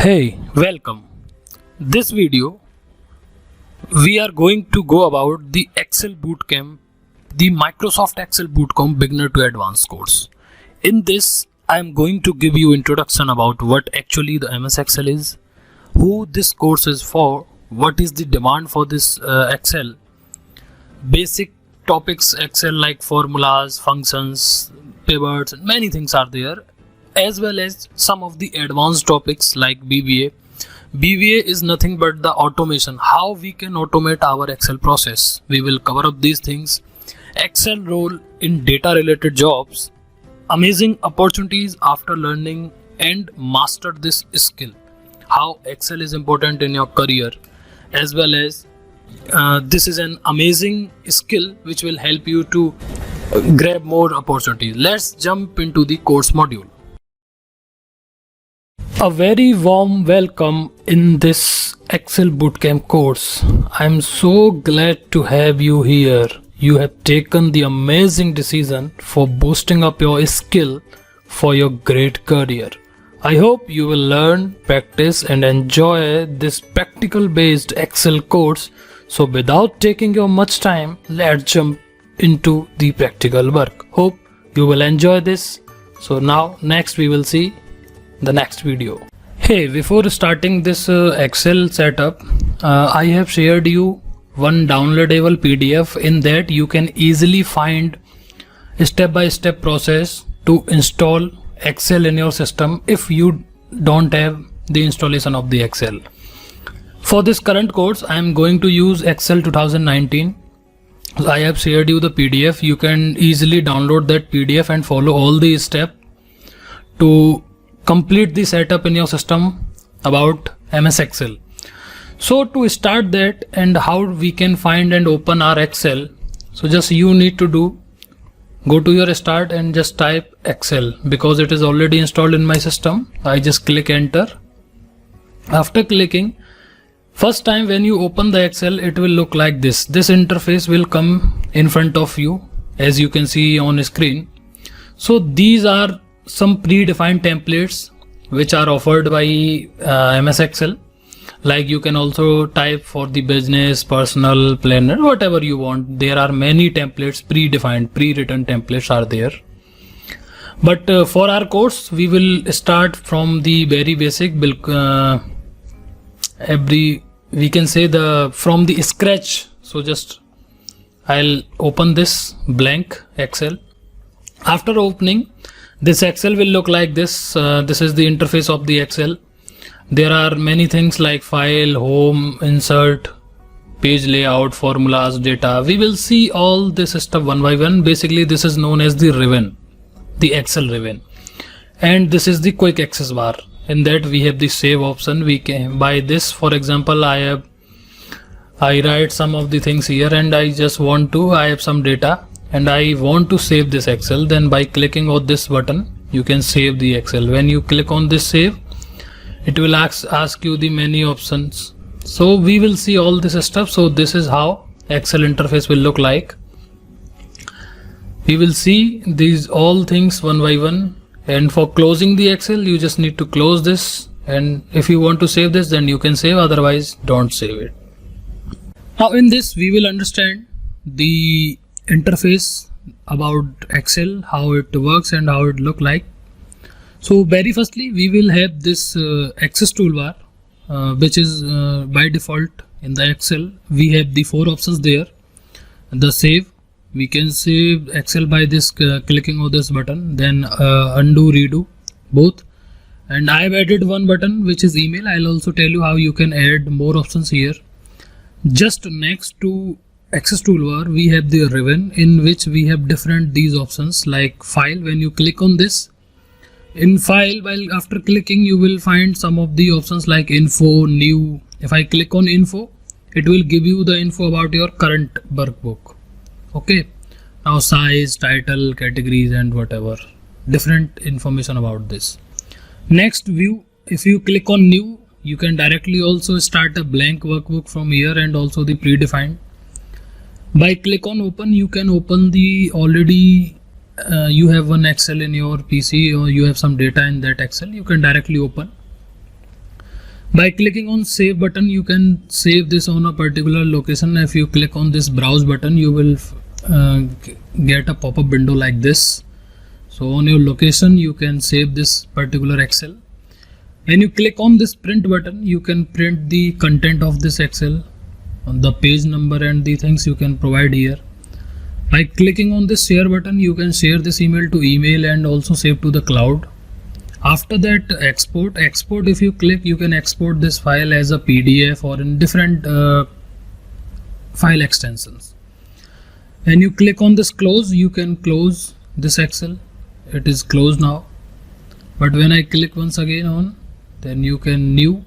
Hey, welcome. This video we are going to go about the Excel Bootcamp, the Microsoft Excel Bootcamp Beginner to Advanced course. In this, I am going to give you introduction about what actually the MS Excel is, who this course is for, what is the demand for this Excel, basic topics Excel like formulas, functions, pivots, and many things are there, as well as some of the advanced topics like BVA. BVA is nothing but the automation, how we can automate our Excel process. We will cover up these things. Excel role in data related jobs, amazing opportunities after learning and master this skill, how Excel is important in your career, as well as this is an amazing skill which will help you to grab more opportunities. Let's jump into the course module. A very warm welcome in this Excel Bootcamp course. I'm so glad to have you here. You have taken the amazing decision for boosting up your skill for your great career. I hope you will learn, practice and enjoy this practical based Excel course. So without taking your much time, let's jump into the practical work. Hope you will enjoy this. So now next we will see the next video. Hey, before starting this Excel setup, I have shared you one downloadable PDF. In that you can easily find a step-by-step process to install Excel in your system if you don't have the installation of the Excel. For this current course, I am going to use Excel 2019. I have shared you the PDF. You can easily download that PDF and follow all the steps to complete the setup in your system about MS Excel. So to start that and how we can find and open our Excel, so just you need to go to your start and just type Excel. Because it is already installed in my system, I just click enter. After clicking, first time when you open the Excel, it will look like this. This interface will come in front of you, as you can see on screen. So these are some predefined templates which are offered by MS Excel. Like you can also type for the business, personal, planner, whatever you want. There are many templates, predefined, pre-written templates are there. But for our course, we will start from the very basic, we can say from the scratch. So just I'll open this blank Excel. After opening, this Excel will look like this. This is the interface of the Excel. There are many things like file, home, insert, page layout, formulas, data. We will see all this stuff one by one. Basically, this is known as the ribbon, the Excel ribbon. And this is the quick access bar. In that we have the save option. We can, by this, for example, I write some of the things here and I have some data and I want to save this Excel. Then by clicking on this button, you can save the Excel. When you click on this save, it will ask you the many options. So we will see all this stuff. So this is how Excel interface will look like. We will see these all things one by one. And for closing the Excel, you just need to close this. And if you want to save this, then you can save, otherwise don't save it. Now in this, we will understand the interface about Excel, how it works and how it look like. So very firstly, we will have this access toolbar, which is by default in the Excel. We have the 4 options there. The save, we can save Excel by this clicking on this button, then undo, redo, both. And I have added one button which is email. I'll also tell you how you can add more options here. Just next to access toolbar, we have the ribbon in which we have different these options like file. When you click on this, in file, while after clicking you will find some of the options like info, new. If I click on info, it will give you the info about your current workbook. Okay, now size, title, categories and whatever different information about this. Next view, if you click on new, you can directly also start a blank workbook from here and also the predefined. By click on open, you can open the already you have one Excel in your PC or you have some data in that Excel, you can directly open. By clicking on save button, you can save this on a particular location. If you click on this browse button, you will get a pop-up window like this. So on your location, you can save this particular Excel. When you click on this print button, you can print the content of this Excel, the page number and the things you can provide here. By clicking on this share button, you can share this email to email and also save to the cloud. After that, export. If you click, you can export this file as a PDF or in different file extensions. When you click on this close, you can close this Excel. It is closed now. But when I click once again on, then you can new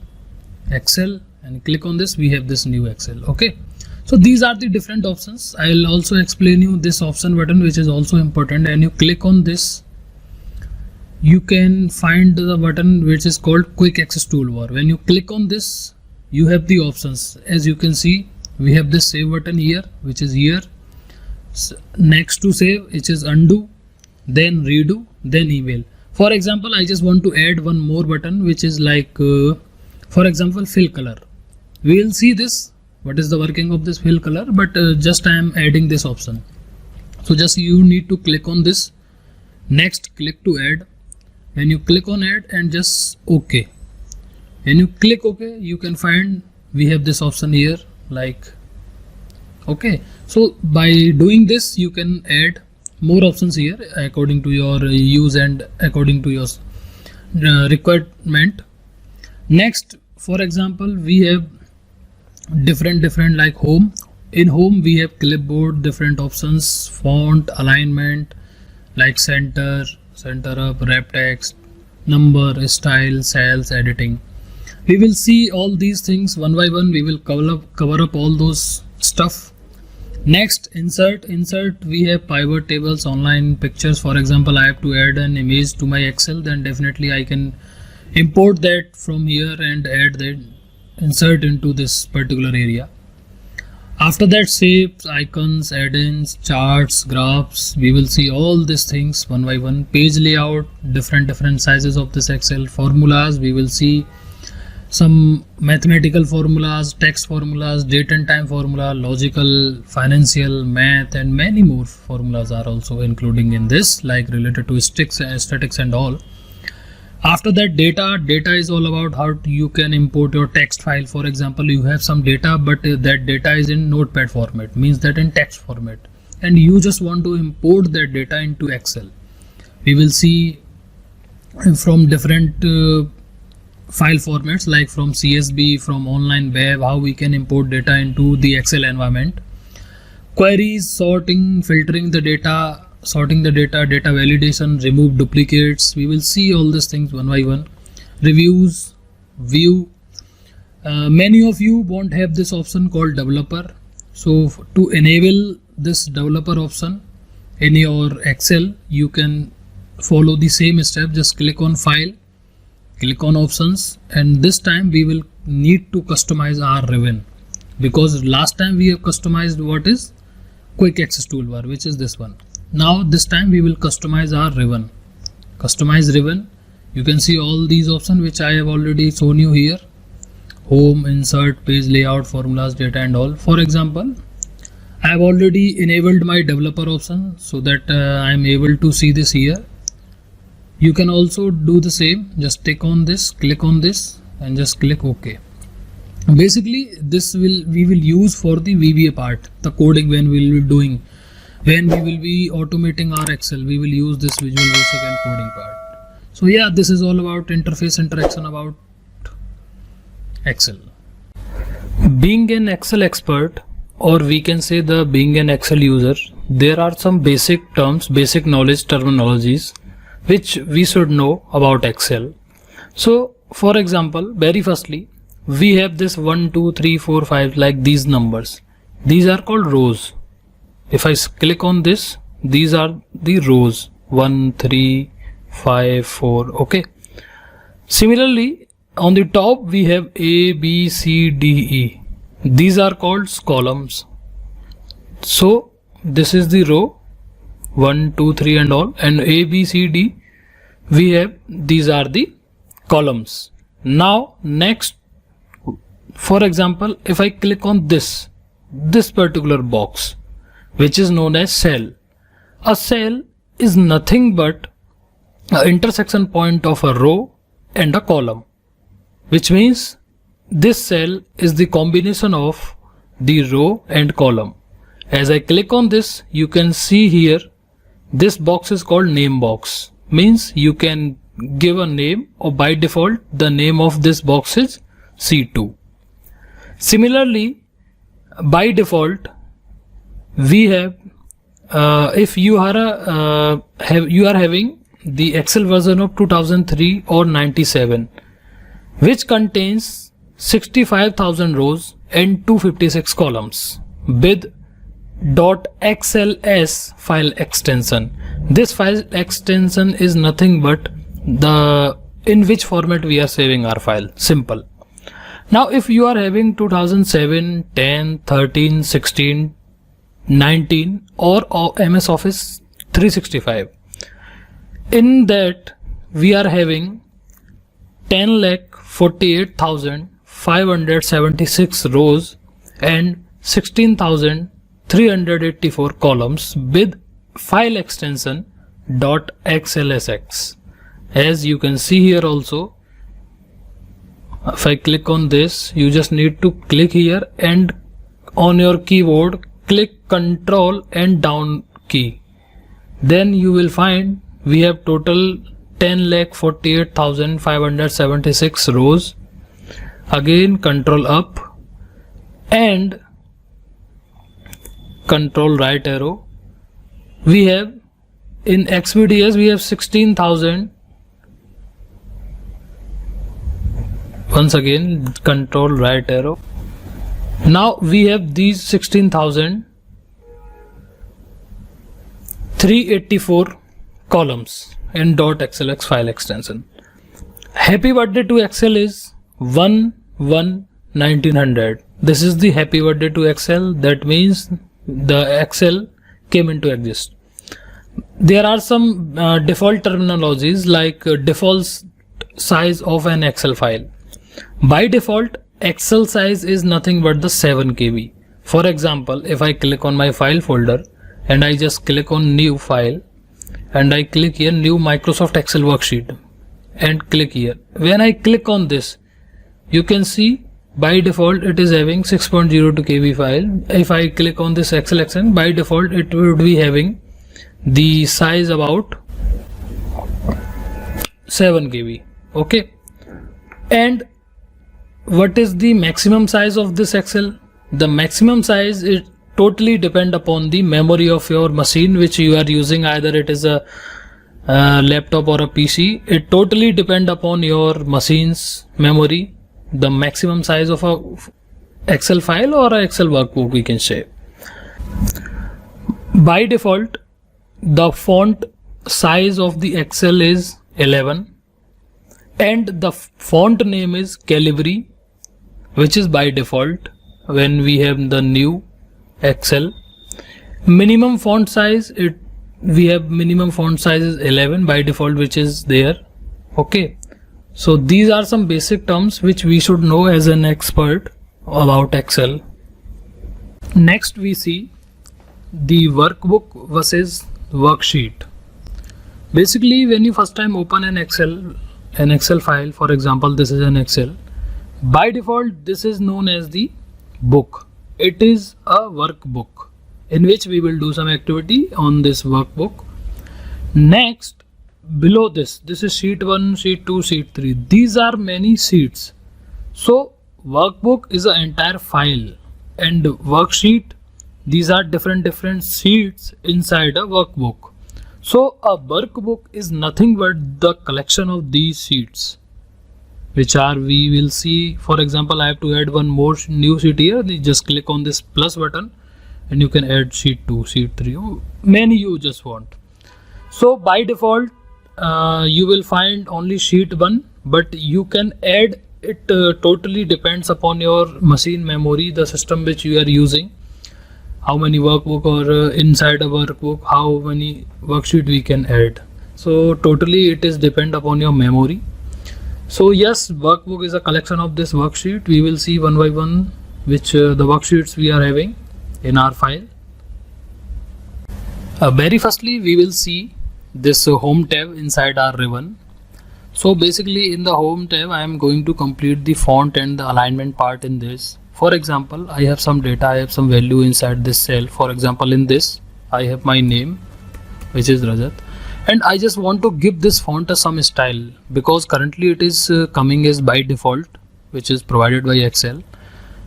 Excel and click on this, we have this new Excel. Okay. So these are the different options. I'll also explain you this option button, which is also important. And you click on this, you can find the button which is called Quick Access Toolbar. When you click on this, you have the options. As you can see, we have this save button here, which is here. Next to save, which is undo, then redo, then email. For example, I just want to add one more button, which is like, for example, fill color. We will see this, what is the working of this fill color, but just I am adding this option. So just you need to click on this. Next, click to add. When you click on add and just OK. When you click OK, you can find we have this option here like OK. So by doing this, you can add more options here according to your use and according to your requirement. Next, for example, we have different like home. In home, we have clipboard, different options, font, alignment, like center up, wrap text, number, style, cells, editing. We will see all these things one by one. We will cover up all those stuff. Next, insert. We have pivot tables, online pictures. For example, I have to add an image to my Excel, then definitely I can import that from here and add that, insert into this particular area. After that, shapes, icons, add-ins, charts, graphs. We will see all these things one by one. Page layout, different sizes of this Excel. Formulas, we will see some mathematical formulas, text formulas, date and time formula, logical, financial, math, and many more formulas are also including in this, like related to statistics and all. After that, data is all about how you can import your text file. For example, you have some data, but that data is in notepad format, means that in text format, and you just want to import that data into Excel. We will see from different file formats, like from CSV, from online web, how we can import data into the Excel environment. Queries, sorting, filtering the data, sorting the data validation, remove duplicates. We will see all these things one by one. Reviews, view. Many of you won't have this option called developer. So to enable this developer option in your Excel, you can follow the same step. Just click on file, click on options, and this time we will need to customize our ribbon, because last time we have customized what is Quick Access Toolbar, which is this one. Now this time we will customize our ribbon. Customize ribbon. You can see all these options which I have already shown you here. Home, insert, page layout, formulas, data and all. For example, I have already enabled my developer option so that I am able to see this here. You can also do the same. Just click on this and just click OK. Basically this we will use for the VBA part, the coding when we will be automating our Excel. We will use this Visual Basic and coding part. So yeah, this is all about interface interaction about Excel. Being an Excel expert, or we can say being an Excel user, there are some basic terms, basic knowledge, terminologies which we should know about Excel. So for example, very firstly, we have this 1, 2, 3, 4, 5, like these numbers. These are called rows. If I click on this, these are the rows 1, 3, 5, 4. Okay. Similarly, on the top we have A, B, C, D, E. These are called columns. So this is the row 1, 2, 3 and all, and A, B, C, D we have, these are the columns. Now next For example, if I click on this particular box, which is known as cell. A cell is nothing but an intersection point of a row and a column, which means this cell is the combination of the row and column. As I click on this, you can see here this box is called name box, means you can give a name, or by default the name of this box is C2. Similarly, by default we have if you are having the Excel version of 2003 or 97, which contains 65,000 rows and 256 columns with .xls file extension. This file extension is nothing but the in which format we are saving our file. Simple. Now if you are having 2007, 10, 13, 16, 19 or MS Office 365, in that we are having 10,48,576 rows and 16,384 columns with file extension .xlsx. As you can see here also, if I click on this, you just need to click here and on your keyboard click Ctrl and down key. Then you will find we have total 10,48,576 rows. Again Ctrl up and Ctrl right arrow. We have in XVDS we have 16,000. Once again Ctrl right arrow. Now we have these 16,384 columns in .xlx file extension. Happy birthday to Excel is 1/1/1900. This is the happy birthday to Excel. That means the Excel came into exist. There are some default terminologies like default size of an Excel file. By default, Excel size is nothing but the 7 KB. For example, if I click on my file folder and I just click on new file and I click here new Microsoft Excel worksheet and click here. When I click on this, you can see by default it is having 6.02 KB file. If I click on this Excel extension, by default it would be having the size about 7 KB. Okay. And what is the maximum size of this Excel? The maximum size is totally depend upon the memory of your machine which you are using, either it is a laptop or a PC. It totally depend upon your machine's memory, the maximum size of a Excel file or a Excel workbook we can say. By default, the font size of the Excel is 11 and the font name is Calibri, which is by default when we have the new Excel. Minimum font size, we have minimum font size is 11 by default, which is there. Okay, so these are some basic terms which we should know as an expert about Excel. Next we see the workbook versus worksheet. Basically, when you first time open an Excel file, for example this is an Excel, by default this is known as the book. It is a workbook in which we will do some activity on this workbook. Next, below this is sheet 1, sheet 2, sheet 3. These are many sheets. So workbook is an entire file and worksheet, these are different sheets inside a workbook. So a workbook is nothing but the collection of these sheets, which are we will see. For example, I have to add one more new sheet here. You just click on this plus button and you can add sheet 2, sheet 3, many you just want. So by default you will find only sheet 1, but you can add it. Totally depends upon your machine memory, the system which you are using, how many workbook or inside a workbook how many worksheet we can add. So totally it is depend upon your memory. So yes, workbook is a collection of this worksheet. We will see one by one which the worksheets we are having in our file. Very firstly, we will see this home tab inside our ribbon. So basically in the home tab, I am going to complete the font and the alignment part in this. For example, I have some data, I have some value inside this cell. For example, in this, I have my name, which is Rajat. And I just want to give this font some style because currently it is coming as by default, which is provided by Excel.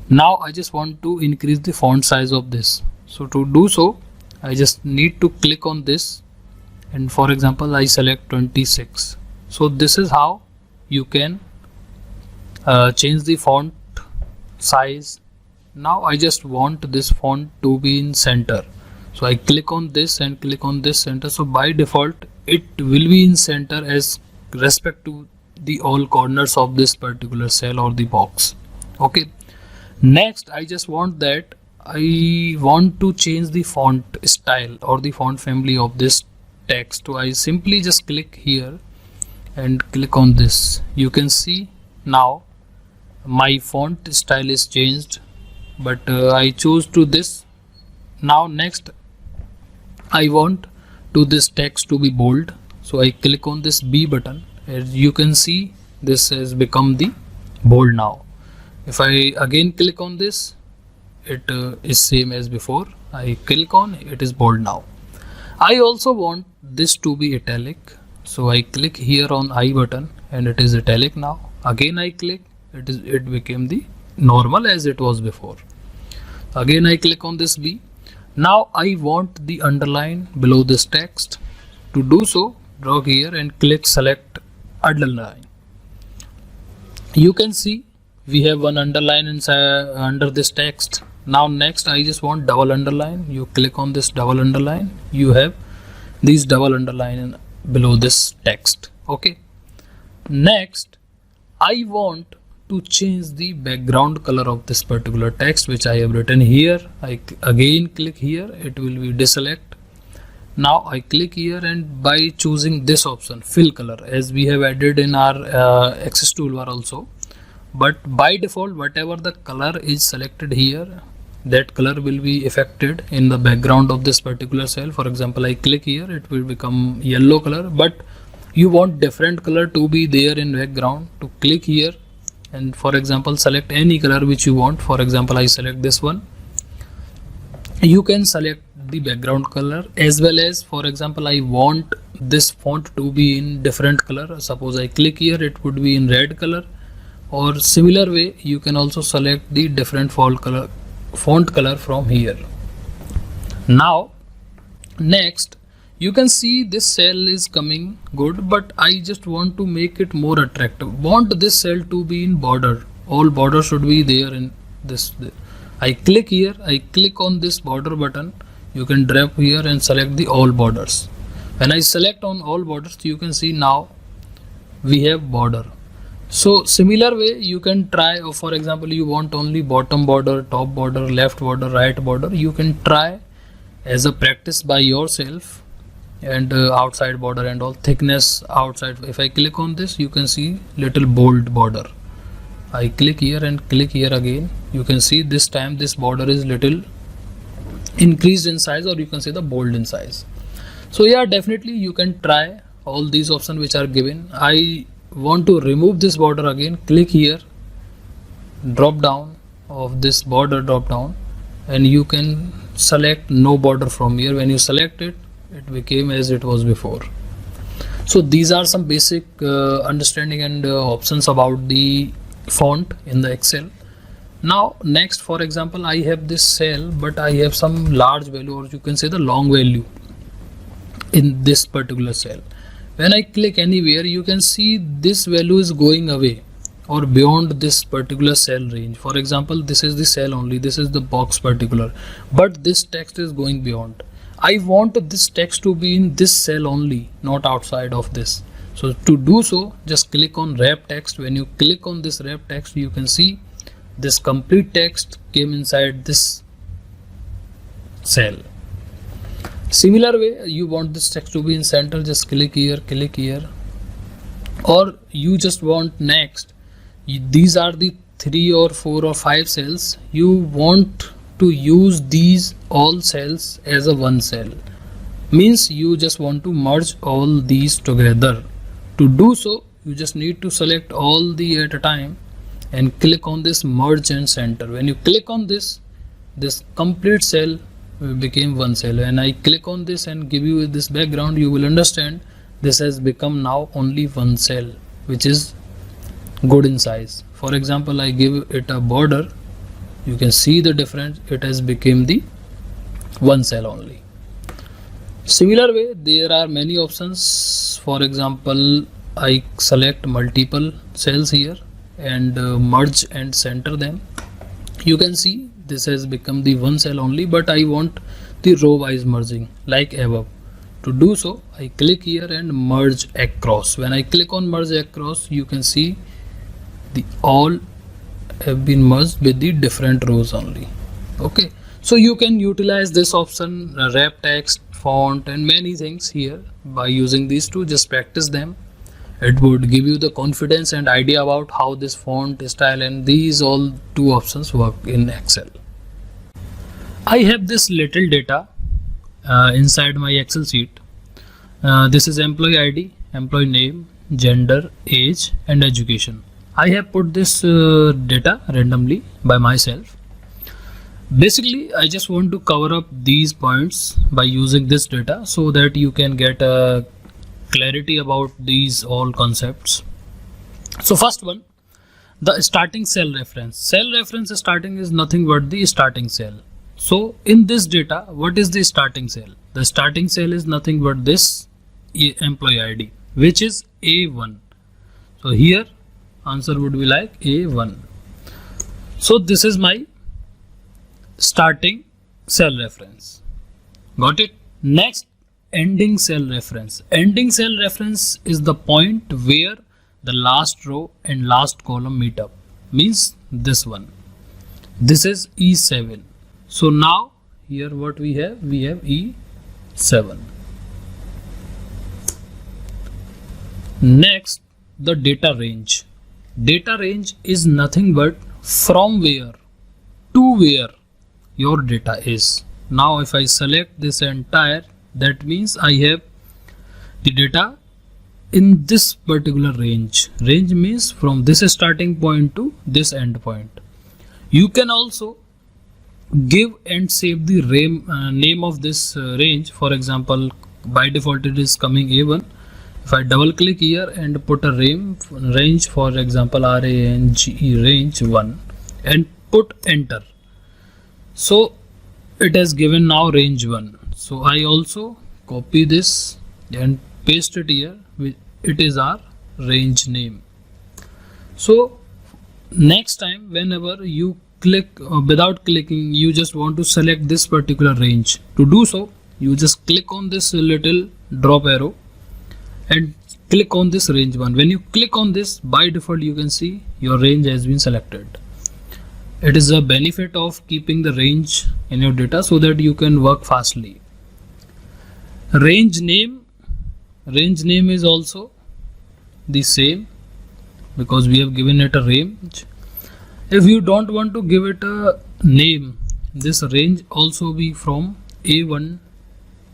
Now I just want to increase the font size of this. So to do so, I just need to click on this, and for example I select 26. So this is how you can change the font size. Now I just want this font to be in center, so I click on this and click on this center. So by default it will be in center as respect to the all corners of this particular cell or the box. Okay, next I just want that I want to change the font style or the font family of this text. So I simply just click here and click on this. You can see now my font style is changed, but I choose to this. Now next I want to this text to be bold, so I click on this B button. As you can see, this has become the bold now. If I again click on this, it is same as before. I click on it is bold now. I also want this to be italic, so I click here on I button and it is italic now. Again I click, it became the normal as it was before. Again I click on this B. Now I want the underline below this text. To do so, draw here and click select underline. You can see we have one underline inside under this text. Now next I just want double underline. You click on this double underline. You have these double underline below this text. Okay, next I want to change the background color of this particular text which I have written here. I again click here, it will be deselect. Now I click here and by choosing this option fill color, as we have added in our access toolbar also, but by default whatever the color is selected here, that color will be affected in the background of this particular cell. For example, I click here, it will become yellow color, but you want different color to be there in background. To click here and for example select any color which you want. For example, I select this one. You can select the background color as well as, for example, I want this font to be in different color. Suppose I click here, it would be in red color, or similar way you can also select the different font color from here. Now next you can see this cell is coming good, but I just want to make it more attractive. Want this cell to be in border. All border should be there in this. I click here, I click on this border button. You can drag here and select the all borders. When I select on all borders, you can see now we have border. So similar way you can try, or for example you want only bottom border, top border, left border, right border. You can try as a practice by yourself, and outside border and all thickness outside. If I click on this, you can see little bold border. I click here and click here again. You can see this time this border is little increased in size, or you can say the bold in size. So yeah, definitely you can try all these options which are given. I want to remove this border again. Click here, drop down of this border drop down, and you can select no border from here. When you select it, it became as it was before. So these are some basic understanding and options about the font in the Excel. Now next, for example, I have this cell, but I have some large value, or you can say the long value in this particular cell. When I click anywhere, you can see this value is going away or beyond this particular cell range. For example, this is the cell only, this is the box particular, but this text is going beyond. I want this text to be in this cell only, not outside of this. So to do so, just click on wrap text. When you click on this wrap text, you can see this complete text came inside this cell. Similar way, you want this text to be in center, just click here, or you just want next, these are the 3 or 4 or 5 cells, you want to use these all cells as a one cell, means you just want to merge all these together. To do so, you just need to select all the at a time and click on this merge and center. When you click on this complete cell became one cell. And I click on this and give you this background, you will understand this has become now only one cell, which is good in size. For example, I give it a border, you can see the difference, it has become the one cell only. Similar way, there are many options. For example, I select multiple cells here and merge and center them. You can see this has become the one cell only, but I want the row wise merging like above. To do so, I click here and merge across. When I click on merge across, you can see the all have been merged with the different rows only. Okay, so you can utilize this option, wrap text, font and many things here by using these two. Just practice them. It would give you the confidence and idea about how this font style and these all two options work in Excel. I have this little data inside my Excel sheet. This is employee ID, employee name, gender, age and education. I have put this data randomly by myself. Basically, I just want to cover up these points by using this data so that you can get a clarity about these all concepts. So first one, the starting cell reference. Cell reference starting is nothing but the starting cell. So in this data, what is the starting cell? The starting cell is nothing but this employee ID, which is A1. So here answer would be like A1. So this is my starting cell reference. Got it? Next, ending cell reference. Ending cell reference is the point where the last row and last column meet up, means this one. This is E7. So now here what we have E7. Next, the data range. Data range is nothing but from where to where your data is. Now if I select this entire, that means I have the data in this particular range. Range means from this starting point to this end point. You can also give and save the name of this range. For example, by default it is coming A1. If I double click here and put a range, for example range 1 and put enter, so it has given now range 1. So I also copy this and paste it here. It is our range name. So next time whenever you click, without clicking, you just want to select this particular range. To do so, you just click on this little drop arrow and click on this range 1. When you click on this, by default you can see your range has been selected. It is a benefit of keeping the range in your data so that you can work fastly. Range name is also the same because we have given it a range. If you don't want to give it a name, this range also be from A1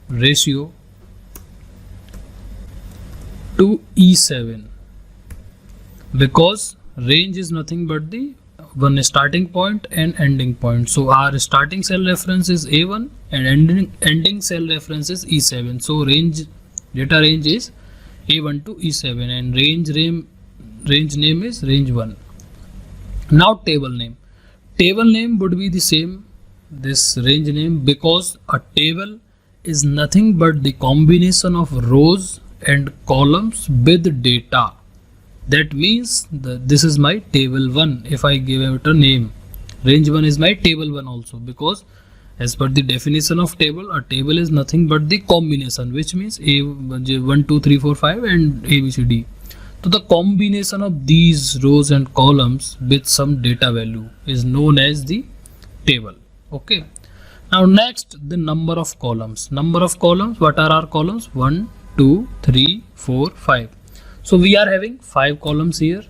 ratio to E7, because range is nothing but the one starting point and ending point. So our starting cell reference is A1 and ending cell reference is E7. So data range is A1 to E7 and range name is range 1. Now table name. Table name would be the same, this range name, because a table is nothing but the combination of rows and columns with data. That means this is my table 1. If I give it a name, range 1 is my table 1 also, because as per the definition of table, a table is nothing but the combination, which means A1 2 3 4 5 and ABCD. So the combination of these rows and columns with some data value is known as the table. Okay. Now next, the number of columns. Number of columns. What are our columns? 1 2 3 4 5. So we are having 5 columns here.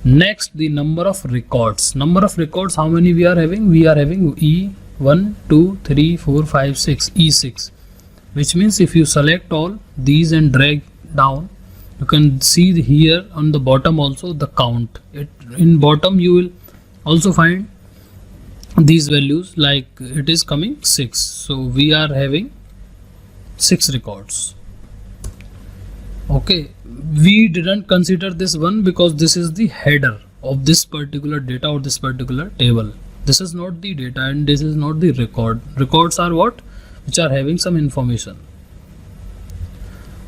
Next, the number of records. Number of records, how many we are having? We are having E1, 2, 3, 4, 5, 6, E6. Which means if you select all these and drag down, you can see here on the bottom also the count. In bottom you will also find these values, like it is coming 6. So we are having 6 records. Okay, we didn't consider this one because this is the header of this particular data or this particular table. This is not the data and this is not the record. Records are what? Which are having some information.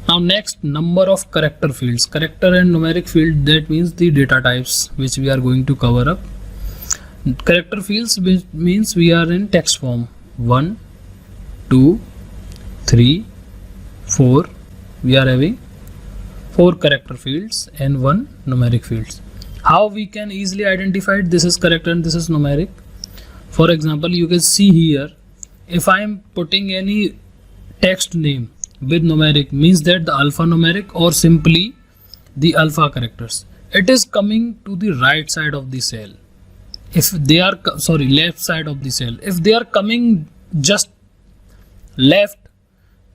Now next, number of character fields. Character and numeric field, that means the data types which we are going to cover up. Character fields means we are in text form. 1, 2, 3, 4. We are having 4 character fields and 1 numeric fields. How we can easily identify it? This is character and this is numeric. For example, you can see here, if I am putting any text name with numeric, means that the alphanumeric or simply the alpha characters, it is coming to the right side of the cell. If they are left side of the cell. If they are coming just left,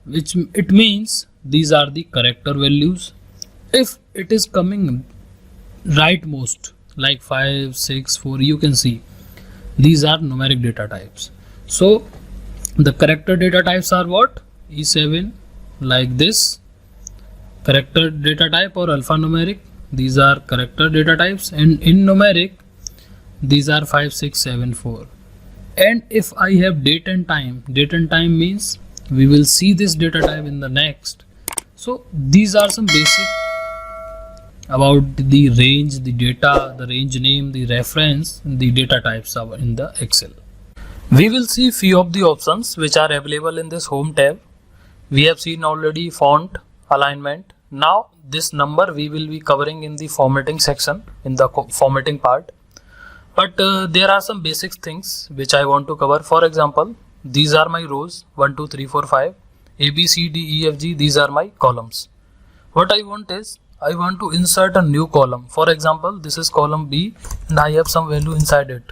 which it means these are the character values. If it is coming rightmost, like 5, 6, 4, you can see these are numeric data types. So the character data types are what? E7, like this, character data type or alphanumeric. These are character data types, and in numeric these are 5, 6, 7, 4. And if I have date and time means we will see this data type in the next. So these are some basic about the range, the data, the range name, the reference, the data types are in the Excel. We will see few of the options which are available in this home tab. We have seen already font, alignment. Now this number we will be covering in the formatting section, in the formatting part. But there are some basic things which I want to cover. For example, these are my rows 1, 2, 3, 4, 5, A, B, C, D, E, F, G. These are my columns. What I want is, I want to insert a new column. For example, this is column B and I have some value inside it.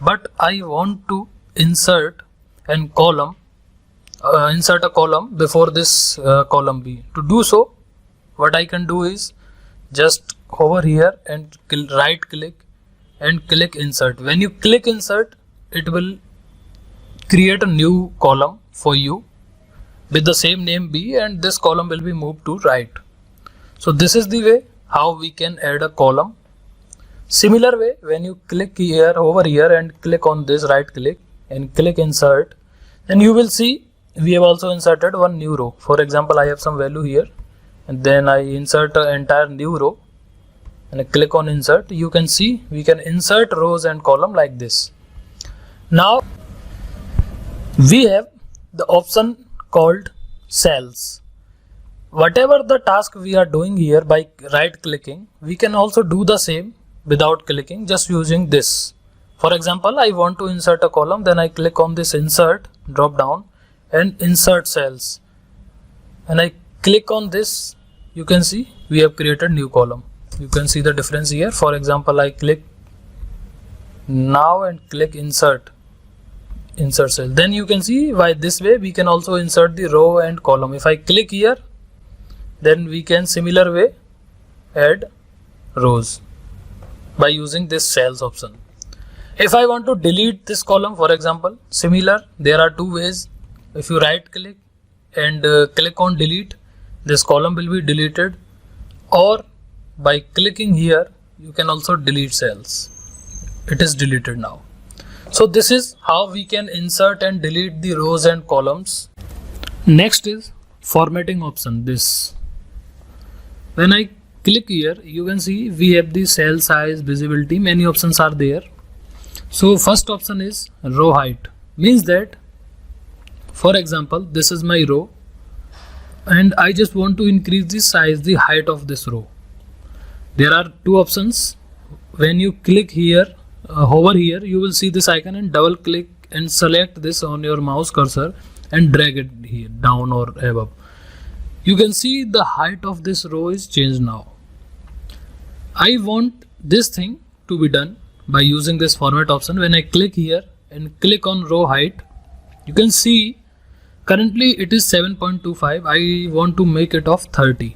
But I want to insert a column before this column B. To do so, what I can do is just hover here and right click and click insert. When you click insert, it will create a new column for you with the same name B, and this column will be moved to right. So this is the way how we can add a column. Similar way, when you click here, over here and click on this, right click and click insert, then you will see we have also inserted one new row. For example, I have some value here and then I insert an entire new row and I click on insert. You can see we can insert rows and column like this. Now we have the option called cells. Whatever the task we are doing here by right clicking, we can also do the same without clicking, just using this. For example, I want to insert a column, then I click on this insert drop down and insert cells, and I click on this. You can see we have created new column. You can see the difference here. For example, I click now and click insert cell. Then you can see why this way we can also insert the row and column. If I click here, then we can similar way add rows by using this cells option. If I want to delete this column, for example, similar, there are two ways. If you right click and click on delete, this column will be deleted, or by clicking here you can also delete cells. It is deleted now. So this is how we can insert and delete the rows and columns. Next is formatting option. This, when I click here, you can see we have the cell size, visibility, many options are there. So first option is row height, means that for example, this is my row and I just want to increase the size, the height of this row. There are two options. When you click here, hover here, you will see this icon and double click and select this on your mouse cursor and drag it here down or above. You can see the height of this row is changed now. I want this thing to be done by using this format option. When I click here and click on row height, you can see currently it is 7.25. I want to make it of 30.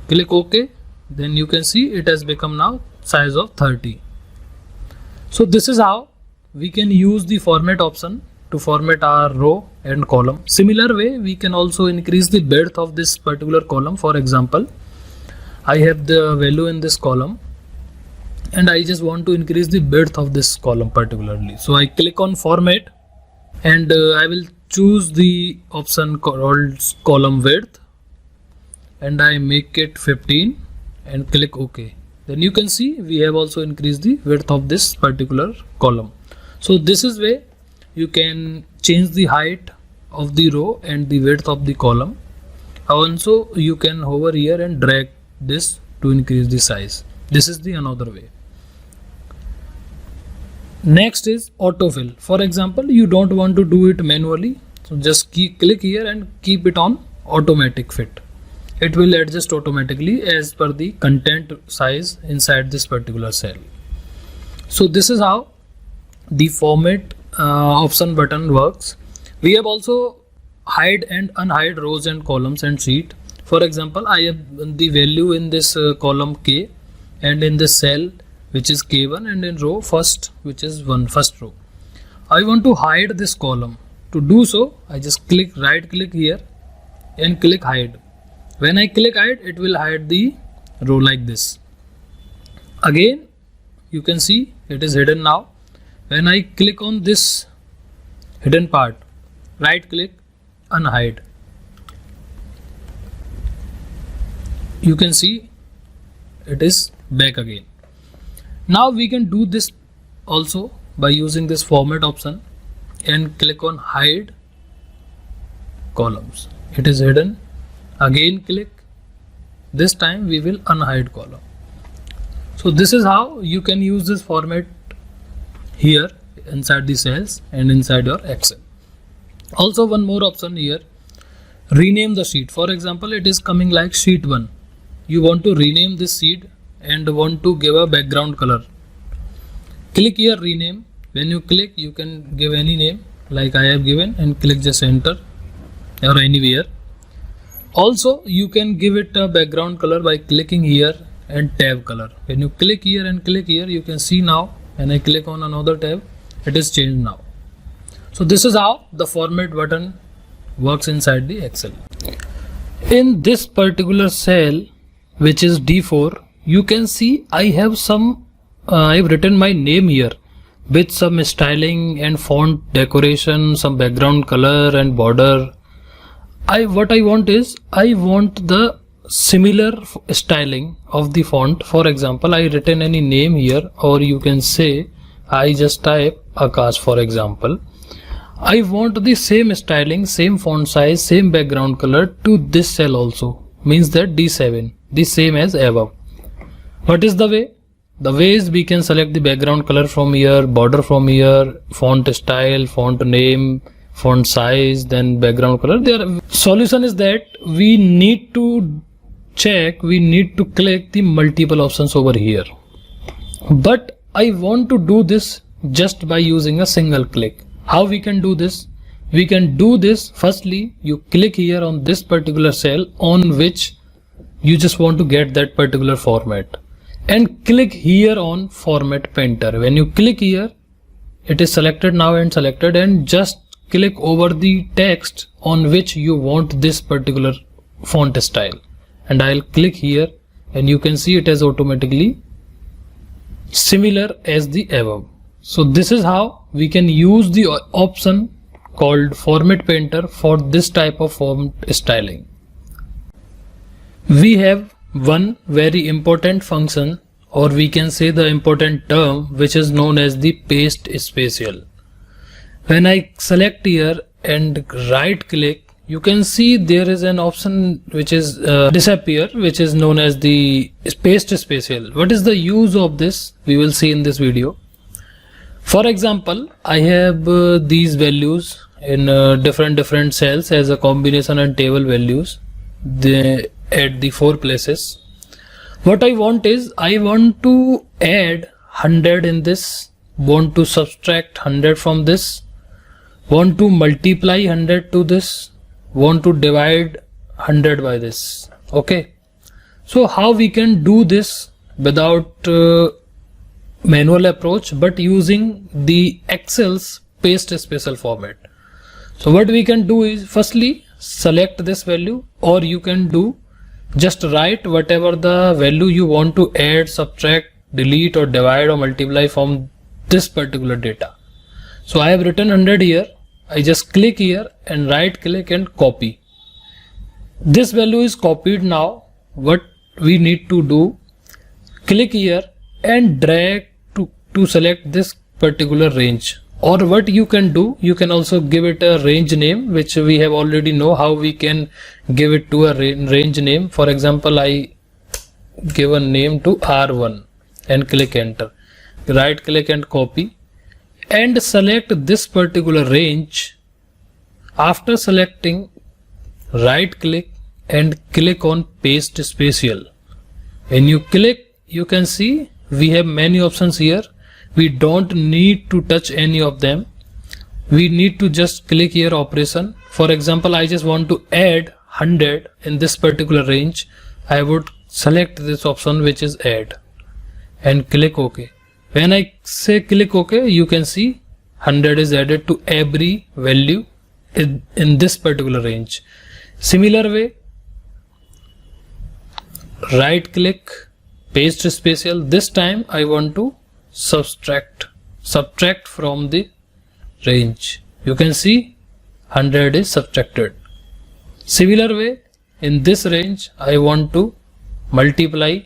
Click OK. Then you can see it has become now size of 30. So this is how we can use the format option to format our row and column. Similar way, we can also increase the width of this particular column. For example, I have the value in this column and I just want to increase the width of this column particularly. So I click on format and I will choose the option called column width and I make it 15 and click OK. Then you can see we have also increased the width of this particular column. So this is way you can change the height of the row and the width of the column. Also you can hover here and drag this to increase the size. This is the another way. Next is autofill. For example, you don't want to do it manually, so just click here and keep it on automatic fit. It will adjust automatically as per the content size inside this particular cell. So this is how the format option button works. We have also hide and unhide rows and columns and sheet. For example, I have the value in this column K and in this cell which is K1 and in row first which is first row. I want to hide this column. To do so, I just right click here and click hide. When I click hide, it will hide the row like this. Again, you can see it is hidden now. When I click on this hidden part, right click, unhide. You can see it is back again. Now we can do this also by using this format option and click on hide columns. It is hidden. Again click. This time we will unhide column. So this is how you can use this format here inside the cells and inside your Excel. Also one more option here, rename the sheet. For example, it is coming like sheet 1. You want to rename this sheet and want to give a background color. Click here rename. When you click, you can give any name like I have given and click just enter or anywhere. Also you can give it a background color by clicking here and tab color. When you click here and click here, you can see now when I click on another tab, it is changed now. So this is how the format button works inside the Excel. In this particular cell which is D4, you can see I have written my name here with some styling and font decoration, some background color and border. What I want is I want the similar styling of the font. For example, I written any name here, or you can say I just type Akash for example. I want the same styling, same font size, same background color to this cell also. Means that D7, the same as above. What is the way? The way is we can select the background color from here, border from here, font style, font name, font size, then background color. The solution is that we need to click the multiple options over here. But I want to do this just by using a single click. How we can do this? We can do this firstly, you click here on this particular cell on which you just want to get that particular format and click here on format painter. When you click here, it is selected now and selected, and just click over the text on which you want this particular font style, and I'll click here and you can see it is automatically similar as the above. So this is how we can use the option called format painter for this type of font styling. We have one very important function, or we can say the important term, which is known as the paste spatial. When I select here and right click, you can see there is an option which is disappear, which is known as the paste spatial. What is the use of this? We will see in this video. For example, I have these values in different cells as a combination and table values. at the 4 places. What I want is, I want to add 100 in this, want to subtract 100 from this, want to multiply 100 to this, want to divide 100 by this. Okay, so how we can do this without manual approach, but using the Excel's paste special format. So what we can do is, firstly select this value, or you can do just write whatever the value you want to add, subtract, delete or divide or multiply from this particular data. So I have written 100 here. I just click here and right click and copy. This value is copied. Now what we need to do, click here and drag to select this particular range. Or what you can do, you can also give it a range name, which we have already know how we can give it to a range name. For example, I give a name to R1 and click enter. Right click and copy and select this particular range. After selecting, right click and click on paste spatial. When you click, you can see we have many options here. We don't need to touch any of them. We need to just click here operation. For example, I just want to add 100 in this particular range. I would select this option, which is add, and click OK. When I say click OK, you can see 100 is added to every value in this particular range. Similar way, right click, paste spatial. This time I want to subtract from the range. You can see 100 is subtracted. Similar way, in this range I want to multiply,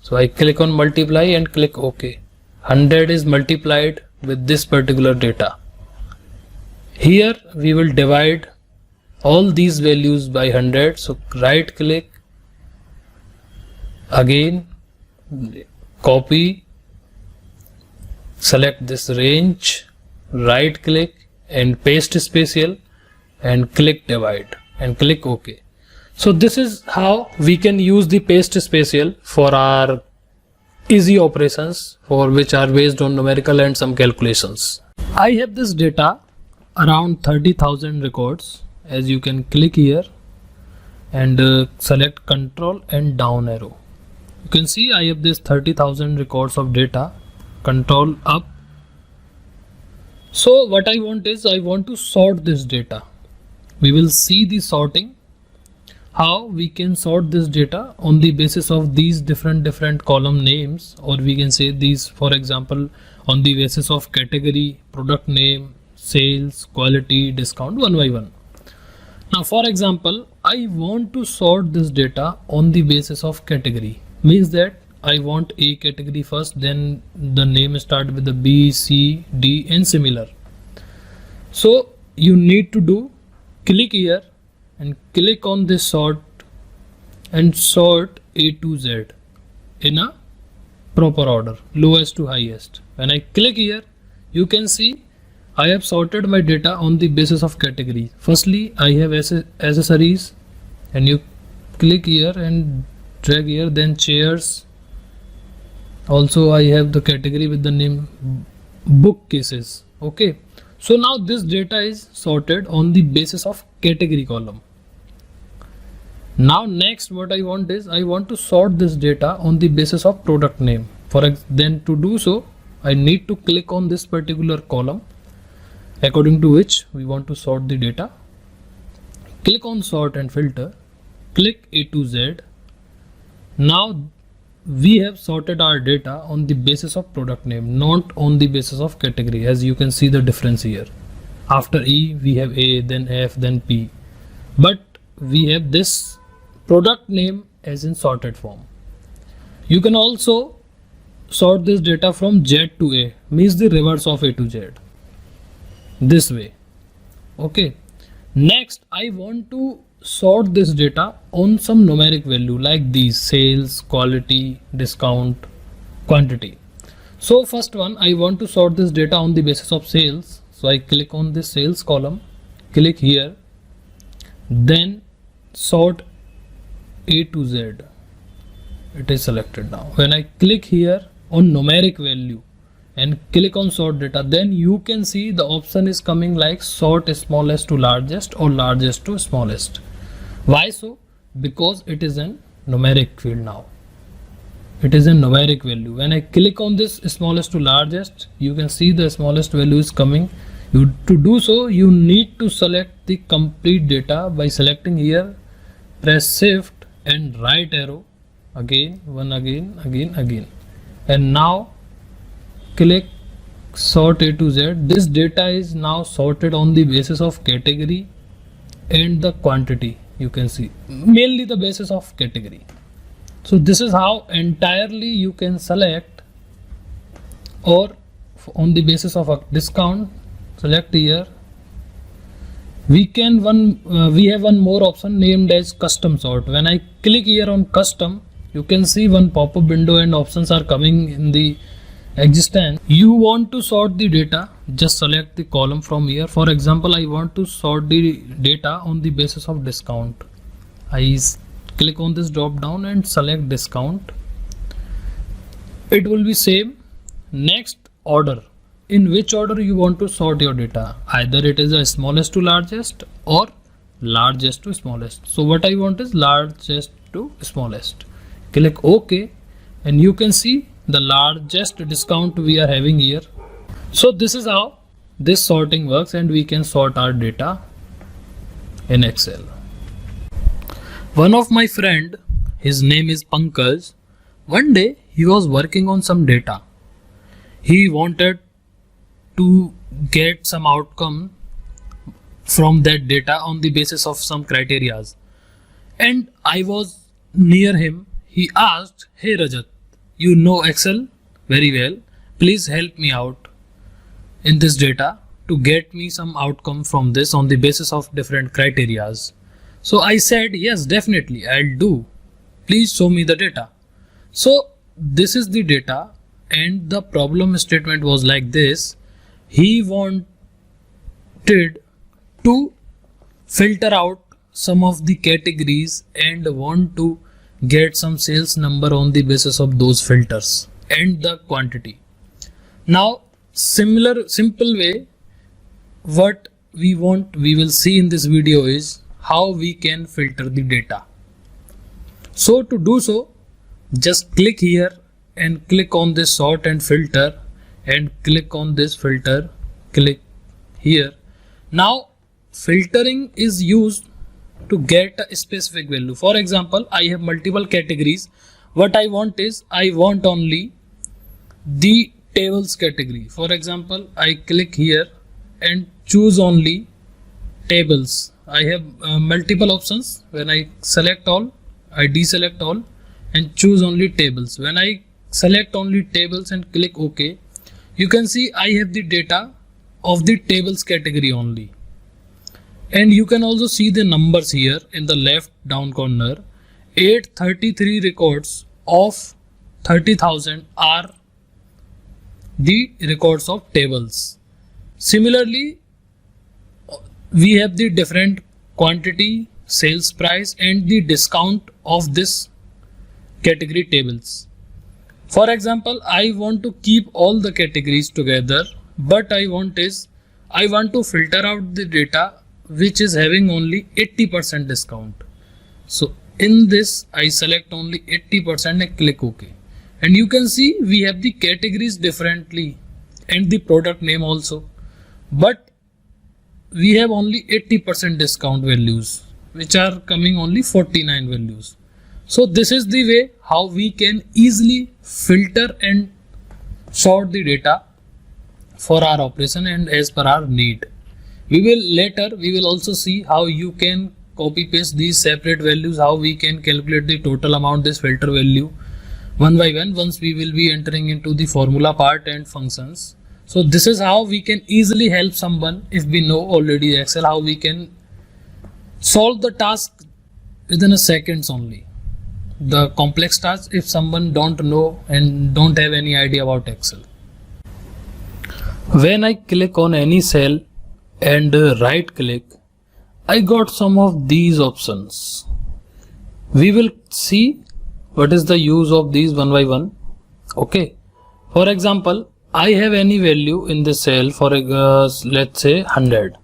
so I click on multiply and click OK. 100 is multiplied with this particular data. Here we will divide all these values by 100. So right click, again copy, select this range, right click and paste spatial and click divide and click OK. So this is how we can use the paste spatial for our easy operations, for which are based on numerical and some calculations. I have this data around 30,000 records. As you can click here and select control and down arrow. You can see I have this 30,000 records of data. Control up. So what I want is, I want to sort this data. We will see the sorting, how we can sort this data on the basis of these different column names, or we can say these, for example, on the basis of category, product name, sales, quality, discount, one by one. Now for example, I want to sort this data on the basis of category. Means that I want A category first, then the name start with the B, C, D and similar. So you need to do, click here and click on this sort and sort A to Z in a proper order, lowest to highest. When I click here, you can see I have sorted my data on the basis of category. Firstly, I have accessories, and you click here and drag here, then chairs. Also I have the category with the name bookcases. Okay, so now this data is sorted on the basis of category column. Now next what I want is, I want to sort this data on the basis of product name. Then to do so, I need to click on this particular column according to which we want to sort the data. Click on sort and filter, click A to Z. Now we have sorted our data on the basis of product name, not on the basis of category. As you can see the difference here. After E we have A, then F, then P, but we have this product name as in sorted form. You can also sort this data from Z to A, means the reverse of A to Z, this way. Okay, next I want to sort this data on some numeric value like these: sales, quality, discount, quantity. So first one, I want to sort this data on the basis of sales. So I click on this sales column, click here, then sort A to Z. It is selected now. When I click here on numeric value and click on sort data, then you can see the option is coming like sort smallest to largest or largest to smallest. Why so? Because it is in numeric field now. It is in numeric value. When I click on this smallest to largest, you can see the smallest value is coming. To do so, you need to select the complete data by selecting here, press shift and right arrow again, again, and now click sort A to Z. This data is now sorted on the basis of category and the quantity. You can see mainly the basis of category. So this is how entirely you can select, or on the basis of a discount, select here. We have one more option named as custom sort. When I click here on custom, you can see one pop-up window and options are coming in the existence. You want to sort the data, just select the column from here. For example, I want to sort the data on the basis of discount. I click on this drop down and select discount. It will be same. Next, order. In which order you want to sort your data? Either it is a smallest to largest or largest to smallest. So what I want is largest to smallest. Click OK and you can see the largest discount we are having here. So this is how this sorting works, and we can sort our data in Excel. One of my friend, his name is Pankaj. One day he was working on some data. He wanted to get some outcome from that data on the basis of some criterias. And I was near him. He asked, "Hey Rajat, you know Excel very well. Please help me out in this data to get me some outcome from this on the basis of different criterias." So I said, "Yes, definitely, I'll do. Please show me the data." So this is the data, and the problem statement was like this. He wanted to filter out some of the categories and want to get some sales number on the basis of those filters and the quantity. Now, simple way, what we will see in this video is how we can filter the data. So to do so, just click here and click on this sort and filter, and click on this filter, click here. Now filtering is used to get a specific value. For example, I have multiple categories. What I want is, I want only the tables category. For example, I click here and choose only tables. I have multiple options. When I select all, I deselect all and choose only tables. When I select only tables and click OK, you can see I have the data of the tables category only. And you can also see the numbers here in the left down corner. 833 records of 30,000 are the records of tables. Similarly, we have the different quantity, sales price and the discount of this category tables. For example, I want to keep all the categories together, but I want to filter out the data which is having only 80% discount. So in this, I select only 80% and click OK. And you can see we have the categories differently and the product name also, but we have only 80% discount values, which are coming only 49 values. So this is the way how we can easily filter and sort the data for our operation and as per our need. We will also see how you can copy paste these separate values, how we can calculate the total amount this filter value one by one once we will be entering into the formula part and functions. So this is how we can easily help someone if we know already Excel, how we can solve the task within a seconds only. The complex task if someone don't know and don't have any idea about Excel. When I click on any cell and right click, I got some of these options. We will see what is the use of these one by one. Okay. For example, I have any value in this cell for let's say 100.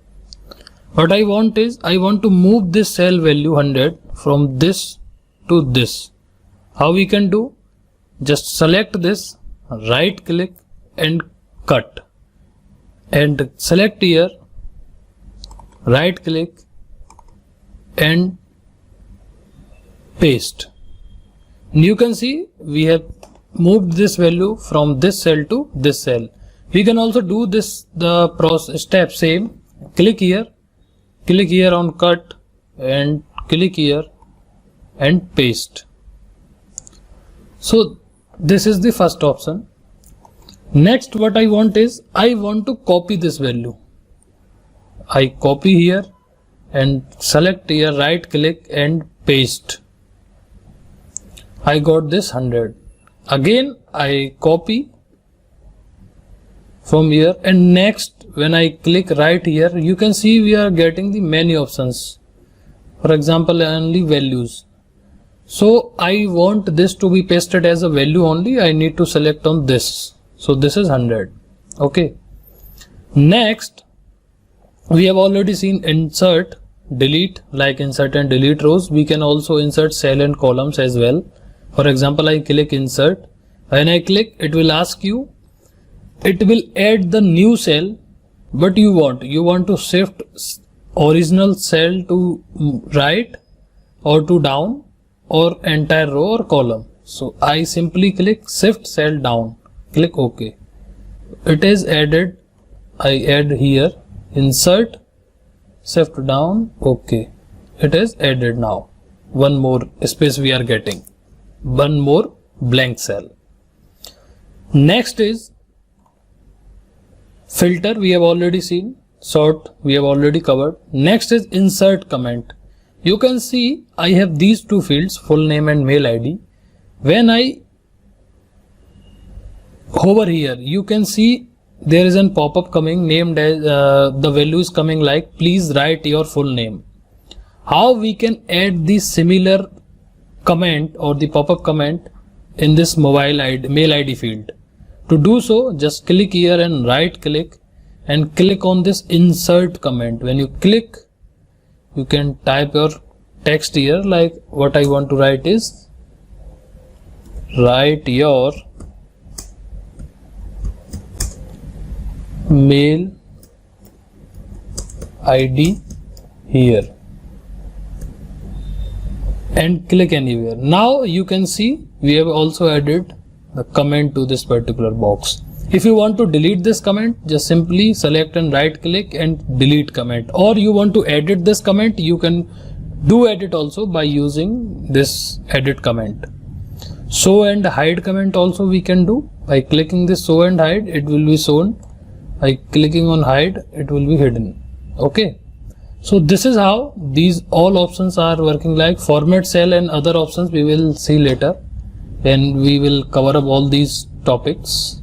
What I want is, I want to move this cell value 100 from this to this. How we can do? Just select this, right click and cut, and select here, right click and paste. You can see we have moved this value from this cell to this cell. We can also do this the process step same. Click here on cut and click here and paste. So this is the first option. Next, what I want is, I want to copy this value. I copy here and select here, right click and paste. I got this 100. Again I copy from here, and next when I click right here, you can see we are getting the many options. For example, only values. So I want this to be pasted as a value only. I need to select on this. So this is 100. Okay. Next, we have already seen insert, delete, like insert and delete rows. We can also insert cell and columns as well. For example, I click insert. When I click, it will ask you, it will add the new cell. But you want to shift original cell to right or to down or entire row or column. So I simply click shift cell down, click OK. It is added. I add here, insert, shift down, OK. It is added now. One more space we are getting, one more blank cell. Next is filter. We have already seen. Sort we have already covered. Next is insert comment. You can see I have these two fields, full name and mail ID. When I hover here, you can see there is a pop-up coming named as the value is coming like, please write your full name. How we can add the similar comment or the pop-up comment in this mail ID field? To do so, just click here and right click and click on this insert comment. When you click, you can type your text here, like what I want to write is, write your mail ID here and click anywhere. Now you can see we have also added the comment to this particular box. If you want to delete this comment, just simply select and right click and delete comment. Or you want to edit this comment, you can do edit also by using this edit comment. Show and hide comment also we can do by clicking this show and hide. It will be shown. By clicking on hide, it will be hidden. Okay. So this is how these all options are working like. Format cell and other options we will see later when we will cover up all these topics.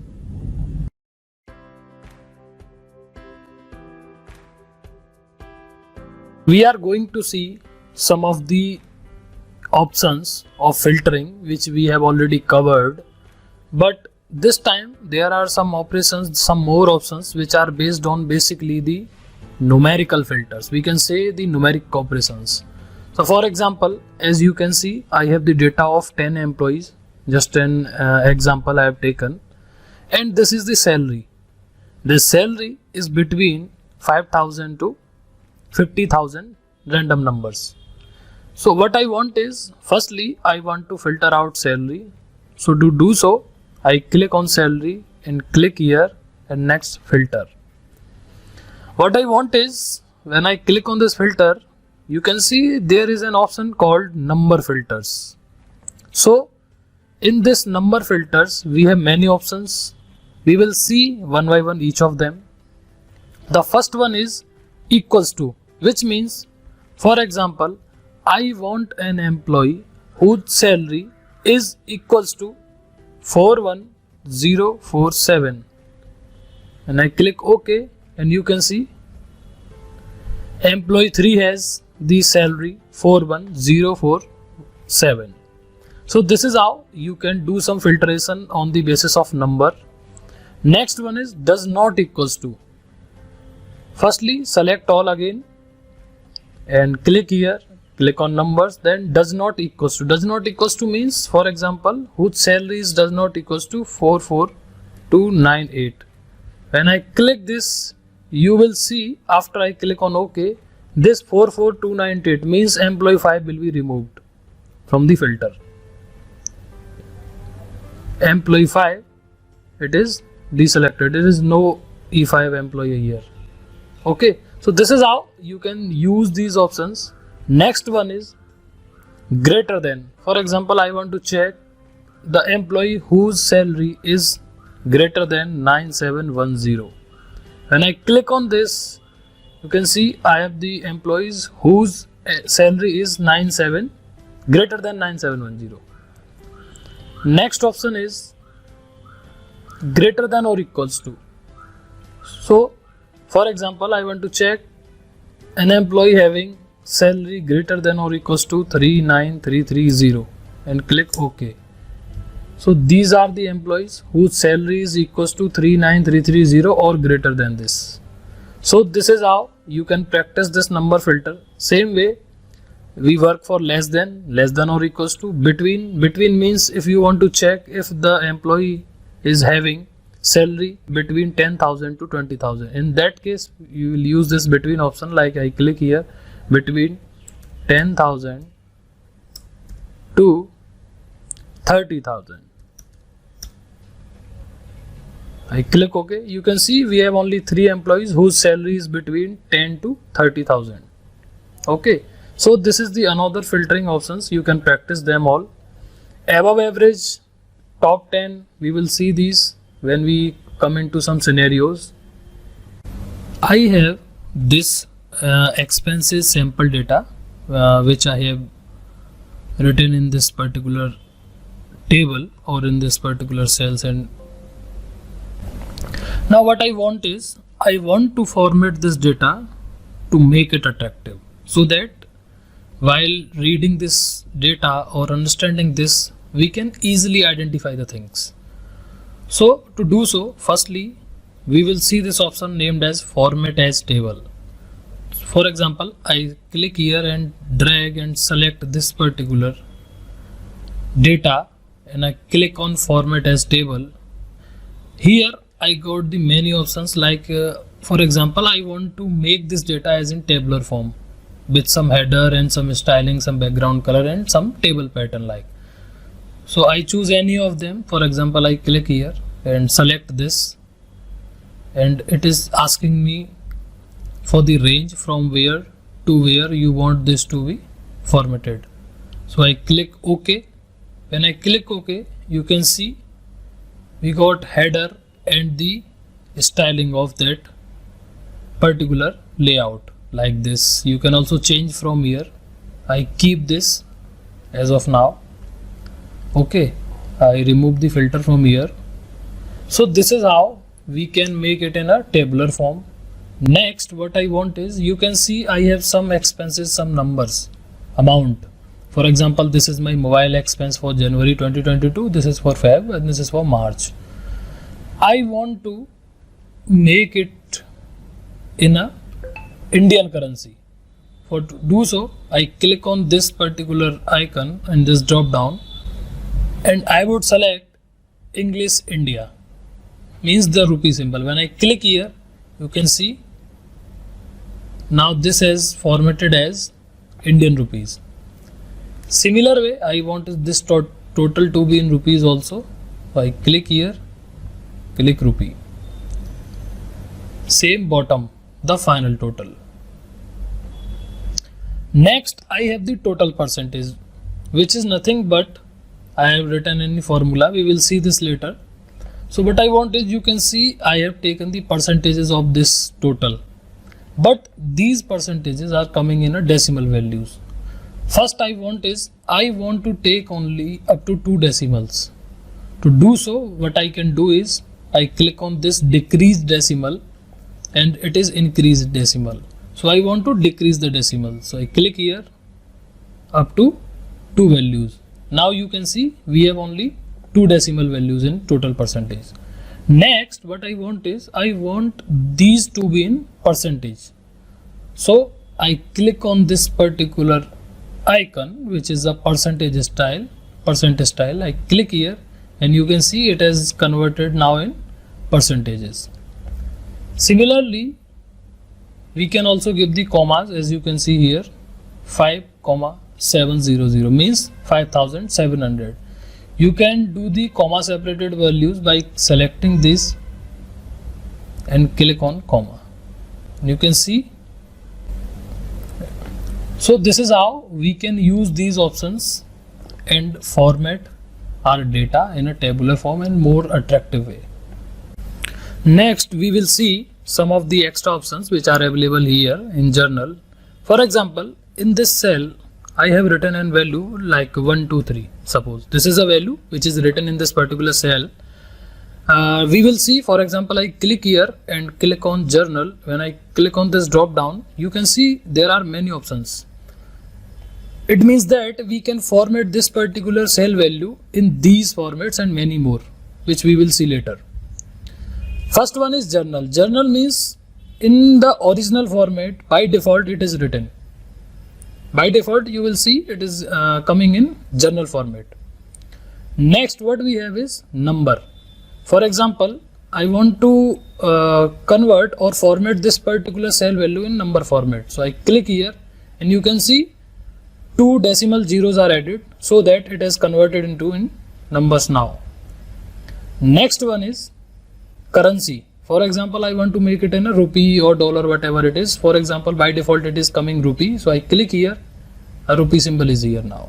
We are going to see some of the options of filtering which we have already covered, but this time there are some operations, some more options which are based on basically the numerical filters. We can say the numeric operations. So for example, as you can see, I have the data of 10 employees, just an example I have taken, and this is the salary. This salary is between 5,000 to 50,000 random numbers. So what I want is, firstly I want to filter out salary. So to do so, I click on salary and click here and next filter. What I want is, when I click on this filter, you can see there is an option called number filters. So in this number filters we have many options. We will see one by one each of them. The first one is equals to, which means, for example, I want an employee whose salary is equals to 41047, and I click OK, and you can see Employee 3 has the salary 41047. So this is how you can do some filtration on the basis of number. Next one is does not equals to. Firstly, select all again and click here, click on numbers, then does not equals to. Does not equals to means, for example, whose salary is does not equals to 44298. When I click this, you will see after I click on OK, this 44298 means employee 5 will be removed from the filter. Employee 5, it is deselected. There is no E5 employee here. Okay, so this is how you can use these options. Next one is greater than. For example, I want to check the employee whose salary is greater than 9710. When I click on this, you can see I have the employees whose salary is greater than 9710. Next option is greater than or equals to. So for example, I want to check an employee having salary greater than or equals to 39330 and click OK. So these are the employees whose salary is equals to 39330 or greater than this. So this is how you can practice this number filter. Same way we work for less than or equals to. Between means if you want to check if the employee is having salary between 10,000 to 20,000. In that case, you will use this between option, like I click here between 10,000 to 30,000. I click OK. You can see we have only 3 employees whose salary is between 10 to 30,000. Okay. So this is the another filtering options. You can practice them all. Above average, top 10, we will see these when we come into some scenarios. I have this expenses sample data which I have written in this particular table or in this particular cells, and now what I want is I want to format this data to make it attractive, so that while reading this data or understanding this, we can easily identify the things. So to do so, firstly we will see this option named as format as table. For example, I click here and drag and select this particular data and I click on format as table. Here I got the many options, like for example, I want to make this data as in tabular form with some header and some styling, some background color and some table pattern like. So I choose any of them. For example, I click here and select this, and it is asking me for the range from where to where you want this to be formatted. So I click OK. When I click OK, you can see we got header and the styling of that particular layout like this. You can also change from here. I keep this as of now. Okay, I remove the filter from here. So this is how we can make it in a tabular form. Next, what I want is, you can see I have some expenses, some numbers, amount. For example, this is my mobile expense for January 2022, this is for Feb, and this is for March. I want to make it in a Indian currency. For to do so, I click on this particular icon and this drop down, and I would select English India, means the rupee symbol. When I click here, you can see now this is formatted as Indian rupees. Similar way, I want this total to be in rupees also. So I click here, click rupee. Same bottom, the final total. Next, I have the total percentage, which is nothing but I have written in the formula. We will see this later. So what I want is, you can see I have taken the percentages of this total, but these percentages are coming in a decimal values. First I want to take only up to 2 decimals. To do so, what I can do is I click on this decreased decimal and it is increased decimal. So I want to decrease the decimal. So I click here up to 2 values. Now you can see we have only 2 decimal values in total percentage. Next, what I want is, I want these to be in percentage. So I click on this particular icon, which is a percentage style. I click here and you can see it has converted now in percentages. Similarly, we can also give the commas, as you can see here. 5,700 means 5700. You can do the comma separated values by selecting this and click on comma. You can see. So this is how we can use these options and format our data in a tabular form in more attractive way. Next, we will see some of the extra options which are available here in journal. For example, in this cell, I have written a value like 123. Suppose this is a value which is written in this particular cell. We will see, for example, I click here and click on journal. When I click on this drop down, you can see there are many options. It means that we can format this particular cell value in these formats and many more, which we will see later. First one is journal. Journal means in the original format, by default it is written. By default you will see it is coming in journal format. Next, what we have is number. For example, I want to convert or format this particular cell value in number format. So I click here and you can see 2 decimal zeros are added, so that it is converted into in numbers now. Next one is currency. For example, I want to make it in a rupee or dollar, whatever it is. For example, by default it is coming rupee. So I click here, a rupee symbol is here now.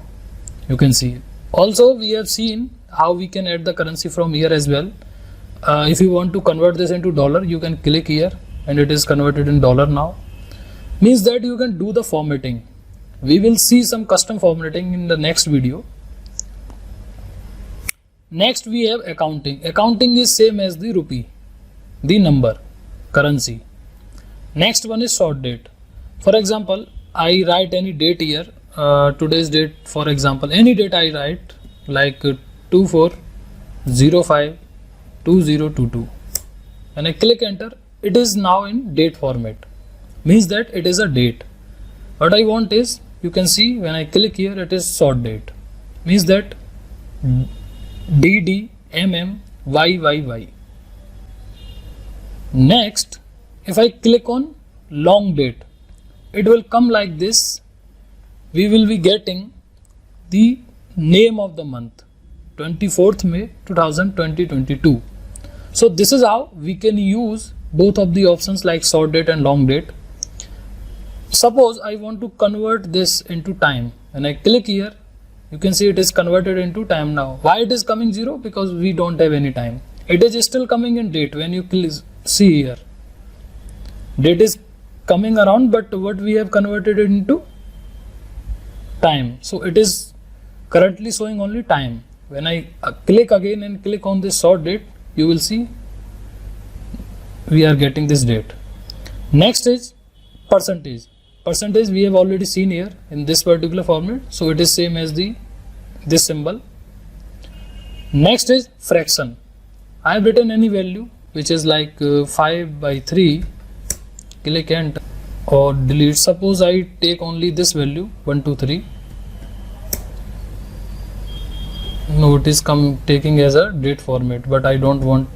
You can see it. Also, we have seen how we can add the currency from here as well. If you want to convert this into dollar, you can click here and it is converted in dollar now. Means that you can do the formatting. We will see some custom formatting in the next video. Next, we have accounting. Accounting is same as the rupee, the number, currency. Next one is sort date. For example, I write any date here, today's date, for example, any date I write like 24/05/2022. When I click enter, it is now in date format. Means that it is a date. What I want is, you can see when I click here, it is sort date. Means that DDMMYYY. Next, if I click on long date, it will come like this. We will be getting the name of the month, 24th May 2022. So this is how we can use both of the options like sort date and long date. Suppose I want to convert this into time. When I click here, you can see it is converted into time now. Why it is coming 0? Because we don't have any time. It is still coming in date. When you see here, date is coming around, but what we have converted it into time. So it is currently showing only time. When I click again and click on this sort date, you will see we are getting this date. Next is percentage. Percentage we have already seen here in this particular format, so it is same as this symbol. Next is fraction. I have written any value which is like 5/3. Click enter or delete. Suppose I take only this value 123. No, it is taking as a date format, but I don't want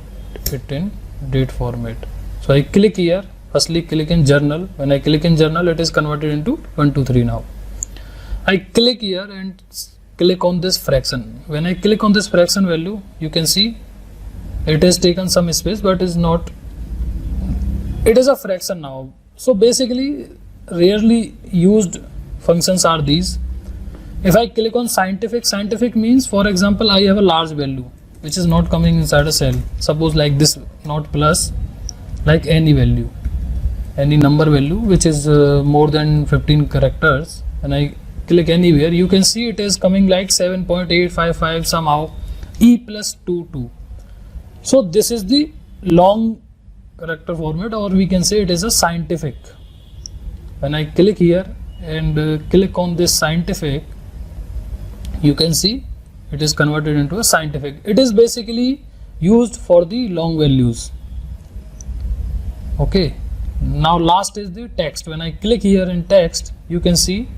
it in date format. So I click here. Firstly, click in journal. When I click in journal, it is converted into 123 now. I click here and click on this fraction. When I click on this fraction value, you can see it has taken some space, but is not. It is a fraction now. So basically, rarely used functions are these. If I click on scientific means, for example, I have a large value which is not coming inside a cell. Suppose like this, not plus, like any value, any number value which is more than 15 characters, and I click anywhere, you can see it is coming like 7.855 somehow, E+22. So this is the long character format, or we can say it is a scientific when I click here and click on this scientific, you can see it is converted into a scientific. It is basically used for the long values. Okay, now last is the text. When I click here in text, you can see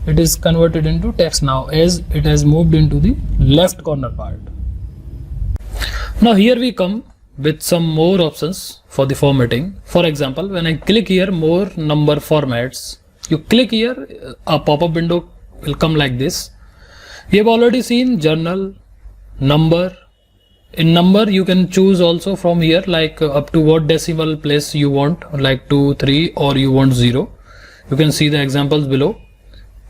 it is converted into text now, as it has moved into the left corner part. Now here we come with some more options for the formatting. For example, when I click here more number formats, you click here, a pop-up window will come like this. We have already seen journal, number. In number you can choose also from here, like up to what decimal place you want, like 2, 3, or you want 0. You can see the examples below.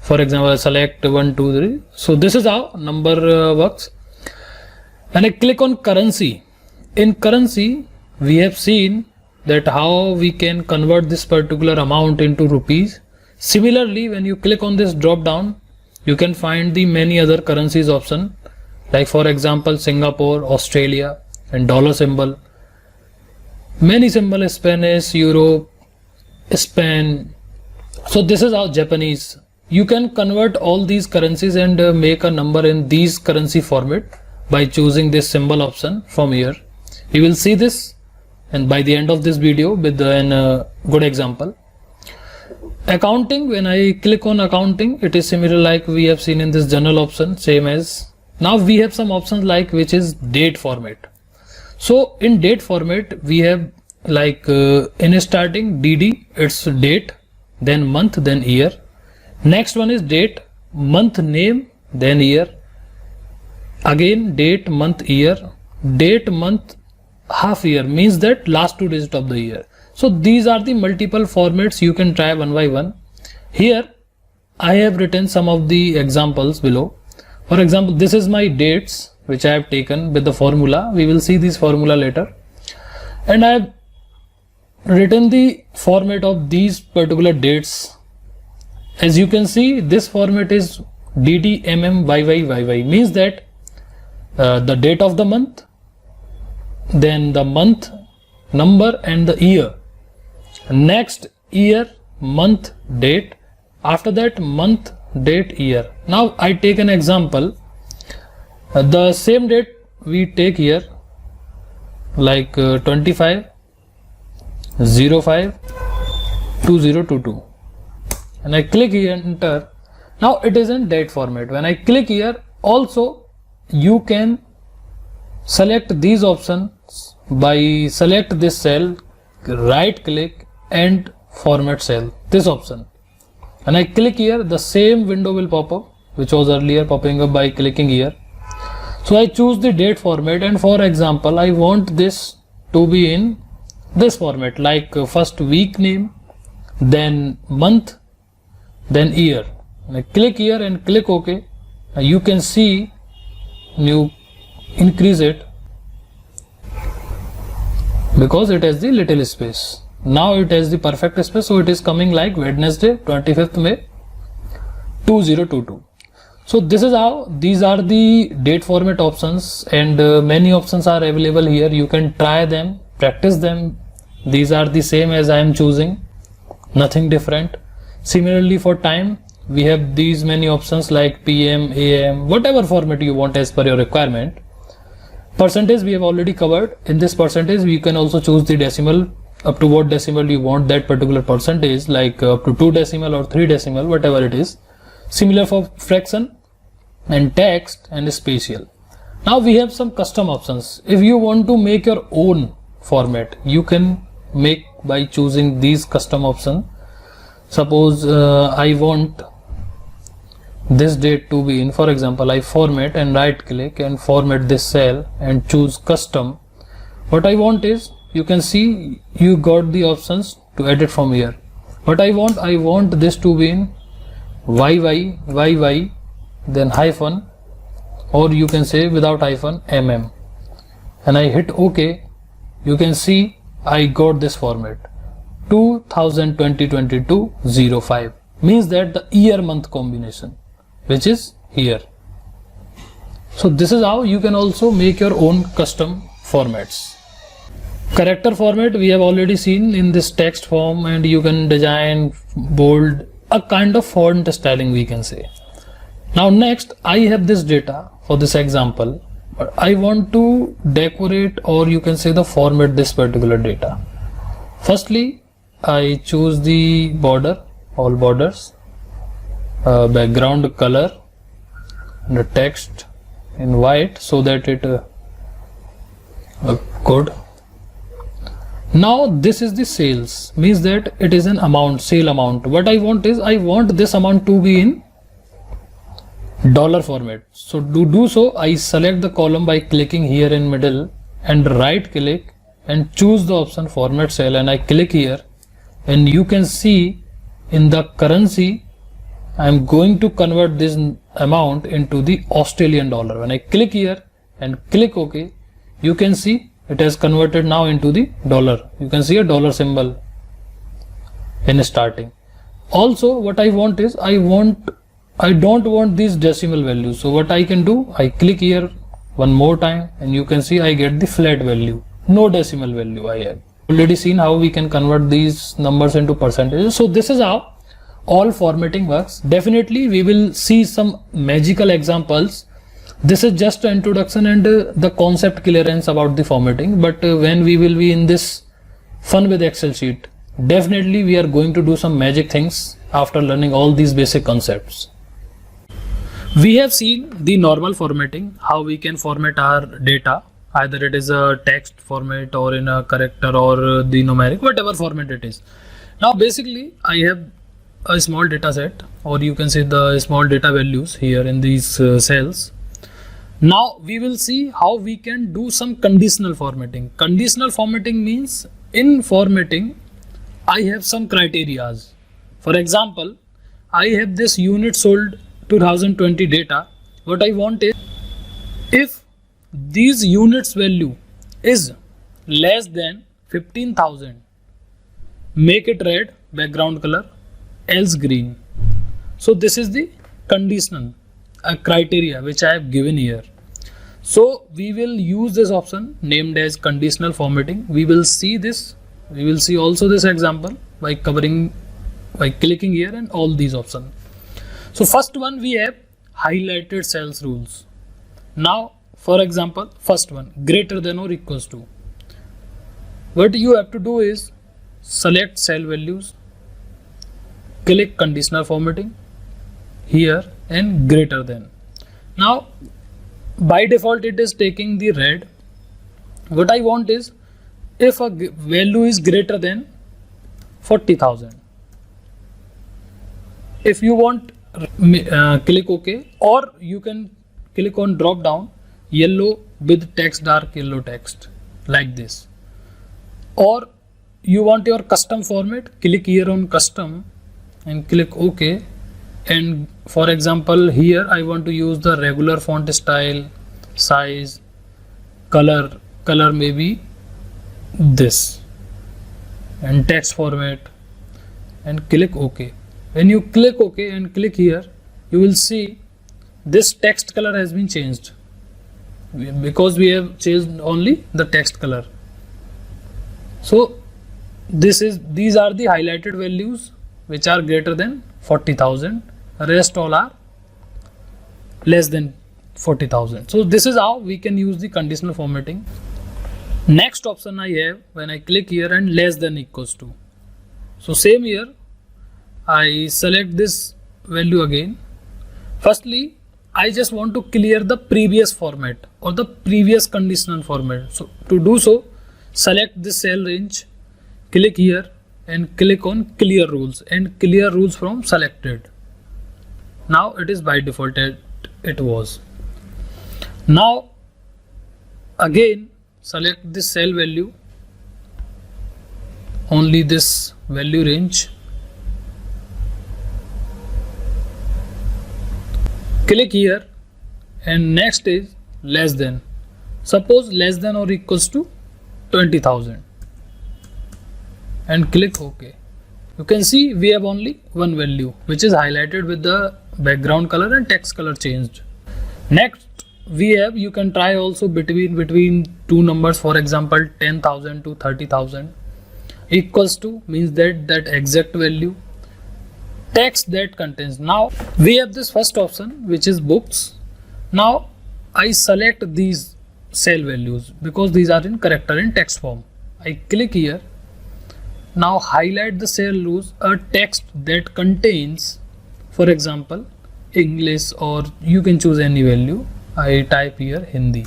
For example, select 1, 2, 3. So this is how number works. When I click on currency, in currency we have seen that how we can convert this particular amount into rupees. Similarly, when you click on this drop down, you can find the many other currencies option, like for example Singapore, Australia, and dollar symbol. Many symbol, Spanish, Euro, Spain. So this is how Japanese. You can convert all these currencies and make a number in these currency format by choosing this symbol option from here. You will see this, and by the end of this video with a good example. Accounting, when I click on accounting, it is similar like we have seen in this journal option, same as. Now we have some options like which is date format. So in date format we have like in starting DD, it's date, then month, then year. Next one is date, month, name, then year. Again date, month, year. Date, month, half year means that last 2 digits of the year. So these are the multiple formats you can try one by one. Here I have written some of the examples below. For example, this is my dates which I have taken with the formula. We will see this formula later. And I have written the format of these particular dates. As you can see, this format is DD, MM, YY, YY, means that the date of the month, then the month, number, and the year. Next, year, month, date. After that, month, date, year. Now I take an example. The same date we take here, like 25 05 2022, and I click here and enter. Now it is in date format. When I click here, also you can select these options by select this cell, right click and format cell, this option. When I click here, the same window will pop up which was earlier popping up by clicking here. So I choose the date format, and for example I want this to be in this format, like first week name, then month, then year. And I click here and click OK. Now you can see, you increase it because it has the little space. Now it has the perfect space, so it is coming like Wednesday 25th May 2022. So this is how these are the date format options, and many options are available here. You can try them, practice them. These are the same as I am choosing, nothing different. Similarly for time, we have these many options like PM, AM, whatever format you want as per your requirement. Percentage we have already covered. In this percentage we can also choose the decimal, up to what decimal you want that particular percentage, like up to 2 decimal or 3 decimal, whatever it is. Similar for fraction and text and spatial. Now we have some custom options. If you want to make your own format, you can make by choosing these custom options. Suppose I want this date to be in, for example I format and right click and format this cell and choose custom. What I want is, you can see you got the options to edit from here. What I want this to be in YY, YY, then hyphen, or you can say without hyphen MM, and I hit OK. You can see I got this format 2020-22-05, means that the year month combination which is here. So this is how you can also make your own custom formats. Character format we have already seen in this text form, and you can design, bold, a kind of font styling we can say. Now next, I have this data for this example, but I want to decorate, or you can say the format this particular data. Firstly, I choose the border, all borders, background color, and the text in white so that it good. Now this is the sales, means that it is an amount, sale amount. What I want is, I want this amount to be in dollar format. So to do so, I select the column by clicking here in middle and right click and choose the option format cell, and I click here, and you can see in the currency I am going to convert this amount into the Australian dollar. When I click here and click OK, you can see it has converted now into the dollar. You can see a dollar symbol in starting. Also what I want is, I don't want these decimal values. So what I can do, I click here one more time, and you can see I get the flat value, no decimal value I have. Already seen how we can convert these numbers into percentages. So this is how all formatting works. Definitely we will see some magical examples. This is just an introduction and the concept clearance about the formatting, but when we will be in this fun with Excel sheet, definitely we are going to do some magic things after learning all these basic concepts. We have seen the normal formatting, how we can format our data, either it is a text format or in a character or the numeric, whatever format it is. Now basically I have a small data set, or you can say the small data values here in these cells. Now we will see how we can do some conditional formatting. Conditional formatting means, in formatting I have some criterias. For example, I have this unit sold 2020 data. What I want is, if these units value is less than 15,000, make it red background color, else green. So this is the conditional criteria which I have given here. So we will use this option named as conditional formatting. We will see this, we will see also this example by clicking here and all these options. So first one, we have highlighted cells rules. Now for example, first one, greater than or equals to. What you have to do is select cell values, click conditional formatting here and greater than. Now by default it is taking the red. What I want is, if a value is greater than 40,000, if you want, click OK, or you can click on drop down yellow with text, dark yellow text like this. Or you want your custom format, click here on custom and click OK. And for example, here I want to use the regular font style, size, color maybe this, and text format, and click OK. When you click OK and click here, you will see this text color has been changed, because we have changed only the text color. So these are the highlighted values which are greater than 40,000. Rest all are less than 40,000. So this is how we can use the conditional formatting. Next option I have, when I click here and less than equals to. So same here, I select this value again. Firstly, I just want to clear the previous format or the previous conditional format. So to do so, select this cell range, click here and click on clear rules and clear rules from selected. Now it is by default it was. Now again select this cell value, only this value range, click here and next is less than. Suppose less than or equals to 20,000 and click OK. You can see we have only one value which is highlighted with the background color and text color changed. Next you can try also between two numbers, for example 10,000 to 30,000. Equals to means that exact value. Text that contains. Now we have this first option which is books. Now I select these cell values because these are in character in text form. I click here. Now highlight the cell rules, a text that contains, for example, English, or you can choose any value. I type here Hindi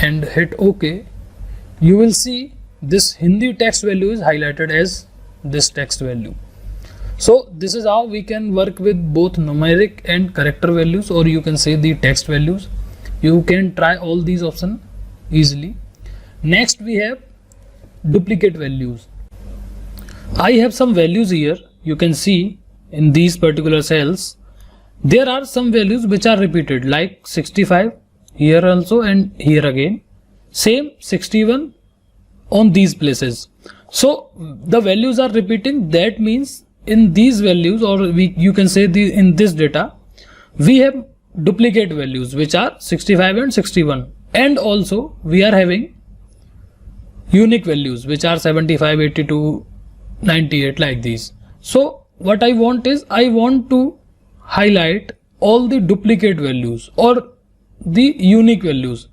and hit OK. You will see this Hindi text value is highlighted as this text value. So this is how we can work with both numeric and character values, or you can say the text values. You can try all these options easily. Next we have duplicate values. I have some values here. You can see in these particular cells there are some values which are repeated, like 65 here also and here again, same 61 on these places. So the values are repeating. That means in these values, or you can say in this data, we have duplicate values which are 65 and 61, and also we are having unique values which are 75, 82, 98, like these. So what I want is, I want to highlight all the duplicate values or the unique values.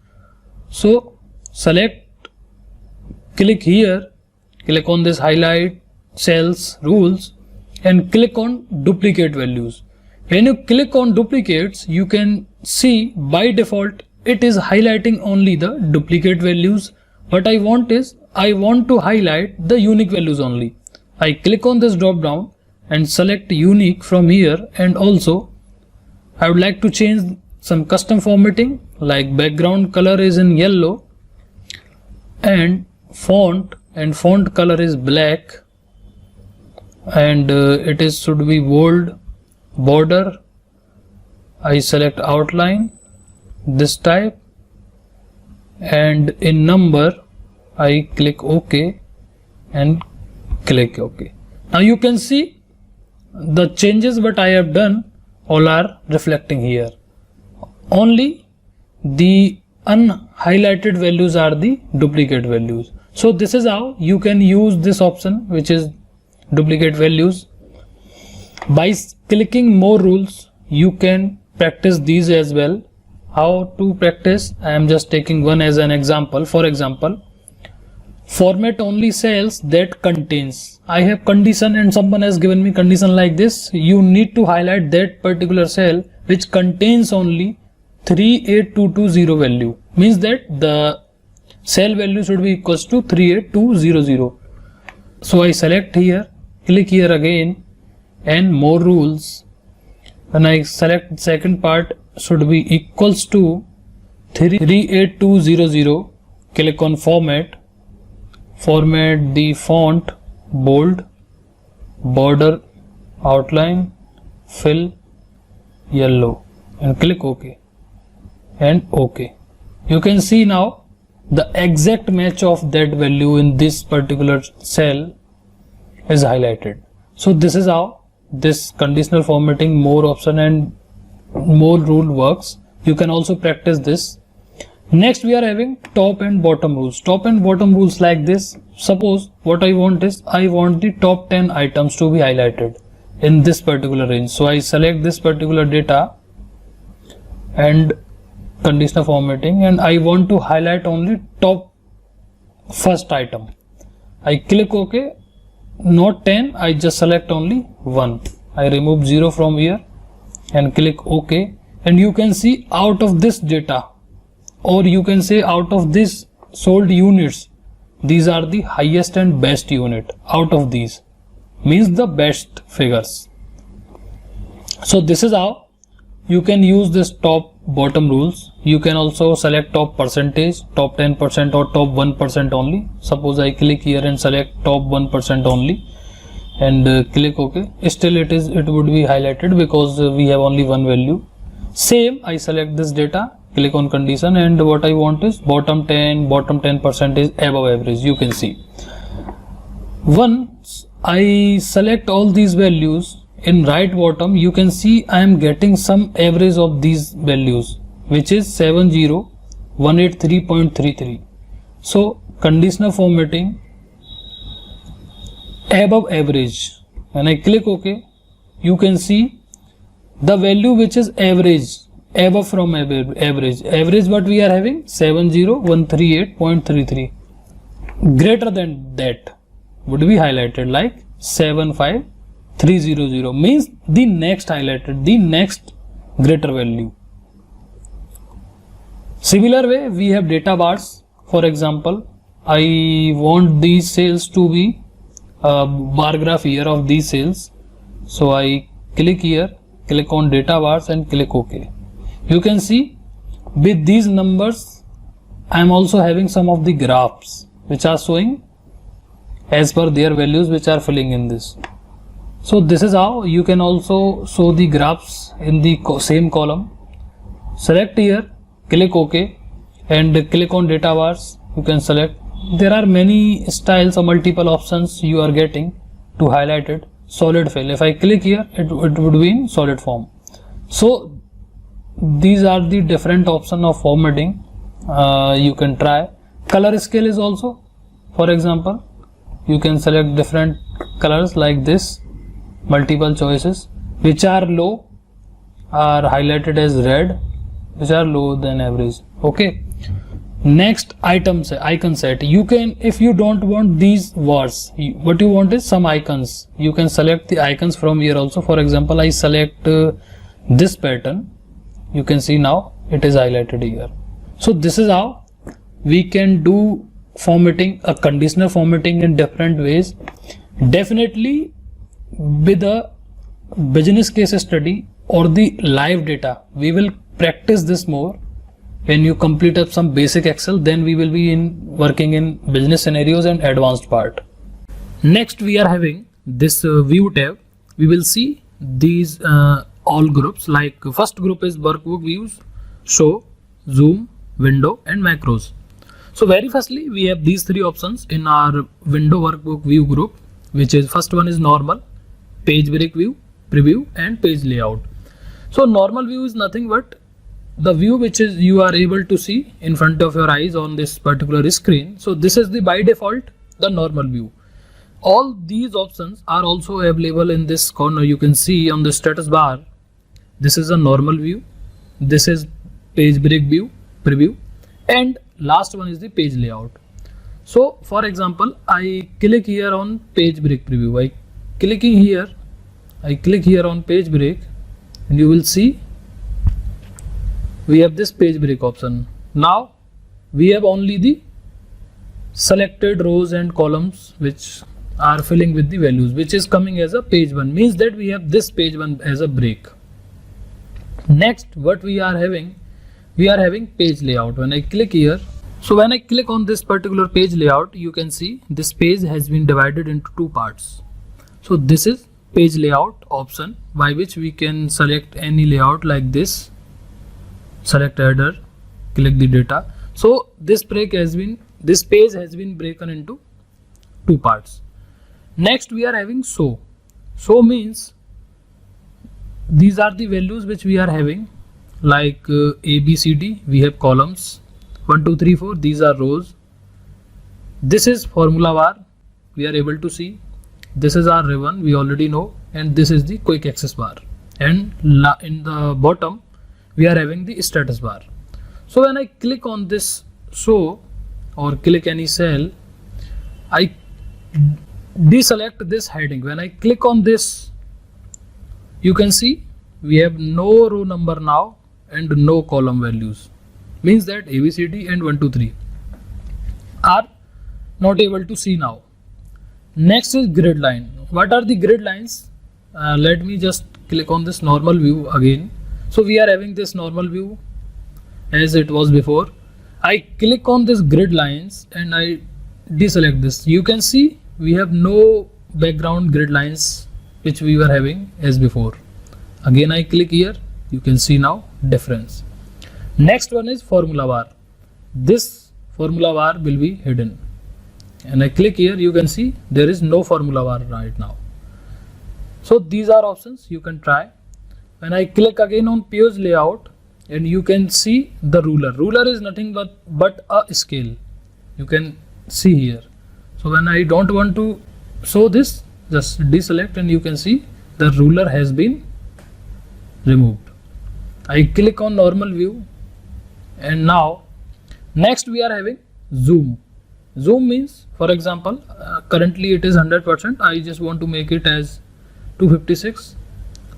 So select, click here, click on this highlight cells rules and click on duplicate values. When you click on duplicates, you can see by default it is highlighting only the duplicate values. What I want is, I want to highlight the unique values only. I click on this drop down and select unique from here, and also I would like to change some custom formatting, like background color is in yellow and font color is black, and it is should be bold. Border, I select outline this type, and in number I click OK and click OK. Now you can see the changes what I have done all are reflecting here. Only the unhighlighted values are the duplicate values. So this is how you can use this option, which is duplicate values. By clicking more rules, you can practice these as well. How to practice? I am just taking one as an example. For example, format only cells that contains. I have condition and someone has given me condition like this. You need to highlight that particular cell which contains only 38220 value. Means that the cell value should be equals to 38200. So I select here, click here again, and more rules. When I select second part should be equals to 38200, click on format the font bold, border outline fill yellow, and click OK and OK. You can see now the exact match of that value in this particular cell is highlighted. So this is how this conditional formatting, more option and more rule works. You can also practice this. Next we are having top and bottom rules. Top and bottom rules like this. Suppose what I want is, I want the top 10 items to be highlighted in this particular range. So I select this particular data and conditional formatting, and I want to highlight only top first item. I click OK. Not 10, I just select only 1. I remove 0 from here and click OK, and you can see out of this data, or you can say out of this sold units, these are the highest and best unit. Out of these means the best figures. So this is how you can use this top bottom rules. You can also select top percentage, top 10% or top 1% only. Suppose I click here and select top 1% only and click OK. Still it would be highlighted because we have only one value. Same, I select this data, click on condition, and what I want is bottom 10% is above average. You can see once I select all these values in right bottom you can see I am getting some average of these values, which is 70183.33. so conditional formatting above average. When I click OK, you can see the value which is average, above from average what we are having 70138.33. greater than that would be highlighted like 75300, means the next highlighted, the next greater value. Similar way we have data bars. For example, I want these sales to be a bar graph here of these sales, so I click here, click on data bars and click OK. You can see with these numbers I am also having some of the graphs which are showing as per their values which are filling in this. So this is how you can also show the graphs in the same column. Select here, click OK and click on data bars. You can select. There are many styles or multiple options you are getting to highlight it. Solid fill. If I click here, it would be in solid form. So these are the different options of formatting you can try. Color scale is also, for example, you can select different colors like this, multiple choices. Which are low are highlighted as red, which are lower than average. Okay. Next items, icon set. You can, if you don't want these words, what you want is some icons. You can select the icons from here also. For example, I select this pattern. You can see now it is highlighted here. So this is how we can do formatting, a conditional formatting in different ways. Definitely with a business case study or the live data, we will practice this more. When you complete up some basic Excel, then we will be working in business scenarios and advanced part. Next we are having this view tab. We will see these all groups, like first group is workbook views, show, zoom, window and macros. So very firstly we have these three options in our window workbook view group, which is first one is normal, page break view, preview and page layout. So normal view is nothing but the view which is you are able to see in front of your eyes on this particular screen. So this is the by default the normal view. All these options are also available in this corner. You can see on the status bar, this is a normal view, this is page break view, preview and last one is the page layout. So for example, I click here on page break preview. I click here on page break and you will see we have this page break option. Now we have only the selected rows and columns which are filling with the values, which is coming as a page 1, means that we have this page 1 as a break. Next what we are having page layout. When I click here, so when I click on this particular page layout, you can see this page has been divided into two parts. So this is page layout option, by which we can select any layout like this, select header, click the data. So this page has been broken into two parts. Next we are having show. Show means these are the values which we are having, like A, B, C, D. We have columns 1, 2, 3, 4. These are rows. This is formula bar. We are able to see. This is our ribbon. We already know. And this is the quick access bar. And in the bottom we are having the status bar. So when I click on this show or click any cell, I deselect this heading. When I click on this, you can see we have no row number now and no column values, means that ABCD and 1, 2, 3 are not able to see now. Next is grid line. What are the grid lines? Let me just click on this normal view again. So we are having this normal view as it was before. I click on this grid lines and I deselect this. You can see we have no background grid lines which we were having as before. Again I click here, you can see now difference. Next one is formula bar. This formula bar will be hidden. And I click here, you can see there is no formula bar right now. So these are options you can try. When I click again on page layout, and you can see the ruler is nothing but a scale, you can see here. So when I don't want to show this, just deselect and you can see the ruler has been removed. I click on normal view, and now next we are having zoom. Zoom means, for example, currently it is 100%. I just want to make it as 256.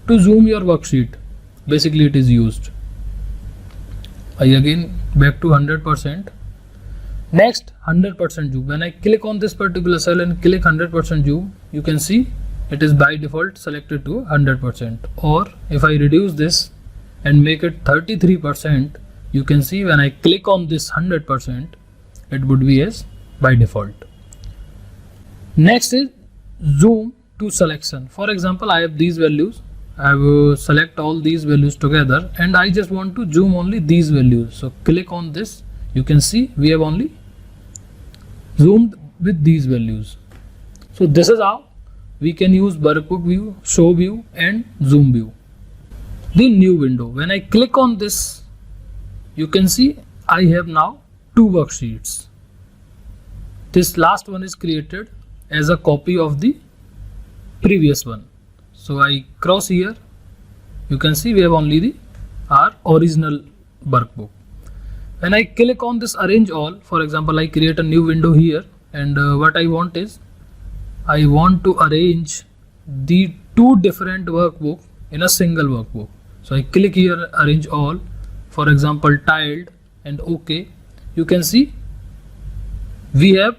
To zoom your worksheet, basically it is used. I again back to 100%. Next 100% zoom. When I click on this particular cell and click 100% zoom, you can see it is by default selected to 100%. Or if I reduce this and make it 33%, you can see when I click on this 100%, it would be as by default. Next is zoom to selection. For example, I have these values. I will select all these values together and I just want to zoom only these values. So click on this, you can see we have only zoomed with these values. So this is how we can use workbook view, show view and zoom view. The new window, when I click on this, you can see I have now two worksheets. This last one is created as a copy of the previous one. So I cross here, you can see we have only our original workbook. When I click on this arrange all, for example, I create a new window here, and what I want is I want to arrange the two different workbook in a single workbook. So I click here arrange all, for example tiled, and OK. You can see we have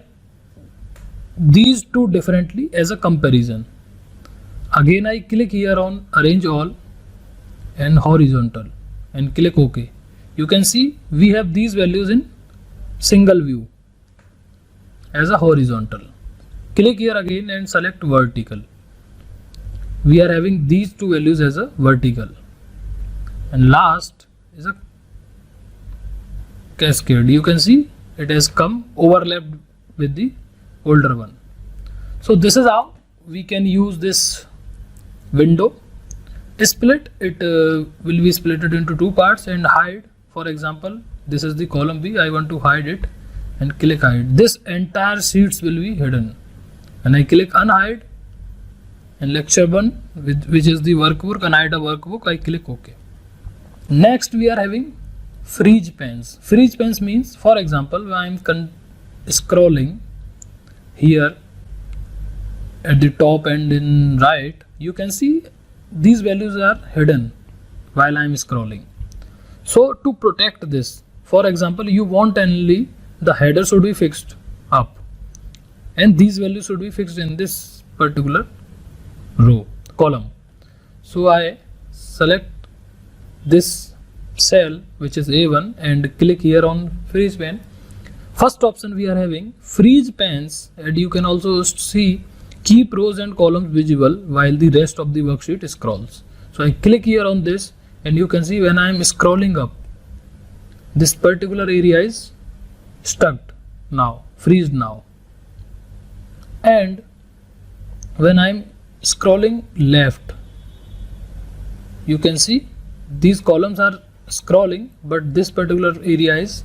these two differently as a comparison. Again I click here on arrange all and horizontal and click OK. You can see we have these values in single view as a horizontal. Click here again and select vertical. We are having these two values as a vertical. And last is a cascade. You can see it has come overlapped with the older one. So this is how we can use this window. Split it will be split into two parts, and hide. For example, this is the column B. I want to hide it and click hide. This entire sheets will be hidden. And I click unhide, and lecture 1, which is the workbook, unhide a workbook, I click OK. Next we are having freeze panes. Freeze panes means, for example, when I am scrolling here at the top and in right, you can see these values are hidden while I am scrolling. So to protect this, for example, you want only the header should be fixed up and these values should be fixed in this particular column. So I select this cell which is A1 and click here on freeze pane. First option we are having freeze panes, and you can also see keep rows and columns visible while the rest of the worksheet scrolls. So I click here on this, and you can see when I am scrolling up, this particular area is stuck now, freezed now. And when I am scrolling left, you can see these columns are scrolling, but this particular area is.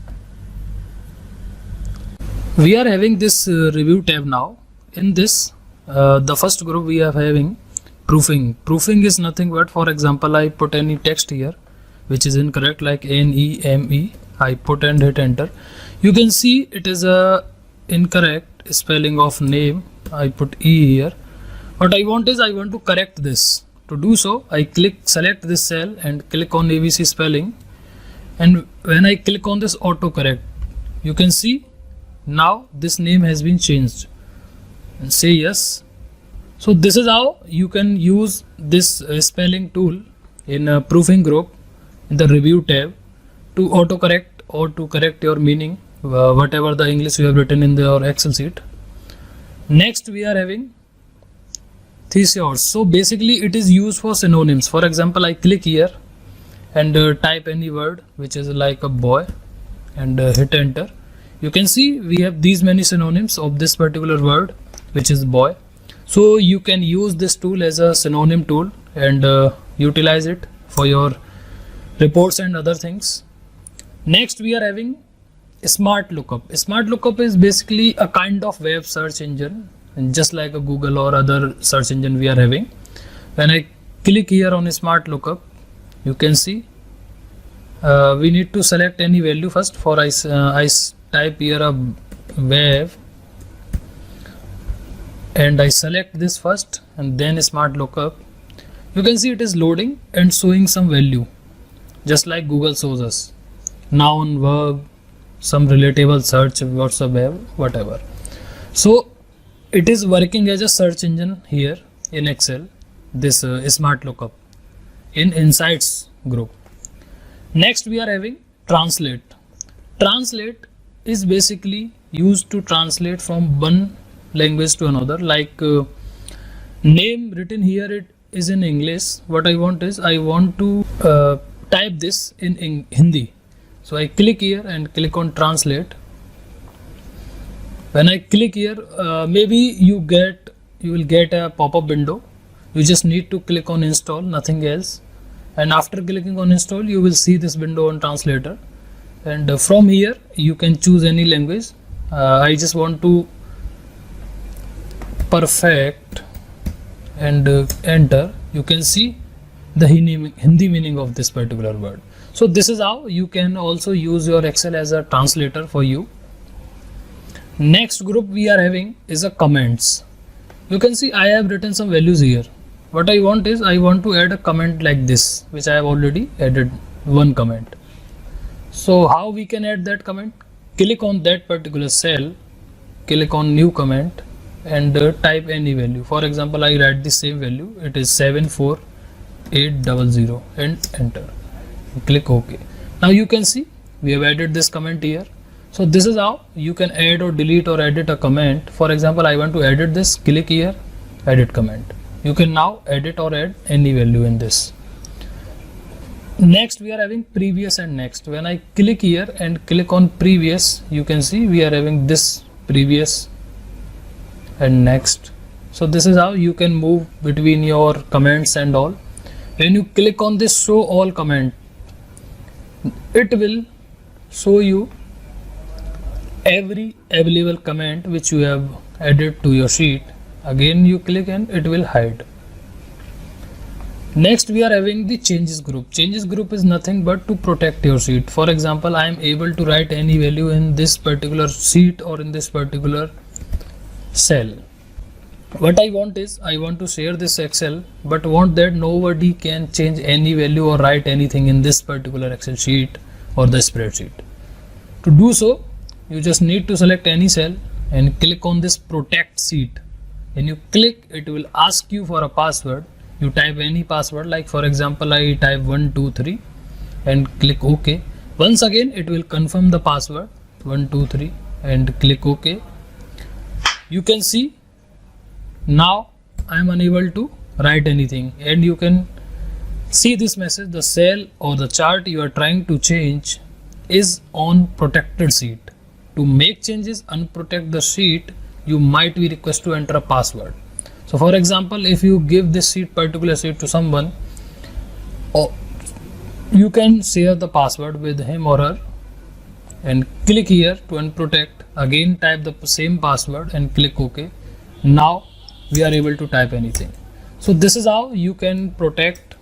We are having this review tab now. In this the first group we are having proofing. Proofing is nothing but, for example, I put any text here which is incorrect, like NEME, I put and hit enter. You can see it is a incorrect spelling of name. I put E here. What I want is I want to correct this. To do so, I select this cell and click on ABC spelling, and when I click on this autocorrect, you can see now this name has been changed, and say yes. So this is how you can use this spelling tool in a proofing group in the review tab to autocorrect or to correct your meaning, whatever the English you have written in your Excel sheet. Next we are having thesaurus. So basically it is used for synonyms. For example, I click here and type any word which is like a boy and hit enter. You can see we have these many synonyms of this particular word which is boy. So you can use this tool as a synonym tool and utilize it for your reports and other things. Next we are having Smart Lookup. Smart Lookup is basically a kind of web search engine, and just like a Google or other search engine we are having. When I click here on Smart Lookup, you can see we need to select any value first. For I type here a web and I select this first and then Smart Lookup. You can see it is loading and showing some value, just like Google shows us noun, verb, some relatable search, what's a web, whatever. So it is working as a search engine here in Excel, this Smart Lookup in Insights group. Next we are having Translate. Translate is basically used to translate from one language to another. Like name written here, it is in English. What I want is I want to type this in Hindi. So I click here and click on Translate. When I click here, maybe you will get a pop-up window. You just need to click on Install, nothing else. And after clicking on Install, you will see this window on Translator. And from here, you can choose any language. I just want to perfect and enter. You can see the Hindi meaning of this particular word. So this is how you can also use your Excel as a translator for you. Next group we are having is a comments. You can see I have written some values here. What I want is I want to add a comment like this, which I have already added one comment. So how we can add that comment? Click on that particular cell, click on new comment and type any value. For example, I write the same value. It is 74800 and enter. Click OK. Now you can see we have added this comment here. So this is how you can add or delete or edit a comment. For example, I want to edit this, click here, edit comment. You can now edit or add any value in this. Next we are having previous and next. When I click here and click on previous, you can see we are having this previous and next. So this is how you can move between your comments and all. When you click on this show all comment, it will show you every available comment which you have added to your sheet. Again you click and it will hide. Next we are having the changes group. Changes group is nothing but to protect your sheet. For example, I am able to write any value in this particular sheet or in this particular cell. What I want is I want to share this Excel, but want that nobody can change any value or write anything in this particular Excel sheet or the spreadsheet. To do so, you just need to select any cell and click on this protect sheet. When you click, it will ask you for a password. You type any password, like for example I type 123 and click OK. Once again it will confirm the password 123 and click OK. You can see now I am unable to write anything, and you can see this message: the cell or the chart you are trying to change is on protected sheet. To make changes, unprotect the sheet, you might be requested to enter a password. So for example, if you give this particular sheet to someone, you can share the password with him or her and click here to unprotect. Again type the same password and click OK. Now we are able to type anything. So this is how you can protect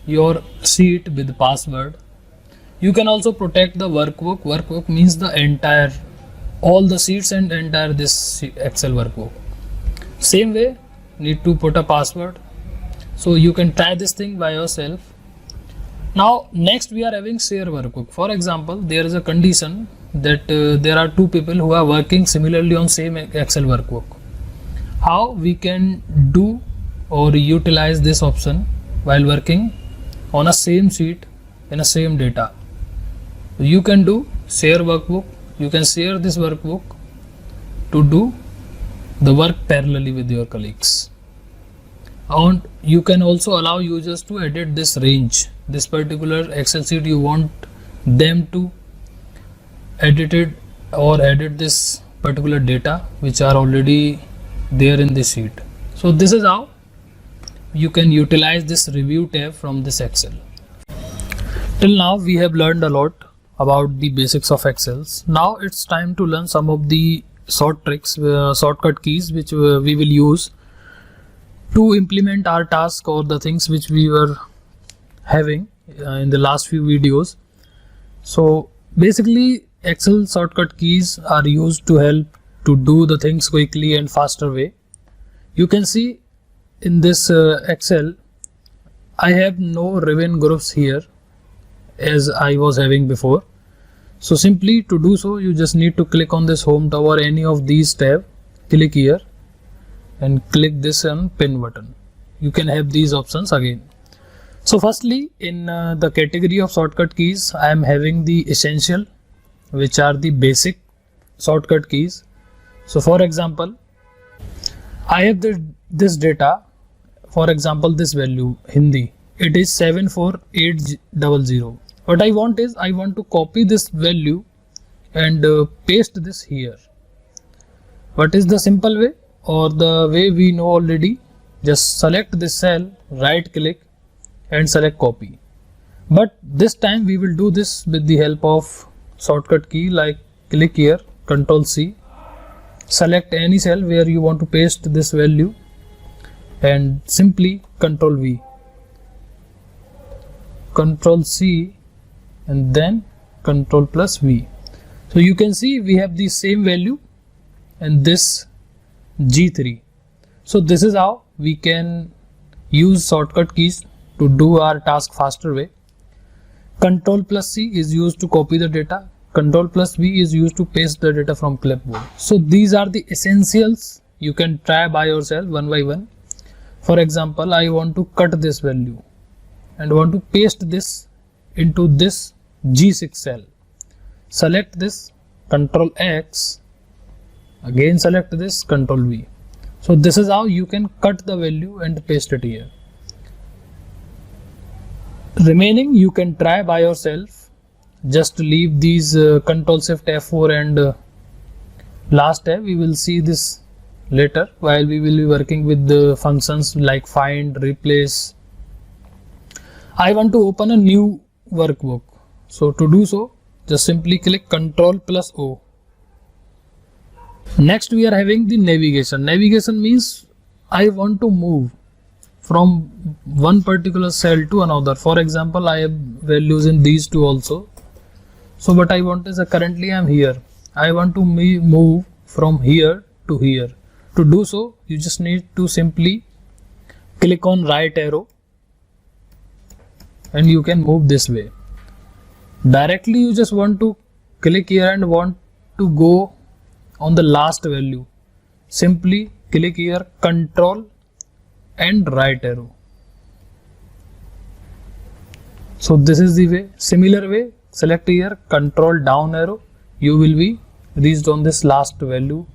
your sheet with password. You can also protect the workbook. Workbook means the entire, all the sheets and entire this Excel workbook. Same way, need to put a password. So you can try this thing by yourself. Now next we are having share workbook. For example, there is a condition that there are two people who are working similarly on same Excel workbook. How we can do or utilize this option while working on a same sheet in a same data? You can do share workbook. You can share this workbook to do the work parallelly with your colleagues. And you can also allow users to edit this range. This particular Excel sheet you want them to edit it or edit this particular data which are already there in this sheet. So this is how you can utilize this review tab from this Excel. Till now we have learned a lot about the basics of Excel. Now it's time to learn some of the shortcut keys which we will use to implement our task or the things which we were having in the last few videos. So basically Excel shortcut keys are used to help to do the things quickly and faster way. You can see in this Excel I have no ribbon groups here as I was having before. So simply to do so, you just need to click on this home tab or any of these tab, click here and click this on pin button. You can have these options again. So firstly, in the category of shortcut keys, I am having the essential, which are the basic shortcut keys. So for example, I have this data, for example this value Hindi, it is 74800. What I want is I want to copy this value and paste this here. What is the simple way or the way we know already? Just select this cell, right click and select copy. But this time we will do this with the help of shortcut key, like click here, Ctrl C, select any cell where you want to paste this value and simply Ctrl V, Ctrl C and then Ctrl plus V. So you can see we have the same value and this G3. So this is how we can use shortcut keys to do our task faster way. Ctrl plus C is used to copy the data. Ctrl plus V is used to paste the data from clipboard. So these are the essentials. You can try by yourself one by one. For example, I want to cut this value and want to paste this into this G6 cell. Select this, Ctrl X, again select this, Ctrl V. So this is how you can cut the value and paste it here. Remaining you can try by yourself. Just leave these Ctrl Shift F4 and last tab. We will see this later while we will be working with the functions like find, replace. I want to open a new workbook. So to do so, just simply click Ctrl plus O. Next we are having the navigation. Navigation means I want to move from one particular cell to another. For example, I have values in these two also. So what I want is currently I am here. I want to move from here to here. To do so, you just need to simply click on right arrow and you can move this way. Directly you just want to click here and want to go on the last value. Simply click here, Control and right arrow. So this is the way. Similar way, select here, Control down arrow. You will be reached on this last value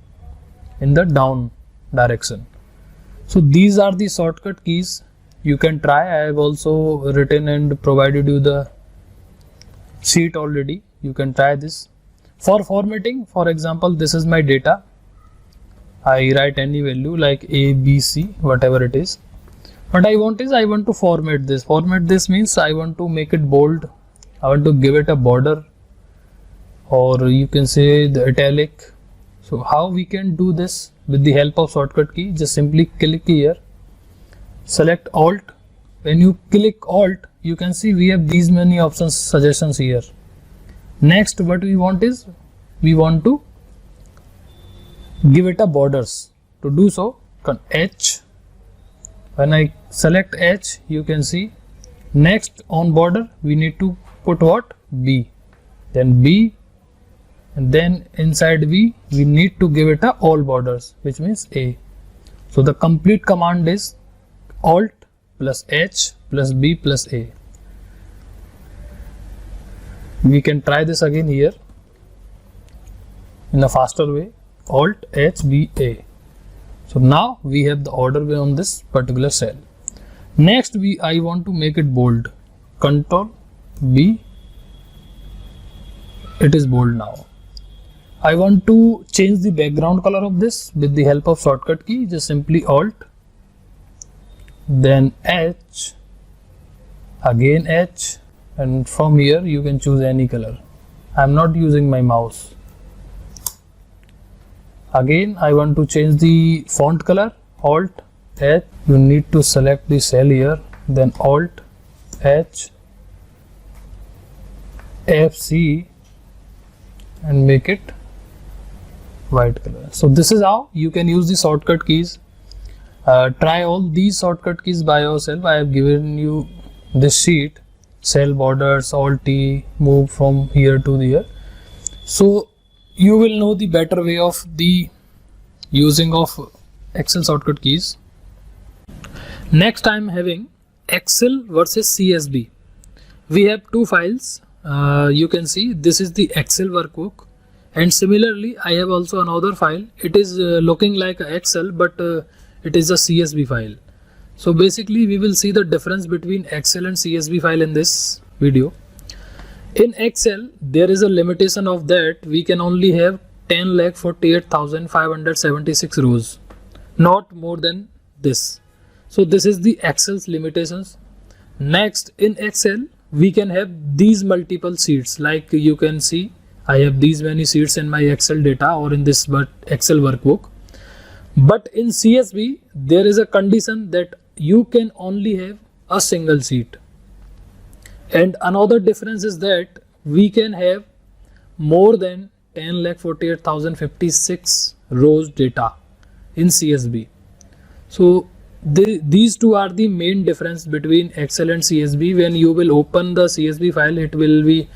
in the down direction. So these are the shortcut keys. You can try. I have also written and provided you the sheet already. You can try this. For formatting, for example, this is my data. I write any value like A, B, C, whatever it is. What I want is I want to format this. Format this means I want to make it bold. I want to give it a border, or you can say the italic. So how we can do this with the help of shortcut key? Just simply click here, select Alt. When you click Alt, you can see we have these many options, suggestions here. Next, what we want is we want to give it a borders. To do so, H. When I select H, you can see next on border we need to put what? B. Then B, and then inside B we need to give it a all borders, which means A. So the complete command is Alt plus H plus B plus A. We can try this again here in a faster way. Alt H B A. So now we have the order on this particular cell. Next I want to make it bold. Control B. It is bold now. I want to change the background color of this with the help of shortcut key. Just simply Alt then H, again H, and from here you can choose any color. I'm not using my mouse. Again I want to change the font color, Alt H. You need to select the cell here, then Alt H FC and make it white color. So this is how you can use the shortcut keys. Try all these shortcut keys by yourself. I have given you this sheet, cell borders, Alt T, move from here to here. So you will know the better way of the using of Excel shortcut keys. Next I am having Excel versus CSV. We have two files. You can see this is the Excel workbook, and similarly I have also another file. It is looking like Excel, but it is a CSV file. So basically we will see the difference between Excel and CSV file in this video. In Excel there is a limitation of that we can only have 10,48,576 rows, not more than this. So this is the Excel's limitations. Next, in Excel we can have these multiple sheets, like you can see I have these many sheets in my Excel data or in this Excel workbook. But in CSV there is a condition that you can only have a single sheet. And another difference is that we can have more than 10,48,056 rows data in CSV. So these two are the main difference between Excel and CSV. When you will open the CSV file, it will be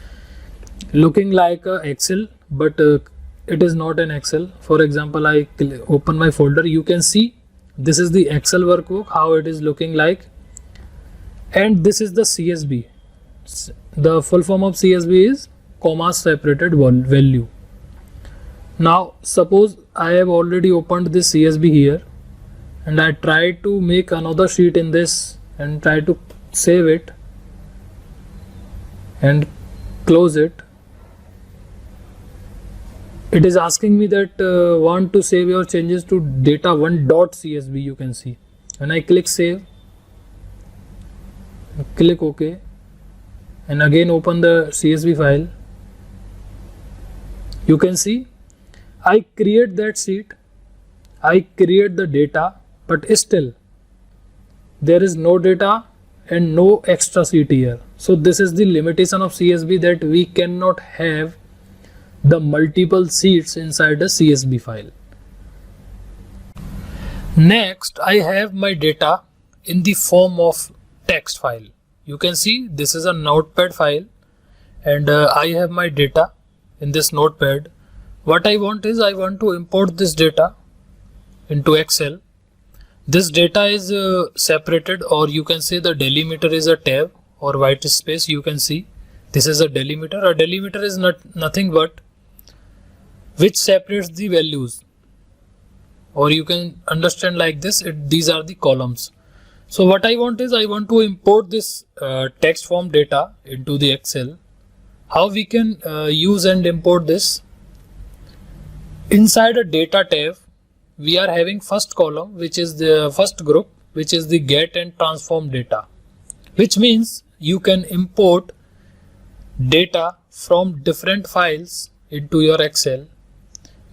looking like a Excel, but it is not an Excel. For example, I open my folder, you can see this is the Excel workbook, how it is looking like, and this is the CSV. The full form of CSV is comma separated value. Now suppose I have already opened this CSV here and I try to make another sheet in this and try to save it and close it. It is asking me that want to save your changes to data1.csv. you can see, when I click save, click OK, and again open the CSV file, you can see I create that sheet, I create the data, but still there is no data and no extra sheet here. So this is the limitation of CSV, that we cannot have the multiple sheets inside a CSV file. Next, I have my data in the form of text file. You can see this is a notepad file, and I have my data in this notepad. What I want is I want to import this data into Excel. This data is separated, or you can say the delimiter is a tab or white space. You can see this is a delimiter. A delimiter is nothing but which separates the values, or you can understand like this, these are the columns. So what I want is I want to import this text form data into the Excel. How we can use and import this? Inside a data tab, we are having first column, which is the first group, which is the get and transform data, which means you can import data from different files into your Excel.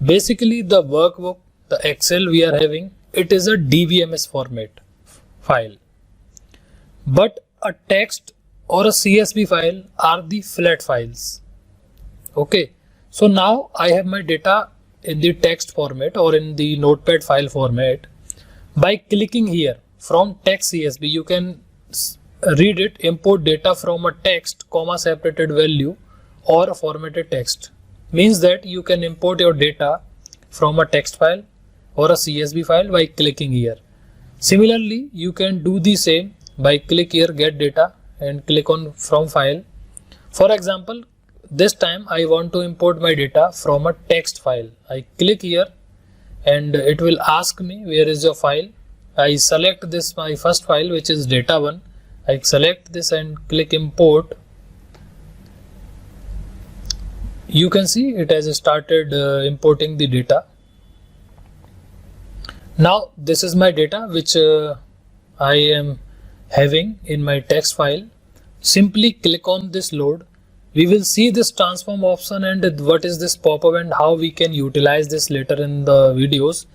Basically the workbook, the Excel we are having, it is a DBMS format file, but a text or a CSV file are the flat files. Okay, so now I have my data in the text format or in the notepad file format. By clicking here from text CSV, you can read it, import data from a text comma separated value or a formatted text. Means that you can import your data from a text file or a CSV file by clicking here. Similarly, you can do the same by click here get data and click on from file. For example, this time I want to import my data from a text file. I click here and it will ask me where is your file. I select this my first file, which is data1. I select this and click import. You can see it has started importing the data. Now this is my data which I am having in my text file. Simply click on this load. We will see this transform option and what is this pop-up and how we can utilize this later in the videos.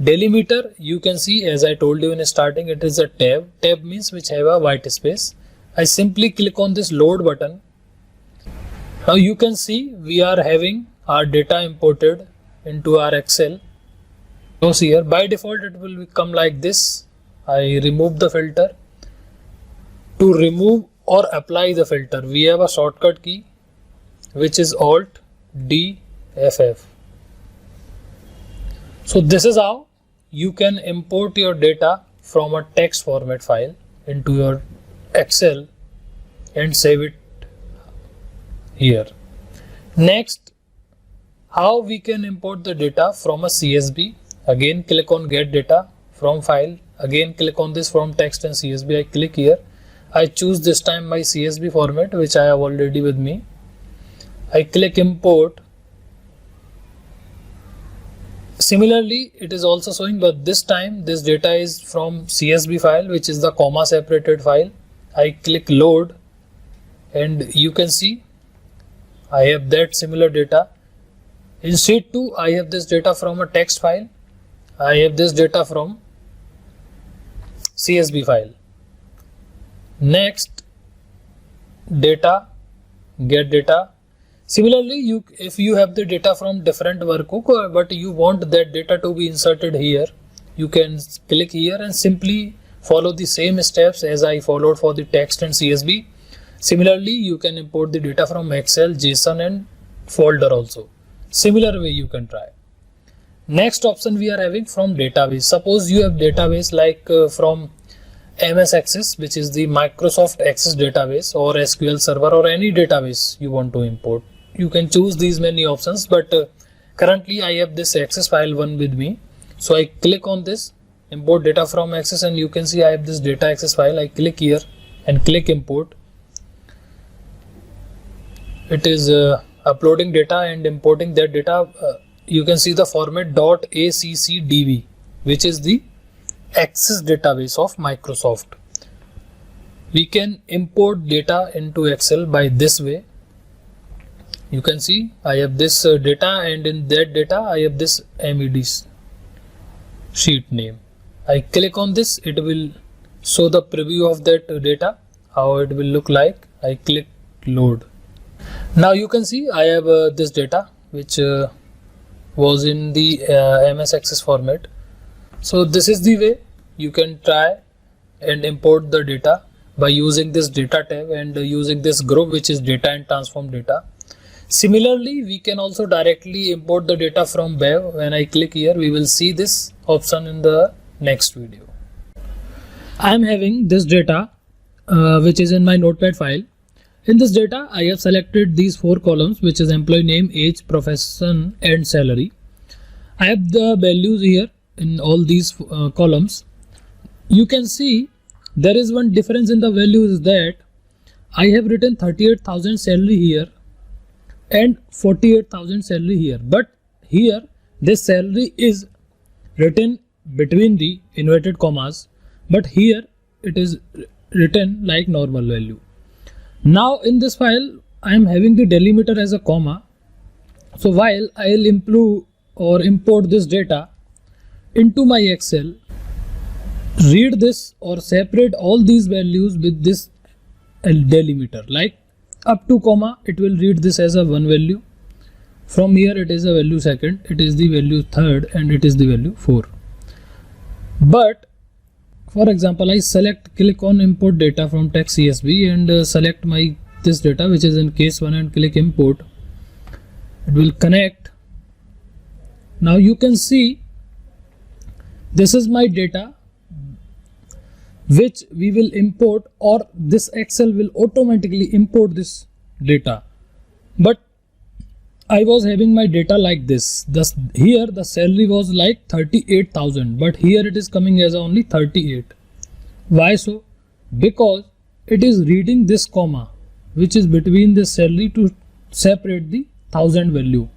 Delimiter, you can see, as I told you in starting, it is a tab. Tab means which have a white space. I simply click on this load button. Now you can see we are having our data imported into our Excel. Close here. By default it will become like this. I remove the filter. To remove or apply the filter, we have a shortcut key which is Alt D FF. So this is how you can import your data from a text format file into your Excel and save it here. Next, how we can import the data from a CSV. Again click on get data from file. Again click on this from text and CSV. I click here. I choose this time my CSV format which I have already with me. I click import. Similarly, it is also showing, but this time this data is from CSV file, which is the comma separated file. I click load and you can see I have that similar data. In sheet 2, I have this data from a text file. I have this data from CSV file. Next, data, get data. Similarly, if you have the data from different workbook but you want that data to be inserted here, you can click here and simply follow the same steps as I followed for the text and CSV. Similarly, you can import the data from Excel, JSON and folder also. Similar way you can try. Next option we are having from database. Suppose you have database like from MS Access, which is the Microsoft Access database, or SQL Server, or any database you want to import. You can choose these many options, but currently I have this Access file one with me. So I click on this, import data from Access, and you can see I have this data Access file. I click here and click import. It is uploading data and importing that data. You can see the format .accdv, which is the Access database of Microsoft. We can import data into Excel by this way. You can see I have this data, and in that data I have this MED sheet name. I click on this, it will show the preview of that data, how it will look like. I click load. Now you can see I have this data which was in the MS Access format. So this is the way you can try and import the data by using this data tab and using this group which is data and transform data. Similarly, we can also directly import the data from Bev. When I click here, we will see this option in the next video. I am having this data which is in my notepad file. In this data, I have selected these 4 columns, which is employee name, age, profession and salary. I have the values here in all these columns. You can see there is one difference in the values, that I have written 38,000 salary here and 48,000 salary here, but here this salary is written between the inverted commas, but here it is written like normal value. Now in this file I am having the delimiter as a comma. So while I will import this data into my Excel, read this or separate all these values with this delimiter, like up to comma it will read this as a 1 value. From here it is a value second, it is the value third, and it is the value 4. But for example, I click on import data from text CSV and select this data which is in case 1 and click import. It will connect. Now you can see this is my data which we will import, or this Excel will automatically import this data. But I was having my data like this. Here the salary was like 38,000, but here it is coming as only 38. Why so? Because it is reading this comma which is between the salary to separate the 1000 value.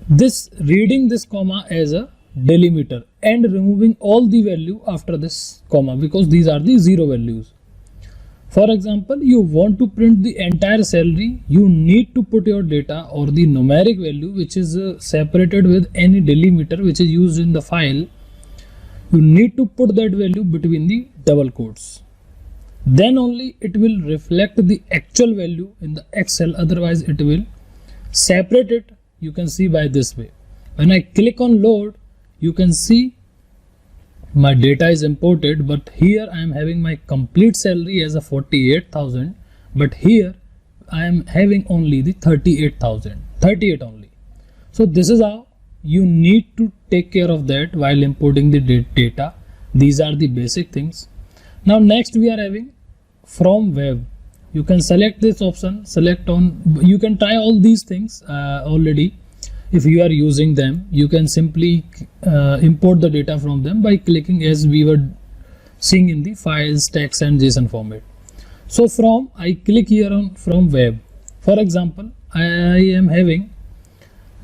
This reading this comma as a delimiter and removing all the value after this comma, because these are the zero values. For example, you want to print the entire salary, you need to put your data or the numeric value which is separated with any delimiter which is used in the file. You need to put that value between the double quotes. Then only it will reflect the actual value in the Excel, otherwise it will separate it. You can see by this way. When I click on load, you can see my data is imported, but here I am having my complete salary as a 48,000, but here I am having only the 38,000, 38 only. So this is how you need to take care of that while importing the data. These are the basic things. Now next we are having from web. You can select this option, select on, you can try all these things already. If you are using them, you can simply import the data from them by clicking as we were seeing in the files, text and JSON format. So I click here on from web. For example, I am having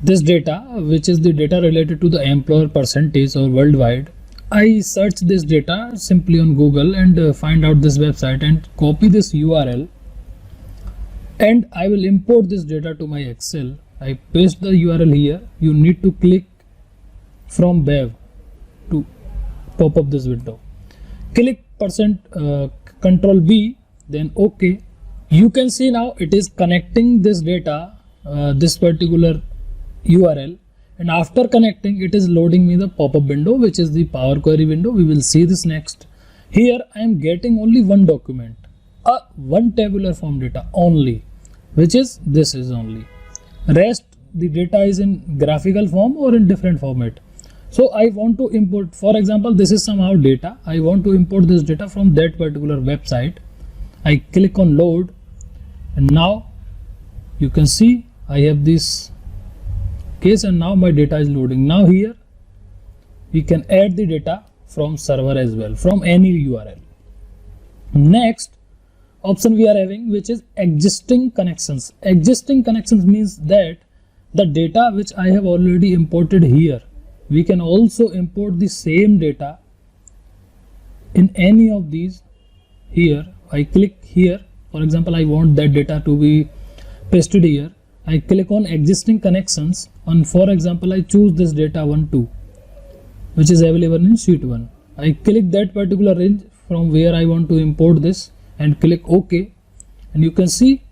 this data, which is the data related to the employer percentage or worldwide. I search this data simply on Google and find out this website and copy this URL, and I will import this data to my Excel. I paste the URL here. You need to click from web to pop up this window. Click Control B, then OK. You can see now it is connecting this data, this particular URL, and after connecting it is loading me the pop-up window, which is the Power Query window. We will see this next. Here I am getting only one document, one tabular form data only, which is this is only. Rest the data is in graphical form or in different format. So I want to import, for example, this is somehow data. I want to import this data from that particular website. I click on load, and now you can see I have this case, and now my data is loading. Now here we can add the data from server as well, from any URL. Next option we are having, which is existing connections. Existing connections means that the data which I have already imported here, we can also import the same data in any of these. Here I click here, for example, I want that data to be pasted here. I click on existing connections, and for example I choose this data 1-2 which is available in sheet 1. I click that particular range from where I want to import this and click OK, and you can see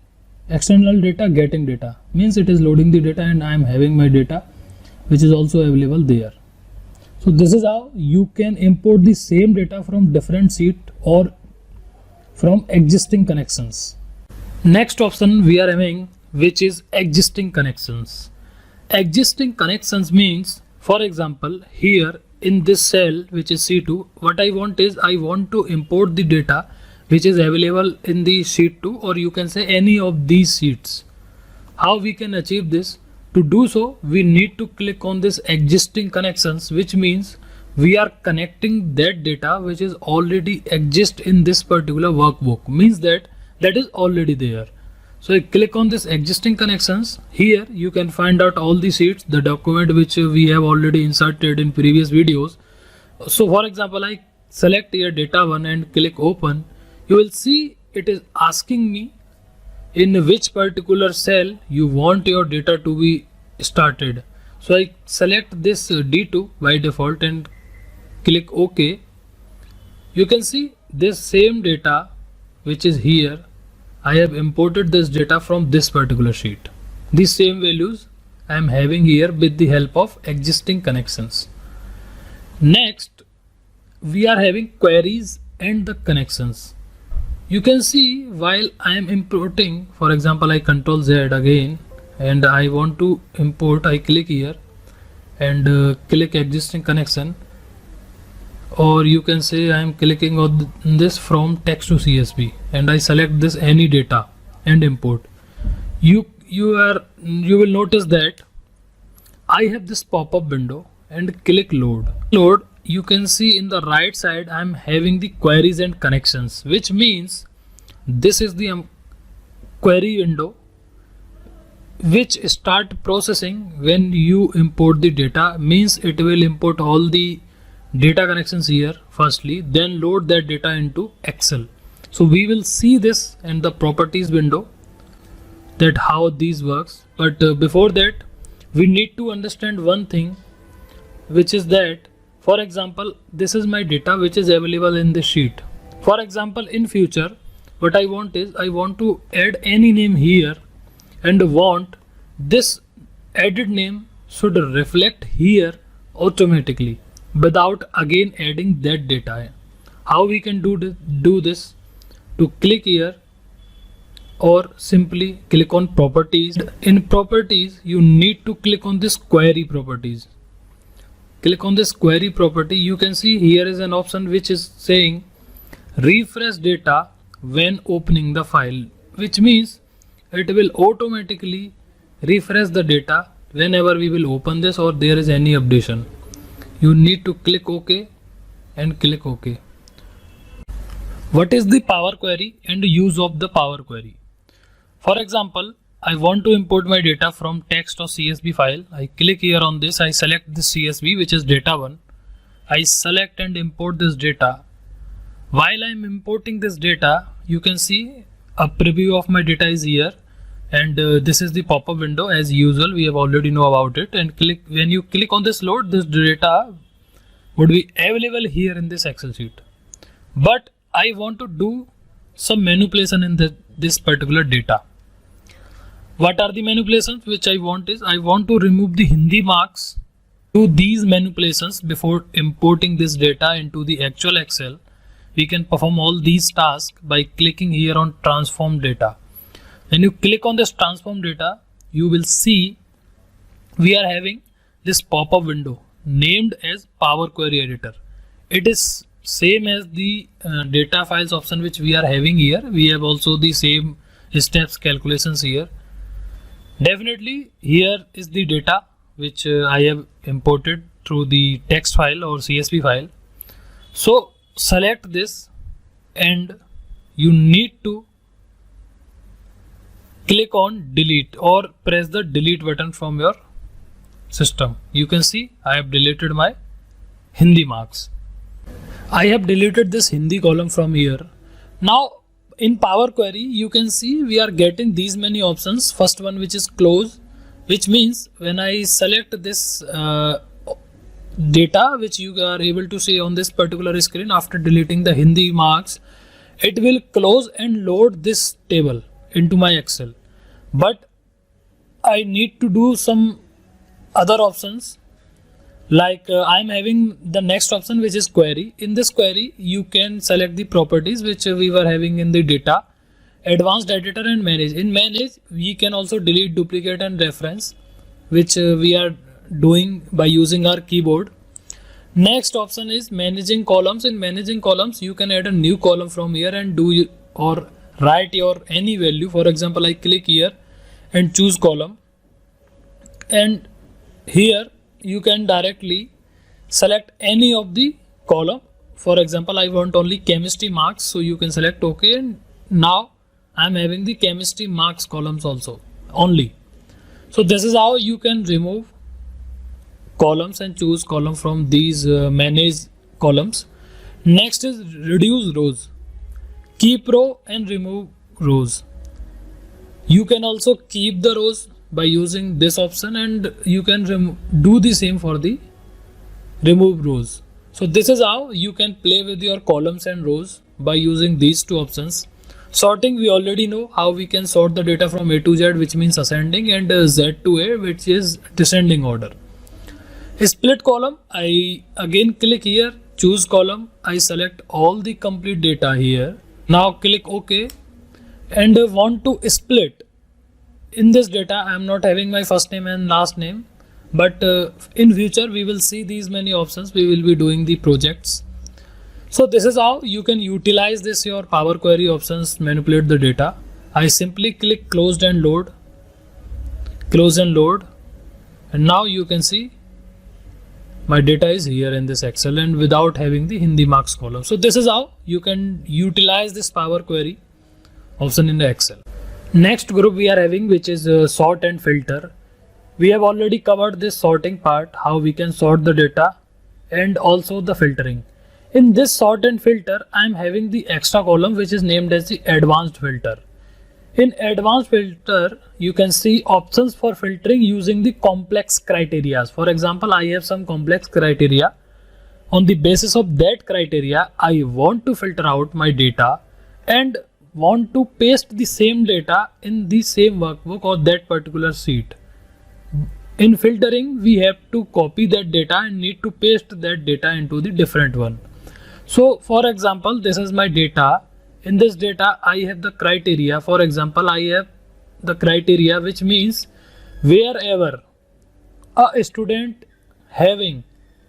external data getting data, means it is loading the data and I am having my data which is also available there. So this is how you can import the same data from different sheet or from existing connections. Next option we are having, which is existing connections. Existing connections means, for example, here in this cell which is C2, what I want is I want to import the data which is available in the sheet 2, or you can say any of these sheets. How we can achieve this? To do so, we need to click on this existing connections, which means we are connecting that data which is already exist in this particular workbook, means that is already there. So I click on this existing connections. Here you can find out all the sheets, the document which we have already inserted in previous videos. So for example, I select here data 1 and click open. You will see it is asking me in which particular cell you want your data to be started. So I select this D2 by default and click OK. You can see this same data which is here. I have imported this data from this particular sheet. These same values I am having here with the help of existing connections. Next, we are having queries and the connections. You can see while I am importing, for example, I Ctrl Z again and I want to import, I click here and click existing connection, or you can say I am clicking on this from text to CSV and I select this any data and import. You will notice that I have this pop-up window and click load. You can see in the right side I am having the queries and connections, which means this is the query window which start processing when you import the data. Means it will import all the data connections here firstly, then load that data into Excel. So we will see this in the properties window, that how these works. But before that, we need to understand one thing, which is that, for example, this is my data which is available in this sheet. For example, in future, what I want is, I want to add any name here and want this added name should reflect here automatically without again adding that data. How we can do this? To click here or simply click on properties. In properties, you need to click on this query properties. Click on this query property. You can see here is an option which is saying refresh data when opening the file, which means it will automatically refresh the data whenever we will open this or there is any updation. You need to click OK and click OK. What is the Power Query and use of the Power Query? For example, I want to import my data from text or CSV file. I click here on this. I select this CSV, which is data 1. I select and import this data. While I am importing this data, you can see a preview of my data is here, and this is the pop-up window as usual. We have already know about it. And when you click on this load, this data would be available here in this Excel sheet. But I want to do some manipulation in this particular data. What are the manipulations which I want is, I want to remove the Hindi marks. Do these manipulations before importing this data into the actual Excel. We can perform all these tasks by clicking here on transform data. When you click on this transform data, you will see we are having this pop-up window named as Power Query Editor. It is same as the data files option which we are having here. We have also the same steps calculations here. Definitely here is the data which I have imported through the text file or CSV file. So select this and you need to click on delete or press the delete button from your system. You can see I have deleted my Hindi marks. I have deleted this Hindi column from here. Now in Power Query, you can see we are getting these many options. First one, which is close, which means when I select this data, which you are able to see on this particular screen after deleting the Hindi marks, it will close and load this table into my Excel. But I need to do some other options. Like I'm having the next option, which is query. In this query, you can select the properties which we were having in the data, advanced editor and manage. In manage, we can also delete, duplicate and reference, which we are doing by using our keyboard. Next option is managing columns. In managing columns, you can add a new column from here and do or write your any value. For example, I click here and choose column, and here you can directly select any of the column. For example, I want only chemistry marks, so you can select OK, and now I'm having the chemistry marks columns also only. So this is how you can remove columns and choose column from these manage columns. Next is reduce rows. Keep row and remove rows. You can also keep the rows by using this option, and you can do the same for the remove rows. So this is how you can play with your columns and rows by using these two options. Sorting, we already know how we can sort the data from A to Z, which means ascending, and Z to A, which is descending order. Split column, I again click here, choose column, I select all the complete data here. Now click OK and want to split. In this data, I am not having my first name and last name, but in future we will see these many options. We will be doing the projects. So this is how you can utilize this your Power Query options, manipulate the data. I simply click closed and load, close and load, and now you can see my data is here in this Excel and without having the Hindi marks column. So this is how you can utilize this Power Query option in the Excel. Next group we are having, which is sort and filter. We have already covered this sorting part, how we can sort the data, and also the filtering. In this sort and filter, I am having the extra column which is named as the advanced filter. In advanced filter, you can see options for filtering using the complex criteria. For example, I have some complex criteria. On the basis of that criteria, I want to filter out my data and want to paste the same data in the same workbook or that particular sheet. In filtering, we have to copy that data and need to paste that data into the different one. So for example, this is my data. In this data, I have the criteria. For example, I have the criteria, which means wherever a student having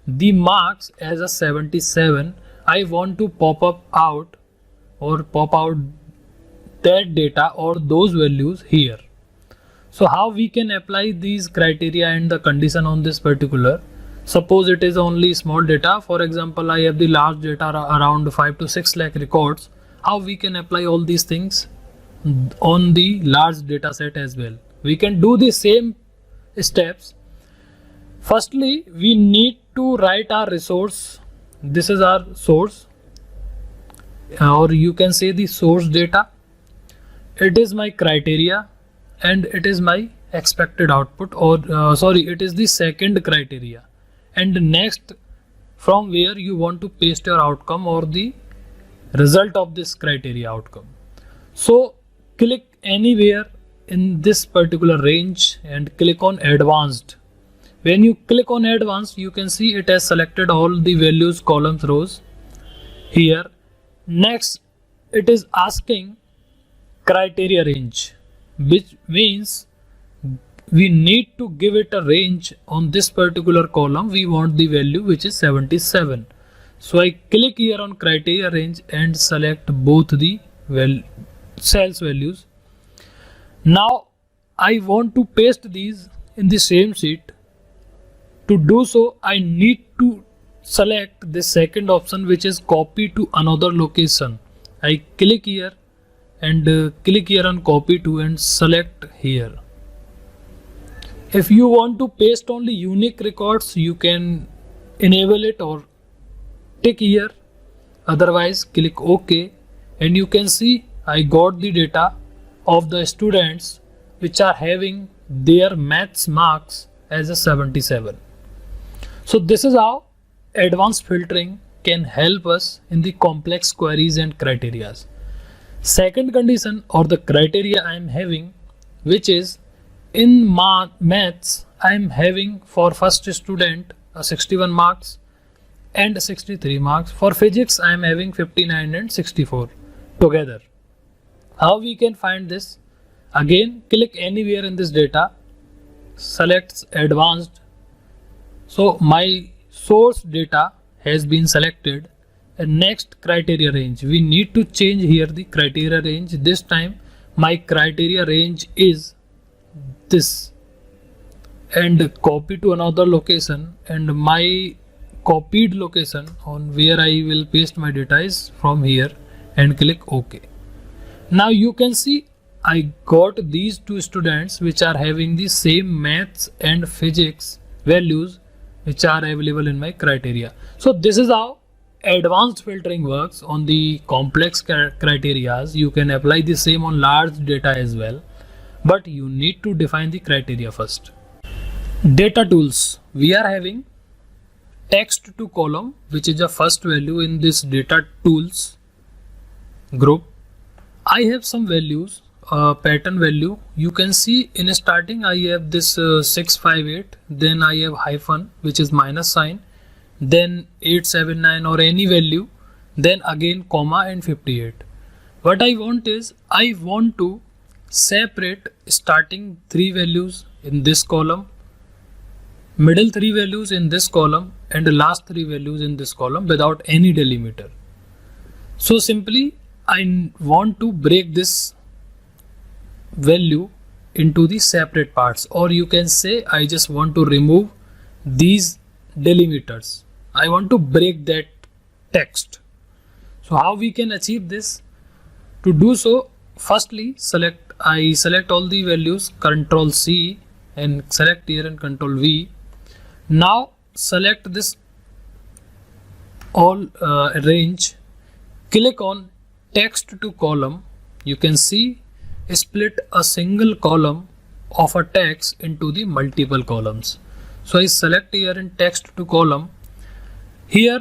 the marks as a 77, I want to pop out that data or those values here. So how we can apply these criteria and the condition on this particular? Suppose it is only small data. For example, I have the large data around 5 to 6 lakh records. How we can apply all these things on the large data set as well? We can do the same steps. Firstly, we need to write our resource. This is our source, or you can say the source data. It is my criteria and it is my expected output, or it is the second criteria. And next, from where you want to paste your outcome or the result of this criteria outcome. So click anywhere in this particular range and click on advanced. When you click on advanced, you can see it has selected all the values, columns, rows here. Next, it is asking criteria range, which means we need to give it a range. On this particular column, we want the value which is 77. So I click here on criteria range and select both the cells values. Now I want to paste these in the same sheet. To do so, I need to select the second option, which is copy to another location. I click here and click here on copy to and select here. If you want to paste only unique records, you can enable it or tick here. Otherwise, click OK, and you can see I got the data of the students which are having their maths marks as a 77. So this is how advanced filtering can help us in the complex queries and criteria. Second condition or the criteria I am having, which is in maths, I am having for first student 61 marks and 63 marks. For physics, I am having 59 and 64 together. How we can find this? Again, click anywhere in this data, select advanced. So my source data has been selected. And next, criteria range. We need to change here the criteria range. This time my criteria range is this, and copy to another location, and my copied location on where I will paste my data is from here, and click OK. Now you can see I got these two students which are having the same maths and physics values which are available in my criteria. So this is how advanced filtering works on the complex criteria. You can apply the same on large data as well, but you need to define the criteria first. Data tools. We are having text to column, which is the first value in this data tools group. I have some values, pattern value. You can see in starting I have this 658, then I have hyphen which is minus sign, then 879 or any value, then again comma and 58. What I want is I want to separate starting 3 values in this column, middle 3 values in this column, and the last 3 values in this column without any delimiter. So simply I want to break this value into the separate parts, or you can say I just want to remove these delimiters. I want to break that text. So how we can achieve this? To do so, firstly select I select all the values, Control C, and select here and Control V. Now select this all range, click on text to column. You can see split a single column of a text into the multiple columns. So I select here in text to column. Here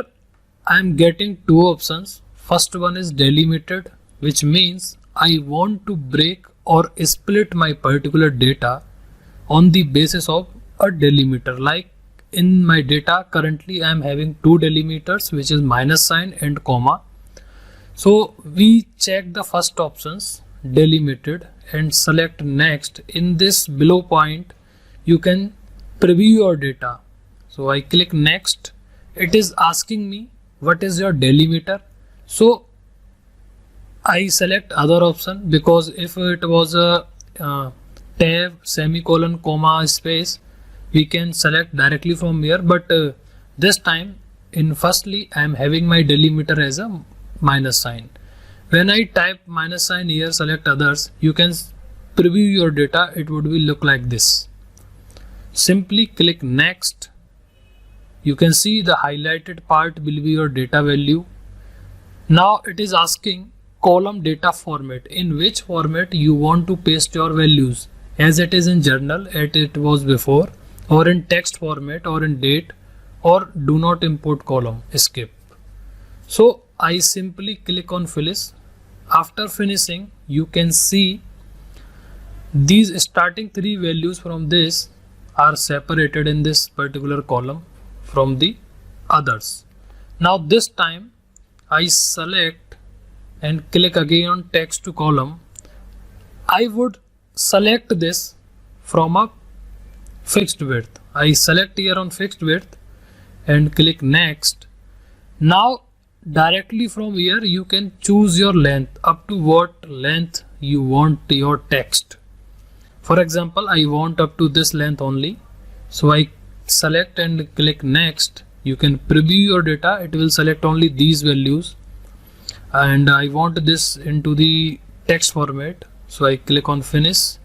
I am getting two options. First one is delimited, which means I want to break or split my particular data on the basis of a delimiter. Like in my data currently I am having two delimiters, which is minus sign and comma. So we check the first options, delimited, and select next. In this below point you can preview your data. So I click next. It is asking me what is your delimiter. So I select other option, because if it was a tab, semicolon, comma, space, we can select directly from here, but this time in firstly I am having my delimiter as a minus sign. When I type minus sign here, select others, you can preview your data. It would be look like this. Simply click next. You can see the highlighted part will be your data value. Now it is asking column data format, in which format you want to paste your values, as it is in journal as it was before, or in text format, or in date, or do not import column, skip. So I simply click on finish. After finishing, you can see these starting three values from this are separated in this particular column from the others. Now this time I select and click again on text to column. I would select this from a fixed width. I select here on fixed width and click next. Now directly from here you can choose your length, up to what length you want your text. For example, I want up to this length only, so I select and click next. You can preview your data. It will select only these values, and I want this into the text format, so I click on finish.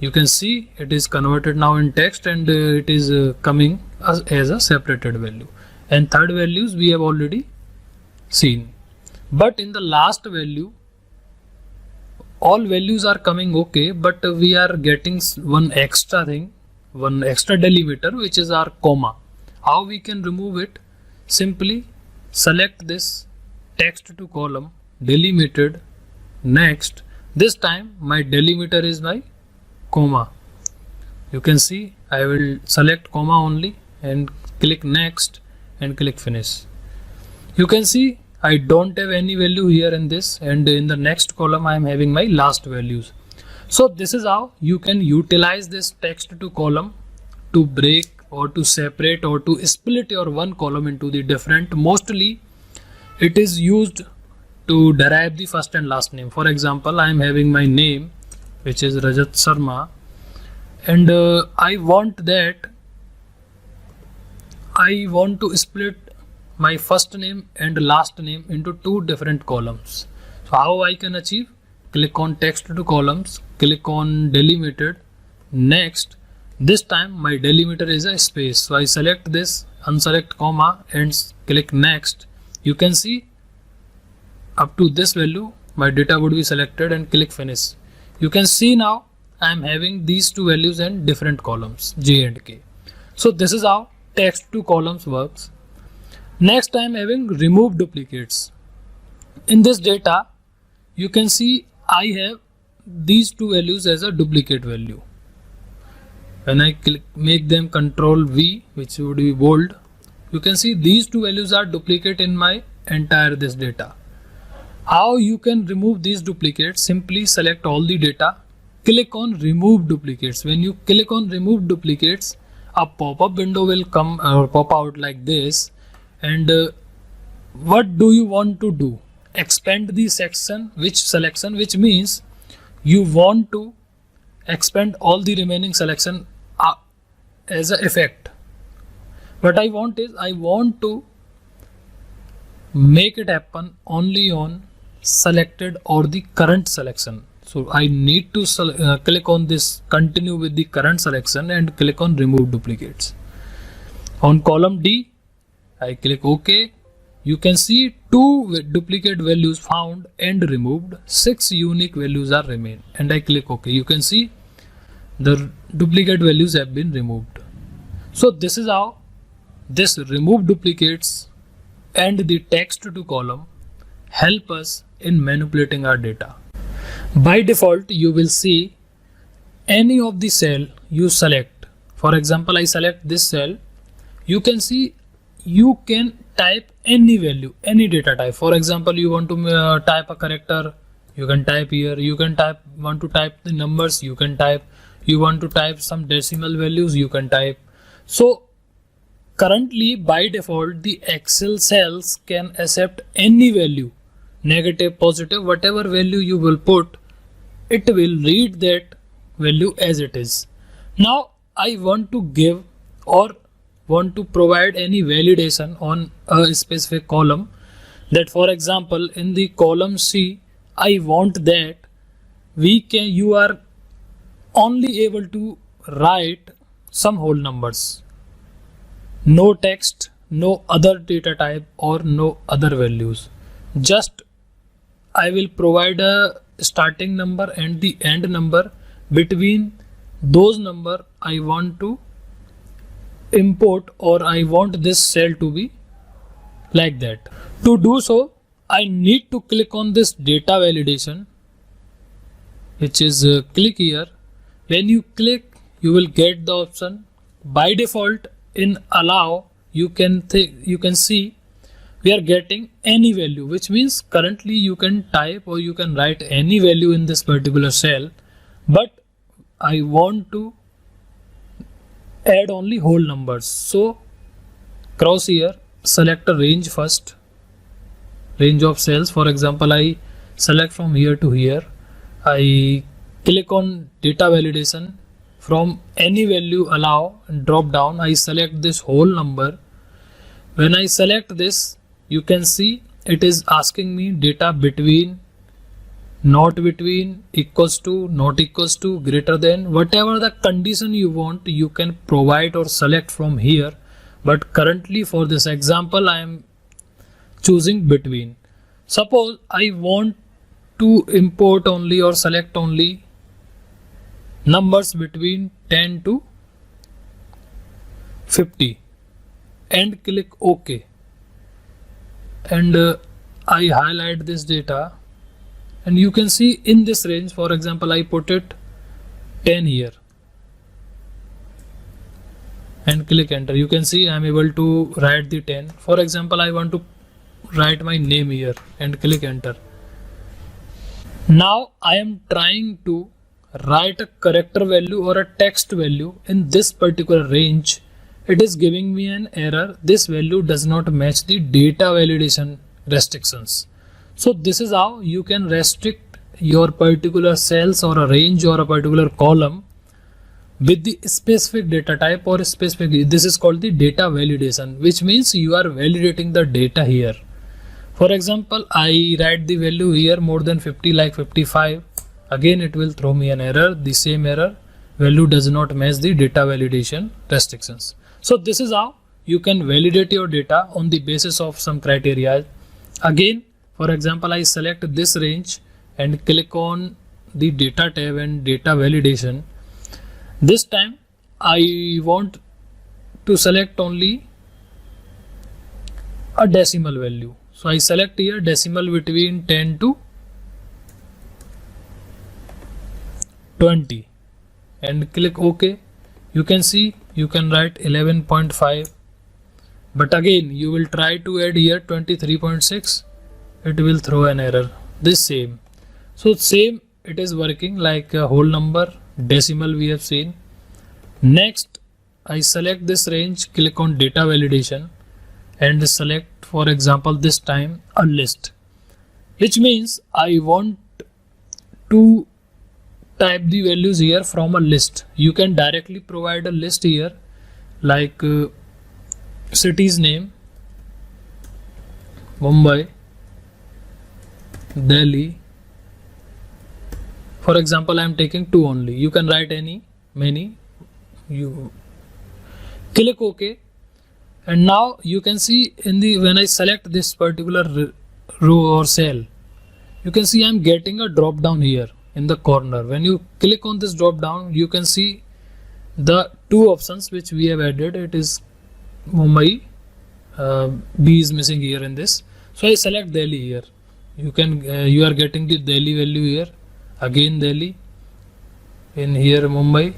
You can see it is converted now in text, and it is coming as a separated value. And third values we have already seen, but in the last value all values are coming okay, but we are getting one extra thing, one extra delimiter, which is our comma. How we can remove it? Simply select this text to column, delimited, next. This time my delimiter is my comma. You can see I will select comma only and click next and click finish. You can see I don't have any value here in this, and in the next column I am having my last values. So this is how you can utilize this text to column to break or to separate or to split your one column into the different. Mostly it is used to derive the first and last name. For example, I am having my name, which is Rajat Sharma, and I want to split my first name and last name into two different columns. So how I can achieve? Click on text to columns, click on delimited, next. This time my delimiter is a space, so I select this, unselect comma, and click next. You can see up to this value my data would be selected, and click finish. You can see now I am having these two values in different columns, J and K. So this is how text to columns works. Next I am having remove duplicates. In this data you can see I have these two values as a duplicate value. When I make them Control V, which would be bold, you can see these two values are duplicate in my entire this data. How you can remove these duplicates? Simply select all the data, click on remove duplicates. When you click on remove duplicates, a pop-up window will come or pop out like this. And what do you want to do? Expand the section, which means you want to expand all the remaining selection as an effect. What I want is I want to make it happen only on selected or the current selection. So I need to click on this continue with the current selection and click on remove duplicates. On column D, I click OK. You can see 2 duplicate values found and removed. 6 unique values are remain, and I click OK. You can see the duplicate values have been removed. So this is how this remove duplicates and the text to column help us in manipulating our data. By default, you will see any of the cell you select. For example, I select this cell. You can see you can type any value, any data type. For example, you want to type a character, you can type here. You can want to type the numbers, you can type. You want to type some decimal values, you can type. So currently by default, the Excel cells can accept any value, negative, positive, whatever value you will put, it will read that value as it is. Now I want to give or want to provide any validation on a specific column, that for example in the column C, I want that you are only able to write some whole numbers, no text, no other data type or no other values. Just I will provide a starting number and the end number. Between those number I want to import, or I want this cell to be like that. To do so, I need to click on this data validation, which is click here. When you click, you will get the option. By default in allow, you can see we are getting any value, which means currently you can type or you can write any value in this particular cell, but I want to add only whole numbers. So cross here, select a range first, range of cells. For example, I select from here to here. I click on data validation. From any value allow and drop down, I select this whole number. When I select this, you can see it is asking me data between, not between, equals to, not equals to, greater than, whatever the condition you want, you can provide or select from here. But currently for this example, I am choosing between. Suppose I want to import only or select only numbers between 10 to 50 and click OK. And I highlight this data, and you can see in this range, for example, I put it 10 here and click enter. You can see I am able to write the 10. For example, I want to write my name here and click enter. Now I am trying to write a character value or a text value in this particular range. It is giving me an error. This value does not match the data validation restrictions. So this is how you can restrict your particular cells or a range or a particular column with the specific data type or specific. This is called the data validation, which means you are validating the data here. For example, I write the value here more than 50, like 55. Again, it will throw me an error, the same error, value does not match the data validation restrictions. So this is how you can validate your data on the basis of some criteria. Again, for example, I select this range and click on the data tab and data validation. This time I want to select only a decimal value. So I select here decimal between 10 to 20 and click OK. You can see you can write 11.5, but again you will try to add here 23.6, it will throw an error. This same. So same it is working like a whole number, decimal we have seen. Next I select this range, click on data validation and select, for example, this time a list, which means I want to type the values here from a list. You can directly provide a list here like city's name, Mumbai, Delhi, For example, I am taking 2 only. You can write many. You click OK, and now you can see when I select this particular row or cell, you can see I am getting a drop down here in the corner. When you click on this drop down, you can see the 2 options which we have added. It is Mumbai, B is missing here in this, so I select Delhi here. You are getting the Delhi value here, again Delhi, in here Mumbai.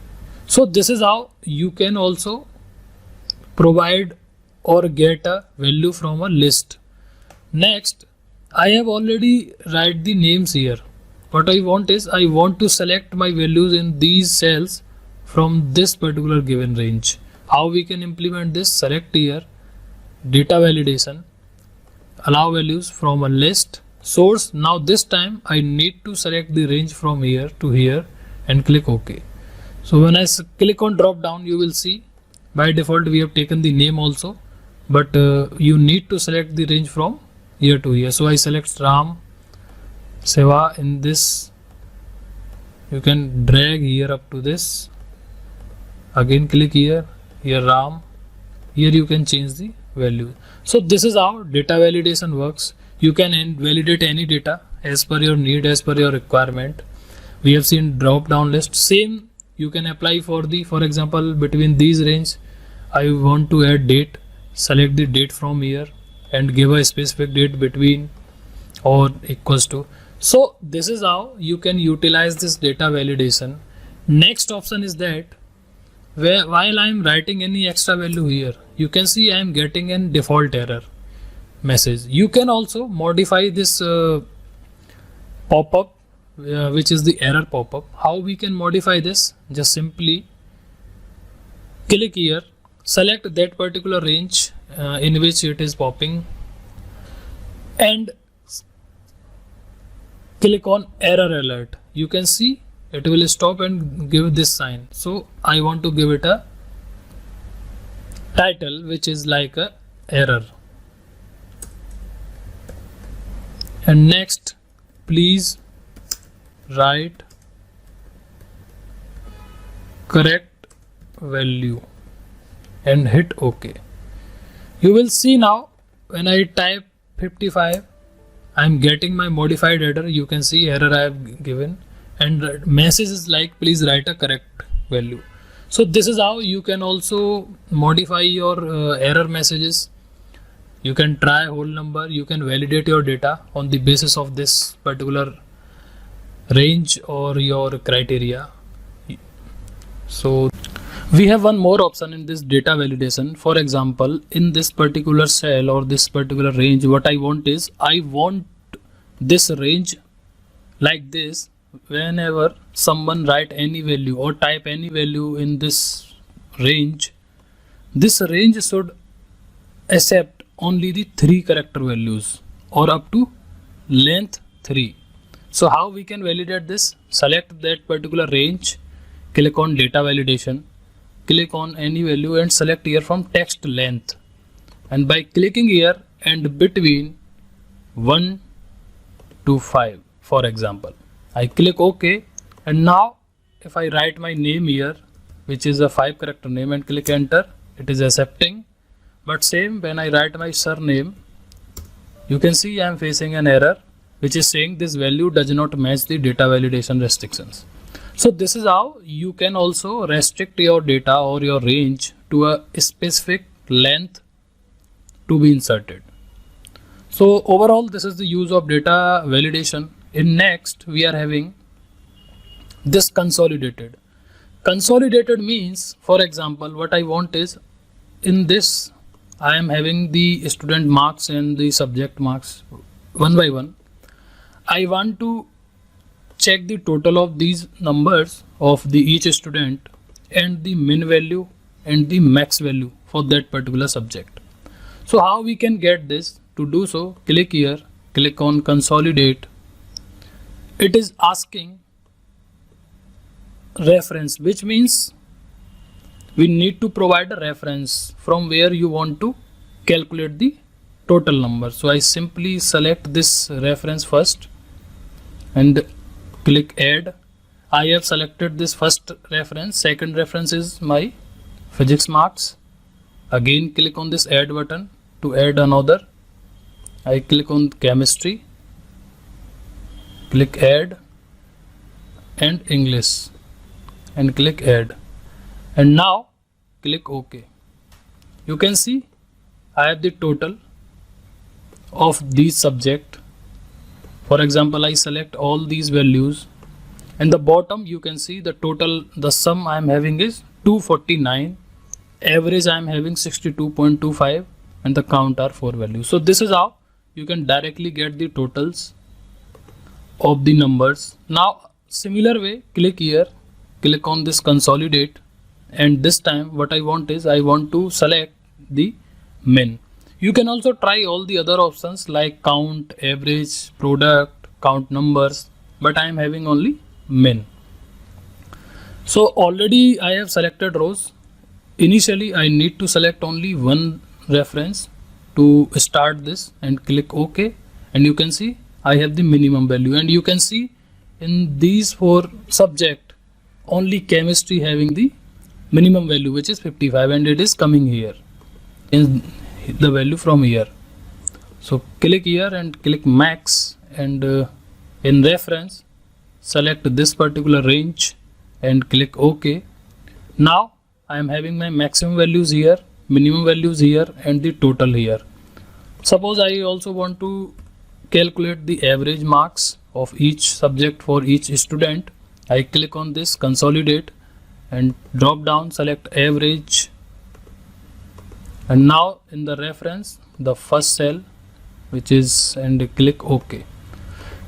So this is how you can also provide or get a value from a list. Next, I have already write the names here. What I want is, I want to select my values in these cells from this particular given range. How we can implement this? Select here, data validation, allow values from a list, source. Now this time I need to select the range from here to here and click OK. So when I click on drop down, you will see by default we have taken the name also, but you need to select the range from here to here. So I select Ram Seva in this. You can drag here up to this, again click here Ram. Here you can change the value. So this is how data validation works. You can validate any data as per your need, as per your requirement. We have seen drop down list. Same you can apply for example, between these range, I want to add date. Select the date from here and give a specific date between or equals to. So this is how you can utilize this data validation. Next option is that while I am writing any extra value here, you can see I am getting an default error message. You can also modify this pop-up, which is the error pop-up. How we can modify this? Just simply click here, select that particular range in which it is popping, and click on error alert. You can see it will stop and give this sign. So I want to give it a title which is like a error. And next, please write correct value and hit OK. You will see now when I type 55, I am getting my modified error. You can see error I have given, and message is like please write a correct value. So this is how you can also modify your error messages. You can try whole number. You can validate your data on the basis of this particular range or your criteria. So we have one more option in this data validation. For example, in this particular cell or this particular range, what I want is, I want this range like this. Whenever someone write any value or type any value in this range should accept only the 3 character values or up to length 3. So how we can validate this? Select that particular range, click on data validation, click on any value and select here from text length, and by clicking here and between 1 to 5, for example, I click OK, and now if I write my name here, which is a 5 character name, and click enter, it is accepting. But same when I write my surname, you can see I am facing an error which is saying this value does not match the data validation restrictions. So this is how you can also restrict your data or your range to a specific length to be inserted. So overall, this is the use of data validation. In next, we are having this consolidated. Consolidated means, for example, what I want is, in this I am having the student marks and the subject marks one by one. I want to check the total of these numbers of the each student and the min value and the max value for that particular subject. So how we can get this? To do so, click here, click on consolidate. It is asking reference, which means we need to provide a reference from where you want to calculate the total number. So I simply select this reference first and click add, I have selected this first reference. Second reference is my physics marks. Again click on this add button to add another. I click on chemistry, click add, and English, and click add, and now click OK. You can see I have the total of these subject. For example, I select all these values, and the bottom you can see the total, the sum I am having is 249, average I am having 62.25, and the count are 4 values. So this is how you can directly get the totals of the numbers. Now similar way, click here, click on this consolidate, and this time what I want is I want to select the min. You can also try all the other options like count, average, product, count numbers, but I am having only min. So already I have selected rows. Initially I need to select only one reference to start this, and click OK, and you can see I have the minimum value. And you can see in these 4 subject only chemistry having the minimum value, which is 55, and it is coming here in the value from here. So click here and click max, and in reference select this particular range and click OK. Now I am having my maximum values here, minimum values here, and the total here. Suppose I also want to calculate the average marks of each subject for each student. I click on this consolidate and drop down, select average, and now in the reference the first cell, which is, and click OK.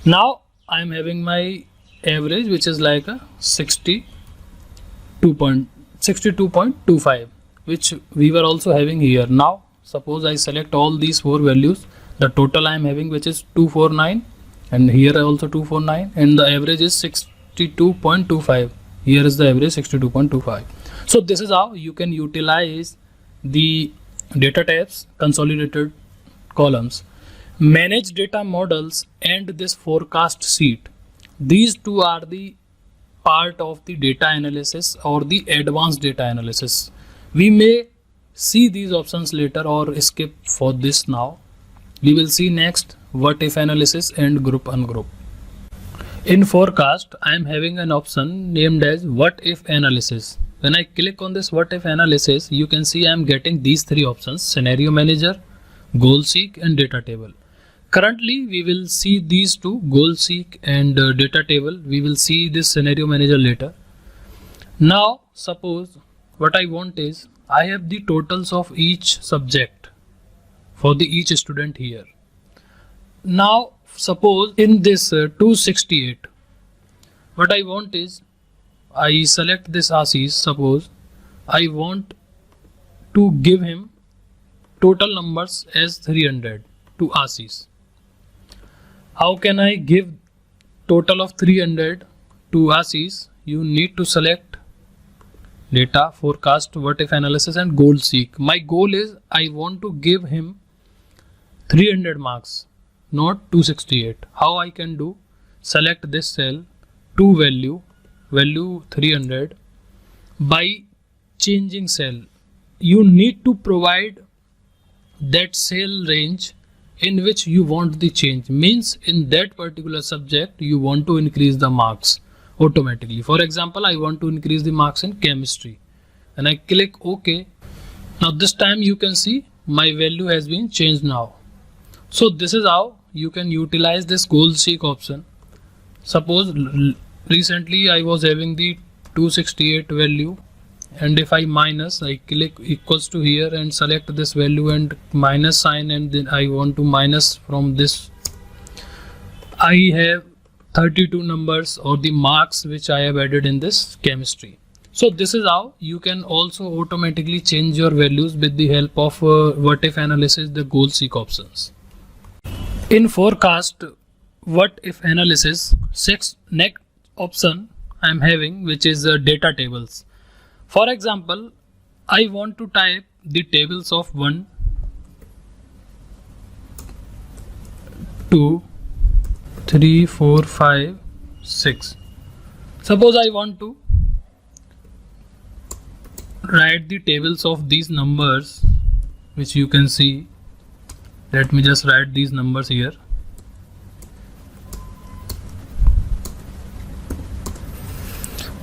Now I am having my average, which is like a 62.25, which we were also having here. Now suppose I select all these 4 values, the total I am having, which is 249, and here also 249, and the average is 62.25. Here is the average 62.25. So this is how you can utilize the data types, consolidated columns, manage data models, and this forecast sheet. These two are the part of the data analysis or the advanced data analysis. We may see these options later or skip for this now. We will see next what if analysis and group ungroup. In forecast, I am having an option named as what if analysis. When I click on this what if analysis, you can see I am getting these 3 options: scenario manager, goal seek, and data table. Currently we will see these two, goal seek and data table. We will see this scenario manager later. Now suppose what I want is I have the totals of each subject for the each student here. Now suppose in this 268, what I want is I select this Ashish. Suppose I want to give him total numbers as 300 to Ashish. How can I give total of 300 to Ashish? You need to select data, forecast, what if analysis, and goal seek. My goal is I want to give him 300 marks, not 268. How I can do? Select this cell, to value 300, by changing cell. You need to provide that cell range in which you want the change. Means in that particular subject you want to increase the marks automatically. For example, I want to increase the marks in chemistry, and I click OK. Now this time you can see my value has been changed now. So this is how you can utilize this goal seek option. Suppose recently I was having the 268 value, and if I minus, I click equals to here and select this value and minus sign, and then I want to minus from this. I have 32 numbers or the marks which I have added in this chemistry. So this is how you can also automatically change your values with the help of what if analysis, the goal seek options. In forecast, what if analysis, next option I am having, which is data tables. For example, I want to type the tables of 1, 2, 3, 4, 5, 6. Suppose I want to write the tables of these numbers, which you can see. Let me just write these numbers here.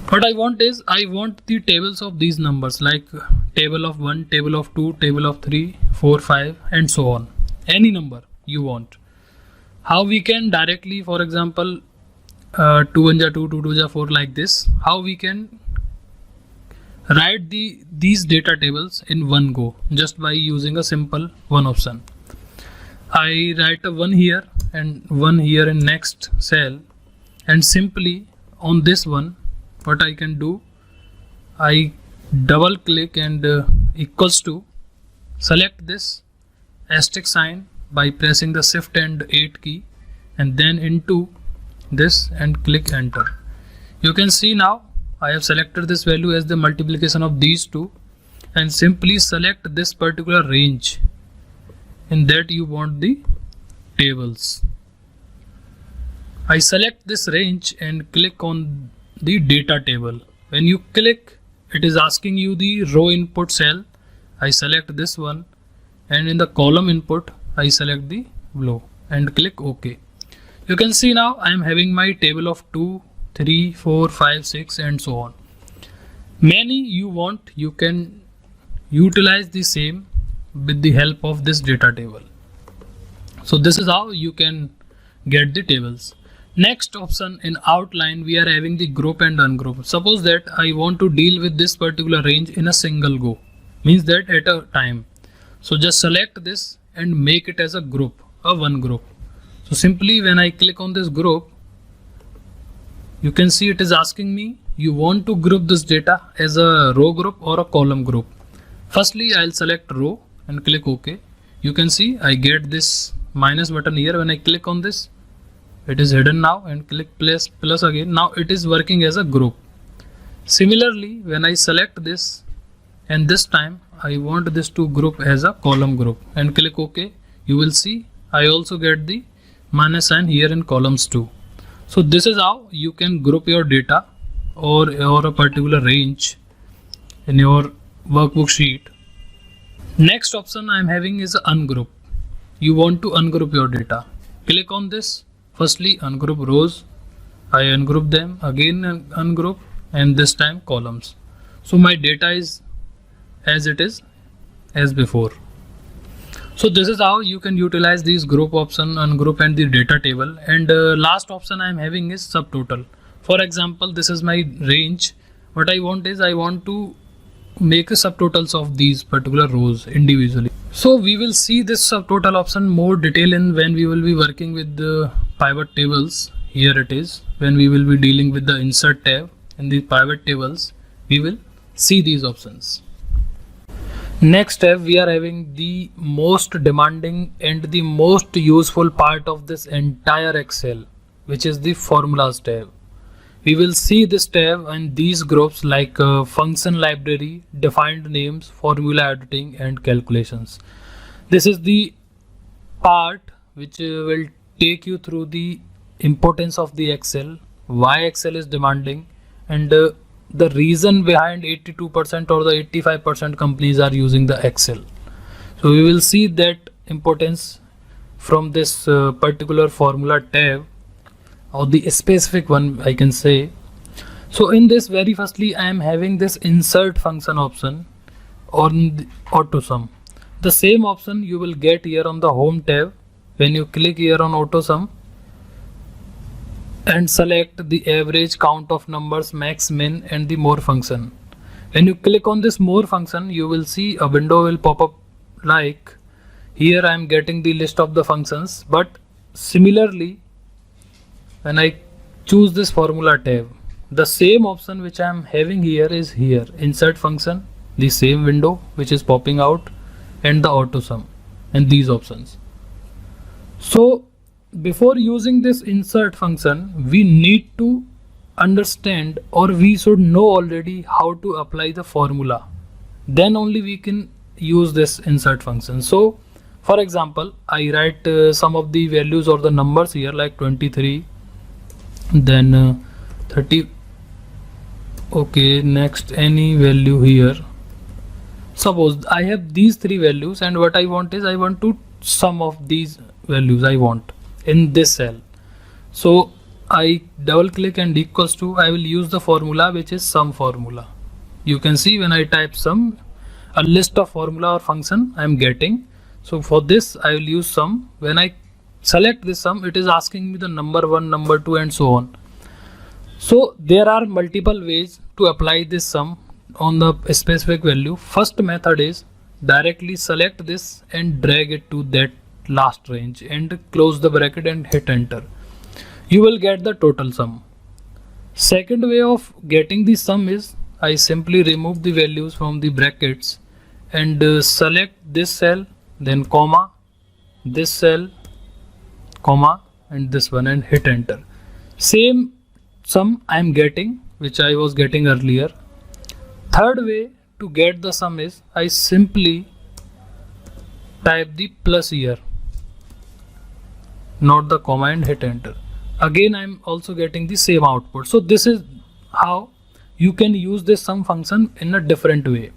What I want is, I want the tables of these numbers, like table of 1, table of 2, table of 3, 4, 5 and so on. Any number you want. How we can directly, for example, 2 1 ja 2, 2 2 ja 4, like this. How we can write these data tables in one go, just by using a simple one option. I write a 1 here and 1 here in next cell, and simply on this one, what I can do, I double click and equals to, select this asterisk sign by pressing the shift and 8 key, and then into this and click enter. You can see now I have selected this value as the multiplication of these two, and simply select this particular range in that you want the tables. I select this range and click on the data table. When you click, it is asking you the row input cell. I select this one, and in the column input I select the below and click OK. You can see now I am having my table of 2, 3, 4, 5, 6 and so on. Many you want, you can utilize the same with the help of this data table. So this is how you can get the tables. Next option, in outline we are having the group and ungroup. Suppose that I want to deal with this particular range in a single go, means that at a time. So just select this and make it as a group, a one group. So simply when I click on this group, you can see it is asking me, you want to group this data as a row group or a column group. Firstly, I'll select row and click OK. You can see I get this minus button here. When I click on this, it is hidden now, and click plus again. Now it is working as a group. Similarly, when I select this, and this time I want this to group as a column group and click OK, you will see I also get the minus sign here in columns too. So this is how you can group your data or a particular range in your workbook sheet. Next option I am having is ungroup. You want to ungroup your data. Click on this. Firstly, ungroup rows. I ungroup them, again ungroup, and this time columns. So my data is as it is as before. So this is how you can utilize these group option, ungroup and the data table. And last option I am having is subtotal. For example, this is my range. What I want is, I want to make a subtotals of these particular rows individually. So we will see this subtotal option more detail in when we will be working with the pivot tables. Here it is, when we will be dealing with the insert tab in the pivot tables, we will see these options. Next tab, we are having the most demanding and the most useful part of this entire Excel, which is the formulas tab. We will see this tab and these groups like function library, defined names, formula editing and calculations. This is the part which will take you through the importance of the Excel, why Excel is demanding, and the reason behind 82% or the 85% companies are using the Excel. So we will see that importance from this particular formula tab, or the specific one I can say. So in this, very firstly I am having this insert function option on the auto sum. The same option you will get here on the home tab. When you click here on auto sum and select the average, count of numbers, max, min and the more function. When you click on this more function, you will see a window will pop up like here I am getting the list of the functions, but similarly when I choose this formula tab, the same option which I am having here is here, insert function, the same window which is popping out, and the auto sum and these options. So before using this insert function, we need to understand, or we should know already how to apply the formula. Then only we can use this insert function. So for example, I write some of the values or the numbers here like 23, then 30, Okay, next any value here. Suppose I have these three values, and what I want is I want to sum of these values I want in this cell. So I double click and equals to, I will use the formula which is sum formula. You can see when I type sum, a list of formula or function I am getting. So for this I will use sum. When I select this sum, it is asking me the number 1, number 2 and so on. So there are multiple ways to apply this sum on the specific value. First method is directly select this and drag it to that last range and close the bracket and hit enter. You will get the total sum. Second way of getting the sum is I simply remove the values from the brackets and select this cell, then comma, this cell, comma and this one and hit enter. Same sum I am getting which I was getting earlier. Third way to get the sum is I simply type the plus here, not the comma, and hit enter. Again I am also getting the same output. So this is how you can use this sum function in a different way.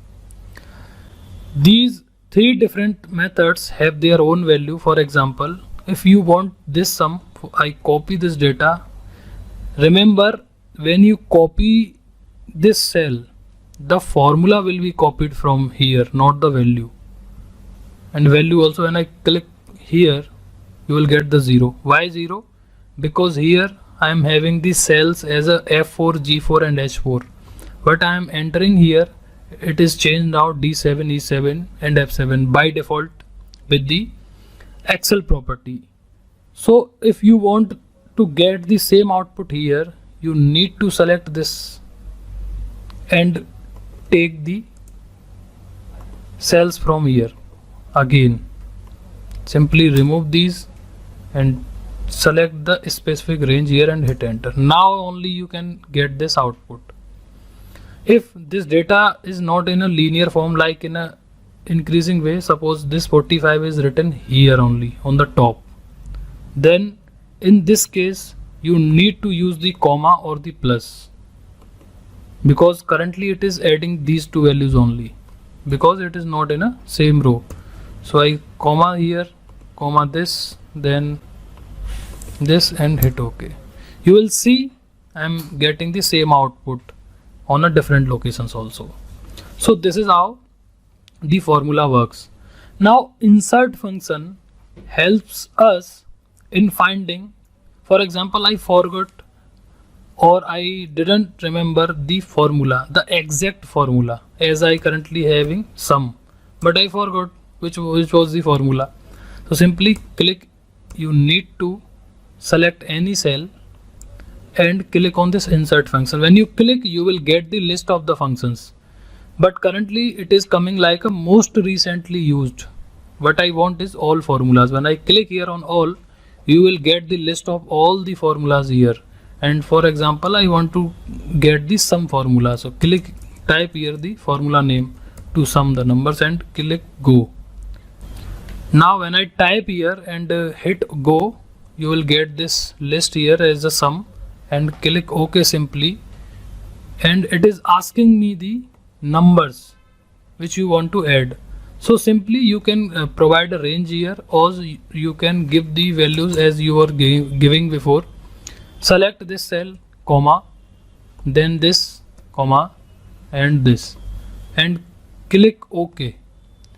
These three different methods have their own value. For example, if you want this sum, I copy this data. Remember, when you copy this cell, the formula will be copied from here, not the value. And value also, when I click here, you will get the 0. Why 0? Because here I am having the cells as a F4, G4 and H4. But I am entering here, it is changed now D7, E7 and F7 by default with the Excel property. So if you want to get the same output here, you need to select this and take the cells from here. Again, simply remove these and select the specific range here and hit enter. Now only you can get this output. If this data is not in a linear form like in a increasing way, suppose this 45 is written here only on the top, then in this case you need to use the comma or the plus, because currently it is adding these two values only because it is not in a same row. So I comma here, comma this, then this and hit OK. You will see I am getting the same output on a different locations also. So this is how the formula works. Now insert function helps us in finding, for example, I forgot or I didn't remember the formula, the exact formula, as I currently having sum, but I forgot which was the formula. So simply click, you need to select any cell and click on this insert function. When you click, you will get the list of the functions, but currently it is coming like a most recently used. What I want is all formulas. When I click here on all, you will get the list of all the formulas here. And for example, I want to get the sum formula, so click, type here the formula name to sum the numbers and click go. Now when I type here and hit go, you will get this list here as a sum and click OK simply, and it is asking me the numbers which you want to add. So simply you can provide a range here, or you can give the values as you were giving before. Select this cell, comma, then this, comma and this, and click OK.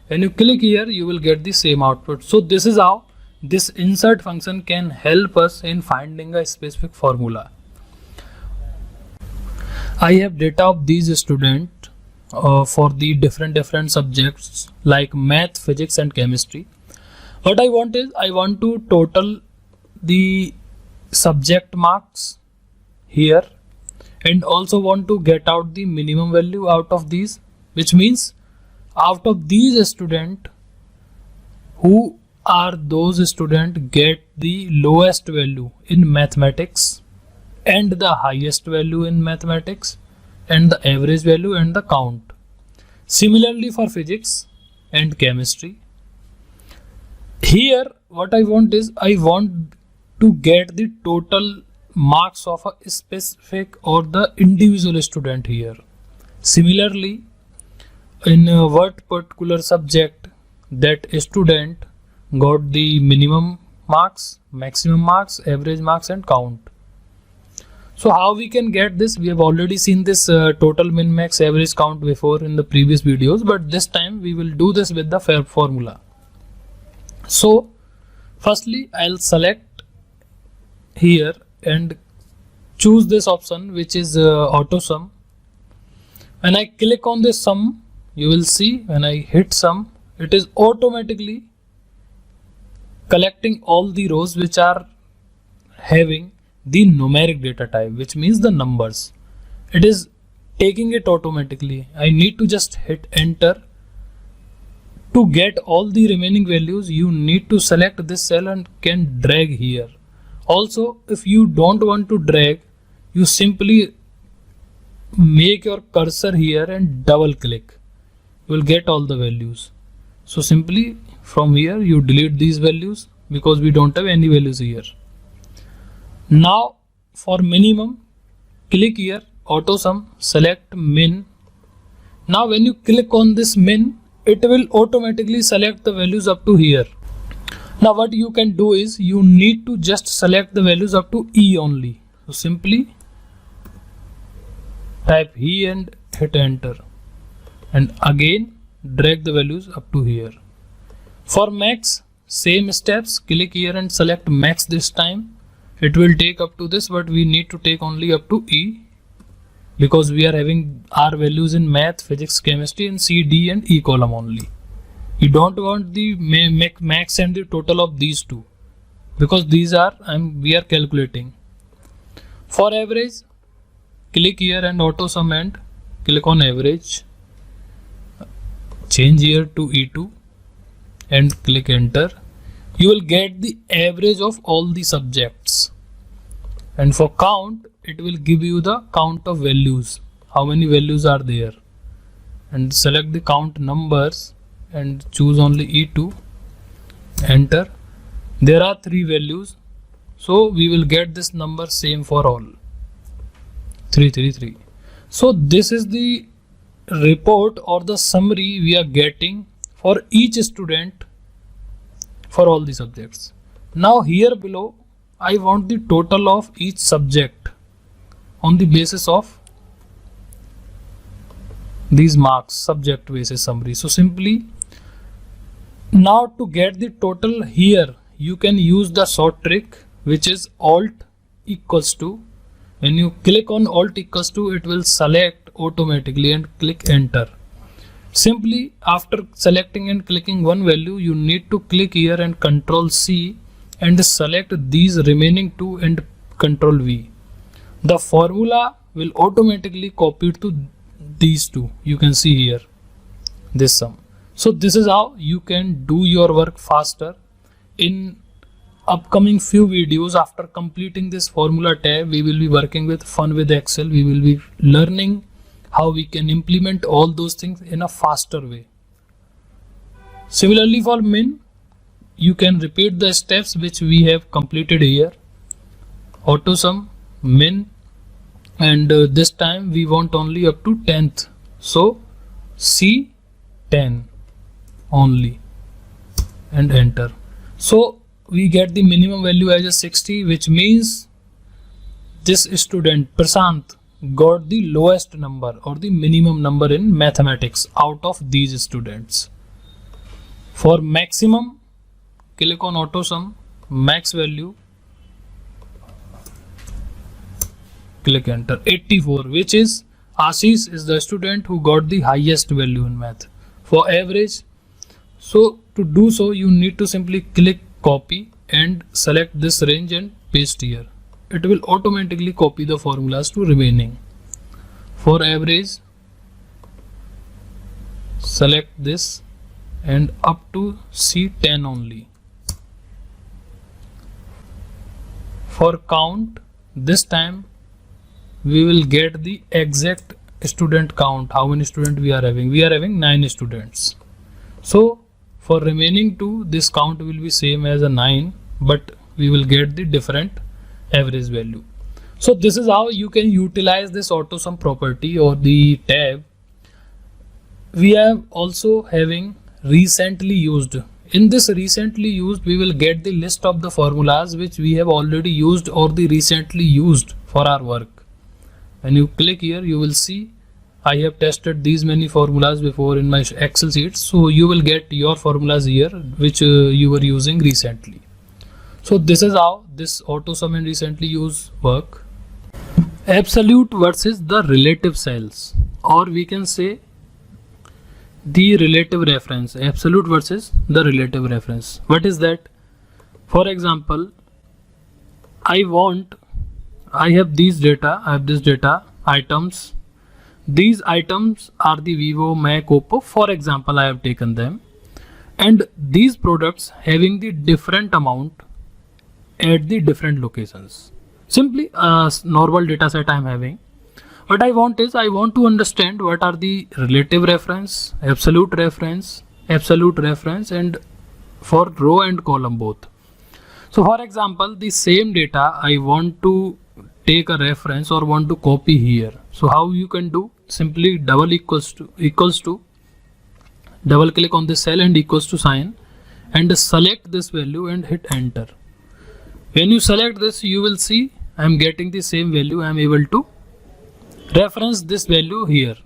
When you click here, you will get the same output. So this is how this insert function can help us in finding a specific formula. I have data of these students for the different subjects like math, physics and chemistry. What I want is I want to total the subject marks here and also want to get out the minimum value out of these, which means out of these students, who are those students get the lowest value in mathematics and the highest value in mathematics and the average value and the count. Similarly for physics and chemistry. Here what I want is I want to get the total marks of a specific or the individual student here. Similarly, in what particular subject that student got the minimum marks, maximum marks, average marks and count. So how we can get this? We have already seen this total, min, max, average, count before in the previous videos, but this time we will do this with the formula. So firstly, I'll select here and choose this option, which is auto sum. When I click on this sum, you will see when I hit sum, it is automatically collecting all the rows which are having the numeric data type, which means the numbers. It is taking it automatically. I need to just hit enter. To get all the remaining values, you need to select this cell and can drag here. Also, if you don't want to drag, you simply make your cursor here and double click. You will get all the values. So simply from here you delete these values because we don't have any values here. Now for minimum, click here, auto sum, select min. Now when you click on this min, it will automatically select the values up to here. Now what you can do is you need to just select the values up to E only. So simply type E and hit enter, and again drag the values up to here. For max, same steps, click here and select max this time. It will take up to this, but we need to take only up to E because we are having our values in math, physics, chemistry in C, D and E column only. You don't want the max and the total of these two because these are we are calculating. For average, click here and auto sum and click on average. Change here to E2 and click enter. You will get the average of all the subjects. And for count, it will give you the count of values, how many values are there, and select the count numbers and choose only E2, enter. There are 3 values, so we will get this number same for all, 333. So this is the report or the summary we are getting for each student for all the subjects. Now here below I want the total of each subject on the basis of these marks, subject basis summary. So simply now to get the total here, you can use the short trick, which is Alt equals to. When you click on Alt equals to, it will select automatically and click enter. Simply after selecting and clicking one value, you need to click here and Control C and select these remaining 2 and Control V. The formula will automatically copy to these 2. You can see here this sum. So this is how you can do your work faster. In upcoming few videos, after completing this formula tab, we will be working with Fun with Excel. We will be learning how we can implement all those things in a faster way. Similarly for min, you can repeat the steps which we have completed here. Auto sum, min, and this time we want only up to 10th. So C10 only and enter. So we get the minimum value as a 60, which means this student Prashant got the lowest number or the minimum number in mathematics out of these students. For maximum, click on auto sum, max value, click enter. 84, which is Ashish is the student who got the highest value in math. For average, so to do so you need to simply click copy and select this range and paste here. It will automatically copy the formulas to remaining. For average, select this and up to C10 only. For count, this time we will get the exact student count, how many students we are having. We are having 9 students. So for remaining 2, this count will be same as a 9, but we will get the different average value. So this is how you can utilize this auto sum property or the tab. We have also having recently used. In this recently used, we will get the list of the formulas which we have already used or the recently used for our work. When you click here, you will see I have tested these many formulas before in my Excel sheets. So you will get your formulas here which you were using recently. So this is how this auto sum and recently used work. Absolute versus the relative cells, or we can say the relative reference. Absolute versus the relative reference. What is that? For example, I have these data, I have this data items. These items are the Vivo, Mac, Oppo, for example. I have taken them, and these products having the different amount at the different locations. Simply a normal data set I am having. What I want is, I want to understand what are the relative reference, absolute reference, and for row and column both. So for example, the same data I want to take a reference or want to copy here. So how you can do? Simply double click on this cell and equals to sign and select this value and hit enter. When you select this, you will see I am getting the same value. I am able to reference this value here.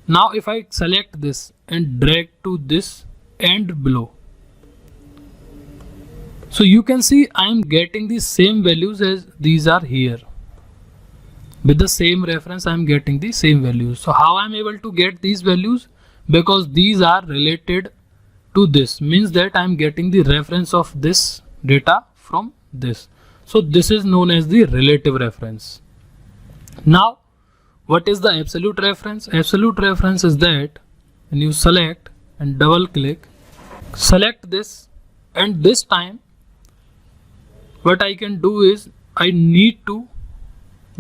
Now if I select this and drag to this and below, so you can see I am getting the same values as these are here. With the same reference, I am getting the same values. So how I am able to get these values? Because these are related to this, means that I am getting the reference of this data from this. So this is known as the relative reference. Now what is the absolute reference? Absolute reference is that when you select and double click, select this, and this time what I can do is I need to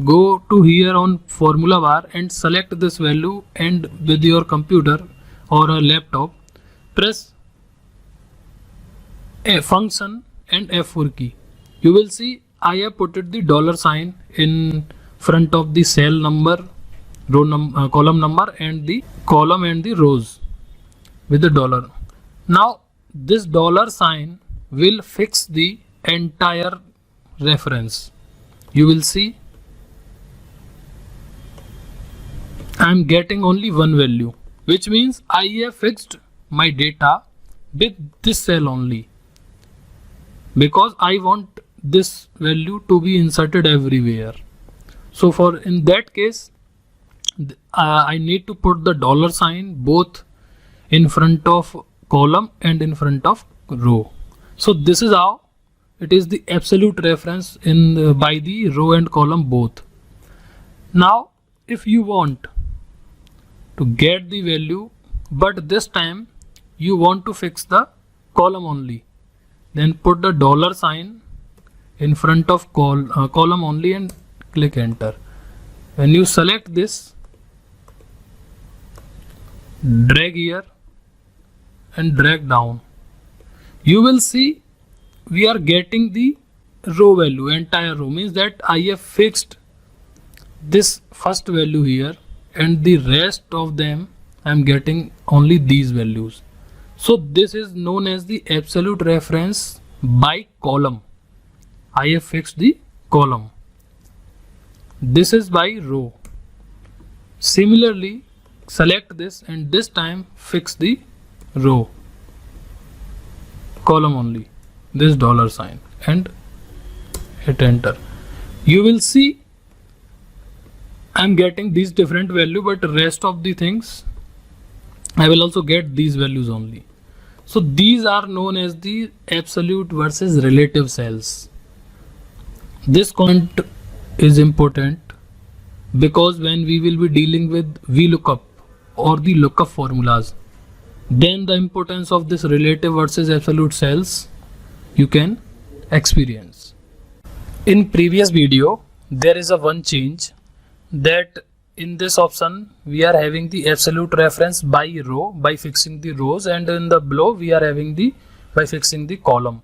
go to here on formula bar and select this value, and with your computer or a laptop press a function and F4 key. You will see I have put the dollar sign in front of the cell number, row number, column number, and the column and the rows with the dollar. Now this dollar sign will fix the entire reference. You will see I am getting only one value, which means I have fixed my data with this cell only, because I want this value to be inserted everywhere. So for in that case, I need to put the dollar sign both in front of column and in front of row. So this is how it is the absolute reference in by the row and column both. Now if you want to get the value, but this time you want to fix the column only, then put the dollar sign in front of column only and click enter. When you select this, drag here and drag down, you will see we are getting the row value, entire row, means that I have fixed this first value here, and the rest of them I am getting only these values. So this is known as the absolute reference by column. I have fixed the column. This is by row. Similarly, select this and this time fix the row, column only, this dollar sign, and hit enter. You will see I am getting these different value, but rest of the things I will also get these values only. So these are known as the absolute versus relative cells. This concept is important because when we will be dealing with VLOOKUP or the lookup formulas, then the importance of this relative versus absolute cells you can experience. In previous video, there is a one change, that in this option we are having the absolute reference by row by fixing the rows, and in the below we are having the by fixing the column.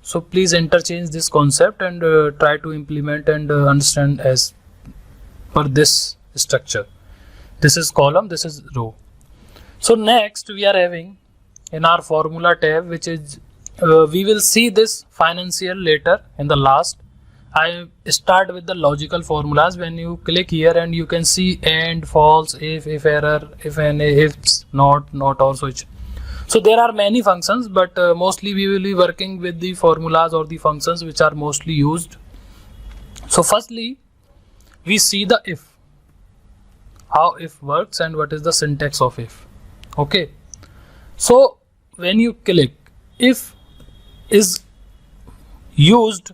So please interchange this concept and try to implement and understand as per this structure. This is column, this is row. So next we are having in our formula tab, which is we will see this financial later in the last. I start with the logical formulas. When you click here and you can see and, false, if error, if any, ifs, not or switch. So there are many functions, but mostly we will be working with the formulas or the functions which are mostly used. So firstly we see the if, how if works and what is the syntax of if. Okay, so when you click, if is used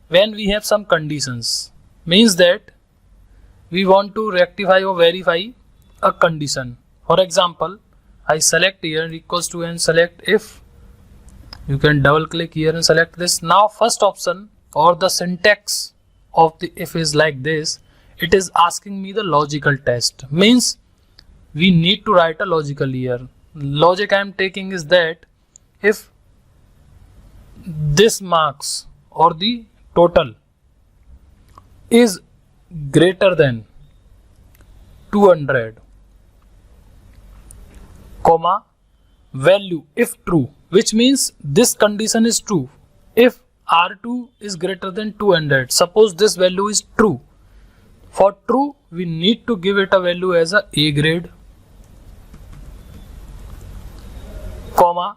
when we have some conditions, means that we want to rectify or verify a condition. For example, I select here equals to and select if. You can double click here and select this. Now first option or the syntax of the if is like this. It is asking me the logical test, means we need to write a logical here. Logic I am taking is that if this marks or the total is greater than 200, comma, value if true, which means this condition is true. If R2 is greater than 200, suppose this value is true. For true, we need to give it a value as a A grade, comma,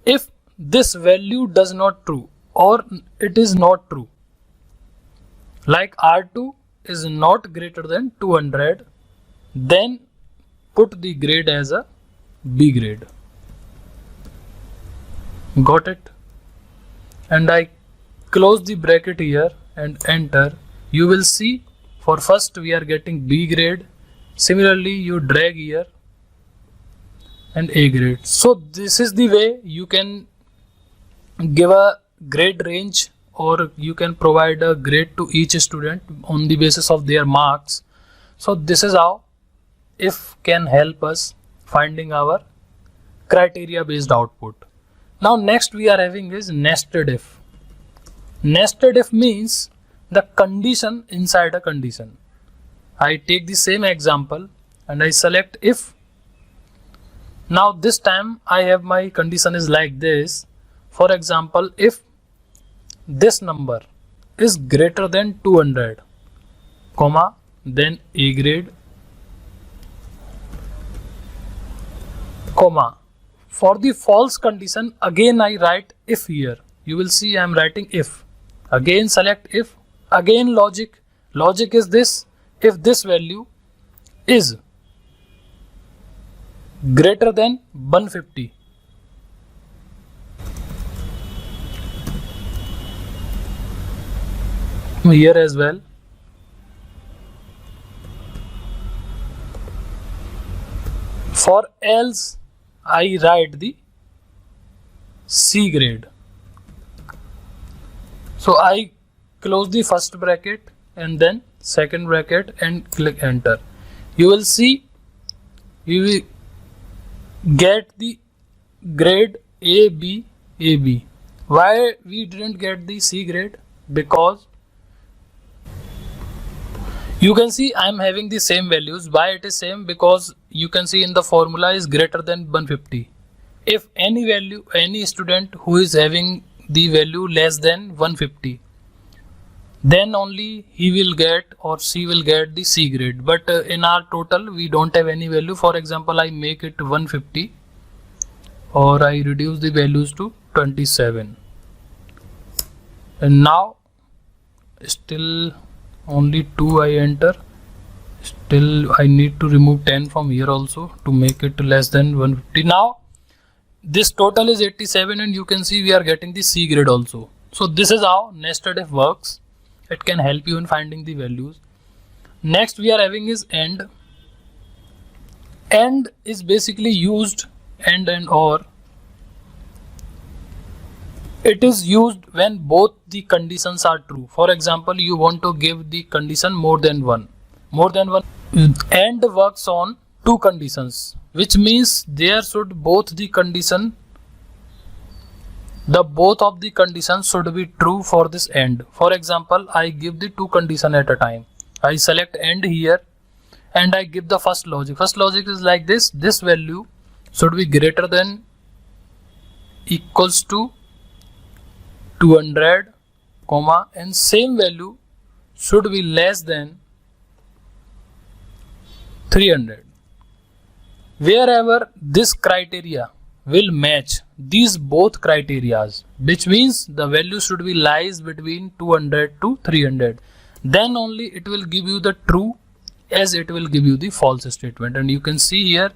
if this value does not true or it is not true, like R2 is not greater than 200, then put the grade as a B grade. Got it? And I close the bracket here and enter. You will see for first we are getting B grade. Similarly, you drag here and A grade. So this is the way you can give a grade range, or you can provide a grade to each student on the basis of their marks. So this is how if can help us finding our criteria based output. Now next we are having is nested if. Nested if means the condition inside a condition. I take the same example and I select if. Now this time I have my condition is like this. For example, if this number is greater than 200, comma, then A grade, comma. For the false condition, again I write if here. You will see I am writing if. Again select if. Again logic. Logic is this. If this value is greater than 150, here as well, for else I write the C grade. So I close the first bracket and then second bracket and click enter. You will see you will get the grade A, B, A, B. Why we didn't get the C grade? Because you can see I am having the same values. Why it is same? Because you can see in the formula is greater than 150. If any value, any student who is having the value less than 150, then only he will get or she will get the C grade. But in our total we don't have any value. For example, I make it 150 or I reduce the values to 27. And now still only 2 I enter. Still I need to remove 10 from here also to make it less than 150. Now this total is 87 and you can see we are getting the C grade also. So this is how nested if works. It can help you in finding the values. Next we are having is AND. AND is basically used, AND and OR. It is used when both the conditions are true. For example, you want to give the condition more than one. AND works on two conditions, which means there should both the condition the both of the conditions should be true for this AND. For example, I give the two conditions at a time. I select AND here and I give the first logic. First logic is like this: this value should be greater than equals to 200, comma, and same value should be less than 300. Wherever this criteria will match these both criterias, which means the value should be lies between 200 to 300, then only it will give you the true, as it will give you the false statement. And you can see here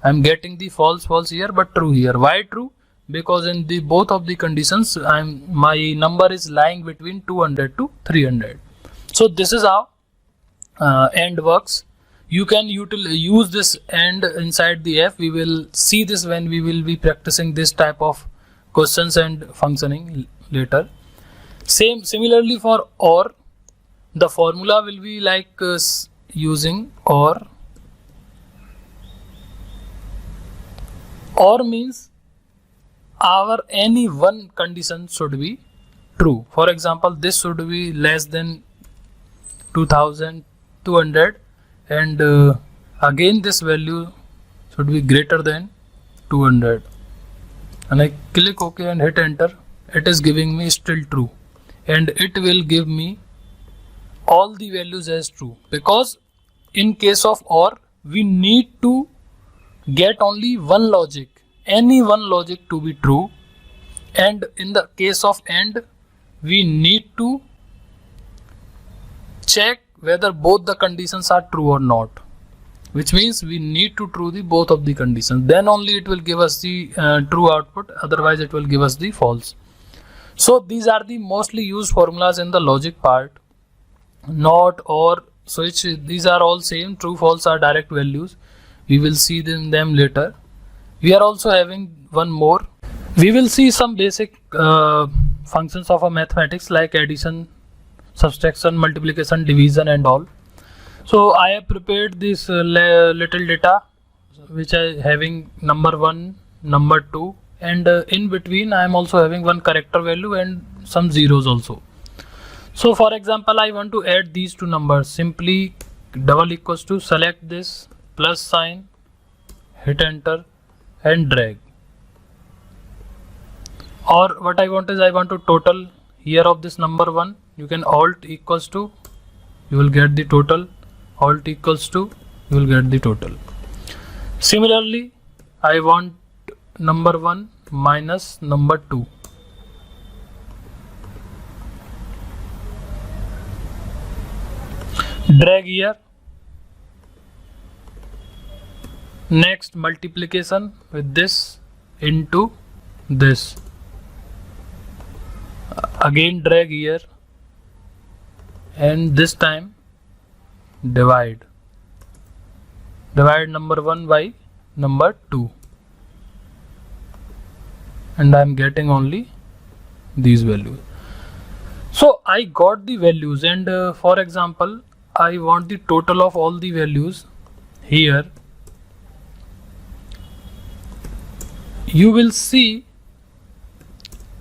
I'm getting the false here but true here. Why true? Because in the both of the conditions my number is lying between 200 to 300. So this is how AND works. You can use this AND inside the F. We will see this when we will be practicing this type of questions and functioning later. Similarly for OR, the formula will be like using OR. OR means our any one condition should be true. For example, this should be less than 2200, and again this value should be greater than 200, and I click OK and hit enter. It is giving me still true, and it will give me all the values as true, because in case of OR we need to get only one logic, any one logic to be true, and in the case of AND we need to check whether both the conditions are true or not, which means we need to true the both of the conditions, then only it will give us the true output, otherwise it will give us the false. So these are the mostly used formulas in the logic part. Not, or, switch, these are all same. True, false are direct values. We will see them later. We are also having one more. We will see some basic functions of a mathematics like addition, subtraction, multiplication, division and all. So I have prepared this little data which I having number 1, number 2, and in between I am also having one character value and some zeros also. So for example, I want to add these two numbers. Simply double equals to, select this plus sign, hit enter and drag. Or what I want is, I want to total here of this number 1. You can alt equals to, you will get the total. Alt equals to, you will get the total. Similarly, I want number 1 minus number 2. Drag here. Next, multiplication with this into this. Again drag here, and this time divide number 1 by number 2, and I am getting only these values. So I got the values, and for example, I want the total of all the values. Here you will see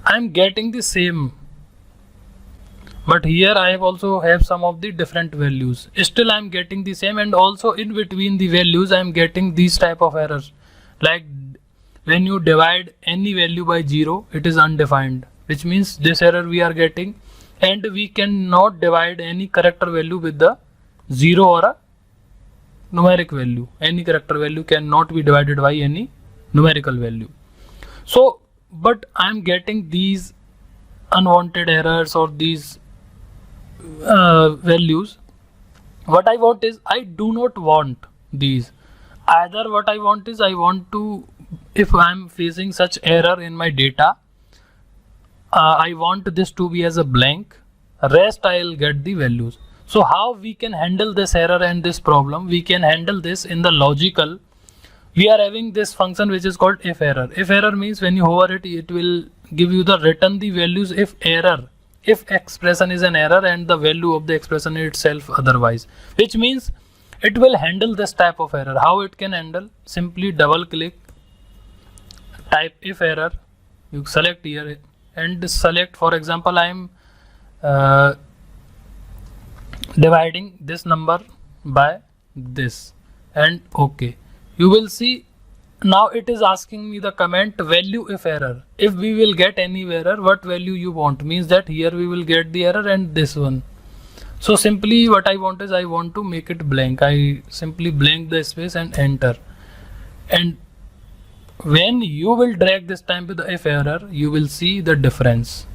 I am getting the same, but here I have also have some of the different values. Still I am getting the same, and also in between the values I am getting these type of errors, like when you divide any value by 0, it is undefined, which means this error we are getting. And we cannot divide any character value with the 0 or a numeric value. Any character value cannot be divided by any numerical value. So but I am getting these unwanted errors or these values. What I want is, I do not want these. Either what I want is, I want to, if I am facing such error in my data, I want this to be as a blank, rest I will get the values. So how we can handle this error and this problem? We can handle this in the logical. We are having this function which is called if error. If error means when you hover it, it will give you the return the values if error, if expression is an error and the value of the expression itself otherwise, which means it will handle this type of error. How it can handle? Simply double click, type if error, you select here and select, for example, I am dividing this number by this, and OK. You will see now it is asking me the comment value if error. If we will get any error, what value you want, means that here we will get the error and this one. So simply what I want is I want to make it blank. I simply blank the space and enter. And when you will drag this time with the if error, you will see the difference.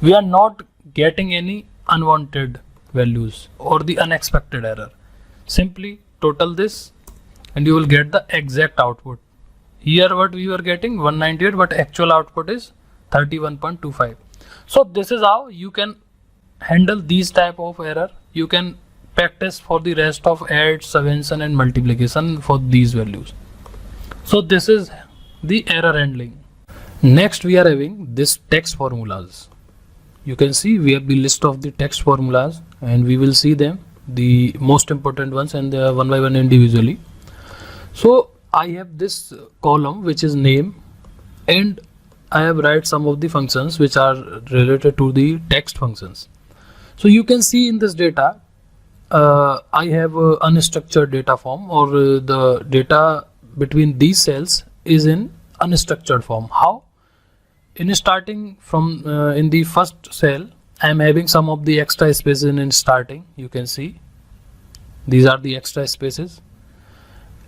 We are not getting any unwanted values or the unexpected error. Simply total this and you will get the exact output. Here what we were getting 198, but actual output is 31.25. So this is how you can handle these type of error. You can practice for the rest of add, subtraction and multiplication for these values. So this is the error handling. Next we are having this text formulas. You can see we have the list of the text formulas and we will see them, the most important ones, and one by one individually. So I have this column which is name, and I have write some of the functions which are related to the text functions. So you can see in this data I have a unstructured data form, or the data between these cells is in unstructured form. How? In starting from in the first cell I am having some of the extra spaces in starting. You can see these are the extra spaces,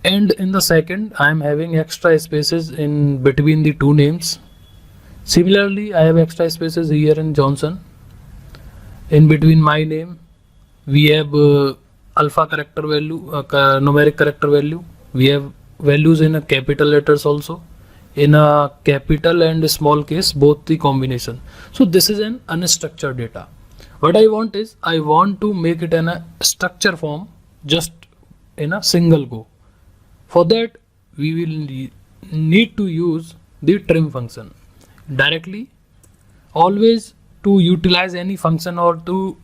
and in the second I am having extra spaces in between the two names. Similarly I have extra spaces here in Johnson. In between my name we have alpha character value, numeric character value. We have values in a capital letters also, in a capital and small case, both the combination. So this is an unstructured data. What I want is I want to make it in a structure form just in a single go. For that we will need to use the trim function directly. Always to utilize any function or to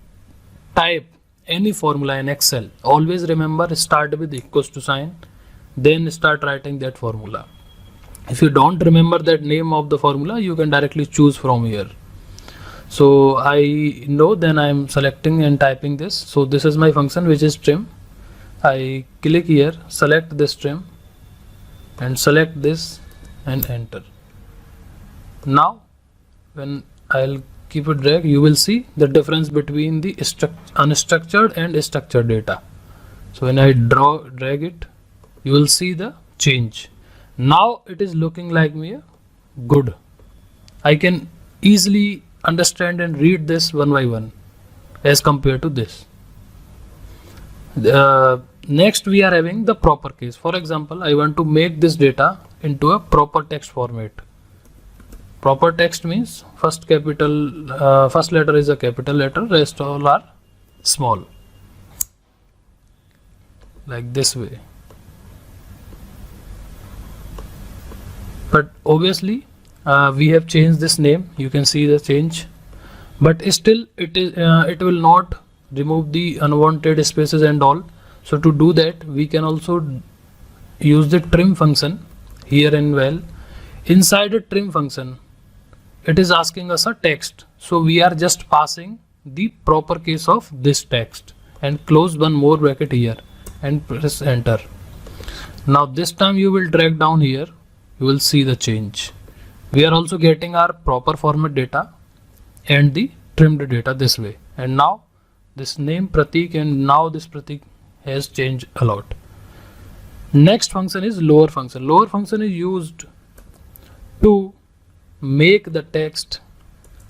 type any formula in Excel, always remember start with equals to sign, then start writing that formula. If you don't remember that name of the formula, you can directly choose from here. So I know, then I am selecting and typing this. So this is my function which is trim. I click here, select this trim and select this and enter. Now when I'll keep it drag, you will see the difference between the unstructured and structured data. So when I drag it, you will see the change. Now it is looking like me good. I can easily understand and read this one by one as compared to this. Next we are having the proper case. For example, I want to make this data into a proper text format. Proper text means first letter is a capital letter, rest all are small, like this way. But obviously we have changed this name. You can see the change, but still it will not remove the unwanted spaces and all. So to do that, we can also use the trim function here in well. Inside the trim function, it is asking us a text. So we are just passing the proper case of this text and close one more bracket here and press enter. Now this time you will drag down here, you will see the change. We are also getting our proper format data and the trimmed data this way. And now this name Pratik, and now this Pratik has changed a lot. Next function is lower function. Lower function is used to make the text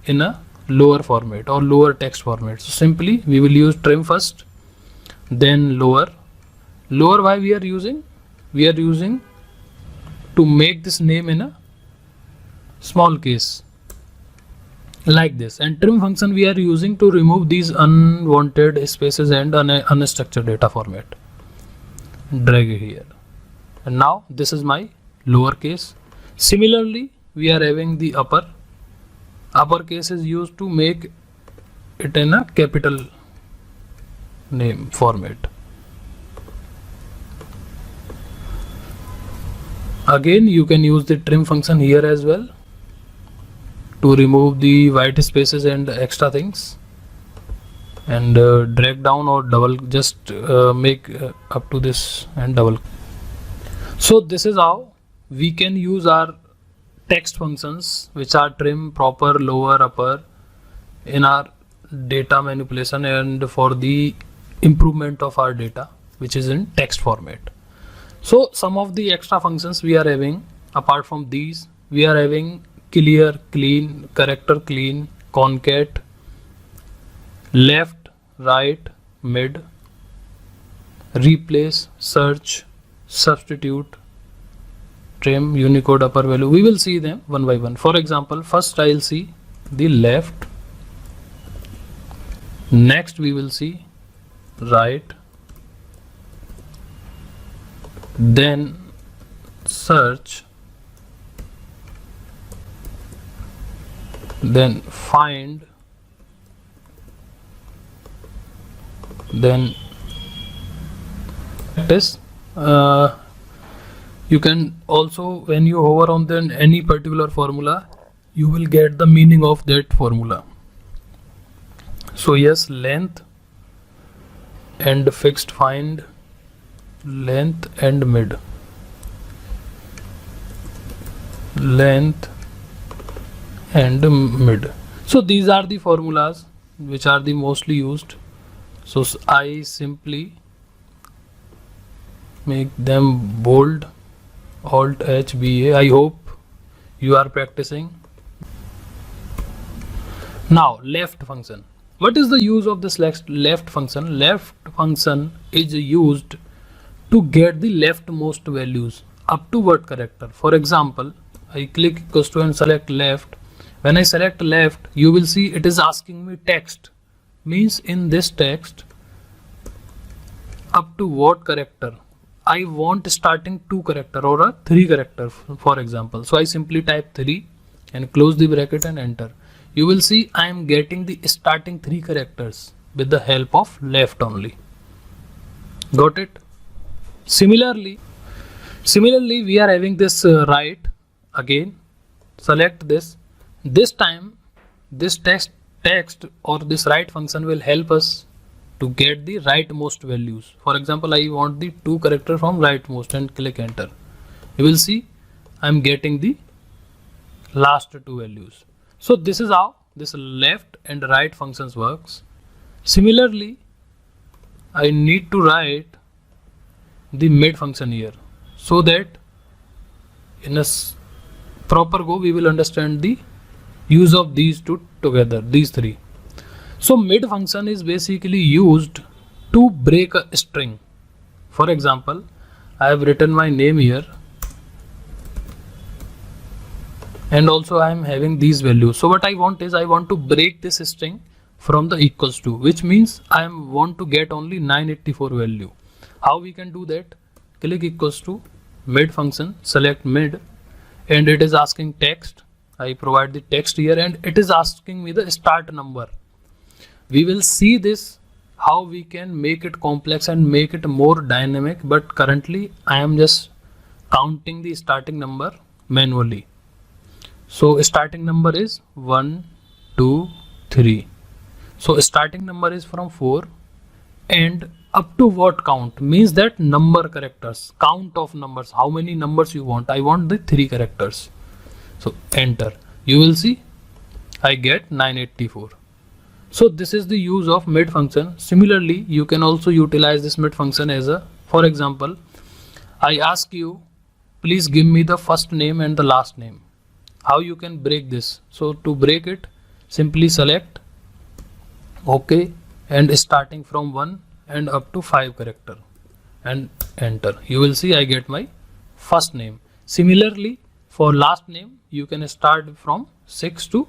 in a lower format or lower text format. So simply we will use trim first, then lower. Lower, why we are using? We are using to make this name in a small case like this, and trim function we are using to remove these unwanted spaces and unstructured data format. Drag it here, and now this is my lower case. Similarly we are having the upper case is used to make it in a capital name format. Again you can use the trim function here as well. to remove the white spaces and extra things, and drag down or double, just make up to this and double. So this is how we can use our text functions, which are trim, proper, lower, upper, in our data manipulation and for the improvement of our data, which is in text format. So some of the extra functions we are having apart from these, we are having clear, clean, character clean, concat, left, right, mid, replace, search, substitute, trim, Unicode, upper value. We will see them one by one. For example, first I'll see the left, next we will see right, then search, then find, then practice. You can also, when you hover on then any particular formula, you will get the meaning of that formula. So yes, length and fixed, find, length and mid, length and mid. So these are the formulas which are the mostly used. So I simply make them bold, Alt H B A. I hope you are practicing. Now left function. What is the use of this left function? Left function is used to get the leftmost values up to what character. For example, I click equals to and select left. When I select left, you will see it is asking me text. Means in this text, up to what character I want, starting 2 character or a 3 character, for example. So I simply type 3 and close the bracket and enter. You will see I am getting the starting 3 characters with the help of left only. Got it? Similarly we are having this right. Again select this. This time this text or this right function will help us to get the rightmost values. For example, I want the 2 character from rightmost and click enter. You will see I am getting the last 2 values. So this is how this left and right functions works. Similarly, I need to write the mid function here, so that in a proper go we will understand the use of these two together, these 3. So mid function is basically used to break a string. For example, I have written my name here and also I am having these values. So what I want is I want to break this string from the equals to, which means I want to get only 984 value. How we can do that? Click equals to mid function, select mid, and it is asking text. I provide the text here and it is asking me the start number. We will see this how we can make it complex and make it more dynamic, but currently I am just counting the starting number manually. So starting number is 1, 2, 3. So starting number is from 4 and up to what count means that number characters, count of numbers, how many numbers you want. I want the 3 characters. So enter. You will see I get 984. So this is the use of mid function. Similarly, you can also utilize this mid function as a, for example, I ask you, please give me the first name and the last name. How you can break this? So to break it, simply select OK and starting from 1 and up to 5 character and enter. You will see I get my first name. Similarly, for last name, you can start from 6 to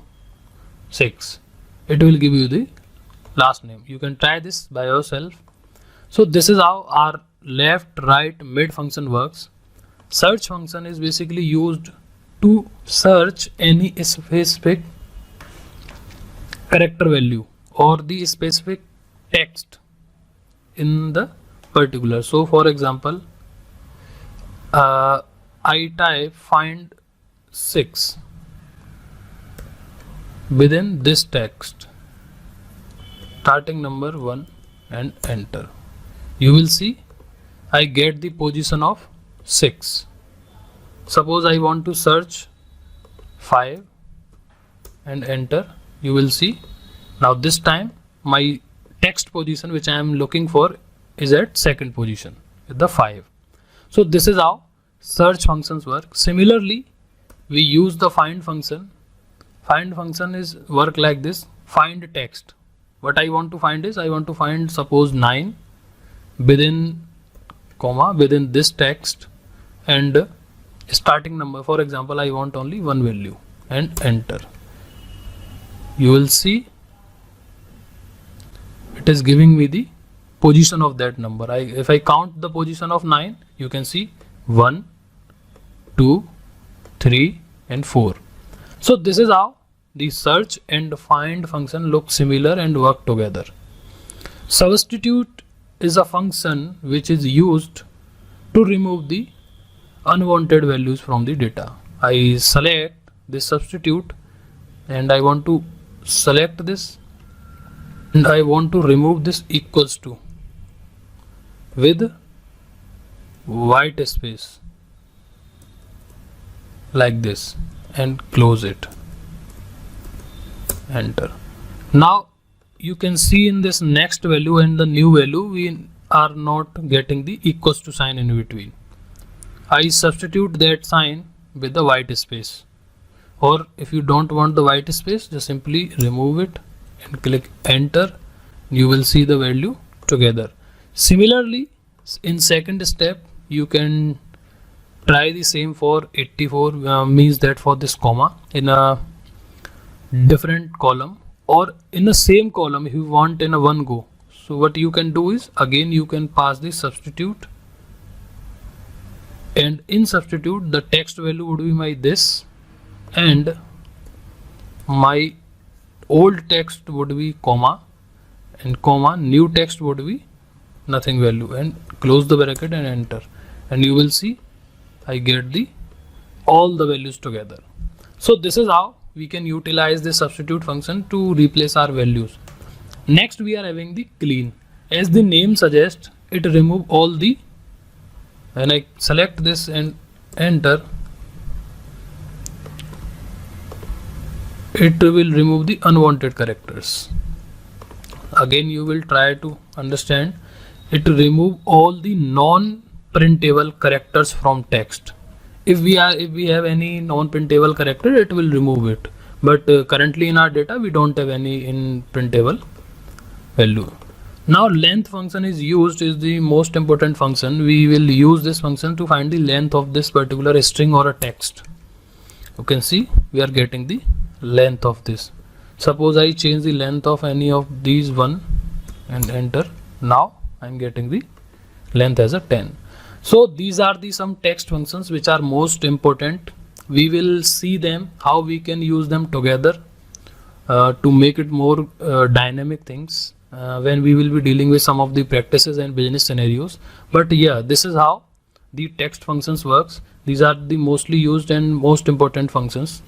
6. It will give you the last name. You can try this by yourself. So this is how our left, right, mid function works. Search function is basically used to search any specific character value or the specific text in the particular. So for example, I type find 6. within this text, starting number 1 and enter. You will see I get the position of 6. Suppose I want to search 5 and enter. You will see now this time my text position which I am looking for is at second position with the 5. So this is how search functions work. Similarly, we use the find function. Find function is work like this. Find text. What I want to find is I want to find suppose 9 within comma within this text and starting number. For example, I want only one value and enter. You will see it is giving me the position of that number. If I count the position of 9, you can see 1, 2, 3 and 4. So this is how the search and find function look similar and work together. Substitute is a function which is used to remove the unwanted values from the data. I select this substitute and I want to select this and I want to remove this equals to with white space like this and close it. Enter. Now you can see in this next value and the new value we are not getting the equals to sign in between. I substitute that sign with the white space, or if you don't want the white space, just simply remove it and click enter. You will see the value together. Similarly, in second step you can try the same for 84, means that for this comma in a different column or in the same column if you want in a one go. So what you can do is again you can pass the substitute, and in substitute the text value would be my this and my old text would be comma and comma, new text would be nothing value, and close the bracket and enter, and you will see I get the all the values together. So this is how we can utilize the substitute function to replace our values. Next we are having the clean. As the name suggests, it remove all the, when I select this and enter, it will remove the unwanted characters. Again you will try to understand, it remove all the non-printable characters from text. If we have any non-printable character, it will remove it, but currently in our data we don't have any in printable value. Now length function is used, is the most important function. We will use this function to find the length of this particular string or a text. You can see we are getting the length of this. Suppose I change the length of any of these one and enter. Now I am getting the length as a 10. So these are the some text functions which are most important. We will see them how we can use them together to make it more dynamic things when we will be dealing with some of the practices and business scenarios. But yeah, this is how the text functions works. These are the mostly used and most important functions,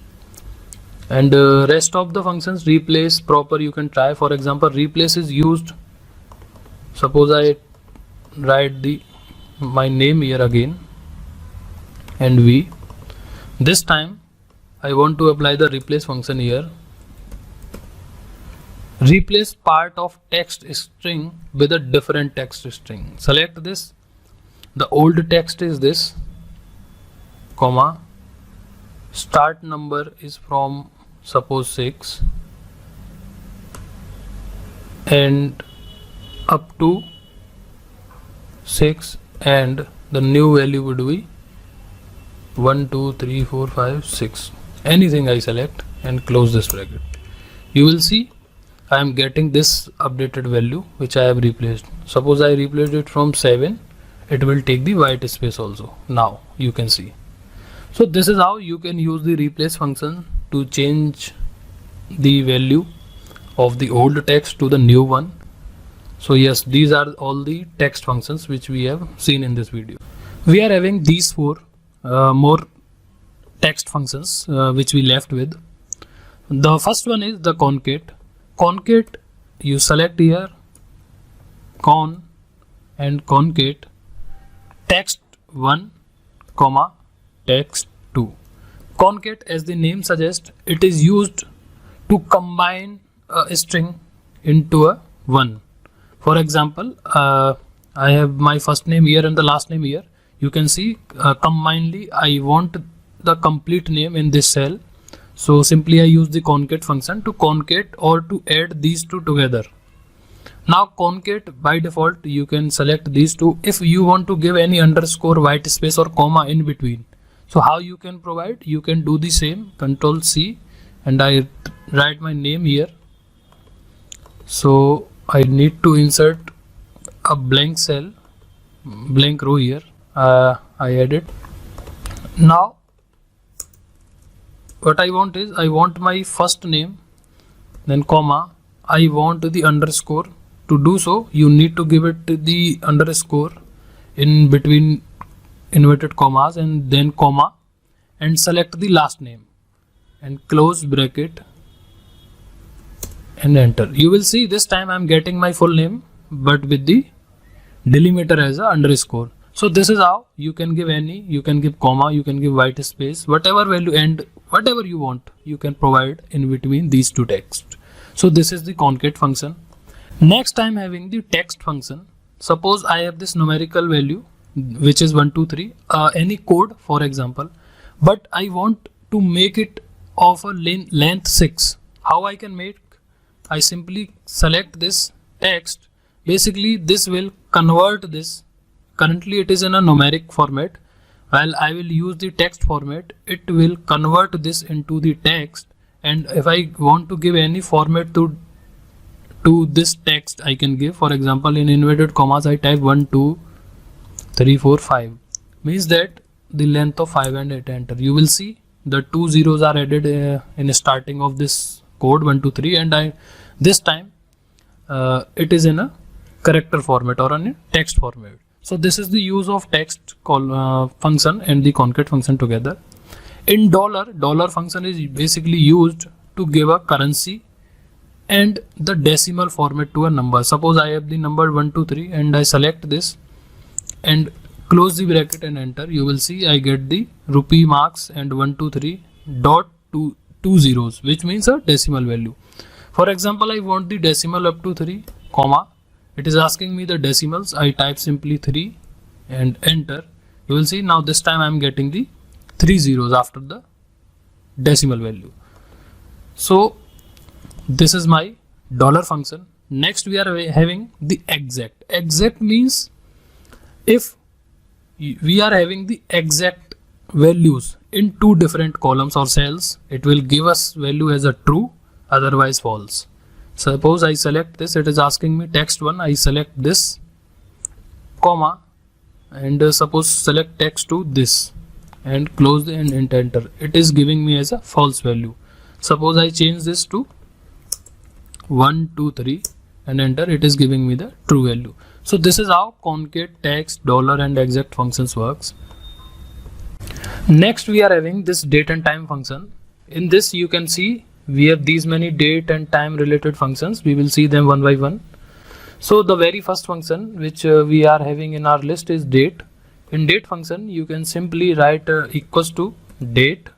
and rest of the functions replace proper you can try. For example, replace is used. Suppose I write my name here again and this time I want to apply the replace function here. Replace part of text string with a different text string. Select this, the old text is this, comma, start number is from suppose 6 and up to 6, and the new value would be 1, 2, 3, 4, 5, 6. Anything I select and close this bracket. You will see I am getting this updated value which I have replaced. Suppose I replaced it from 7, it will take the white space also. Now you can see. So this is how you can use the replace function to change the value of the old text to the new one. So yes, these are all the text functions which we have seen in this video. We are having these four more text functions which we left with. The first one is the concate. Concate, you select here con and concate text 1 comma text 2. Concate, as the name suggests, it is used to combine a string into a one. For example, I have my first name here and the last name here. You can see combinedly I want the complete name in this cell. So simply I use the concate function to concate or to add these two together. Now concate, by default you can select these two. If you want to give any underscore, white space or comma in between, so how you can provide? You can do the same, Control C, and I write my name here. So I need to insert a blank cell, blank row here. I add it. Now what I want is, I want my first name, then comma, I want the underscore. To do so, you need to give it the underscore in between inverted commas and then comma, and select the last name and close bracket and enter. You will see this time I am getting my full name but with the delimiter as a underscore. So this is how you can give any, you can give comma, you can give white space, whatever value and whatever you want you can provide in between these two texts. So this is the concate function. Next I am having the text function. Suppose I have this numerical value which is 1 2 3, any code for example, but I want to make it of a length 6. How I can make? I simply select this text. Basically this will convert this. Currently it is in a numeric format. While I will use the text format, it will convert this into the text, and if I want to give any format to this text, I can give. For example, in inverted commas I type 1 2 3 4 5, means that the length of 5 and 8, enter. You will see the 2 zeros are added in the starting of this code 1 2 3, and this time it is in a character format or in a text format. So this is the use of text function and the concate function together. In dollar function is basically used to give a currency and the decimal format to a number. Suppose I have the number 1 2 3 and I select this and close the bracket and enter. You will see I get the rupee marks and 1 2 3 dot 2 zeros, which means a decimal value. For example, I want the decimal up to 3 comma, it is asking me the decimals. I type simply 3 and enter. You will see now this time I am getting the 3 zeros after the decimal value. So this is my dollar function. Next we are having the exact. Exact means if we are having the exact values in two different columns or cells, it will give us value as a true, otherwise false. Suppose I select this, it is asking me text 1, I select this comma, and suppose select text 2 this and close the and enter. It is giving me as a false value. Suppose I change this to 1 2 3 and enter, it is giving me the true value. So this is how concate, text, dollar and exact functions works. Next we are having this date and time function. In this you can see we have these many date and time related functions. We will see them one by one. So the very first function which we are having in our list is date. In date function you can simply write equals to date.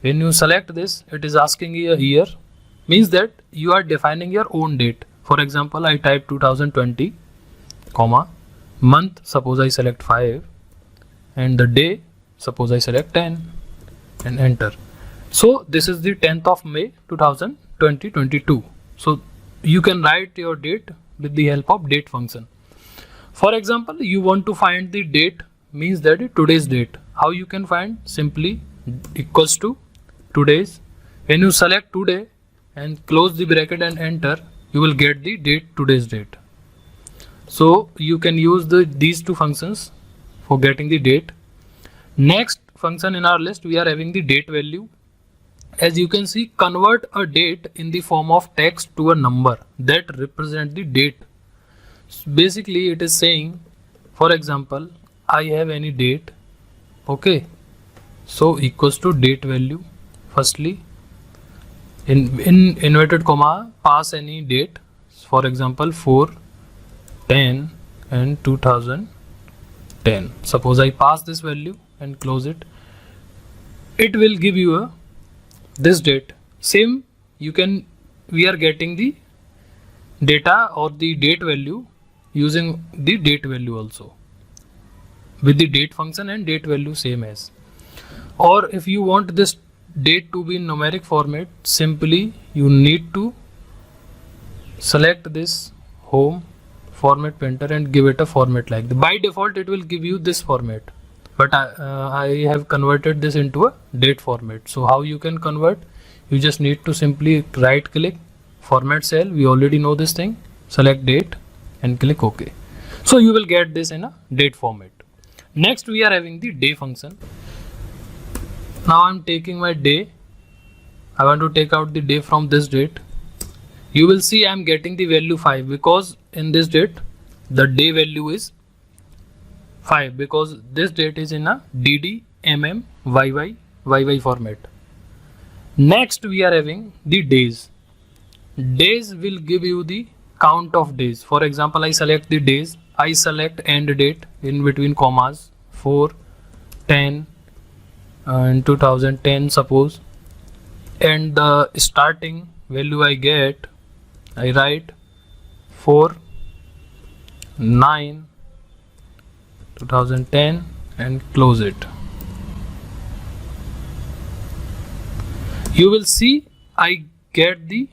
When you select this, it is asking you a year, means that you are defining your own date. For example, I type 2020 comma, month suppose I select 5, and the day suppose I select 10 and enter. So this is the 10th of May 2022. So you can write your date with the help of date function. For example, you want to find the date, means that today's date. How you can find? Simply equals to today's. When you select today and close the bracket and enter, you will get the date, today's date. So you can use these two functions for getting the date. Next function in our list, we are having the date value. As you can see, convert a date in the form of text to a number that represent the date. So basically it is saying, for example, I have any date, okay, so equals to date value firstly, in inverted comma pass any date, for example 4, 10 and 2010. Suppose I pass this value and close it, it will give you a this date. Same we are getting the data or the date value using the date value also, with the date function and date value same as. Or if you want this date to be in numeric format, simply you need to select this home format painter and give it a format like this. By default it will give you this format, but I have converted this into a date format. So how you can convert? You just need to simply right click, format cell, we already know this thing, select date and click OK. So you will get this in a date format. Next we are having the day function. Now I'm taking my day, I want to take out the day from this date. You will see I'm getting the value 5 because in this date the day value is 5 because this date is in a DD, MM, YY format. Next we are having the days. Days will give you the count of days. For example, I select the days, I select end date in between commas 4, 10 and 2010 suppose, and the starting value I get, I write 4, 9, 2010 and close it. You will see I get the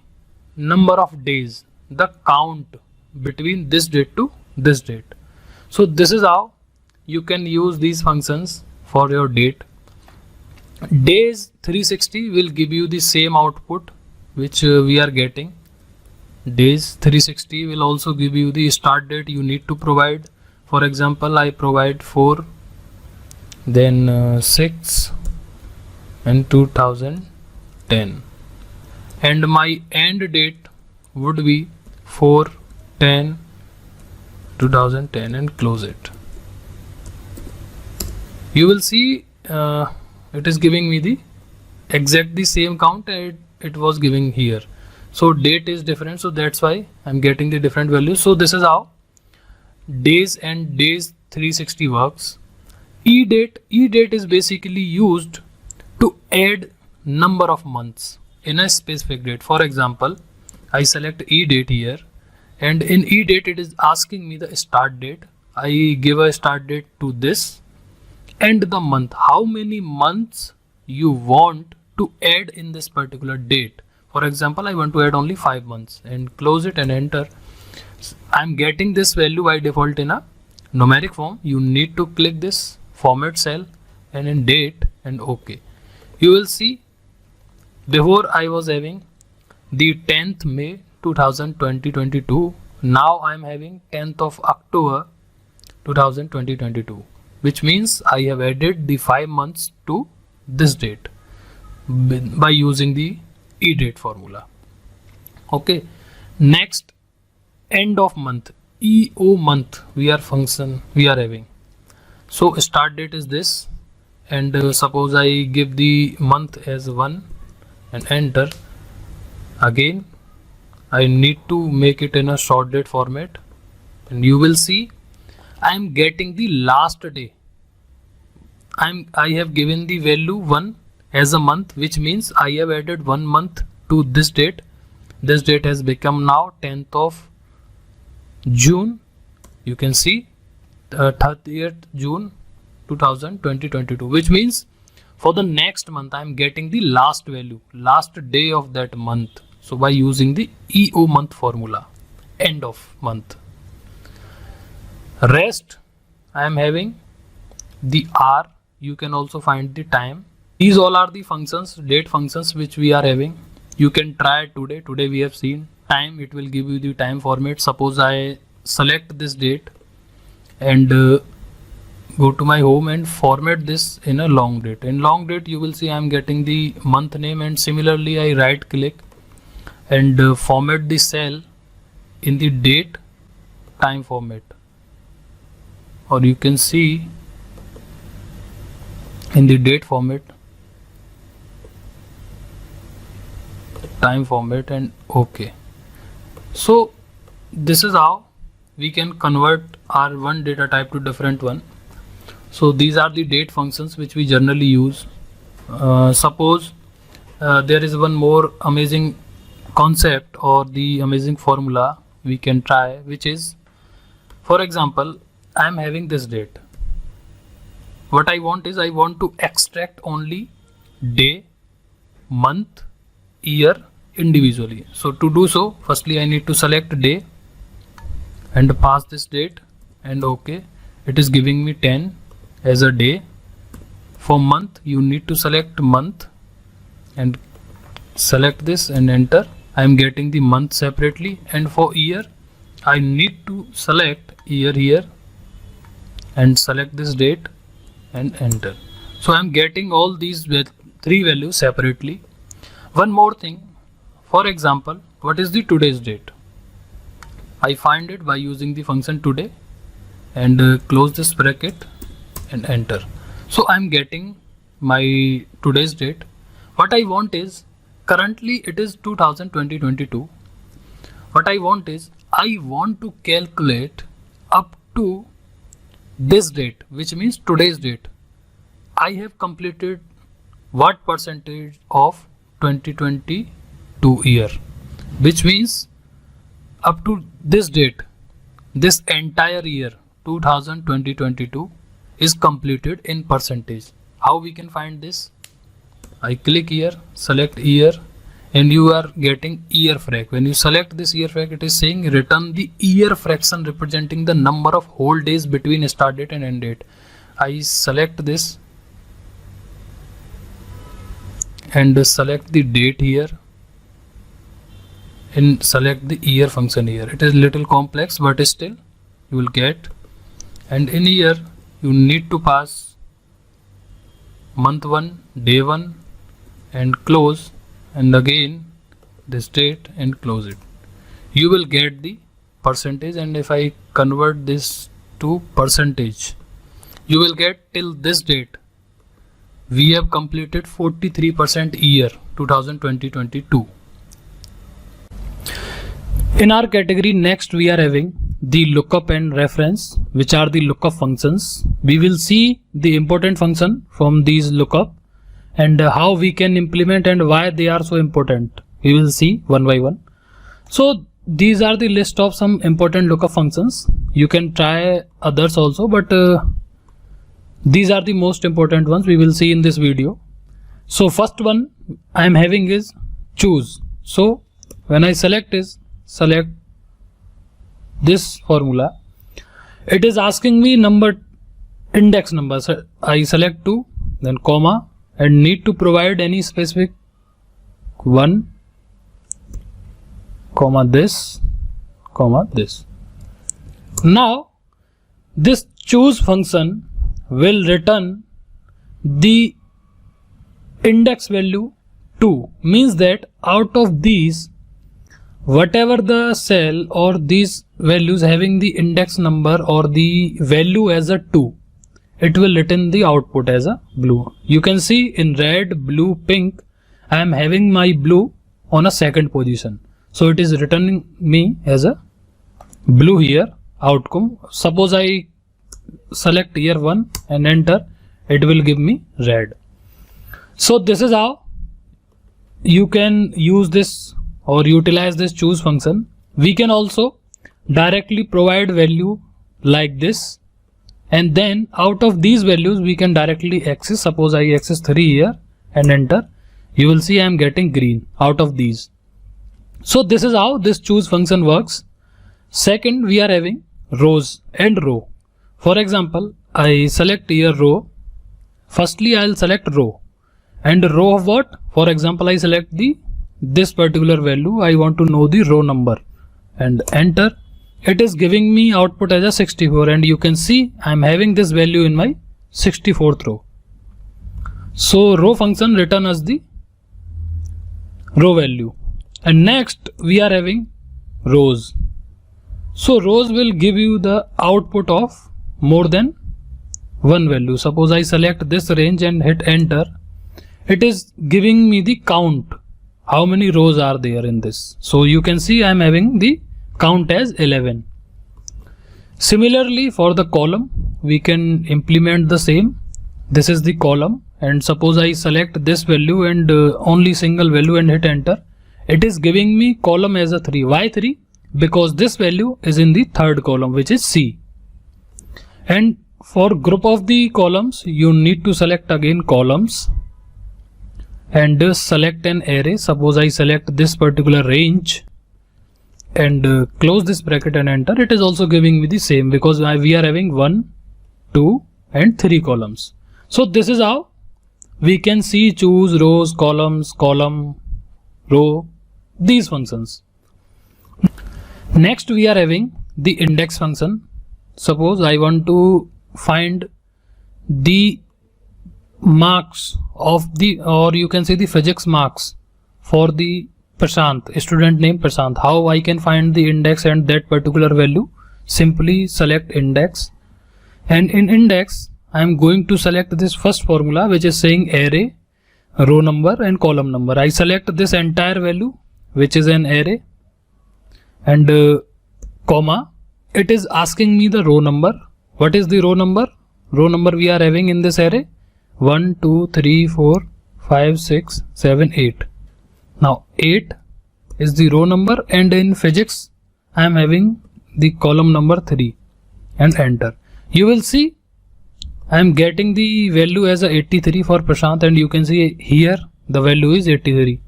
number of days, the count between this date to this date. So this is how you can use these functions for your date. Days 360 will give you the same output which we are getting. Days 360 will also give you the start date you need to provide. For example, I provide 4, then 6 and 2010, and my end date would be 4, 10, 2010 and close it. You will see it is giving me the exactly same count it was giving here. So date is different, so that's why I'm getting the different values. So this is how days and days 360 works. E-date is basically used to add number of months in a specific date. For example, I select E-date here, and in E-date it is asking me the start date. I give a start date to this and the month, how many months you want to add in this particular date. For example, I want to add only 5 months and close it and enter. I'm getting this value by default in a numeric form. You need to click this format cell and in date and OK. You will see before I was having the 10th May 2022. Now I'm having 10th of October 2022, which means I have added the 5 months to this date by using the E-date formula. Okay, next, end of month, EO month we are having. So start date is this, and suppose I give the month as 1 and enter. Again I need to make it in a short date format, and you will see I am getting the last day. I have given the value 1 as a month, which means I have added 1 month to this date. This date has become now 10th of June. You can see 30th June 2022, which means for the next month I am getting the last value, last day of that month. So by using the EO month formula, end of month. Rest, I am having the hour. You can also find the time. These all are the functions, date functions, which we are having. You can try today. Today we have seen time. It will give you the time format. Suppose I select this date and go to my home and format this in a long date. In long date you will see I am getting the month name, and similarly I right click and format the cell in the date time format, or you can see in the date format time format and OK. So this is how we can convert our one data type to different one. So these are the date functions which we generally use. Suppose there is one more amazing concept or the amazing formula we can try, which is, for example, I am having this date. What I want is I want to extract only day, month, year individually. So to do so, firstly I need to select day and pass this date and OK. It is giving me 10 as a day. For month you need to select month and select this and enter. I am getting the month separately, and for year I need to select year here and select this date and enter. So I am getting all these with 3 values separately. One more thing, for example, what is the today's date? I find it by using the function today and close this bracket and enter. So I am getting my today's date. What I want is, currently it is 2022. What I want is, I want to calculate up to this date, which means today's date. I have completed what percentage of 2022 year, which means up to this date, this entire year 2022 is completed in percentage. How we can find this? I click here, select year, and you are getting year frac. When you select this year frac, it is saying return the year fraction representing the number of whole days between start date and end date. I select this and select the date here and select the year function here. It is little complex, but still you will get. And in here you need to pass month 1, day 1 and close, and again this date and close it. You will get the percentage, and if I convert this to percentage, you will get till this date we have completed 43% year 2022. In our category next we are having the lookup and reference, which are the lookup functions. We will see the important function from these lookup and how we can implement and why they are so important. We will see one by one. So these are the list of some important lookup functions. You can try others also, but these are the most important ones we will see in this video. So first one I am having is choose. So when I select this formula, it is asking me index number. So I select 2, then comma, and need to provide any specific 1, comma this, comma this. Now this choose function will return the index value 2, means that out of these, whatever the cell or these values having the index number or the value as a 2, it will return the output as a blue. You can see in red, blue, pink, I am having my blue on a second position. So it is returning me as a blue here outcome. Suppose I select year 1 and enter, it will give me red. So this is how you can use this or utilize this choose function. We can also directly provide value like this, and then out of these values we can directly access. Suppose I access 3 here and enter, you will see I am getting green out of these. So this is how this choose function works. Second, we are having rows and row. For example, I select here row. Firstly I will select row, and row of what? For example, I select this particular value. I want to know the row number and enter. It is giving me output as a 64, and you can see I am having this value in my 64th row. So row function return as the row value. And next we are having rows. So rows will give you the output of more than one value. Suppose I select this range and hit enter, it is giving me the count how many rows are there in this. So you can see I am having the count as 11. Similarly, for the column, we can implement the same. This is the column, and suppose I select this value and only single value and hit enter. It is giving me column as a 3. Why 3? Because this value is in the third column, which is C. And for group of the columns, you need to select again columns and select an array. Suppose I select this particular range and close this bracket and enter. It is also giving me the same because we are having 1, 2 and 3 columns. So this is how we can see choose rows, columns, column, row, these functions. Next we are having the index function. Suppose I want to find the marks of the, or you can say the physics marks for the Prashant, student name Prashant. How I can find the index and that particular value? Simply select index, and in index I am going to select this first formula which is saying array, row number and column number. I select this entire value which is an array and comma. It is asking me the row number. What is the row number? Row number we are having in this array 1, 2, 3, 4, 5, 6, 7, 8. Now 8 is the row number, and in physics I am having the column number 3 and enter. You will see I am getting the value as a 83 for Prashant, and you can see here the value is 83.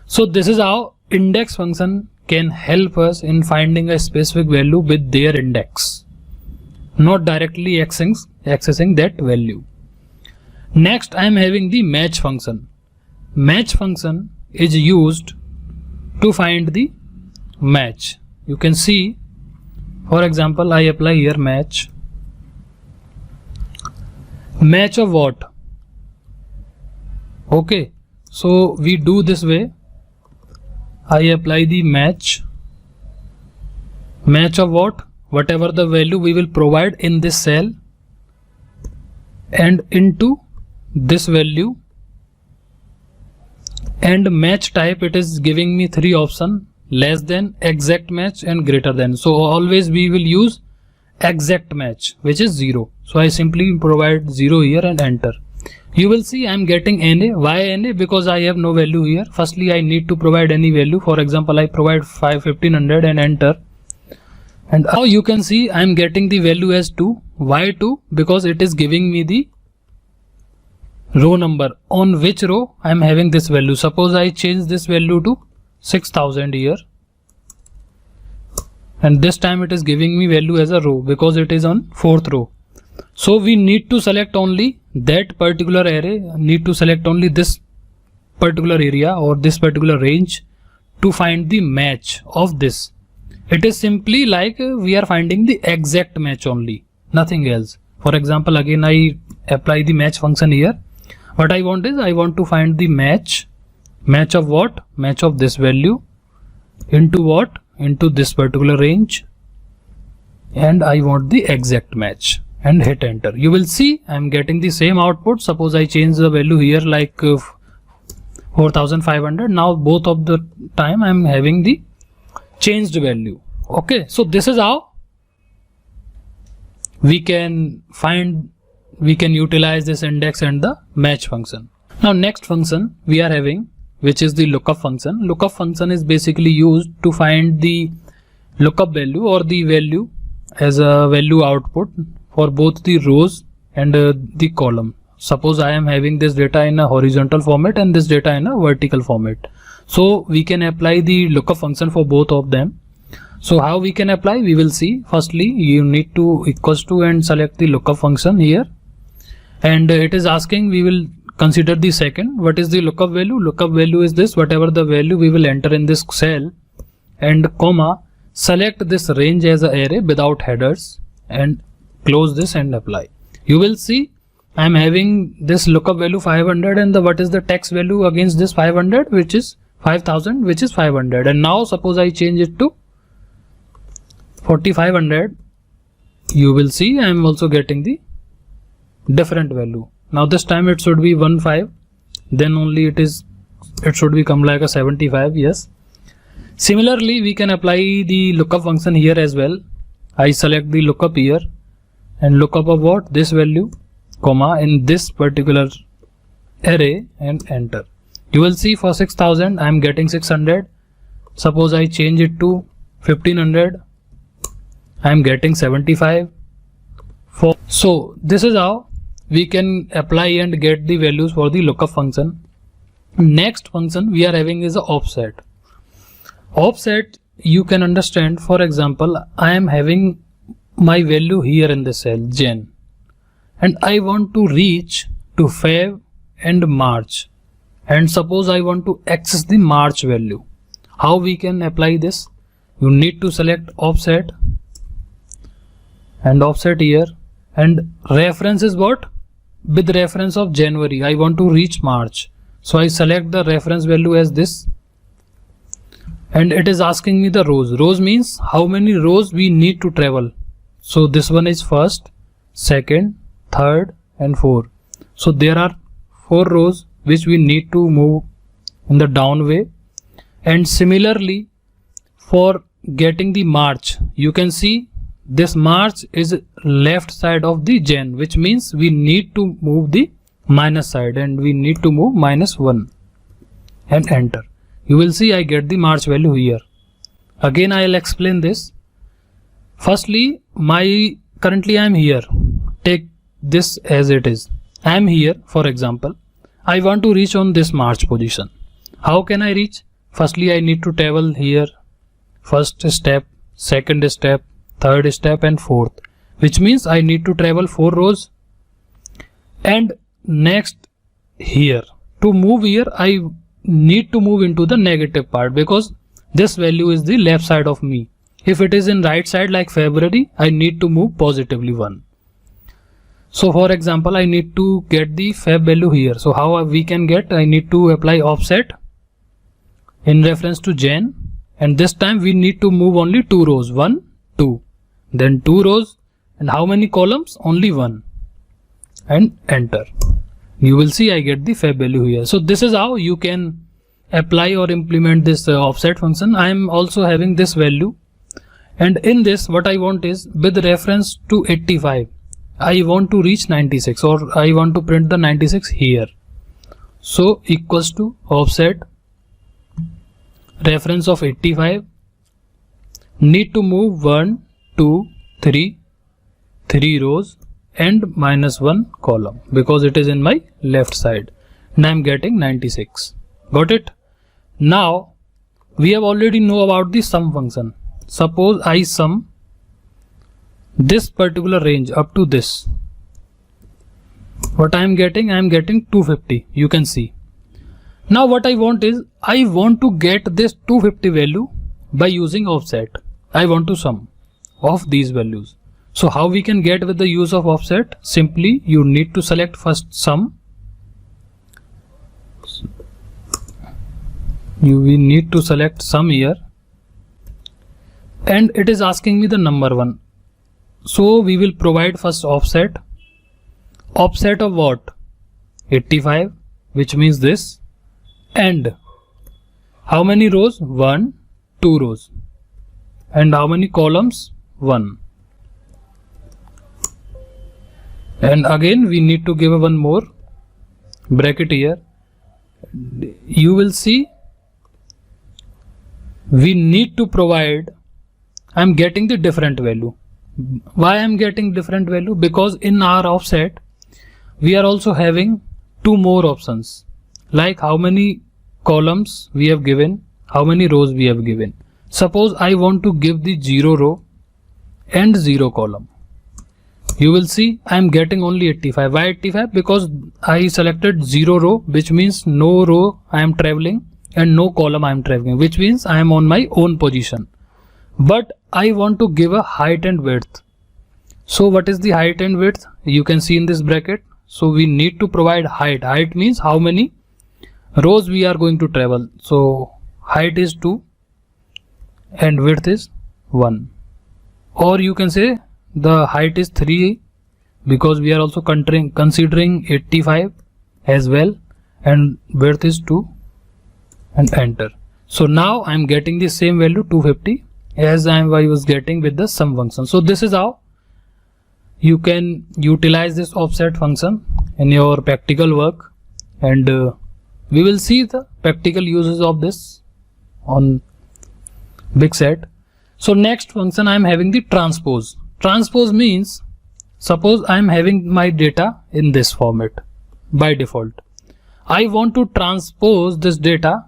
So this is how index function can help us in finding a specific value with their index, not directly accessing that value. Next I am having the match function. Match function is used to find the match. You can see, for example, I apply here match. Match of what? Okay, so we do this way. I apply the match. Match of what? Whatever the value we will provide in this cell and into this value, and match type, it is giving me 3 options: less than, exact match and greater than. So always we will use exact match, which is 0. So I simply provide 0 here and enter. You will see I am getting NA. Why NA? Because I have no value here. Firstly I need to provide any value. For example, I provide 1500 and enter. And now you can see I am getting the value as 2. Why 2? Because it is giving me the row number on which row I am having this value. Suppose I change this value to 6000 here, and this time it is giving me value as a row because it is on 4th row. So we need to select only that particular array, need to select only this particular area or this particular range to find the match of this. It is simply like we are finding the exact match only, nothing else. For example, again I apply the match function here. What I want is I want to find the match. Match of what? Match of this value into what? Into this particular range, and I want the exact match and hit enter. You will see I am getting the same output. Suppose I change the value here like 4500. Now both of the time I am having the changed value. Okay, so this is how we can utilize this index and the match function. Now next function we are having, which is the lookup function. Lookup function is basically used to find the lookup value or the value as a value output for both the rows and the column. Suppose I am having this data in a horizontal format and this data in a vertical format. So we can apply the lookup function for both of them. So how we can apply, we will see. Firstly, you need to equals to and select the lookup function here, and it is asking, we will consider the second. What is the lookup value? Lookup value is this, whatever the value we will enter in this cell, and comma, select this range as an array without headers and close this and apply. You will see I am having this lookup value 500, and what is the text value against this 500, which is 5000, which is 500. And now suppose I change it to 4500, you will see I am also getting the different value. Now this time it should be 15, then only it is it should become like a 75. Yes. Similarly, we can apply the lookup function here as well. I select the lookup here and lookup of what? This value, comma, in this particular array and enter. You will see for 6000 I am getting 600. Suppose I change it to 1500, I am getting 75. So this is how we can apply and get the values for the lookup function. Next function we are having is a offset. Offset, you can understand, for example, I am having my value here in the cell Jan, and I want to reach to Feb and March, and suppose I want to access the March value. How we can apply this? You need to select offset and offset here, and reference is what? With reference of January, I want to reach March, so I select the reference value as this, and it is asking me the rows. Rows means how many rows we need to travel. So this one is first, second, third and fourth. So there are 4 rows which we need to move in the down way. And similarly, for getting the March, you can see this March is left side of the Jan, which means we need to move the minus side, and we need to move -1 and enter. You will see I get the March value here. Again I'll explain this. Firstly, currently I am here. Take this as it is. I am here, for example. I want to reach on this March position. How can I reach? Firstly, I need to travel here. First step, second step, third step and fourth, which means I need to travel 4 rows. And next here, to move here, I need to move into the negative part because this value is the left side of me. If it is in right side like February, I need to move positively 1. So for example, I need to get the Feb value here. So how we can get? I need to apply offset in reference to Jan, and this time we need to move only 2 rows, 1, 2, then 2 rows, and how many columns? Only 1, and enter. You will see I get the Feb value here. So this is how you can apply or implement this offset function. I am also having this value, and in this what I want is with reference to 85, I want to reach 96, or I want to print the 96 here. So equals to offset reference of 85, need to move 1, 2, 3 rows and -1 column because it is in my left side, and I am getting 96. Got it? Now we have already know about the sum function. Suppose I sum this particular range up to this. What I am getting? I am getting 250. You can see. Now what I want is, I want to get this 250 value by using offset. I want to sum of these values. So how we can get with the use of offset? Simply you need to select first sum. We need to select sum here, and it is asking me the number 1. So we will provide first offset. Offset of what? 85, which means this. And how many rows? 1, 2 rows. And how many columns? 1. And again we need to give one more bracket here. You will see we need to provide, I am getting the different value. Why I am getting different value? Because in our offset we are also having 2 more options, like how many columns we have given, how many rows we have given. Suppose I want to give the 0 row and 0 column. You will see I am getting only 85. Why 85? Because I selected 0 row, which means no row I am traveling and no column I am traveling, which means I am on my own position. But I want to give a height and width. So what is the height and width? You can see in this bracket. So we need to provide height. Height means how many rows we are going to travel. So height is 2 and width is 1. Or you can say the height is 3 because we are also considering 85 as well, and width is 2. and enter. So now I'm getting the same value 250 as I was getting with the sum function. So this is how you can utilize this offset function in your practical work, and we will see the practical uses of this on big set. So next function I am having the transpose. Transpose means, suppose I am having my data in this format by default. I want to transpose this data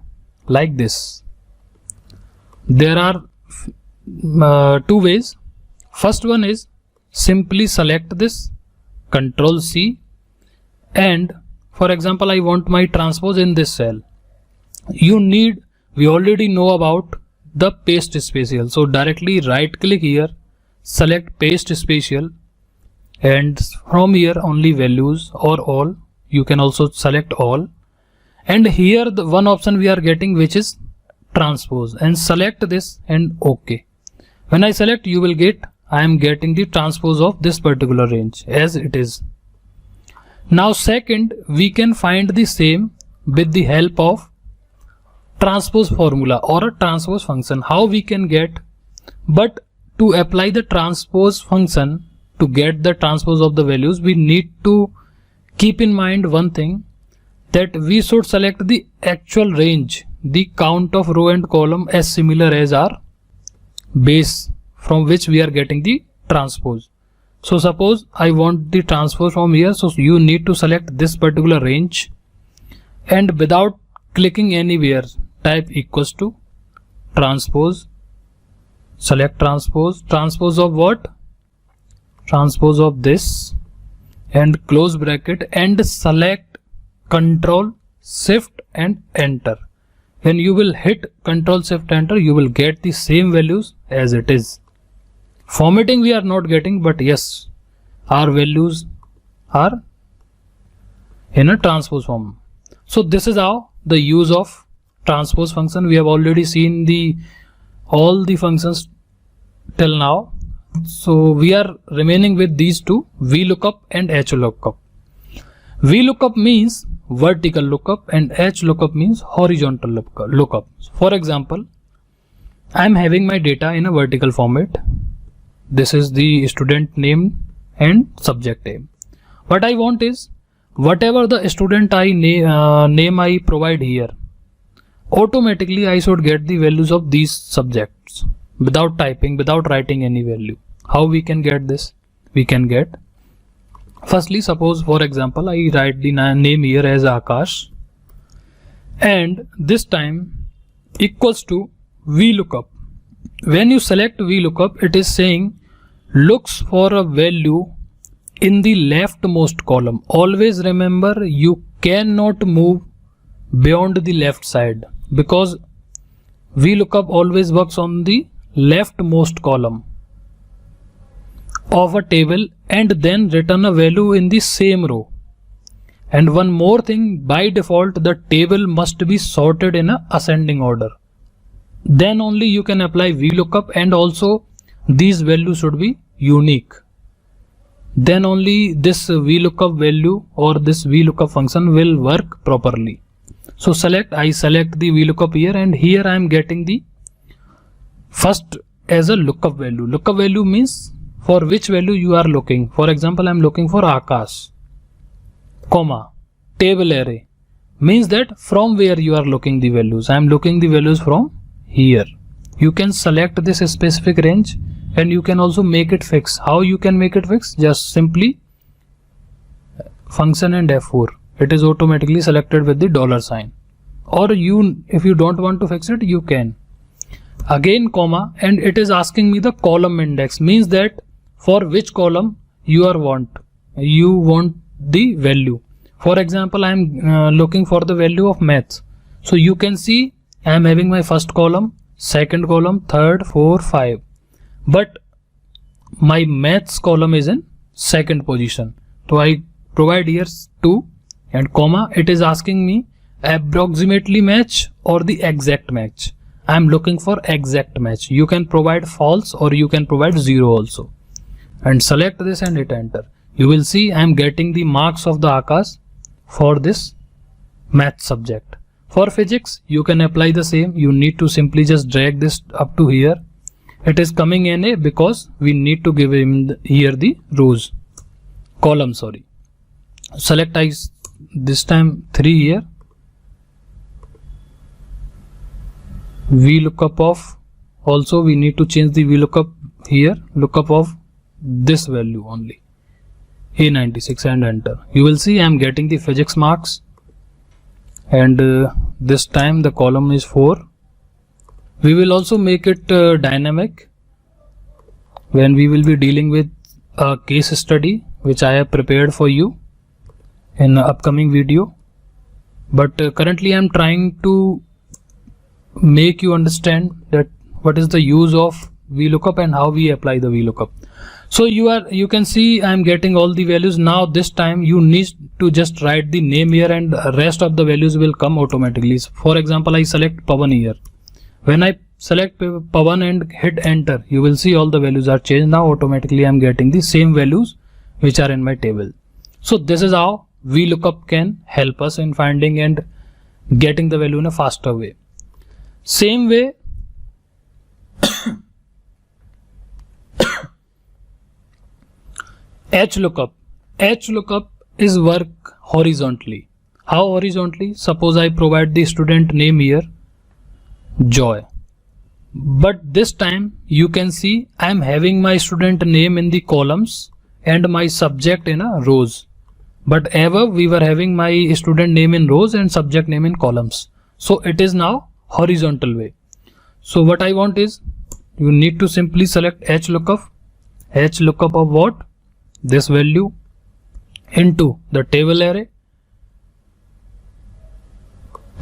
like this. There are two ways. First one is simply select this, Control C, and for example I want my transpose in this cell. We already know about the paste spatial, so directly right click here, select paste spatial, and from here only values or all. You can also select all, and here the one option we are getting which is transpose, and select this and OK. When I select, you will get, I am getting the transpose of this particular range as it is. Now second, we can find the same with the help of transpose formula or a transpose function. How we can get, but to apply the transpose function to get the transpose of the values, we need to keep in mind one thing, that we should select the actual range, the count of row and column as similar as our base from which we are getting the transpose. So suppose I want the transpose from here, so you need to select this particular range, and without clicking anywhere type equals to transpose, select transpose, transpose of what? Transpose of this, and close bracket, and select Control Shift and enter. When you will hit Control Shift enter, you will get the same values as it is. Formatting we are not getting, but yes, our values are in a transpose form. So this is how the use of transpose function. We have already seen all the functions till now. So we are remaining with these two, VLOOKUP and HLOOKUP. VLOOKUP means vertical lookup and HLOOKUP means horizontal lookup. For example, I am having my data in a vertical format. This is the student name and subject name. What I want is, whatever the student name I provide here, automatically I should get the values of these subjects without typing, without writing any value. How we can get this? We can get, firstly, suppose for example I write the name here as Akash, and this time equals to VLOOKUP. When you select VLOOKUP, it is saying looks for a value in the leftmost column. Always remember, you cannot move beyond the left side, because VLOOKUP always works on the leftmost column of a table and then return a value in the same row. And one more thing, by default the table must be sorted in a ascending order. Then only you can apply VLOOKUP, and also these values should be unique. Then only this VLOOKUP value or this VLOOKUP function will work properly. So I select the VLOOKUP here, and here I am getting the first as a lookup value. Lookup value means for which value you are looking. For example, I am looking for Akash, comma, table array, means that from where you are looking the values. I am looking the values from here. You can select this specific range, and you can also make it fixed. How you can make it fixed? Just simply function and F4. It is automatically selected with the $sign. Or if you don't want to fix it, you can. Again comma, and it is asking me the column index, means that for which column you want the value. For example, I am looking for the value of maths. So you can see I am having my first column, second column, third, 4, 5. But my maths column is in second position. So I provide here 2 and comma. It is asking me approximately match or the exact match. I am looking for exact match. You can provide false or you can provide 0 also. And select this and hit enter. You will see I am getting the marks of the Akash for this math subject. For physics, you can apply the same. You need to simply just drag this up to here. It is coming in a because we need to give him here the rows, column, sorry. Select this time 3 here. VLOOKUP of, also we need to change the VLOOKUP here, lookup of this value only, A96, and enter. You will see I am getting the physics marks, and this time the column is 4. We will also make it dynamic when we will be dealing with a case study which I have prepared for you in the upcoming video. But currently I am trying to make you understand that what is the use of VLOOKUP and how we apply the VLOOKUP. So you can see I am getting all the values. Now this time you need to just write the name here, and rest of the values will come automatically. For example, I select Pawan here. When I select Pawan and hit enter, you will see all the values are changed. Now automatically I am getting the same values which are in my table. So this is how VLOOKUP can help us in finding and getting the value in a faster way. Same way HLOOKUP. HLOOKUP is work horizontally. How horizontally? Suppose I provide the student name here, Joy. But this time you can see I am having my student name in the columns and my subject in a rows. But ever we were having my student name in rows and subject name in columns. So it is now horizontal way. So what I want is, you need to simply select HLOOKUP. HLOOKUP of what? This value into the table array.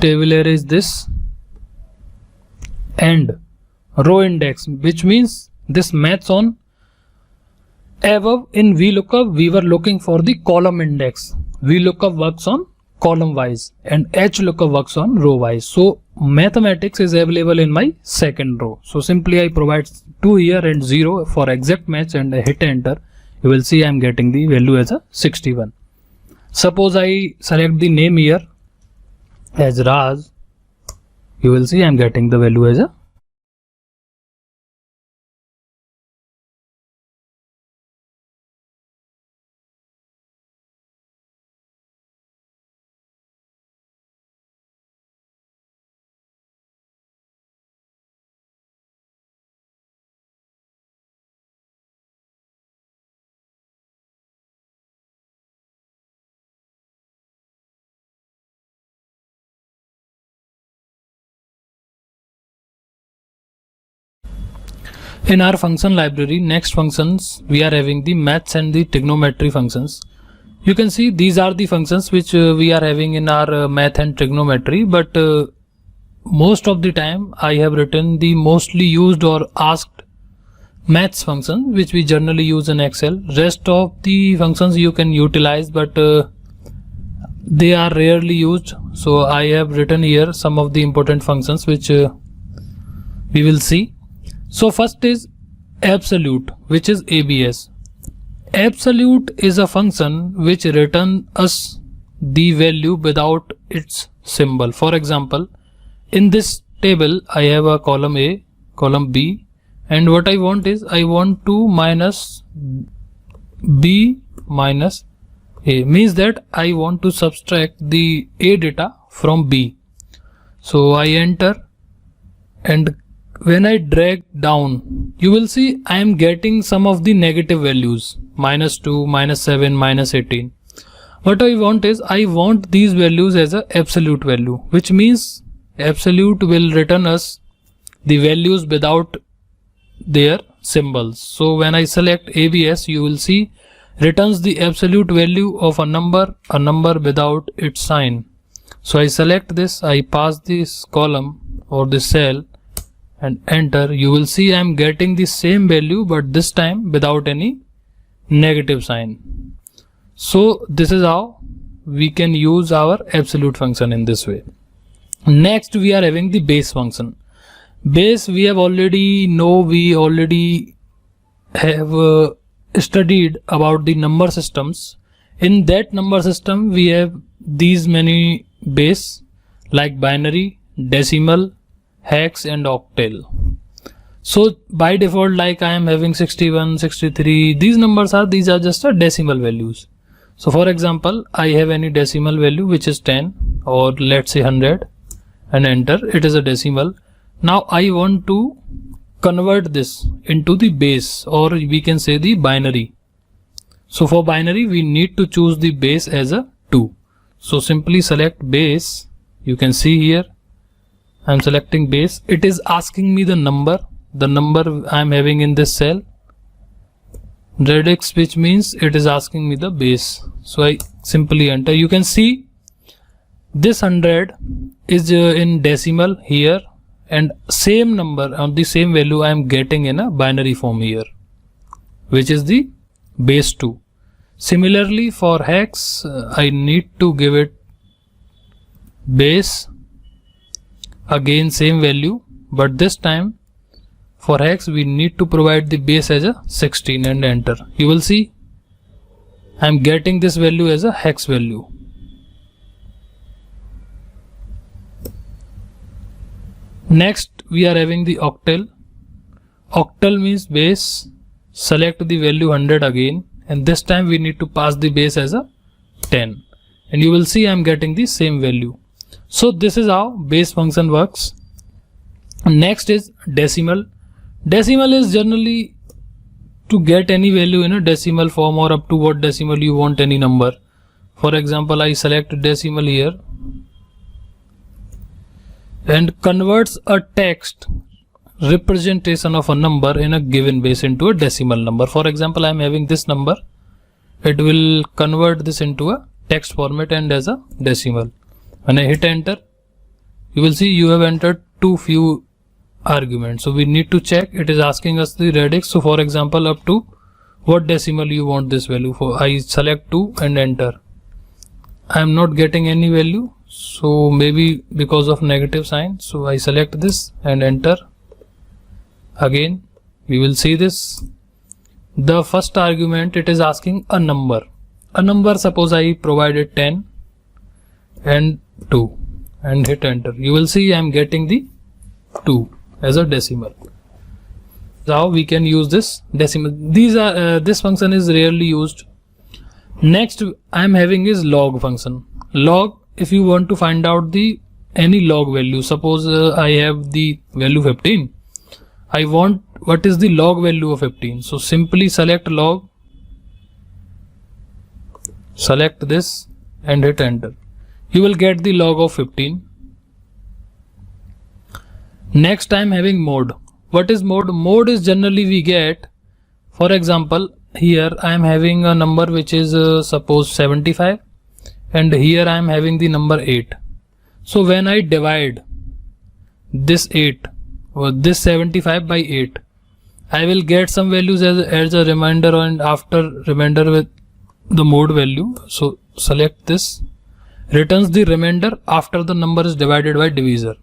Table array is this, and row index, which means this maths on. Above in VLOOKUP we were looking for the column index. VLOOKUP works on column wise and HLOOKUP works on row wise. So mathematics is available in my second row. So simply I provide 2 here and 0 for exact match, and I hit enter. You will see I am getting the value as a 61. Suppose I select the name here as Raj. You will see I am getting the value as a In our function library, next functions, we are having the maths and the trigonometry functions. You can see these are the functions which we are having in our math and trigonometry, but most of the time I have written the mostly used or asked maths function which we generally use in Excel. Rest of the functions you can utilize, but they are rarely used. So I have written here some of the important functions which we will see. So first is absolute, which is ABS. Absolute is a function which returns us the value without its symbol. For example, in this table I have a column A, column B, and what I want is I want to minus B minus A, means that I want to subtract the A data from B. So I enter, and when I drag down, you will see I am getting some of the negative values, -2, -7, -18. What I want is I want these values as a absolute value, which means absolute will return us the values without their symbols. So when I select ABS, you will see returns the absolute value of a number without its sign. So I select this, I pass this column or this cell and enter. You will see I am getting the same value, but this time without any negative sign. So this is how we can use our absolute function in this way. Next we are having the base function. Base we have already have studied about the number systems. In that number system we have these many base, like binary, decimal, hex and octal. So by default, like I am having 61, 63, these are just a decimal values. So for example, I have any decimal value which is 10 or let's say 100 and enter. It is a decimal. Now I want to convert this into the base, or we can say the binary. So for binary we need to choose the base as a 2. So simply select base. You can see here I am selecting base. It is asking me the number I am having in this cell, radix, which means it is asking me the base. So I simply enter. You can see this 100 is in decimal here, and same number on the same value I am getting in a binary form here, which is the base 2. Similarly for hex, I need to give it base, again same value, but this time for hex we need to provide the base as a 16 and enter. You will see I am getting this value as a hex value. Next we are having the octal. Octal means base. Select the value 100 again, and this time we need to pass the base as a 10, and you will see I am getting the same value. So this is how base function works. Next is decimal. Decimal is generally to get any value in a decimal form, or up to what decimal you want any number. For example, I select decimal here and converts a text representation of a number in a given base into a decimal number. For example, I am having this number. It will convert this into a text format and as a decimal. When I hit enter, you will see you have entered too few arguments. So we need to check. It is asking us the radix. So for example, up to what decimal you want this value for. I select 2 and enter. I am not getting any value, so maybe because of negative sign. So I select this and enter. Again we will see this. The first argument, it is asking a number. Suppose I provided 10 and 2 and hit enter. You will see I am getting the 2 as a decimal. Now we can use this decimal. This function is rarely used. Next I am having is log function. Log, if you want to find out the any log value, suppose I have the value 15. I want what is the log value of 15. So simply select log, select this and hit enter. You will get the log of 15. Next I am having mode. What is mode? Mode is generally we get, for example, here I am having a number which is suppose 75, and here I am having the number 8. So when I divide this 8 or this 75 by 8, I will get some values as a remainder, and after remainder with the mode value. So select this, returns the remainder after the number is divided by divisor.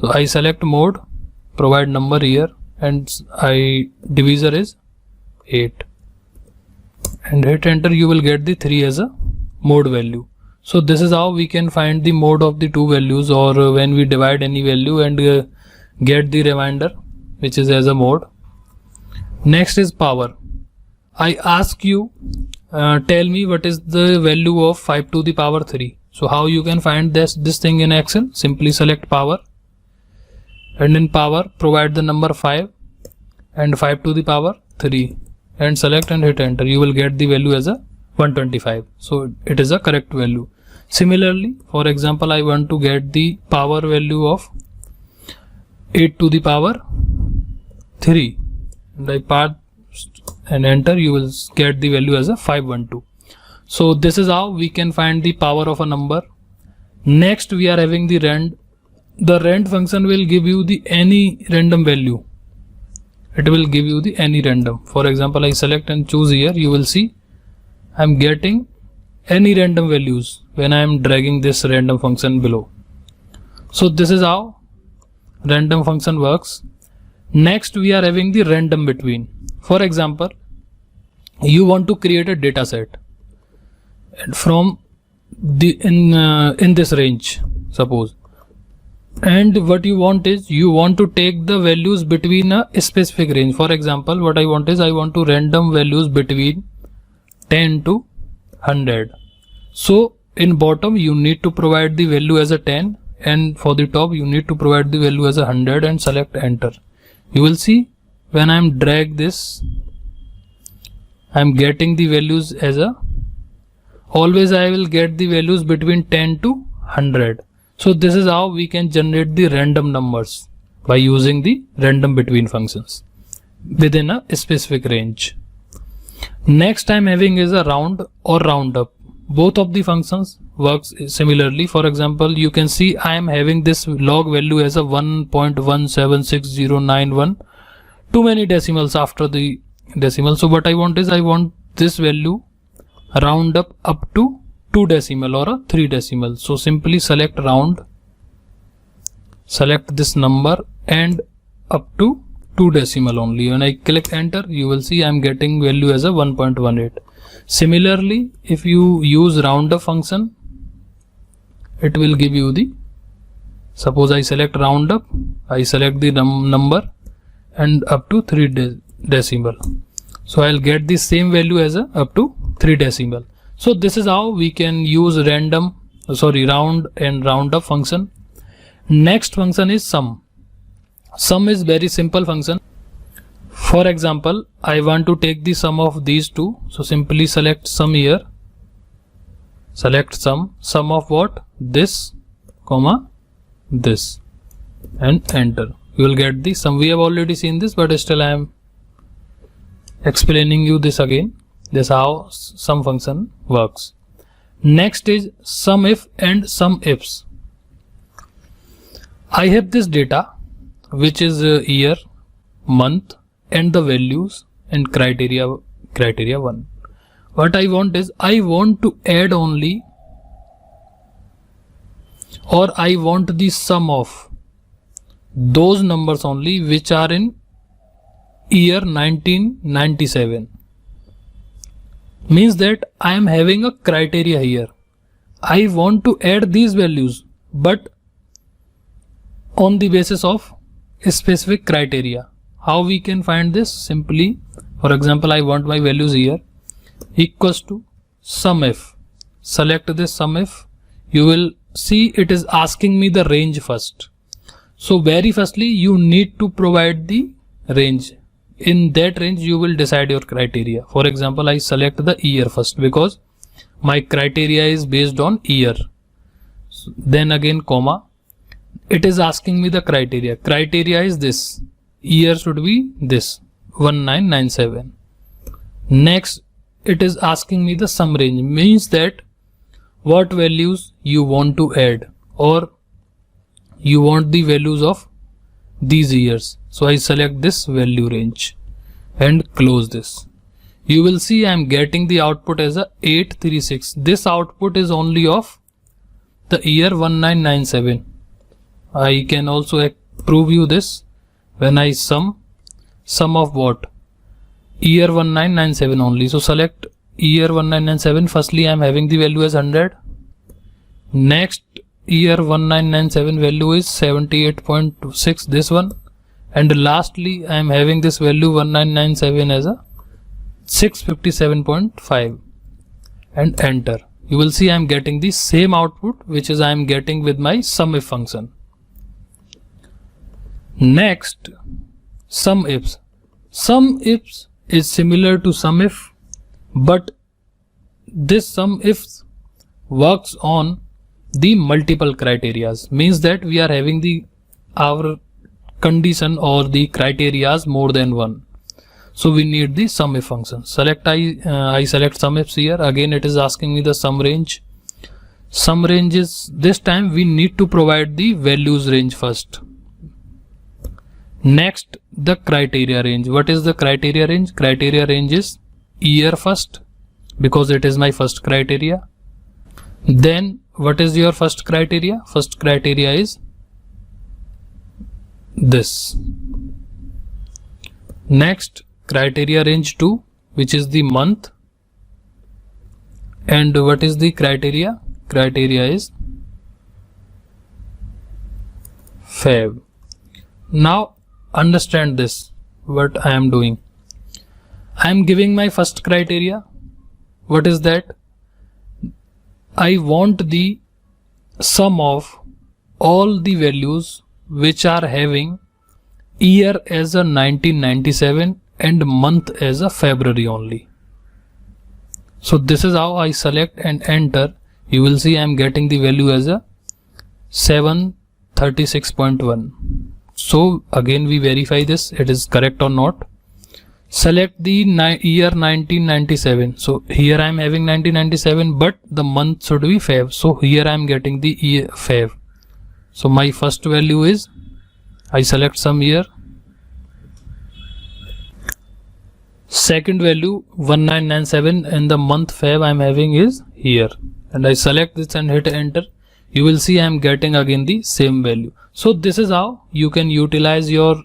So I select mode, provide number here, and divisor is 8 and hit enter. You will get the 3 as a mode value. So this is how we can find the mode of the two values, or when we divide any value and get the remainder which is as a mode. Next is power. I ask you tell me what is the value of 5 to the power 3. So how you can find this thing in Excel? Simply select power, and in power provide the number 5 and 5 to the power 3 and select and hit enter. You will get the value as a 125. So it is a correct value. Similarly, for example, I want to get the power value of 8 to the power 3 and I pass and enter. You will get the value as a 512. So this is how we can find the power of a number. Next we are having the rand. The rand function will give you the any random value. It will give you the any random. For example, I select and choose here. You will see I am getting any random values when I am dragging this random function below. So this is how random function works. Next we are having the random between. For example, you want to create a data set from the in this range. suppose, and what you want is you want to take the values between a specific range. For example, what I want is I want to random values between 10 to 100. So in bottom you need to provide the value as a 10, and for the top you need to provide the value as a 100 and select enter. You will see when I am drag this, I am getting the values as a, always I will get the values between 10 to 100. So this is how we can generate the random numbers by using the random between functions within a specific range. Next I am having is a round or round up. Both of the functions works similarly. For example, you can see I am having this log value as a 1.176091, too many decimals after the decimal. So what I want is I want this value round up to 2 decimal or a 3 decimal. So simply select round, select this number and up to 2 decimal only. When I click enter, you will see I am getting value as a 1.18. Similarly, if you use roundup function, it will give you the, suppose I select roundup, I select the number and up to 3 decimal. So I'll get the same value as a up to 3 decimal. So this is how we can use round and roundup function. Next function is sum. Sum is very simple function. For example, I want to take the sum of these two. So simply select sum here. Select sum of what? This, comma, this, and enter. You will get the sum. We have already seen this, but still I am explaining you this again. This is how sum function works. Next is sum if and sum ifs. I have this data which is year, month, and the values and criteria 1. What I want is I want to add only, or I want the sum of those numbers only which are in year 1997. Means that I am having a criteria here. I want to add these values, but on the basis of a specific criteria. How we can find this? Simply, for example, I want my values here equals to sum if. Select this sum if. You will see it is asking me the range first. So very firstly you need to provide the range. In that range you will decide your criteria. For example, I select the year first because my criteria is based on year. Then again comma. It is asking me the criteria. Criteria is this. Year should be this 1997. Next it is asking me the sum range. Means that what values you want to add, or you want the values of these years. So I select this value range and close this. You will see I am getting the output as a 836. This output is only of the year 1997. I can also prove you this when I sum of what? Year 1997 only. So select year 1997. Firstly I am having the value as 100. Next year 1997 value is 78.26, this one, and lastly I am having this value 1997 as a 657.5 and enter. You will see I am getting the same output which is I am getting with my sum if function. Next, sum ifs. Sum ifs is similar to sum if, but this sum ifs works on the multiple criterias. Means that we are having our condition or the criterias more than one. So we need the sum if function. Select I select sum ifs here. Again it is asking me the sum range. Sum range is, this time we need to provide the values range first. Next, the criteria range. What is the criteria range? Criteria range is year first because it is my first criteria. Then what is your first criteria? First criteria is this. Next, criteria range 2, which is the month. And what is the criteria? Criteria is Feb. Now understand this, what I am doing. I am giving my first criteria. What is that? I want the sum of all the values which are having year as a 1997 and month as a February only. So this is how I select and enter. You will see I am getting the value as a 736.1. So again we verify this, it is correct or not. Select the year 1997. So here I am having 1997, but the month should be Feb. So here I am getting the year Feb. So my first value is, I select some year. Second value 1997 and the month Feb I am having is here. And I select this and hit enter. You will see I am getting again the same value. So this is how you can utilize your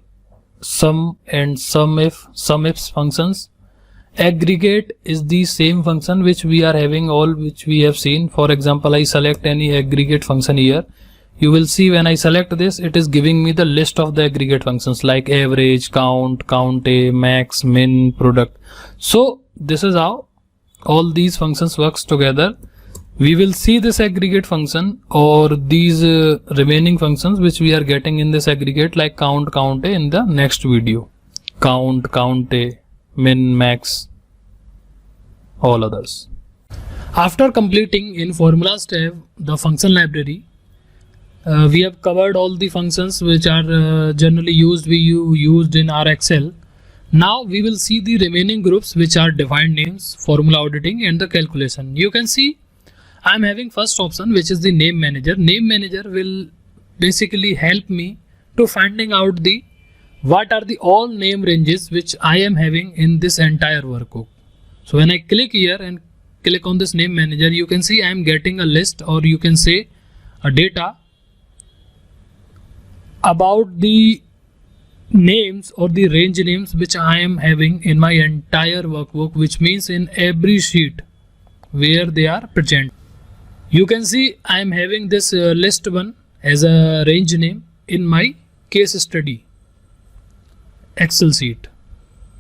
sum and sum if functions. Aggregate is the same function which we are having, all which we have seen. For example, I select any aggregate function here. You will see when I select this, it is giving me the list of the aggregate functions like average, count, count a, max, min, product. So this is how all these functions works together. We will see this aggregate function or these remaining functions which we are getting in this aggregate like count, count a in the next video. Count, count a, min, max, all others. After completing in formulas tab the function library, we have covered all the functions which are generally used in our Excel. Now we will see the remaining groups which are defined names, formula auditing and the calculation. You can see I am having first option which is the name manager. Name manager will basically help me to finding out the what are the all name ranges which I am having in this entire workbook. So when I click here and click on this name manager, you can see I am getting a list, or you can say a data about the names or the range names which I am having in my entire workbook, which means in every sheet where they are present. You can see I am having this list one as a range name in my case study Excel sheet.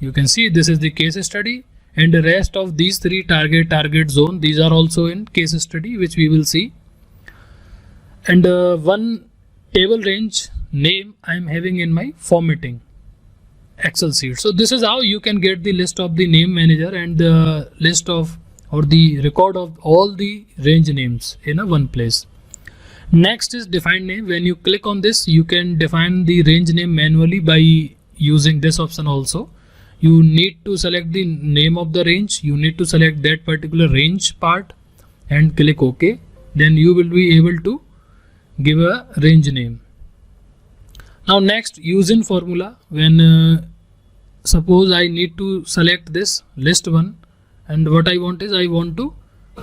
You can see this is the case study, and the rest of these three target zone, these are also in case study, which we will see. And one table range name I am having in my formatting Excel sheet. So this is how you can get the list of the name manager and the list of or the record of all the range names in a one place. Next is define name. When you click on this, you can define the range name manually by using this option also. You need to select the name of the range, you need to select that particular range part and click OK. Then you will be able to give a range name. Now next, use in formula. When suppose I need to select this list one, and what I want is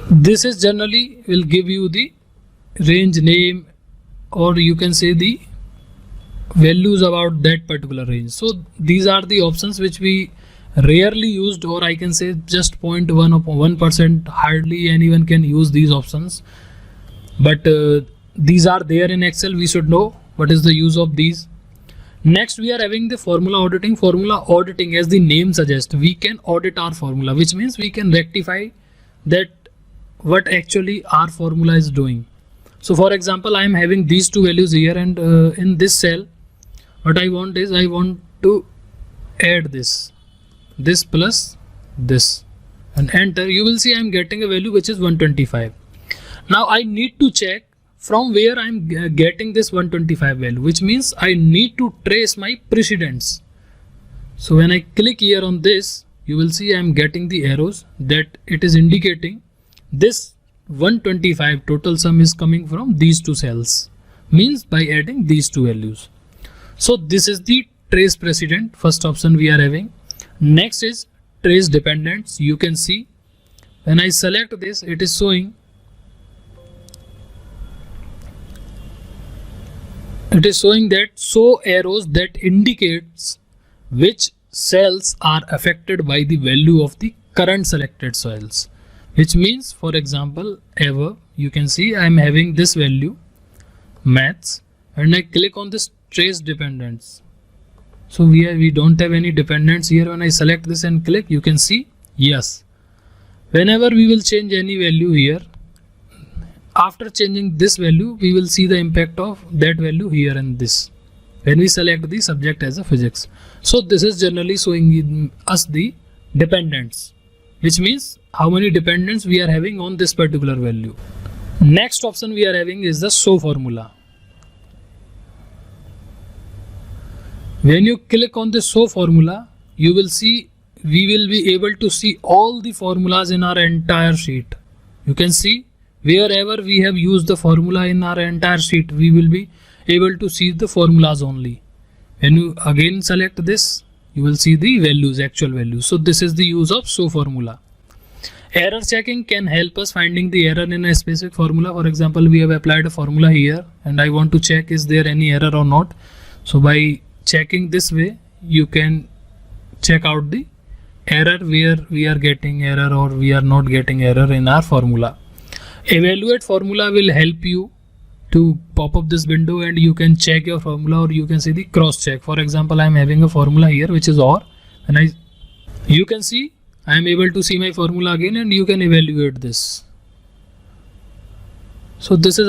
this is generally will give you the range name, or you can say the values about that particular range. So these are the options which we rarely used, or I can say just 0.1%, hardly anyone can use these options, but these are there in Excel. We should know what is the use of these. Next we are having the formula auditing. Formula auditing, as the name suggests, we can audit our formula, which means we can rectify that what actually our formula is doing. So for example, I am having these two values here, and in this cell what I want is I want to add this plus this and enter. You will see I am getting a value which is 125. Now I need to check from where I am getting this 125 value, which means I need to trace my precedents. So when I click here on this, you will see I am getting the arrows that it is indicating this 125 total sum is coming from these two cells, means by adding these two values. So this is the trace precedent, first option we are having. Next is trace dependents. You can see when I select this, it is showing that show arrows that indicates which cells are affected by the value of the current selected cells, which means, for example, ever, you can see I am having this value maths, and I click on this trace dependents. So we don't have any dependents here. When I select this and click, you can see yes. Whenever we will change any value here, after changing this value, we will see the impact of that value here and this when we select the subject as a physics. So this is generally showing us the dependents, which means how many dependents we are having on this particular value. Next option we are having is the show formula. When you click on the show formula, you will see we will be able to see all the formulas in our entire sheet. You can see wherever we have used the formula in our entire sheet, we will be able to see the formulas only. When you again select this, you will see the values, actual values. So this is the use of show formula. Error checking can help us finding the error in a specific formula. For example, we have applied a formula here and I want to check is there any error or not. So by checking this way, you can check out the error where we are getting error or we are not getting error in our formula. Evaluate formula will help you to pop up this window and you can check your formula, or you can see the cross check. For example, I am having a formula here which is OR, and you can see I am able to see my formula again, and you can evaluate this. So this is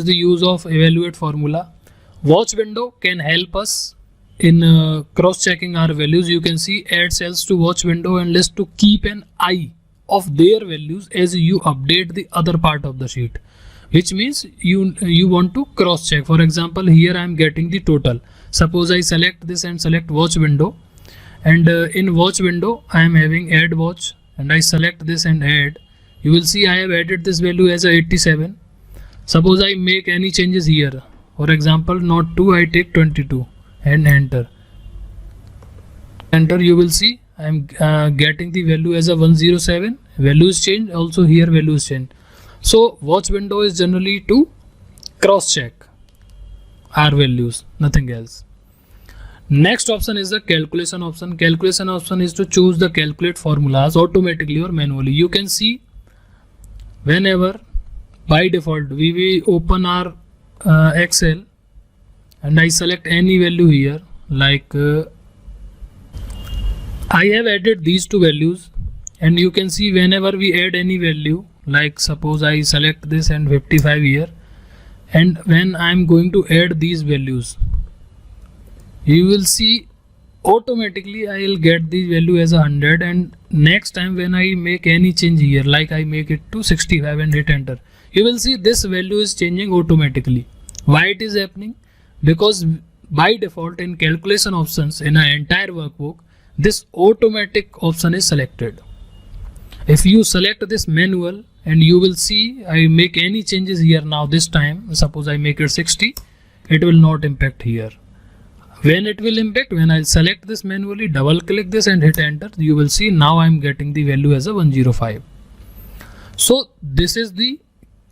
the use of evaluate formula. Watch window can help us in cross checking our values. You can see add cells to watch window and list to keep an eye of their values as you update the other part of the sheet, which means you want to cross check. For example, here I am getting the total. Suppose I select this and select watch window, and in watch window I am having add watch, and I select this and add. You will see I have added this value as a 87. Suppose I make any changes here, for example not 2, I take 22 and enter. You will see I am getting the value as a 107. Values change, also here values change. So watch window is generally to cross check our values, nothing else. Next option is the calculation option. Calculation option is to choose the calculate formulas automatically or manually. You can see whenever by default we will open our Excel and I select any value here, like I have added these two values, and you can see whenever we add any value, like suppose I select this and 55 here, and when I am going to add these values, you will see automatically I will get the value as 100, and next time when I make any change here, like I make it to 65 and hit enter, you will see this value is changing automatically. Why it is happening? Because by default in calculation options in an entire workbook, this automatic option is selected. If you select this manual, and you will see I make any changes here now, this time suppose I make it 60, it will not impact here. When it will impact, when I select this manually, double click this and hit enter, you will see now I am getting the value as a 105. So this is the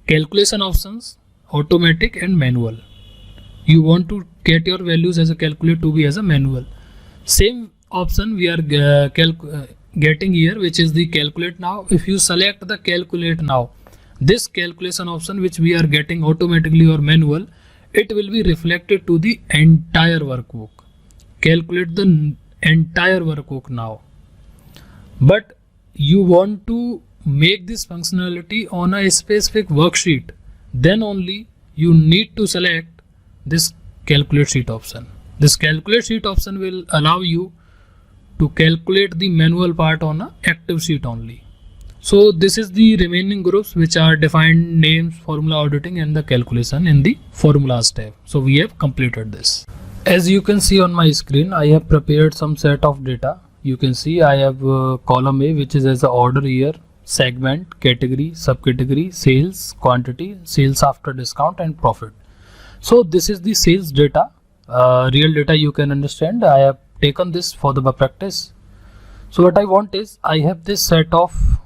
calculation options, automatic and manual. You want to get your values as a calculate to be as a manual. Same option we are getting here, which is the calculate now. If you select the calculate now, this calculation option which we are getting automatically or manual, it will be reflected to the entire workbook. Calculate the entire workbook now. But you want to make this functionality on a specific worksheet, then only you need to select this calculate sheet option. This calculate sheet option will allow you to calculate the manual part on a active sheet only. So this is the remaining groups which are defined names, formula auditing and the calculation in the formulas tab. So we have completed this. As you can see on my screen, I have prepared some set of data. You can see I have column A, which is as a order here, segment, category, subcategory, sales, quantity, sales after discount and profit. So this is the sales data, real data you can understand. I have taken this for the practice. So what I want is I have this set of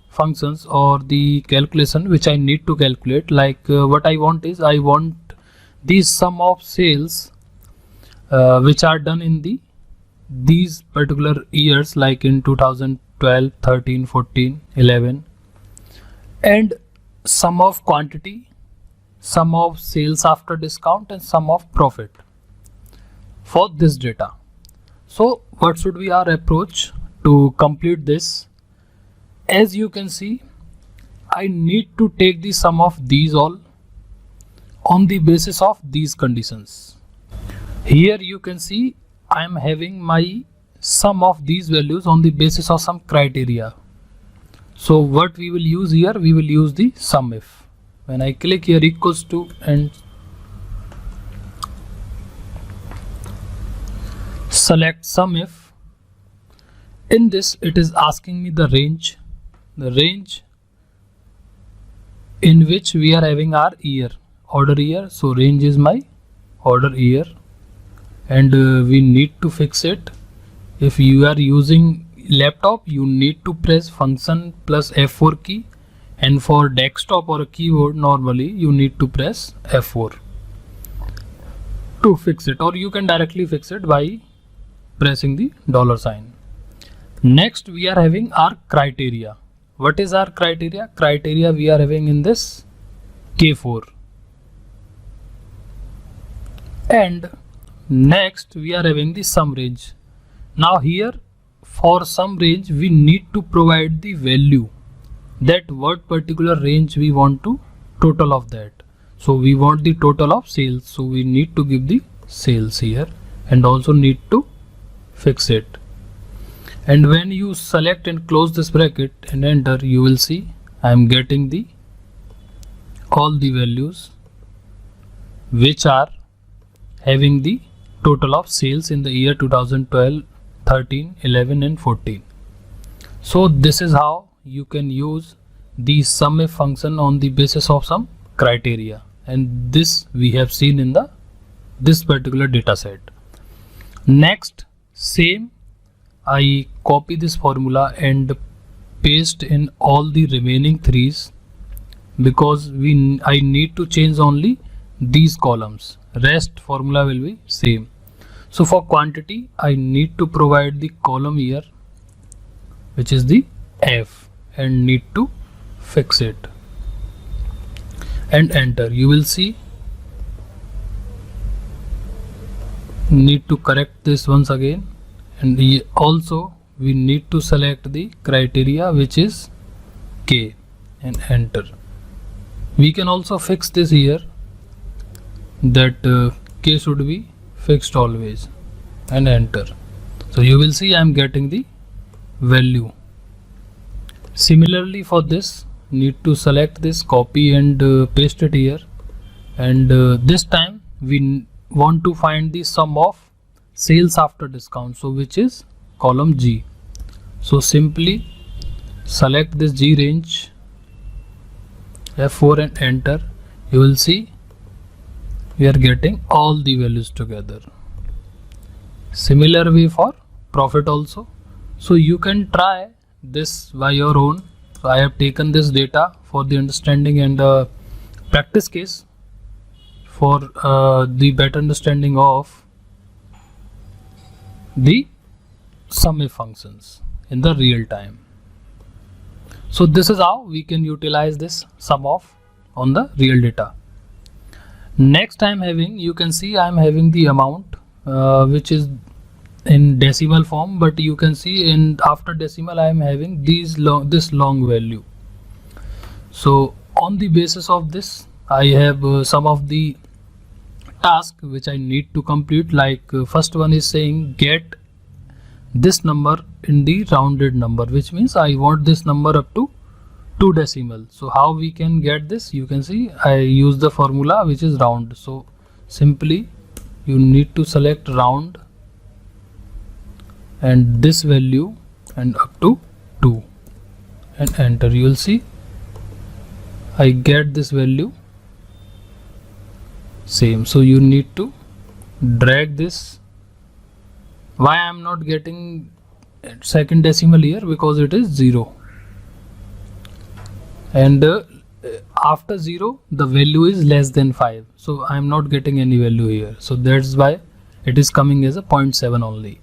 functions or the calculation which I need to calculate. Like what I want is I want the sum of sales which are done in these particular years, like in 2012, 13, 14, 11, and sum of quantity sum of sales after discount and sum of profit for this data. So what should be our approach to complete this? As you can see, I need to take the sum of these all on the basis of these conditions. Here you can see I am having my sum of these values on the basis of some criteria. So what we will use here, we will use the sum if. When I click here equals to and select sum if, in this it is asking me the range in which we are having our year, order year. So range is my order year, and we need to fix it. If you are using laptop, you need to press function plus F4 key, and for desktop or a keyboard normally you need to press F4 to fix it, or you can directly fix it by pressing the $sign. Next we are having our criteria. What is our criteria? Criteria we are having in this K4. And next we are having the sum range. Now here for sum range we need to provide the value that what particular range we want to total of that. So we want the total of sales, so we need to give the sales here and also need to fix it. And when you select and close this bracket and enter, you will see I am getting the all the values which are having the total of sales in the year 2012, 13, 11 and 14. So this is how you can use the sum if function on the basis of some criteria, and this we have seen in this particular data set. Next, same, I copy this formula and paste in all the remaining threes, because I need to change only these columns, rest formula will be same. So for quantity I need to provide the column here which is the F and need to fix it and enter. You will see need to correct this once again, and also we need to select the criteria which is K and enter. We can also fix this here that K should be fixed always and enter. So you will see I am getting the value. Similarly for this need to select this, copy and paste it here, and this time we want to find the sum of sales after discount, so which is column G. So simply select this G range, F4 and enter. You will see we are getting all the values together. Similar way for profit also. So you can try this by your own. So I have taken this data for the understanding and practice case for the better understanding of the sum if functions in the real time. So this is how we can utilize this sum of on the real data. Next I am having, you can see I am having the amount which is in decimal form, but you can see in after decimal I am having this long value. So on the basis of this I have some of the tasks which I need to complete, like first one is saying get this number in the rounded number, which means I want this number up to 2 decimal. So how we can get this? You can see I use the formula which is round. So simply you need to select round and this value and up to 2 and enter. You will see I get this value same. So you need to drag this. Why I am not getting second decimal here? Because it is 0, and after 0 the value is less than 5, so I am not getting any value here. So that's why it is coming as a 0.7 only.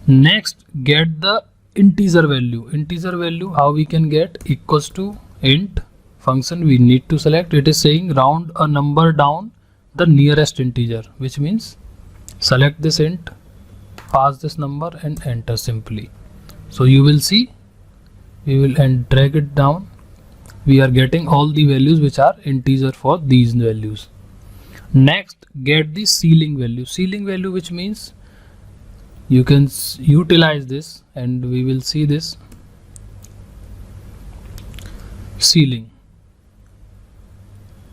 Next, get the integer value. Integer value how we can get? Equals to int function we need to select. It is saying round a number down the nearest integer, which means select this int, pass this number and enter simply. So you will see, we will and drag it down. We are getting all the values which are integer for these values. Next, get the ceiling value. Ceiling value, which means you can utilize this, and we will see this ceiling.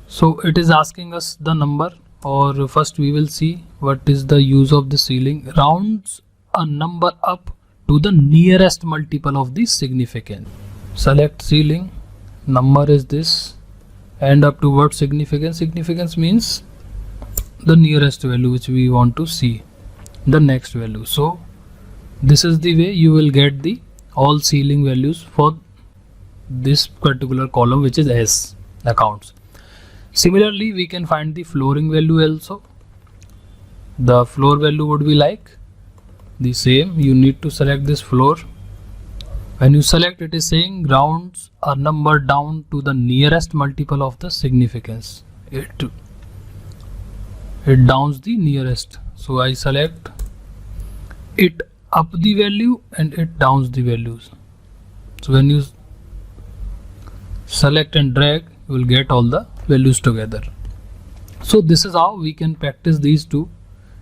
So it is asking us the number, or first we will see what is the use of the ceiling. Rounds a number up to the nearest multiple of the significance. Select ceiling, number is this, and up to what significance? Significance means the nearest value which we want to see, the next value. So this is the way you will get the all ceiling values for this particular column, which is S accounts. Similarly, we can find the flooring value also. The floor value would be like the same. You need to select this floor. When you select, it is saying rounds a number down to the nearest multiple of the significance. It downs the nearest. So I select it up the value and it downs the values. So when you select and drag, you will get all the values together. So this is how we can practice these two,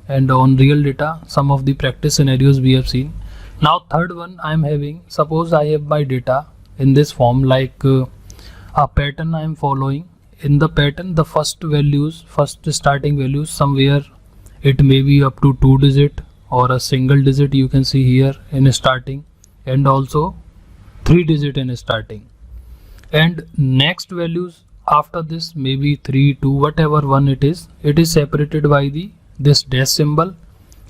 and on real data some of the practice scenarios we have seen. Now third one I am having, suppose I have my data in this form, like a pattern I am following. In the pattern, the first starting values, somewhere it may be up to 2 digit or a single digit, you can see here in starting, and also 3 digit in starting, and next values after this maybe 3, 2, whatever one it is separated by this dash symbol,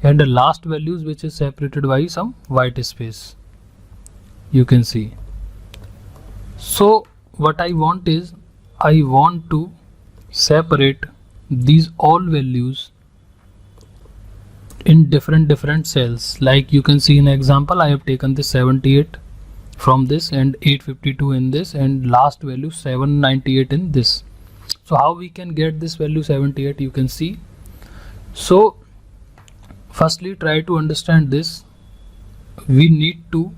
and the last values which is separated by some white space, you can see. So what I want is, I want to separate these all values in different cells. Like you can see in example, I have taken this 78 from this and 852 in this, and last value 798 in this. So how we can get this value 78, you can see. So firstly, try to understand this. We need to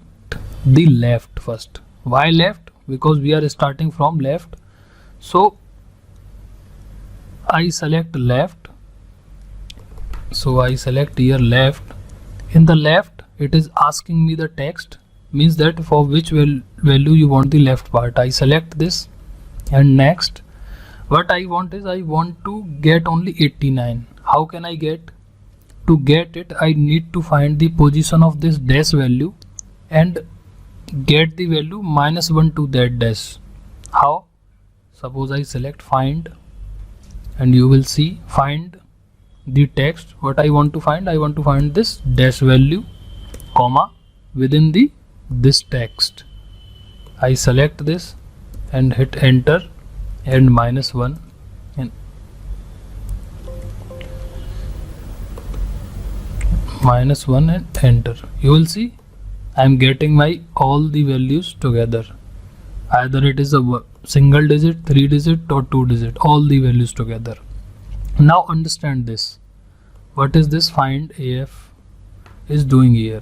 the left first. Why left? Because we are starting from left. So I select left. So I select here left. In the left, it is asking me the text, means that for which value you want the left part. I select this, and next what I want is, I want to get only 89. How can I get? To get it, I need to find the position of this dash value and get the value -1 to that dash. How? Suppose I select find, and you will see find the text. What I want to find? I want to find this dash value, comma, within this text. I select this and hit enter, and -1, and -1 and enter. You will see I am getting my all the values together. Either it is a single digit, 3 digit or 2 digit, all the values together. Now understand this. What is this find AF is doing here?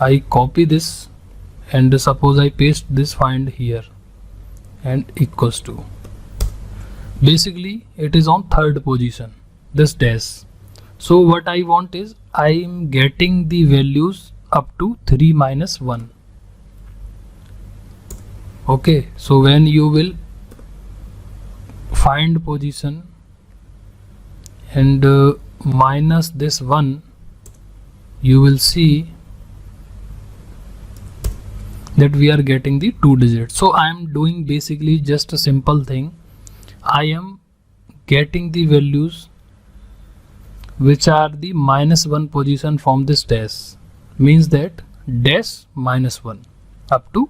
I copy this, and suppose I paste this find here, and equals to. Basically it is on third position, this dash. So what I want is, I am getting the values up to 3 - 1. Okay, so when you will find position and minus this 1, you will see that we are getting the 2 digits. So I am doing basically just a simple thing. I am getting the values which are the -1 position from this dash, means that dash -1 up to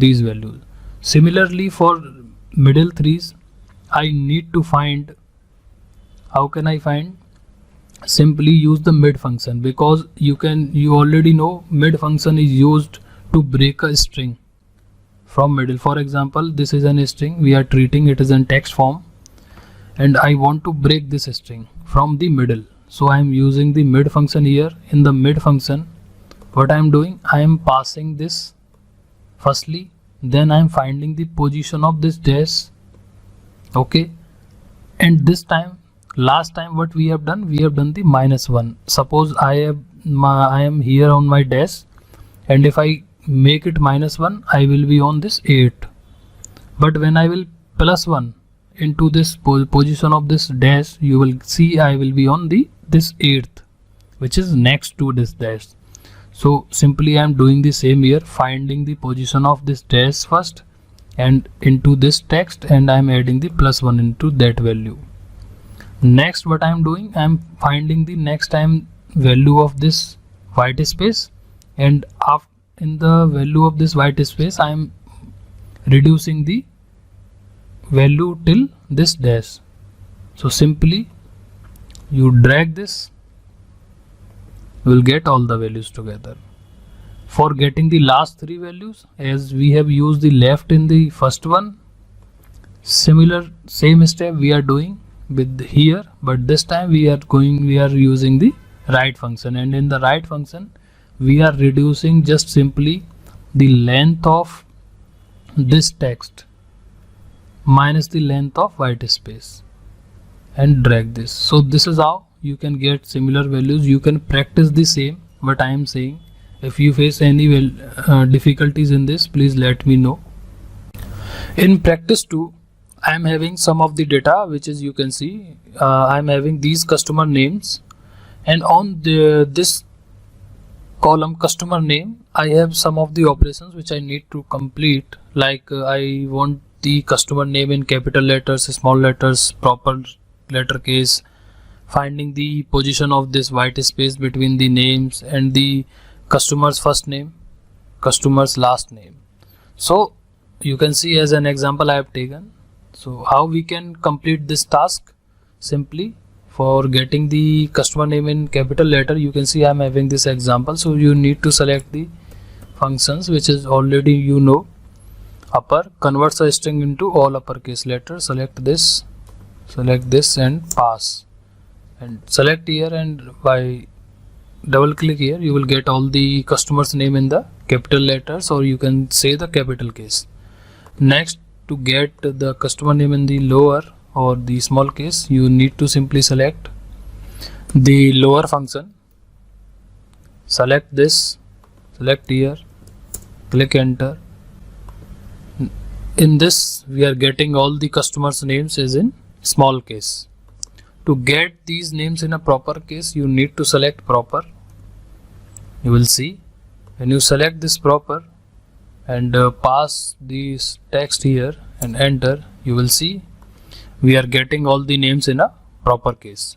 these values. Similarly for middle threes, I need to find. How can I find? Simply use the mid function, because you already know mid function is used to break a string from middle. For example, this is an string, we are treating it as in text form, and I want to break this string from the middle. So I am using the mid function here. In the mid function, what I am doing, I am passing this firstly, then I am finding the position of this dash. Okay, and this time, last time what we have done, we have done the -1. Suppose I am here on my dash, and if I make it -1, I will be on this 8. But when I will +1 into this position of this dash, you will see I will be on this 8th, which is next to this dash. So simply I am doing the same here, finding the position of this dash first and into this text, and I am adding the +1 into that value. Next, what I am doing, I am finding the next time value of this white space, and in the value of this white space, I am reducing the value till this dash. So simply you drag this, you will get all the values together. For getting the last 3 values, as we have used the left in the first one, same step we are doing with here, but this time we are using the right function, and in the right function we are reducing just simply the length of this text minus the length of white space and drag this. So this is how you can get similar values. You can practice the same what I am saying. If you face any difficulties in this, please let me know. In practice 2, I am having some of the data, which is, you can see I am having these customer names, and on this column customer name, I have some of the operations which I need to complete, like I want the customer name in capital letters, small letters, proper letter case, finding the position of this white space between the names, and the customer's first name, customer's last name. So you can see, as an example I have taken. So how we can complete this task? Simply, for getting the customer name in capital letter, you can see I am having this example. So you need to select the functions, which is already upper, converts a string into all uppercase letters. Select this and pass, and select here, and by double click here you will get all the customer's name in the capital letters, or you can say the capital case. Next, to get the customer name in the lower or the small case, you need to simply select the lower function, select this, select here, click enter. In this we are getting all the customers names is in small case. To get these names in a proper case, you need to select proper. You will see when you select this proper and pass this text here and enter, you will see we are getting all the names in a proper case.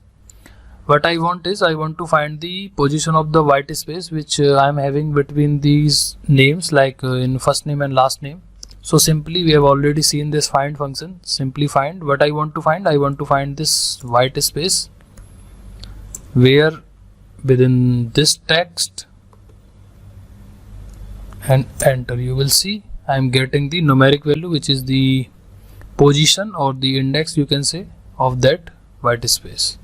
What I want is, I want to find the position of the white space which I am having between these names, like in first name and last name. So simply, we have already seen this find function. Simply find. What I want to find, I want to find this white space where within this text, and enter. You will see I am getting the numeric value, which is the position or the index, you can say, of that white space.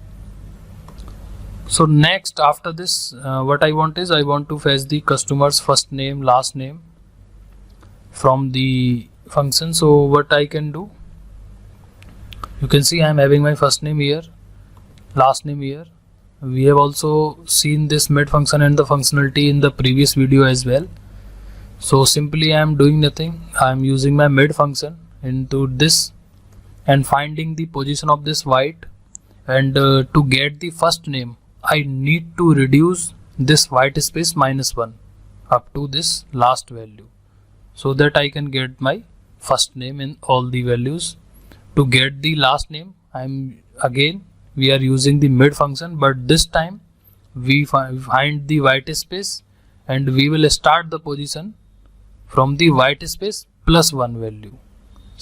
So next, after this, what I want is, I want to fetch the customer's first name, last name from the function. So what I can do, you can see I am having my first name here, last name here. We have also seen this mid function and the functionality in the previous video as well. So simply I am doing nothing. I am using my mid function into this and finding the position of this white, and to get the first name, I need to reduce this white space -1 up to this last value, so that I can get my first name in all the values. To get the last name, we are using the mid function, but this time we find the white space and we will start the position from the white space +1 value.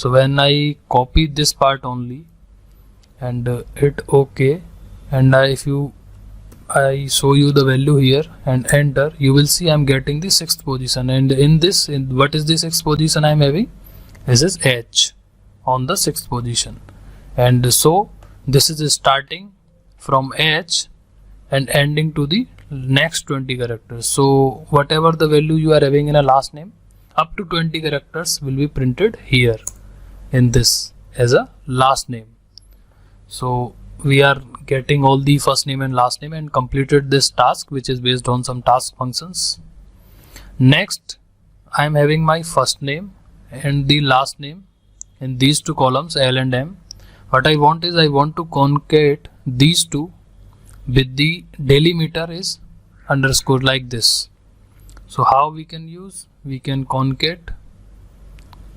So when I copy this part only and hit OK, and if you I show you the value here and enter, you will see I'm getting the 6th position, and what is the 6th position I'm having? This is H on the 6th position, and so this is starting from H and ending to the next 20 characters. So whatever the value you are having in a last name, up to 20 characters will be printed here in this as a last name. So we are getting all the first name and last name and completed this task, which is based on some task functions. Next, I am having my first name and the last name in these two columns, L and M. What I want is I want to concat these two with the delimiter is underscore like this. So how we can use? We can concat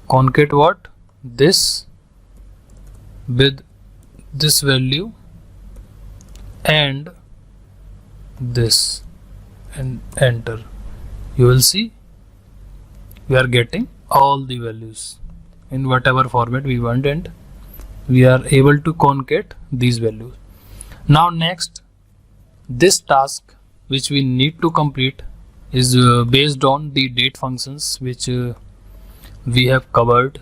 what? This with this value and this, and enter. You will see we are getting all the values in whatever format we want, and we are able to concat these values. Now next, this task which we need to complete is based on the date functions which we have covered.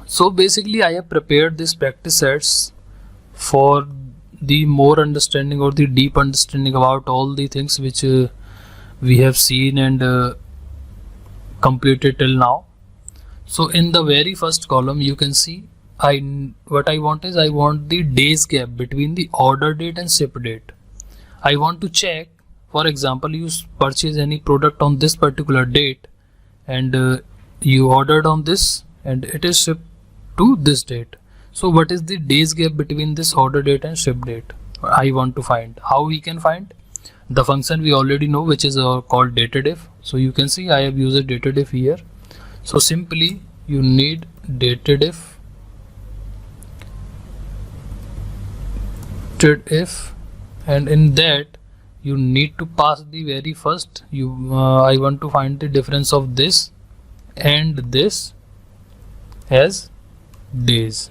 So basically I have prepared this practice sets for the more understanding or the deep understanding about all the things which we have seen and completed till now. So in the very first column you can see what I want is I want the days gap between the order date and ship date. I want to check, for example, you purchase any product on this particular date and you ordered on this and it is shipped to this date. So what is the days gap between this order date and ship date? I want to find. How we can find? The function we already know, which is called datadiff. So you can see I have used a datadiff here. So simply you need datadiff and in that you need to pass the very first I want to find the difference of this and this as days,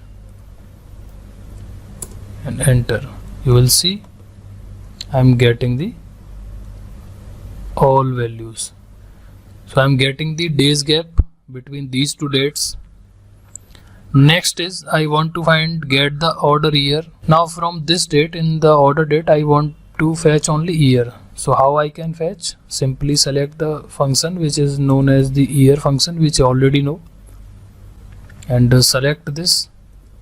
and enter. You will see I'm getting the all values. So I'm getting the days gap between these two dates. Next is I want to get the order year. Now from this date, in the order date, I want to fetch only year. So how I can fetch? Simply select the function which is known as the year function, which you already know, and select this,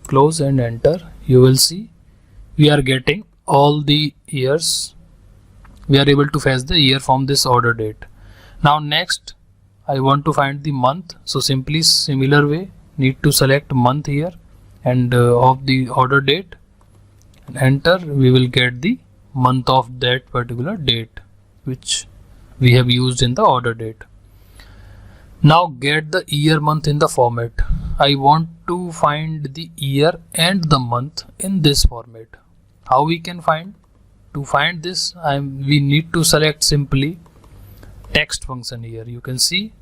close and enter. You will see we are getting all the years. We are able to fetch the year from this order date. Now next I want to find the month. So simply similar way, need to select month here and of the order date and enter. We will get the month of that particular date which we have used in the order date. Now get the year month in the format. I want to find the year and the month in this format. How we can find? To find this we need to select simply text function here. You can see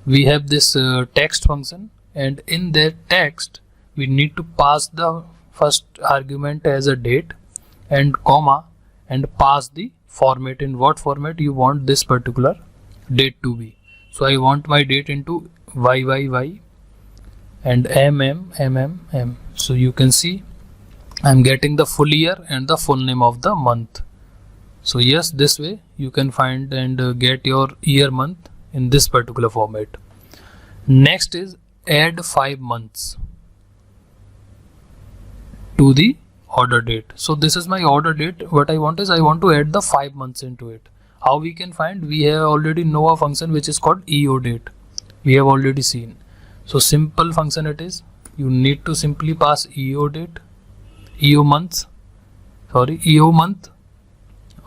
we have this text function, and in that text we need to pass the first argument as a date and comma and pass the format, in what format you want this particular date to be. So I want my date into YYY and MM. So you can see I'm getting the full year and the full name of the month. So yes, this way you can find and get your year month in this particular format. Next is add 5 months to the order date. So this is my order date. What I want is I want to add the 5 months into it. How we can find? We have already know a function which is called EO date. We have already seen. So simple function it is. You need to simply pass EO date, EO month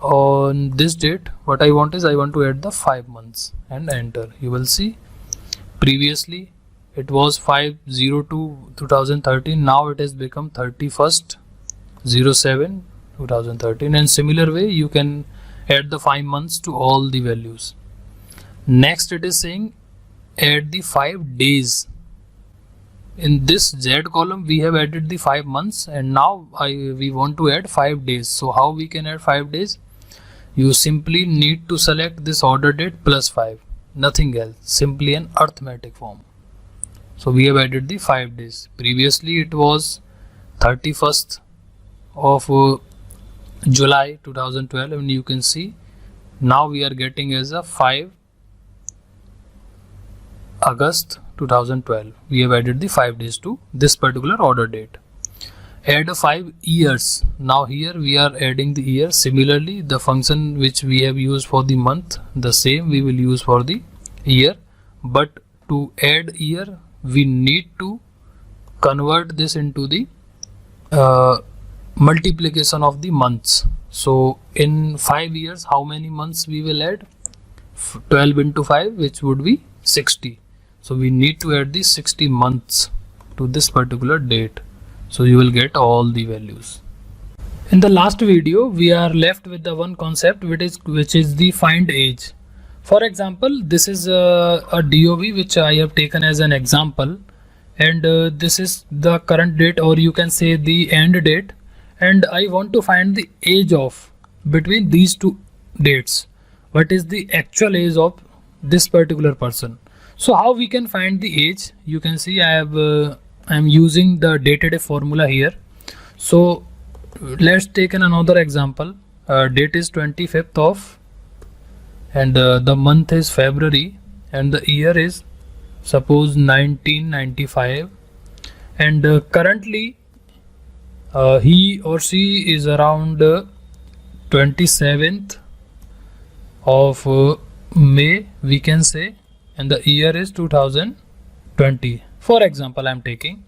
on this date. What I want is I want to add the 5 months and enter. You will see previously it was 5/02/2013. Now it has become 31/07/2013, and similar way you can add the 5 months to all the values. Next it is saying add the 5 days. In this Z column we have added the 5 months, and now we want to add 5 days. So how we can add 5 days? you simply need to select this order date plus 5, nothing else, simply an arithmetic form. So we have added the 5 days. Previously it was 31st of July 2012, and you can see now we are getting as a 5 August 2012. We have added the 5 days to this particular order date. Add 5 years. Now here we are adding the year. Similarly, the function which we have used for the month, the same we will use for the year, but to add year we need to convert this into the multiplication of the months. So in 5 years, how many months we will add? 12 into 5, which would be 60. So we need to add the 60 months to this particular date. So you will get all the values. In the last video, we are left with the one concept which is the find age. For example, this is a DOV which I have taken as an example, and this is the current date, or you can say the end date, and I want to find the age of between these two dates. What is the actual age of this particular person? So how we can find the age? You can see I am using the dated formula here. So let's take another example. Date is 25th of, and the month is February, and the year is suppose 1995, and currently he or she is around 27th of May, we can say, and the year is 2020. For example, I am taking.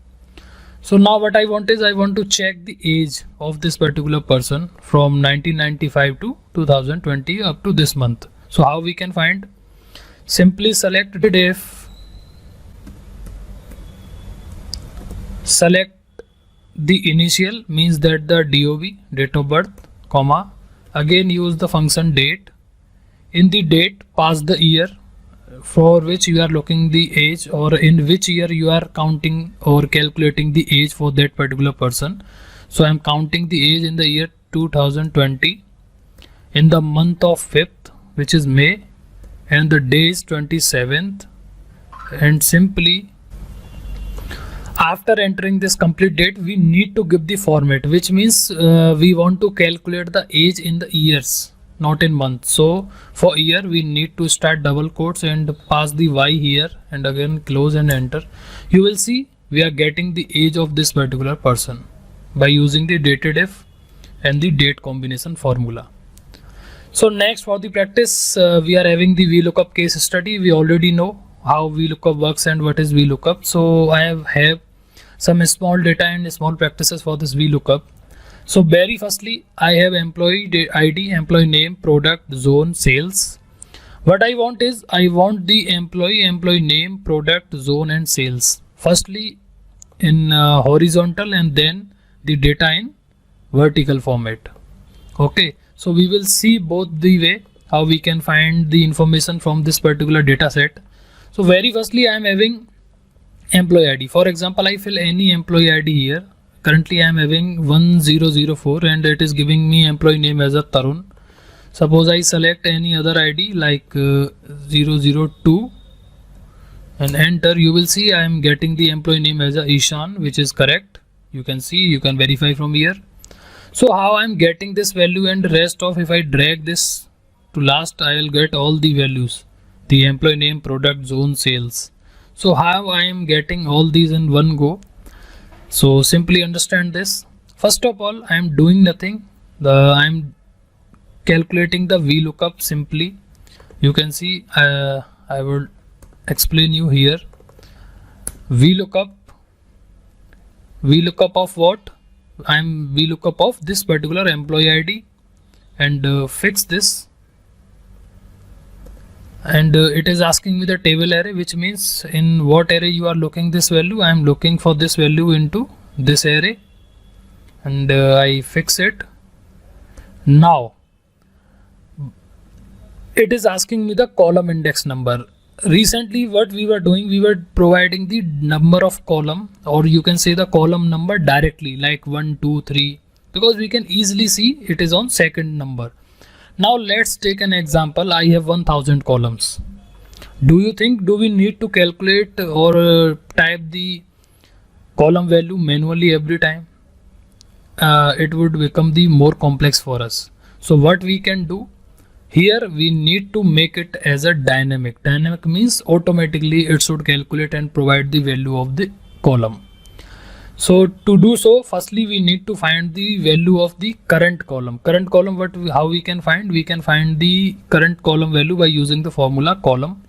So now what I want is I want to check the age of this particular person from 1995 to 2020 up to this month. So how we can find? Simply select if, select the initial, means that the DOB, date of birth, comma, again use the function date. In the date, pass the year for which you are looking the age, or in which year you are counting or calculating the age for that particular person. So I am counting the age in the year 2020, in the month of 5th, which is May, and the day is 27th, and simply after entering this complete date we need to give the format, which means we want to calculate the age in the years, not in months. So for year we need to start double quotes and pass the Y here, and again close and enter. You will see we are getting the age of this particular person by using the dated if and the date combination formula. So next, for the practice, we are having the VLOOKUP case study. We already know how VLOOKUP works and what is VLOOKUP. So I have some small data and small practices for this VLOOKUP. So very firstly, I have employee ID, employee name, product, zone, sales. What I want is I want the employee name, product, zone and sales. Firstly in horizontal, and then the data in vertical format. Okay, so we will see both the way how we can find the information from this particular data set. So very firstly I am having employee ID. For example, I fill any employee ID here. Currently I am having 1004 and it is giving me employee name as a Tarun. Suppose I select any other ID like 002 and enter. You will see I am getting the employee name as a Ishan, which is correct. You can see, you can verify from here. So how I am getting this value, and rest of, if I drag this to last, I will get all the values, the employee name, product, zone, sales. So how I am getting all these in one go? So simply understand this. First of all, I am doing nothing. I am calculating the VLOOKUP simply. You can see I will explain you here. VLOOKUP of what? I am VLOOKUP of this particular employee ID, and fix this. And it is asking me the table array, which means in what array you are looking this value. I am looking for this value into this array, and I fix it. Now it is asking me the column index number. Recently what we were doing, we were providing the number of column, or you can say the column number directly, like 1 2 3, because we can easily see it is on second number. Now let's take an example. I have 1000 columns. Do you think do we need to calculate or type the column value manually every time? It would become the more complex for us. So what we can do here, we need to make it as a dynamic. Dynamic means automatically it should calculate and provide the value of the column. So to do so, firstly we need to find the value of the current column. Current column, how we can find? We can find the current column value by using the formula column.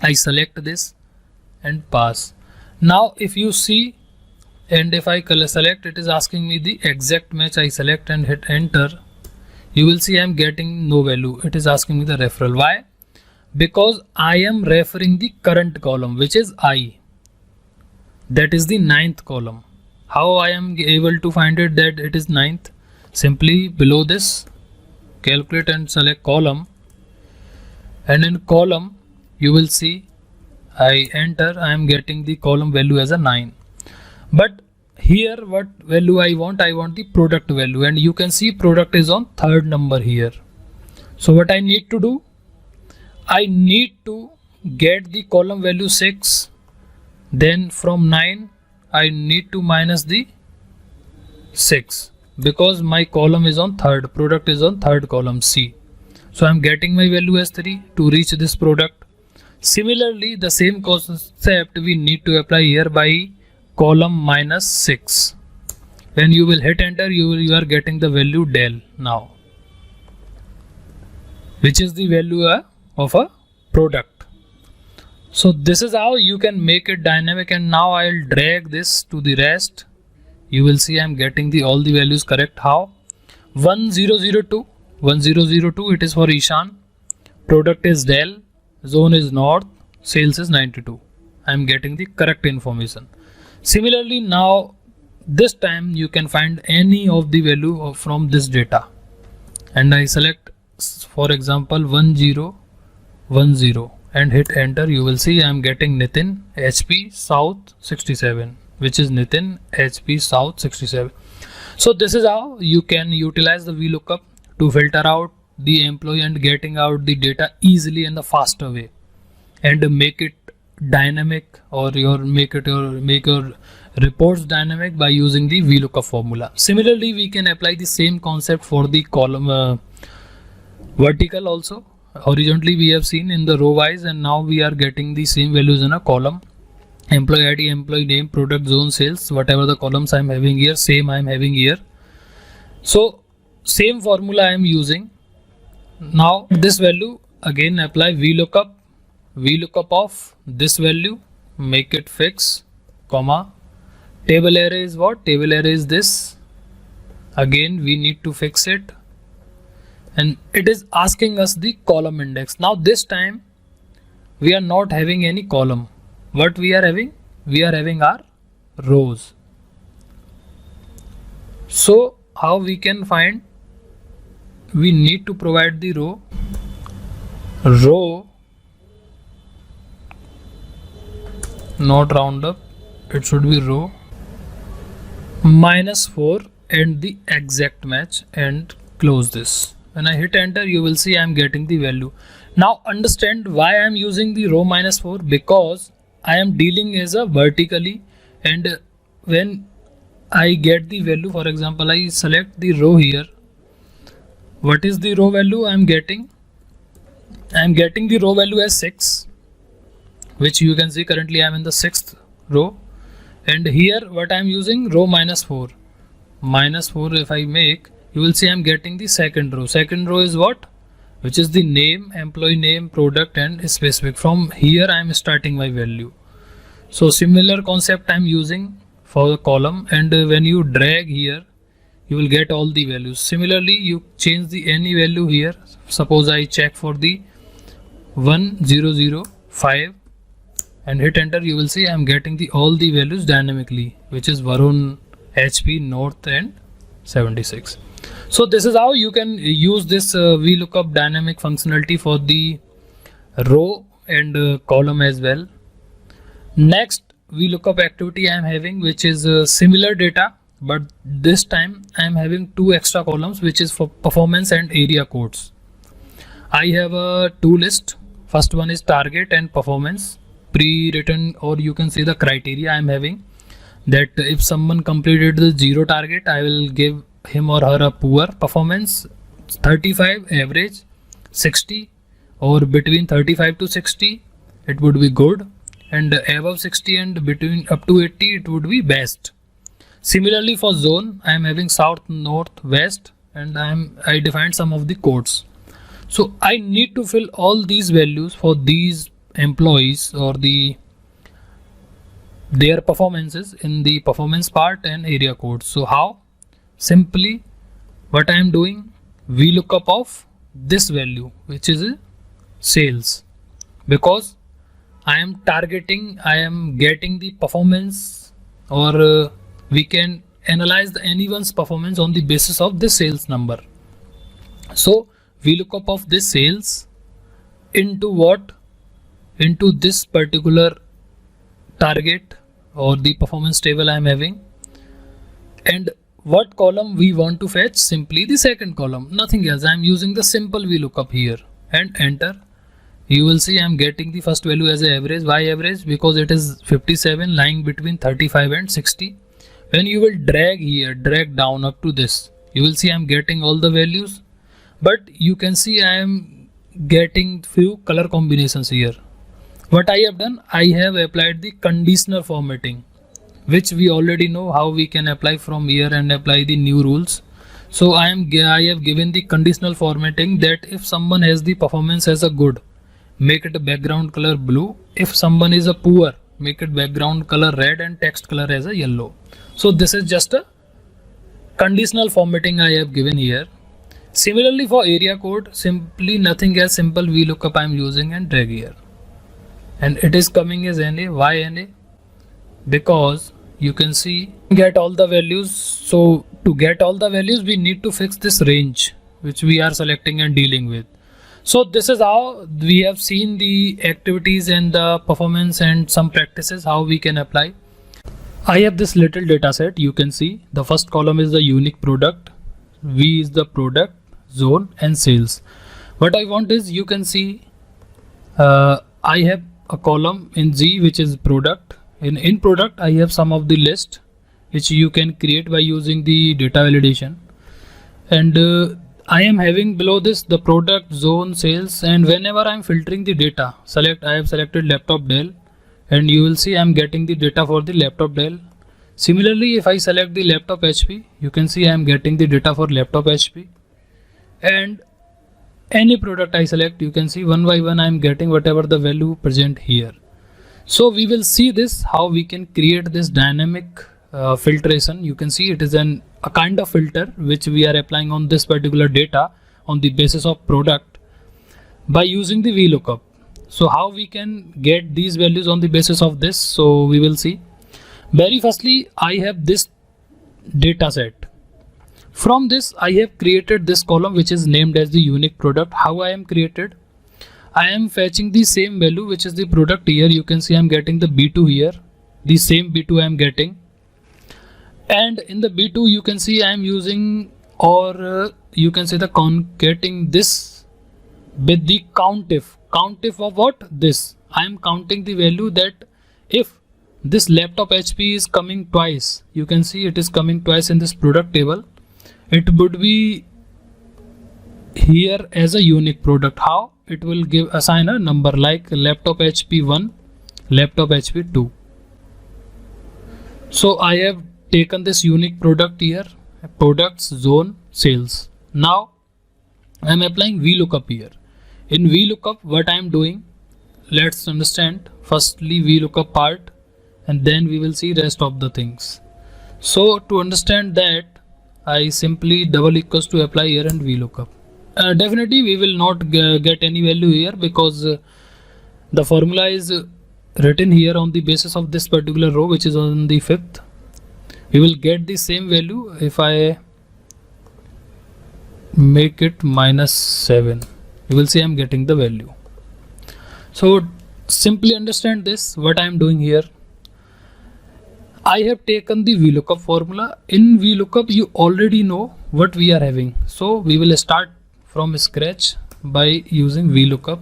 I select this and pass. Now if you see, and if I select, it is asking me the exact match. I select and hit enter. You will see I am getting no value. It is asking me the referral. Why? Because I am referring the current column, which is I. That is the 9th column. How I am able to find it that it is 9th? Simply below this, calculate and select column. And in column, you will see I enter. I am getting the column value as a 9. But here what value I want the product value, and you can see product is on 3rd number here. So what I need to do, I need to get the column value 6, then from 9 I need to minus the 6 because my column is on 3rd, product is on 3rd column C. So I'm getting my value as 3 to reach this product. Similarly, the same concept we need to apply here by column minus 6. When you will hit enter, you are getting the value del now, which is the value of a product. So this is how you can make it dynamic, and now I'll drag this to the rest. You will see I'm getting all the values correct. How? 1002, it is for Ishan, product is del, zone is north, sales is 92. I'm getting the correct information. Similarly, now this time you can find any of the value from this data, and I select for example 1010 and hit enter. You will see I am getting Nitin HP South 67, which is Nitin HP South 67. So this is how you can utilize the VLOOKUP to filter out the employee and getting out the data easily in the faster way, and make it dynamic, or make your reports dynamic by using the VLOOKUP formula. Similarly, we can apply the same concept for the column vertical also. Horizontally we have seen in the row wise, and now we are getting the same values in a column. Employee ID, employee name, product, zone, sales, whatever the columns I am having here, same I am having here. So same formula I am using. Now this value, again apply VLOOKUP of this value, make it fix, comma, table array is what? Table array is this. Again we need to fix it, and it is asking us the column index. Now this time we are not having any column. What we are having? We are having our rows. So how we can find? We need to provide the row not round up, it should be row -4 and the exact match, and close this. When I hit enter, you will see I am getting the value. Now understand why I am using the row -4, because I am dealing as a vertically, and when I get the value, for example I select the row here. What is the row value I am getting? I am getting the row value as 6, which you can see currently I am in the 6th row, and here what I am using, row -4. -4 if I make, you will see I am getting the second row. Second row is what? Which is the name, employee name, product, and specific. From here I am starting my value. So similar concept I am using for the column, and when you drag here, you will get all the values. Similarly, you change the any value here. Suppose I check for the 1005 and hit enter, you will see I am getting all the values dynamically, which is Varun, HP, North, and 76. So this is how you can use this VLOOKUP dynamic functionality for the row and column as well. Next VLOOKUP activity I am having, which is similar data, but this time I am having 2 extra columns, which is for performance and area codes. I have a two list. First one is target and performance, pre-written, or you can see the criteria I am having, that if someone completed the 0 target, I will give him or her a poor performance, 35 average, 60, or between 35 to 60 it would be good, and above 60 and between up to 80 it would be best. Similarly for zone, I am having south, north, west, and I defined some of the codes. So I need to fill all these values for these employees or their performances in the performance part and area codes. So how? Simply what I am doing, VLOOKUP of this value, which is sales, because I am targeting, I am getting the performance, or we can analyze anyone's performance on the basis of this sales number. So VLOOKUP of this sales into what? Into this particular target or the performance table I am having. And what column we want to fetch? Simply the second column, nothing else. I am using the simple VLOOKUP here and enter. You will see I am getting the first value as an average. Why average? Because it is 57 lying between 35 and 60. When you will drag here, drag down up to this, you will see I am getting all the values, but you can see I am getting few color combinations here. What I have done, I have applied the conditional formatting, which we already know how we can apply from here and apply the new rules. So I have given the conditional formatting that if someone has the performance as a good, make it a background color blue. If someone is a poor, make it background color red and text color as a yellow. So this is just a conditional formatting I have given here. Similarly for area code, simply nothing as simple VLOOKUP I am using and drag here. And it is coming as NA. Why NA? Because you can see get all the values. So to get all the values, we need to fix this range which we are selecting and dealing with. So this is how we have seen the activities and the performance and some practices how we can apply. I have this little data set. You can see the first column is the unique product, V is the product, zone and sales. What I want is, you can see I have a column in Z which is product. In product I have some of the list which you can create by using the data validation, and I am having below this the product, zone, sales, and whenever I am filtering the data, I have selected laptop Dell, and you will see I am getting the data for the laptop Dell. Similarly, if I select the laptop HP, you can see I am getting the data for laptop HP, and any product I select, you can see one by one I am getting whatever the value present here. So we will see this how we can create this dynamic filtration. You can see it is a kind of filter which we are applying on this particular data on the basis of product by using the VLOOKUP. So how we can get these values on the basis of this? So we will see. Very firstly, I have this data set. From this I have created this column which is named as the unique product. How I am created? I am fetching the same value which is the product here. You can see I am getting the B2 here. The same B2 I am getting. And in the B2 you can see I am using, or you can say the concatenating this with the COUNTIF. COUNTIF of what? This. I am counting the value that if this laptop HP is coming twice, you can see it is coming twice in this product table, it would be here as a unique product. How? It will assign a number like laptop HP 1, laptop HP 2. So I have taken this unique product here, products, zone, sales. Now I am applying VLOOKUP here. In VLOOKUP, what I am doing, let's understand firstly VLOOKUP part, and then we will see rest of the things. So to understand that, I simply double equals to apply here and VLOOKUP. Definitely we will not get any value here because the formula is written here on the basis of this particular row which is on the 5th. We will get the same value if I make it -7. You will see I am getting the value. So simply understand this, what I am doing here. I have taken the VLOOKUP formula. In VLOOKUP you already know what we are having. So we will start from scratch. by using VLOOKUP.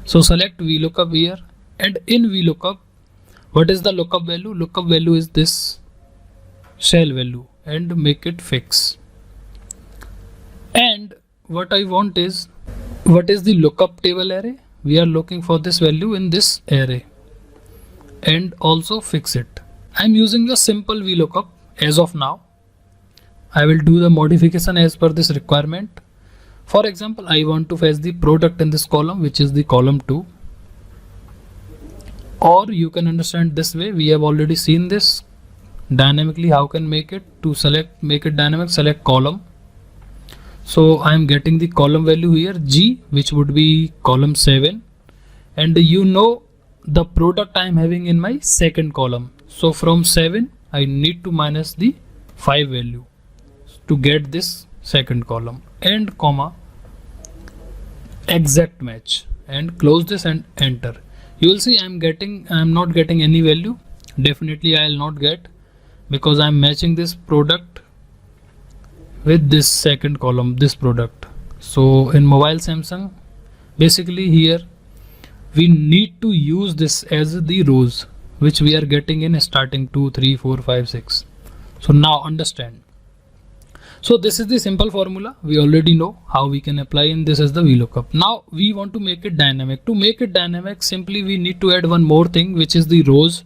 So select VLOOKUP here, and in VLOOKUP, what is the lookup value? Lookup value is this shell value, and make it fix. And what I want is, what is the lookup table array? We are looking for this value in this array, and also fix it. I'm using the simple VLOOKUP as of now. I will do the modification as per this requirement. For example, I want to fetch the product in this column, which is the column 2. Or you can understand this way. We have already seen this dynamically. How can make it? To select, make it dynamic, select column. So I am getting the column value here, G, which would be column 7. And you know the product I am having in my second column. So from 7, I need to minus the 5 value to get this second column, and comma, exact match, and close this and enter. You will see I am not getting any value. Definitely I will not get, because I am matching this product with this second column, this product. So in mobile Samsung, basically here we need to use this as the rows which we are getting in starting 2, 3, 4, 5, 6. So now understand. So this is the simple formula. We already know how we can apply, and this is the VLOOKUP. Now we want to make it dynamic. To make it dynamic, simply we need to add one more thing, which is the rows.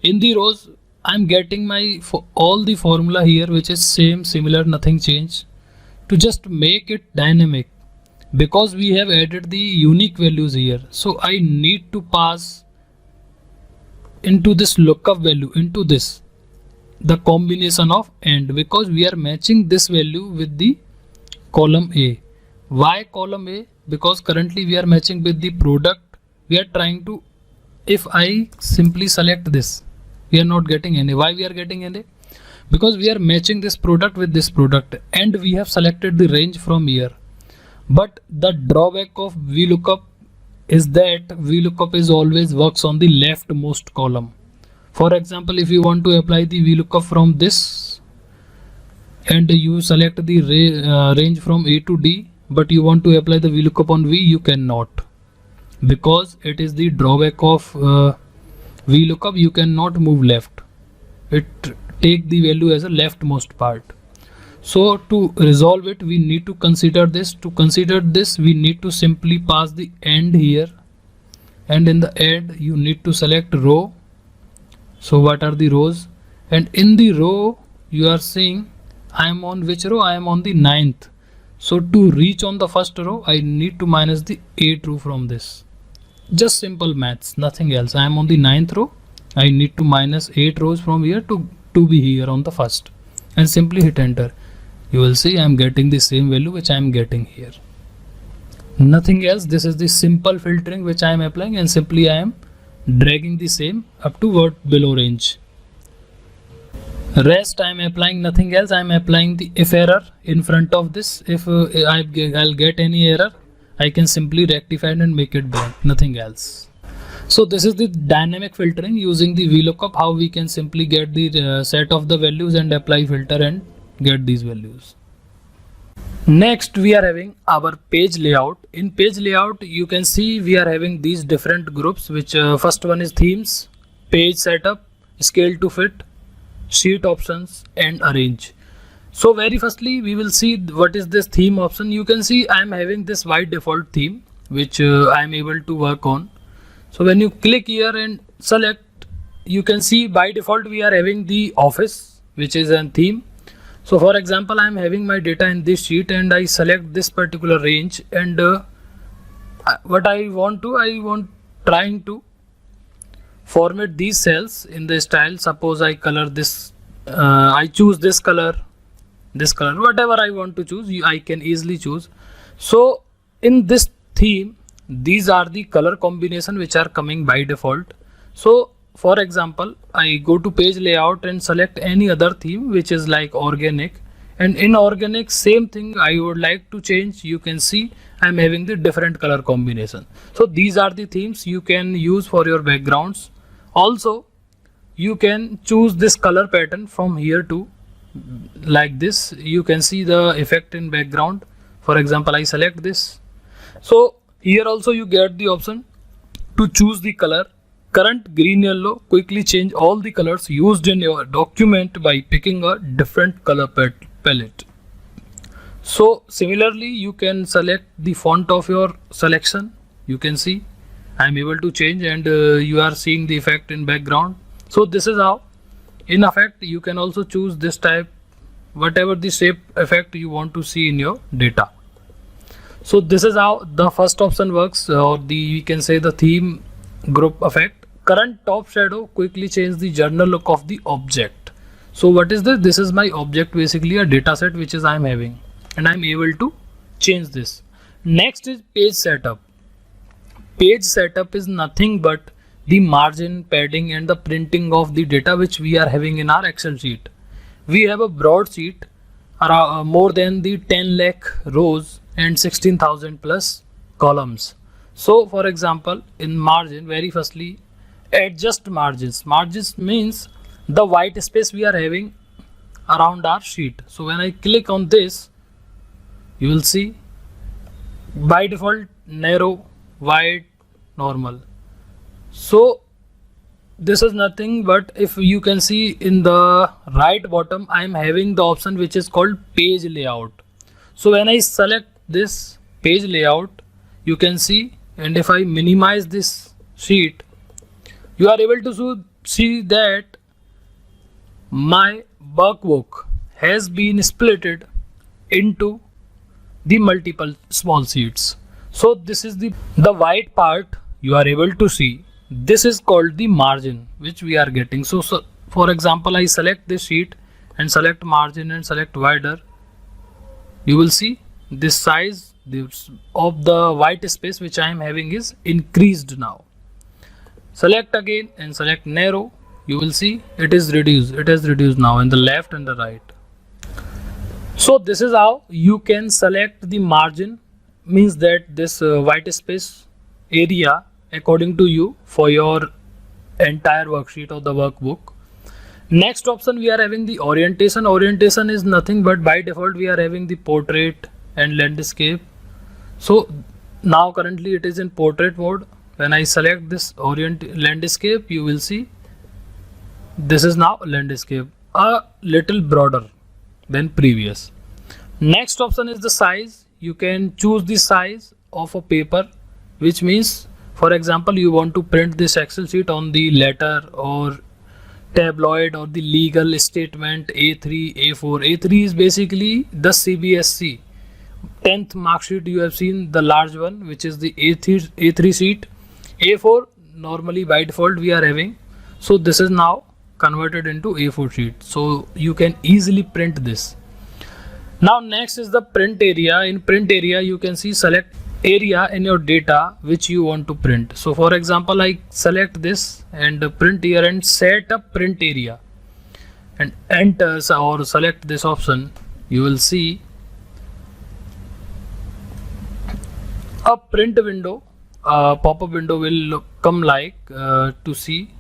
In the rows, I'm getting my all the formula here, which is same, similar, nothing changed. To just make it dynamic, because we have added the unique values here, so I need to pass into this lookup value, into this, the combination of AND, because we are matching this value with the column A. Why column A? Because currently we are matching with the product. We are trying to, if I simply select this, we are not getting any. Why we are getting any? Because we are matching this product with this product, and we have selected the range from here. But the drawback of VLOOKUP is that VLOOKUP is always works on the leftmost column. For example, if you want to apply the VLOOKUP from this, and you select the range from A to D, but you want to apply the VLOOKUP on V, you cannot, because it is the drawback of VLOOKUP. You cannot move left. It take the value as a leftmost part. So to resolve it, we need to consider this. To consider this, we need to simply pass the AND here, and in the AND you need to select row. So what are the rows? And in the row, you are seeing I am on which row? I am on the 9th. So to reach on the first row, I need to minus the 8 row from this. Just simple maths, nothing else. I am on the 9th row. I need to minus 8 rows from here to be here on the first, and simply hit enter. You will see I am getting the same value which I am getting here. Nothing else. This is the simple filtering which I am applying, and simply I am dragging the same up to what below range. Rest I am applying nothing else. I am applying the if error in front of this. If I'll get any error, I can simply rectify it and make it blank, nothing else. So this is the dynamic filtering using the VLOOKUP, how we can simply get the set of the values and apply filter and get these values. Next we are having our page layout. In page layout you can see we are having these different groups, which first one is themes, page setup, scale to fit, sheet options, and arrange. So very firstly we will see what is this theme option. You can see I am having this white default theme which I am able to work on. So when you click here and select, you can see by default we are having the office, which is a theme. So for example, I am having my data in this sheet and I select this particular range, and what I want trying to format these cells in the style. Suppose I color this, I choose this color, whatever I want to choose, I can easily choose. So in this theme, these are the color combination which are coming by default. So for example, I go to page layout and select any other theme which is like organic, and in organic same thing I would like to change. You can see I am having the different color combination. So these are the themes you can use for your backgrounds. Also you can choose this color pattern from here to like this. You can see the effect in background. For example, I select this. So here also you get the option to choose the color. Current green yellow, quickly change all the colors used in your document by picking a different color palette. So similarly you can select the font of your selection. You can see I am able to change, and you are seeing the effect in background. So this is how. In effect you can also choose this type, whatever the shape effect you want to see in your data. So this is how the first option works, or we can say the theme group effect. Current top shadow, quickly change the general look of the object. So what is this? This is my object, basically a data set which is I am having, and I am able to change this. Next is page setup. Page setup is nothing but the margin, padding and the printing of the data which we are having in our Excel sheet. We have a broad sheet, more than the 10 lakh rows and 16,000 plus columns. So for example, in margin, very firstly, adjust margins. Margins means the white space we are having around our sheet. So when I click on this, you will see by default narrow, wide, normal. So this is nothing but, if you can see in the right bottom, I am having the option which is called page layout. So when I select this page layout, you can see, and if I minimize this sheet, you are able to see that my workbook has been splitted into the multiple small sheets. So this is the white part you are able to see. This is called the margin which we are getting. So for example, I select this sheet and select margin and select wider. You will see this size of the white space which I am having is increased now. Select again and select narrow. You will see it is reduced. It has reduced now in the left and the right. So this is how you can select the margin, means that this white space area according to you for your entire worksheet or the workbook. Next option, we are having the orientation. Orientation is nothing but by default we are having the portrait and landscape. So now currently it is in portrait mode. When I select this landscape, you will see this is now landscape, a little broader than previous. Next option is the size. You can choose the size of a paper, which means, for example, you want to print this Excel sheet on the letter or tabloid or the legal statement A3, A4. A3 is basically the CBSC 10th mark sheet. You have seen the large one, which is the A3 sheet. A4 normally by default we are having. So this is now converted into A4 sheet. So you can easily print this. Now next is the print area. In print area, you can see select area in your data which you want to print. So for example, I select this and print here and set up print area and enter or select this option. You will see a print window, a pop-up window will come like to see,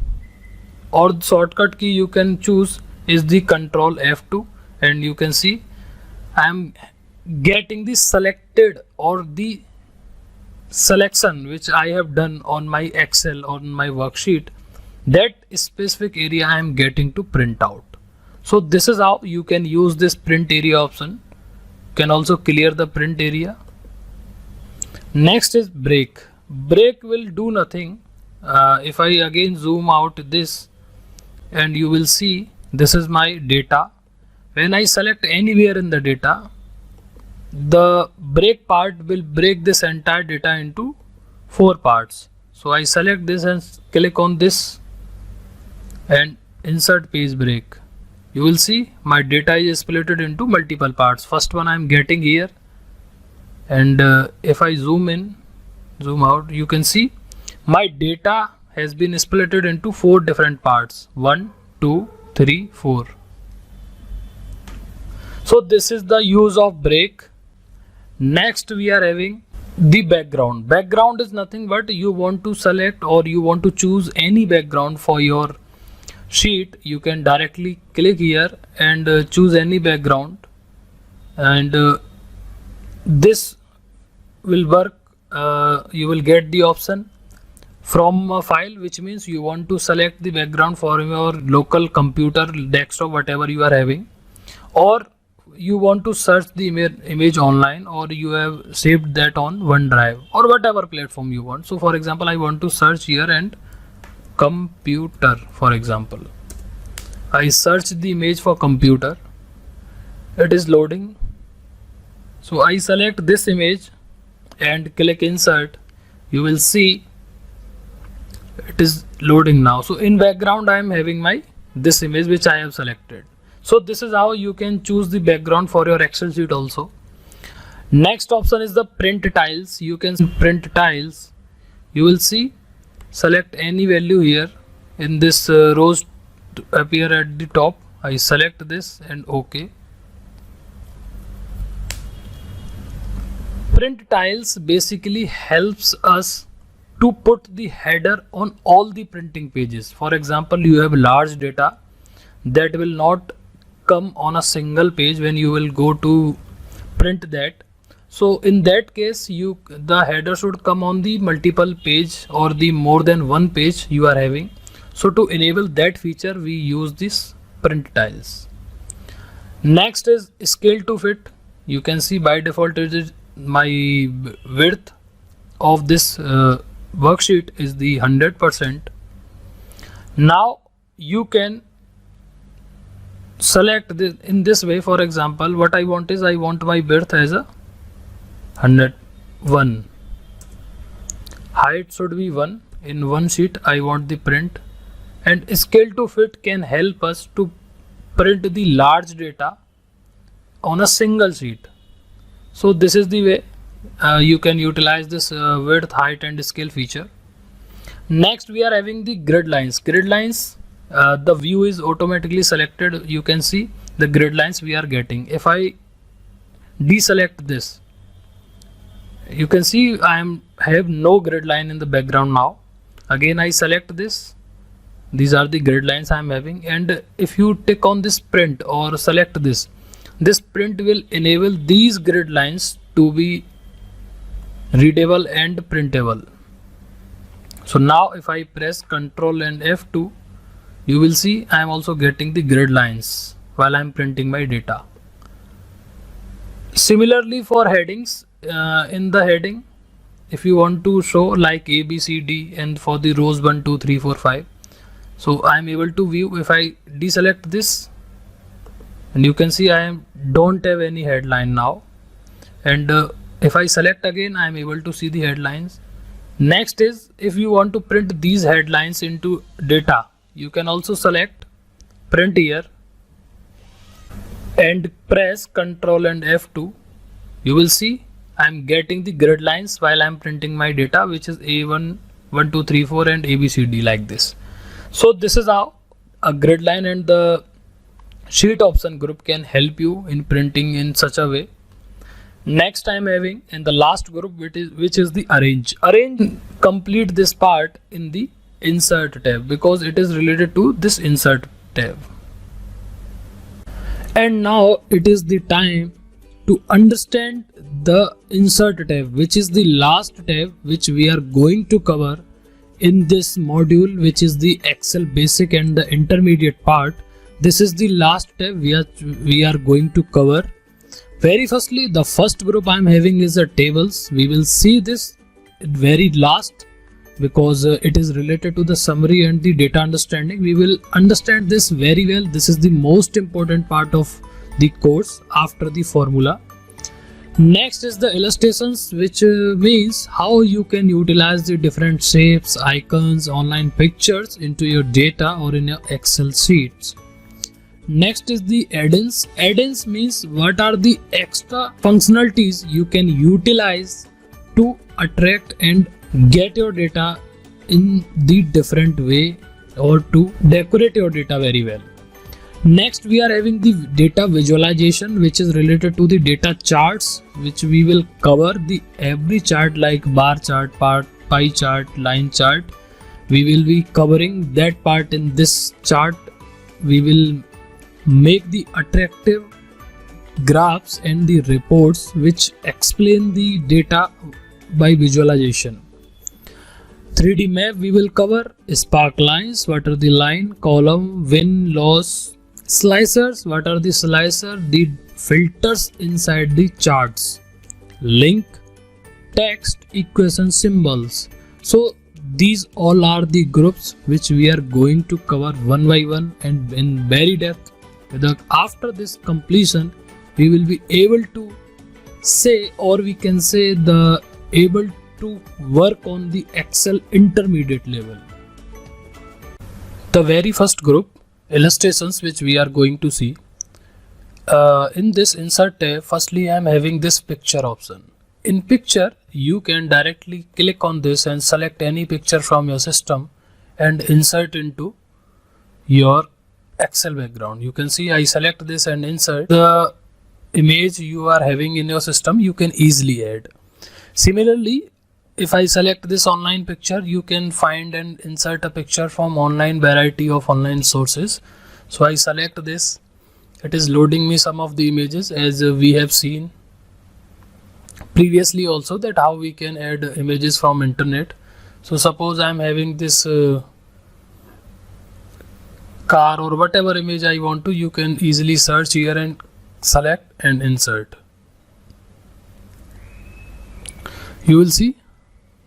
or the shortcut key you can choose is the Control F2, and you can see I am getting the selected or the selection which I have done on my Excel, on my worksheet. That specific area I am getting to print out. So this is how you can use this print area option. You can also clear the print area. Next is break. Break will do nothing. If I again zoom out this, and you will see this is my data. When I select anywhere in the data, the break part will break this entire data into 4 parts. So I select this and click on this and insert page break. You will see my data is split into multiple parts. First one I am getting here, and if I zoom in, zoom out, you can see my data has been split into 4 different parts. 1, 2, 3, 4. So this is the use of break. Next we are having the background. Background is nothing but you want to select or you want to choose any background for your sheet. You can directly click here and choose any background, and this will work you will get the option from a file, which means you want to select the background for your local computer, desktop, whatever you are having, or you want to search the image online, or you have saved that on OneDrive or whatever platform you want. So for example, I want to search here and computer, for example. I search the image for computer. It is loading. So I select this image and click insert. You will see it is loading now. So in background I am having this image which I have selected. So this is how you can choose the background for your Excel sheet also. Next option is the print tiles. You can print tiles. You will see, select any value here in this rows to appear at the top. I select this and OK. Print tiles basically helps us to put the header on all the printing pages. For example, you have large data that will not come on a single page when you will go to print that. So in that case, the header should come on the multiple page or the more than one page you are having. So to enable that feature, we use this print tiles. Next is scale to fit. You can see by default it is my width of this worksheet is the 100%. Now you can select this in this way. For example, what I want is, I want my width as a 101, height should be 1. In one sheet I want the print, and scale to fit can help us to print the large data on a single sheet. So this is the way you can utilize this width, height and scale feature. Next we are having the grid lines. Grid lines, the view is automatically selected. You can see the grid lines we are getting. If I deselect this, you can see I have no grid line in the background now. Again I select this. These are the grid lines I am having, and if you tick on this print or select this print will enable these grid lines to be readable and printable. So now if I press Ctrl and F2, you will see I am also getting the grid lines while I am printing my data. Similarly for headings, in the heading, if you want to show like A, B, C, D, and for the rows 1, 2, 3, 4, 5, so I am able to view. If I deselect this, and you can see I don't have any headline now, and if I select again, I am able to see the headlines. Next is, if you want to print these headlines into data, you can also select print here and press Ctrl and F2. You will see I am getting the grid lines while I am printing my data, which is A1, 1, 2, 3, 4 and ABCD like this. So this is how a grid line and the sheet option group can help you in printing in such a way. Next I am having in the last group, which is the arrange. Arrange complete this part in the insert tab because it is related to this insert tab. And now it is the time to understand the insert tab, which is the last tab which we are going to cover in this module, which is the Excel basic and the intermediate part. This is the last tab we are going to cover. Very firstly, the first group I am having is the tables. We will see this very last because it is related to the summary and the data understanding. We will understand this very well. This is the most important part of the course after the formula. Next is the illustrations, which means how you can utilize the different shapes, icons, online pictures into your data or in your Excel sheets. Next is the add-ins. Add-ins means what are the extra functionalities you can utilize to attract and get your data in the different way or to decorate your data very well. Next we are having the data visualization, which is related to the data charts, which we will cover the every chart like bar chart, pie chart, line chart. We will be covering that part in this chart. We will make the attractive graphs and the reports which explain the data by visualization. 3D map we will cover spark lines, what are the line, column, win, loss, slicers, what are the slicer, the filters inside the charts, link, text, equation, symbols. So these all are the groups which we are going to cover one by one and in very depth. After this completion, we will be able to say, or we can say the able to work on the Excel intermediate level. The very first group, illustrations, which we are going to see. In this insert tab, firstly I am having this picture option. In picture, you can directly click on this and select any picture from your system and insert into your Excel background. You can see I select this and insert the image you are having in your system. You can easily add. Similarly, if I select this online picture, you can find and insert a picture from online variety of online sources. So I select this. It is loading me some of the images, as we have seen previously also, that how we can add images from internet. So suppose I am having this car or whatever image I want to, you can easily search here and select and insert. You will see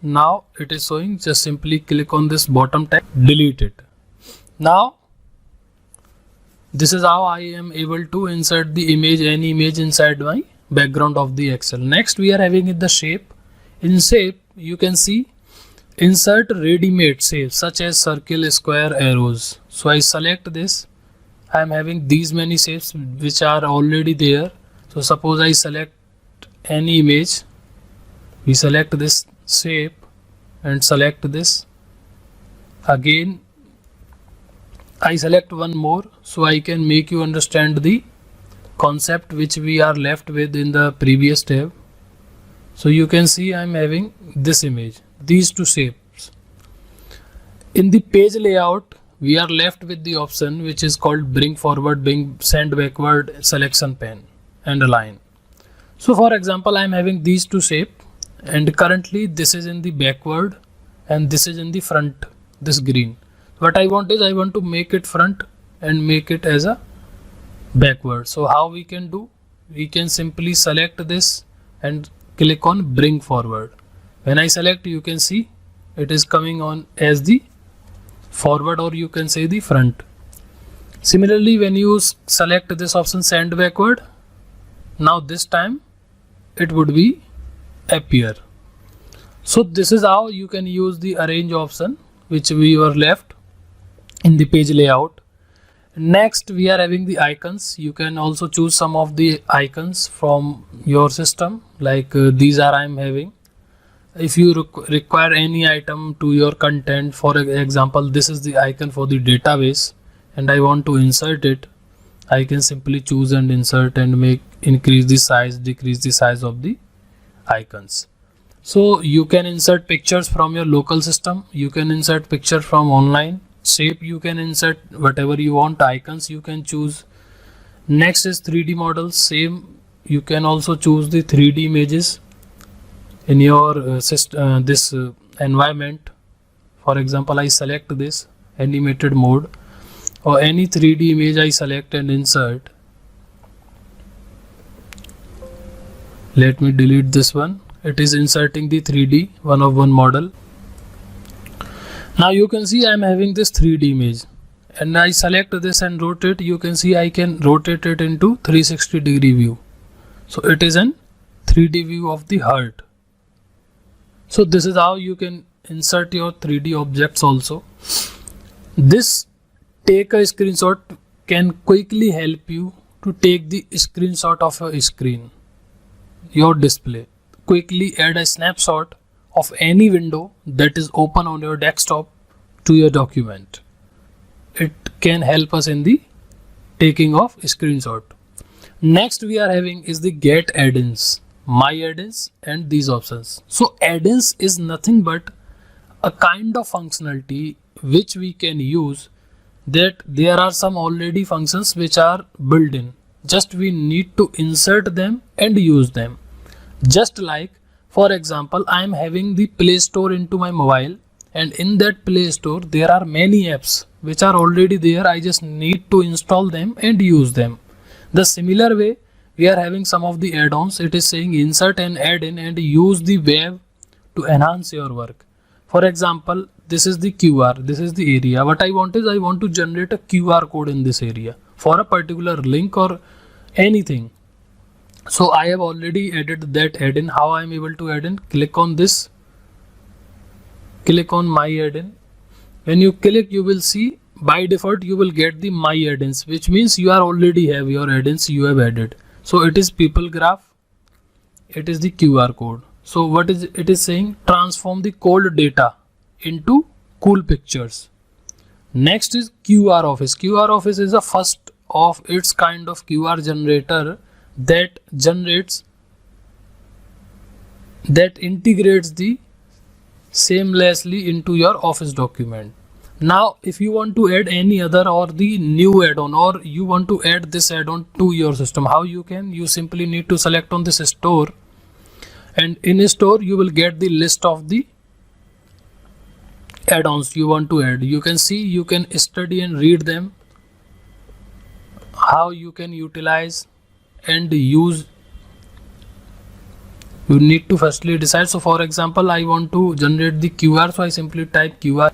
now it is showing. Just simply click on this bottom tag, delete it. Now this is how I am able to insert the image, any image inside my background of the Excel. Next we are having in the shape. In shape you can see insert ready-made shapes such as circle, square, arrows. So I select this. I am having these many shapes which are already there. So suppose I select any image, we select this shape and select this. Again I select one more, so I can make you understand the concept which we are left with in the previous tab. So you can see I am having this image, these two shapes. In the page layout, we are left with the option which is called bring forward, bring send backward, selection pane and align. So for example, I am having these two shapes and currently this is in the backward and this is in the front, this green. What I want is I want to make it front and make it as a backward. So how we can do? We can simply select this and click on bring forward. When I select, you can see it is coming on as the forward, or you can say the front. Similarly, when you select this option send backward, now this time it would be appear. So this is how you can use the arrange option which we were left in the page layout. Next we are having the icons. You can also choose some of the icons from your system, like these are I am having. If you require any item to your content, for example this is the icon for the database and I want to insert it, I can simply choose and insert and increase the size, decrease the size of the icons. So you can insert pictures from your local system, you can insert picture from online. Shape you can insert whatever you want, icons you can choose. Next is 3D models. Same, you can also choose the 3D images in your environment. For example, I select this animated mode or any 3D image I select and insert. Let me delete this one. It is inserting the 3D one-of-one model. Now you can see I am having this 3D image and I select this and rotate. You can see I can rotate it into 360-degree view. So it is an 3D view of the heart. So this is how you can insert your 3D objects also. This take a screenshot can quickly help you to take the screenshot of a screen, your display. Quickly add a snapshot of any window that is open on your desktop to your document. It can help us in the taking of screenshot. Next we are having is the get add-ins, my add-ins and these options. So add-ins is nothing but a kind of functionality which we can use, that there are some already functions which are built in. Just we need to insert them and use them. Just like For example, I am having the Play Store into my mobile, and in that Play Store there are many apps which are already there. I just need to install them and use them. The similar way, we are having some of the add-ons. It is saying insert an add-in and use the web to enhance your work. For example, this is the QR, this is the area. What I want is I want to generate a QR code in this area for a particular link or anything. So I have already added that add-in. How I am able to add in? Click on this, click on my add-in. When you click, you will see by default you will get the my add-ins, which means you are already have your add-ins you have added. So it is people graph, it is the QR code. So what is it is saying? Transform the cold data into cool pictures. Next is QR Office. QR Office is the first of its kind of QR generator that integrates the seamlessly into your Office document. Now if you want to add any other or the new add-on, or you want to add this add-on to your system, how you can? You simply need to select on this store, and in a store you will get the list of the add-ons you want to add. You can see, you can study and read them, how you can utilize and use. You need to firstly decide. So for example, I want to generate the QR, so I simply type QR.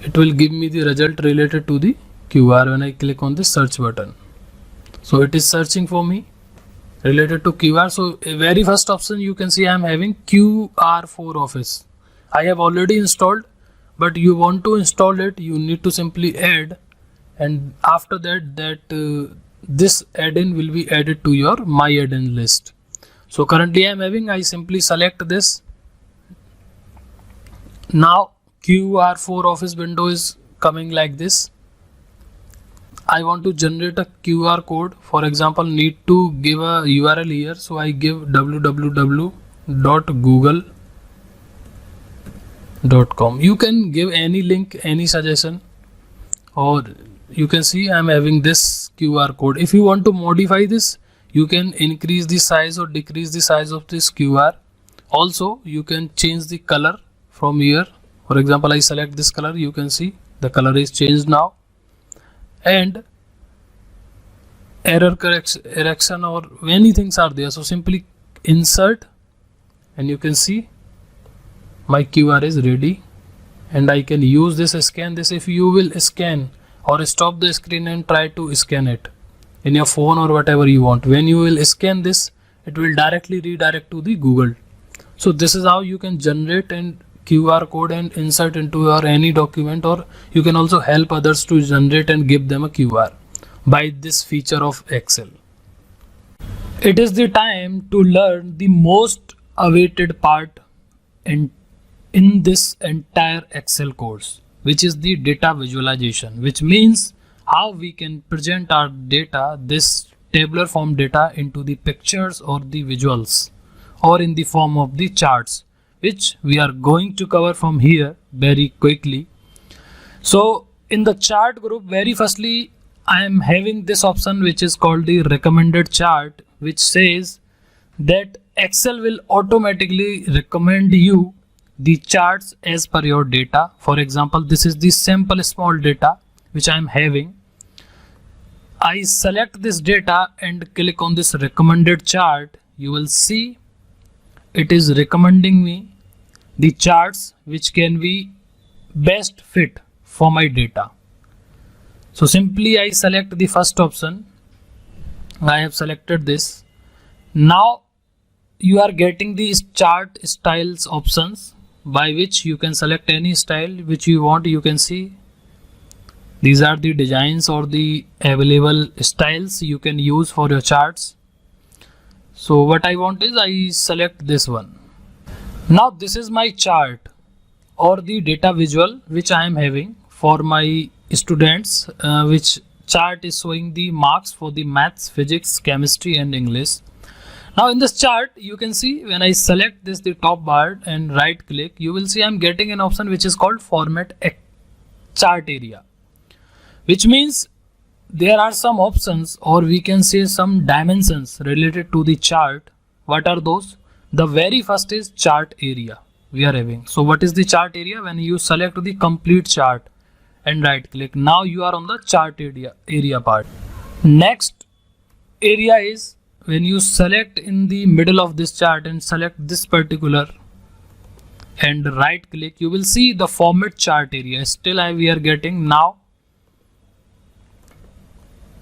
It will give me the result related to the QR when I click on the search button. So it is searching for me related to QR. So a very first option you can see I am having QR4 Office. I have already installed, but you want to install it, you need to simply add, and after that this add-in will be added to your my add-in list. So currently I am having, I simply select this. Now QR4 Office window is coming like this. I want to generate a QR code. For example, need to give a URL here, so I give www.google.com. You can give any link, any suggestion, or you can see I am having this QR code. If you want to modify this, you can increase the size or decrease the size of this QR. Also you can change the color from here. For example, I select this color, you can see the color is changed now, and error correction or many things are there. So simply insert, and you can see my QR is ready, and I can use this, scan this. If you will scan or stop the screen and try to scan it in your phone or whatever you want, when you will scan this, it will directly redirect to the Google. So this is how you can generate and QR code and insert into your any document, or you can also help others to generate and give them a QR by this feature of Excel. It is the time to learn the most awaited part in this entire Excel course, which is the data visualization, which means how we can present our data, this tabular form data, into the pictures or the visuals, or in the form of the charts, which we are going to cover from here very quickly. So in the chart group, very firstly I am having this option which is called the recommended chart, which says that Excel will automatically recommend you the charts as per your data. For example, this is the sample small data which I am having. I select this data and click on this recommended chart. You will see it is recommending me the charts which can be best fit for my data. So simply I select the first option. I have selected this. Now you are getting these chart styles options, by which you can select any style which you want. You can see these are the designs or the available styles you can use for your charts. So what I want is I select this one. Now this is my chart or the data visual which I am having for my students, which chart is showing the marks for the maths, physics, chemistry and English. Now in this chart you can see when I select this, the top bar, and right click, you will see I am getting an option which is called format chart area, which means there are some options, or we can say some dimensions related to the chart. What are those? The very first is chart area we are having. So what is the chart area? When you select the complete chart and right click, now you are on the chart area part. Next area is when you select in the middle of this chart and select this particular and right click, you will see the format chart area. Still we are getting. Now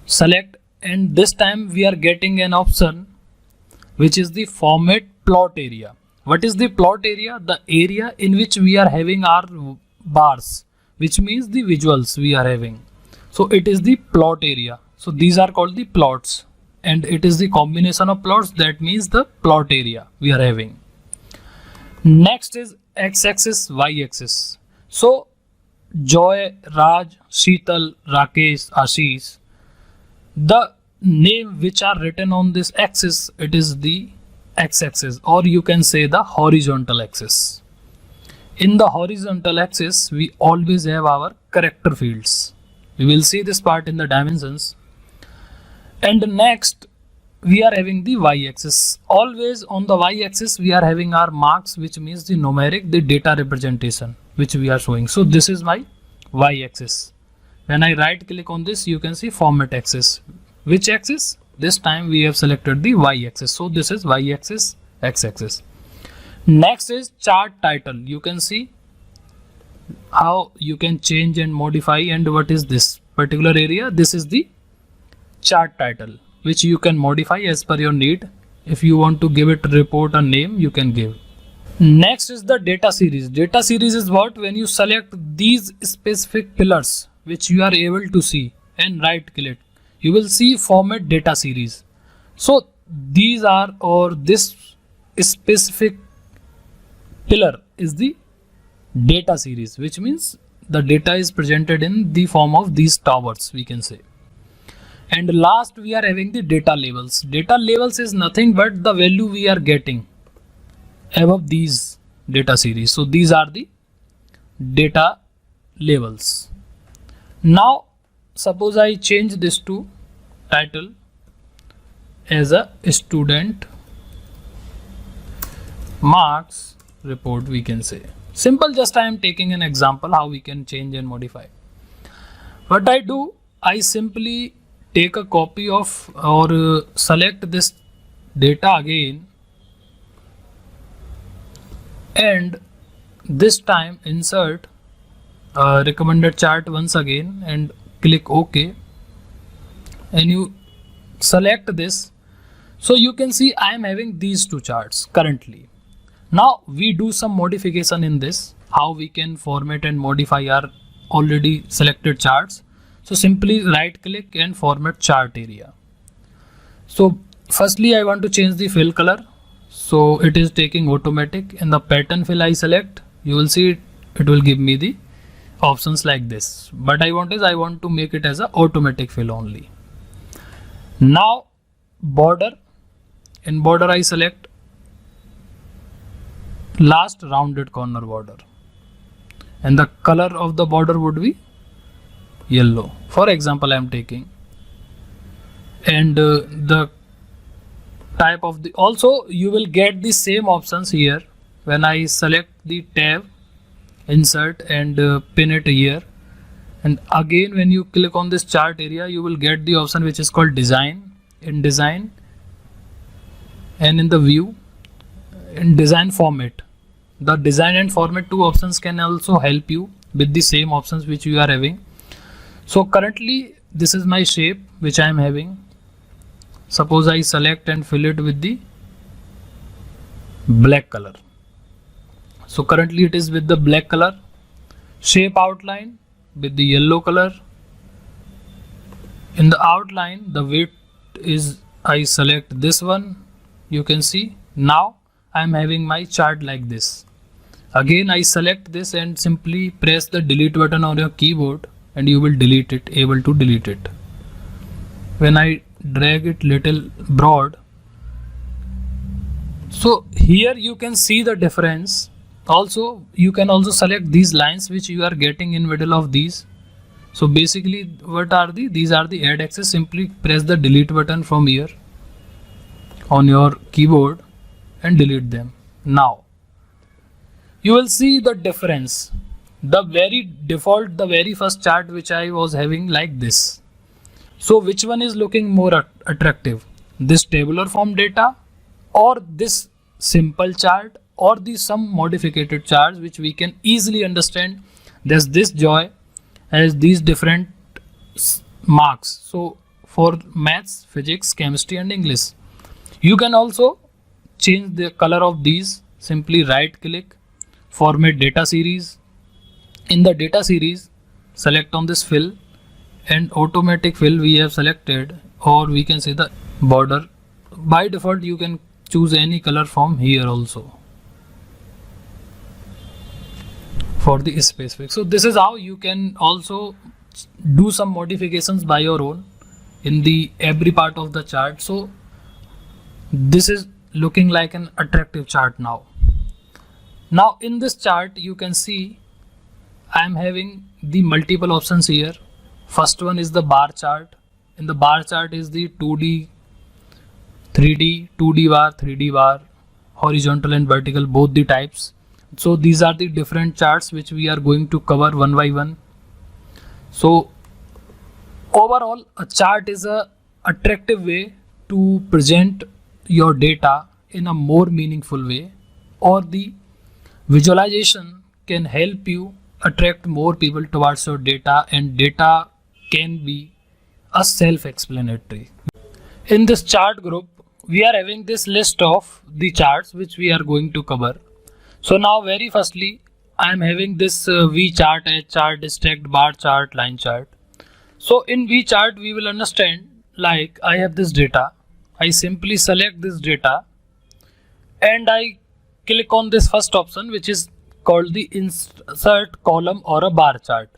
select, and this time we are getting an option which is the format plot area. What is the plot area? The area in which we are having our bars, which means the visuals we are having. So it is the plot area. So these are called the plots, and it is the combination of plots, that means the plot area we are having. Next is x-axis, y-axis. So Joy, Raj, Sheetal, Rakesh, Ashish, the name which are written on this axis, it is the x-axis, or you can say the horizontal axis. In the horizontal axis we always have our character fields. We will see this part in the dimensions. And next we are having the y-axis. Always on the y-axis we are having our marks, which means the numeric, the data representation which we are showing. So this is my y-axis. When I right click on this, you can see format axis. Which axis? This time we have selected the y-axis. So this is y-axis, x-axis. Next is chart title. You can see how you can change and modify. And what is this particular area? This is the chart title, which you can modify as per your need. If you want to give it report a name, you can give. Next is the data series. Data series is what? When you select these specific pillars which you are able to see and right click, you will see format data series. So these are, or this specific pillar is the data series, which means the data is presented in the form of these towers, we can say. And last we are having the data labels. Data labels is nothing but the value we are getting above these data series. So these are the data labels. Now suppose I change this to title as a student marks report, we can say. Simple, just I am taking an example how we can change and modify. What I do, I simply take a copy of or select this data again, and this time insert recommended chart once again and click OK, and you select this. So you can see I am having these two charts currently. Now we do some modification in this, how we can format and modify our already selected charts. So simply right click and format chart area. So firstly I want to change the fill color. So it is taking automatic. In the pattern fill I select, you will see it will give me the options like this. But I want to make it as a automatic fill only. Now border, in border I select last rounded corner border, and the color of the border would be yellow, for example I am taking. And the type of the, also you will get the same options here. When I select the tab, insert and pin it here, and again when you click on this chart area, you will get the option which is called design. In design and in the view, in design format, the design and format two options can also help you with the same options which you are having. So currently this is my shape which I am having. Suppose I select and fill it with the black color. So currently it is with the black color. Shape outline with the yellow color. In the outline, the width is, I select this one. You can see now I am having my chart like this. Again I select this and simply press the delete button on your keyboard, and you will delete it, able to delete it. When I drag it little broad, so here you can see the difference. Also you can also select these lines which you are getting in middle of these. So basically what are these are the add axes. Simply press the delete button from here on your keyboard, and delete them. Now you will see the difference. The very first chart which I was having like this. So which one is looking more attractive? This tabular form data, or this simple chart, or these some modified charts which we can easily understand. There's this joy has these different marks. So for maths, physics, chemistry and English. You can also change the color of these. Simply right click, format data series. In the data series, select on this fill, and automatic fill we have selected, or we can say the border. By default you can choose any color from here also for the specific. So this is how you can also do some modifications by your own in the every part of the chart. So this is looking like an attractive chart now. Now in this chart you can see I am having the multiple options here. First one is the bar chart. In the bar chart is the 2D, 3D, 2D bar, 3D bar, horizontal and vertical, both the types. So these are the different charts which we are going to cover one by one. So overall, a chart is a attractive way to present your data in a more meaningful way, or the visualization can help you attract more people towards your data, and data can be a self-explanatory. In this chart group, we are having this list of the charts which we are going to cover. So now very firstly, I am having this V chart, H chart, stacked bar chart, line chart. So in V chart, we will understand, like I have this data. I simply select this data and I click on this first option, which is called the insert column or a bar chart.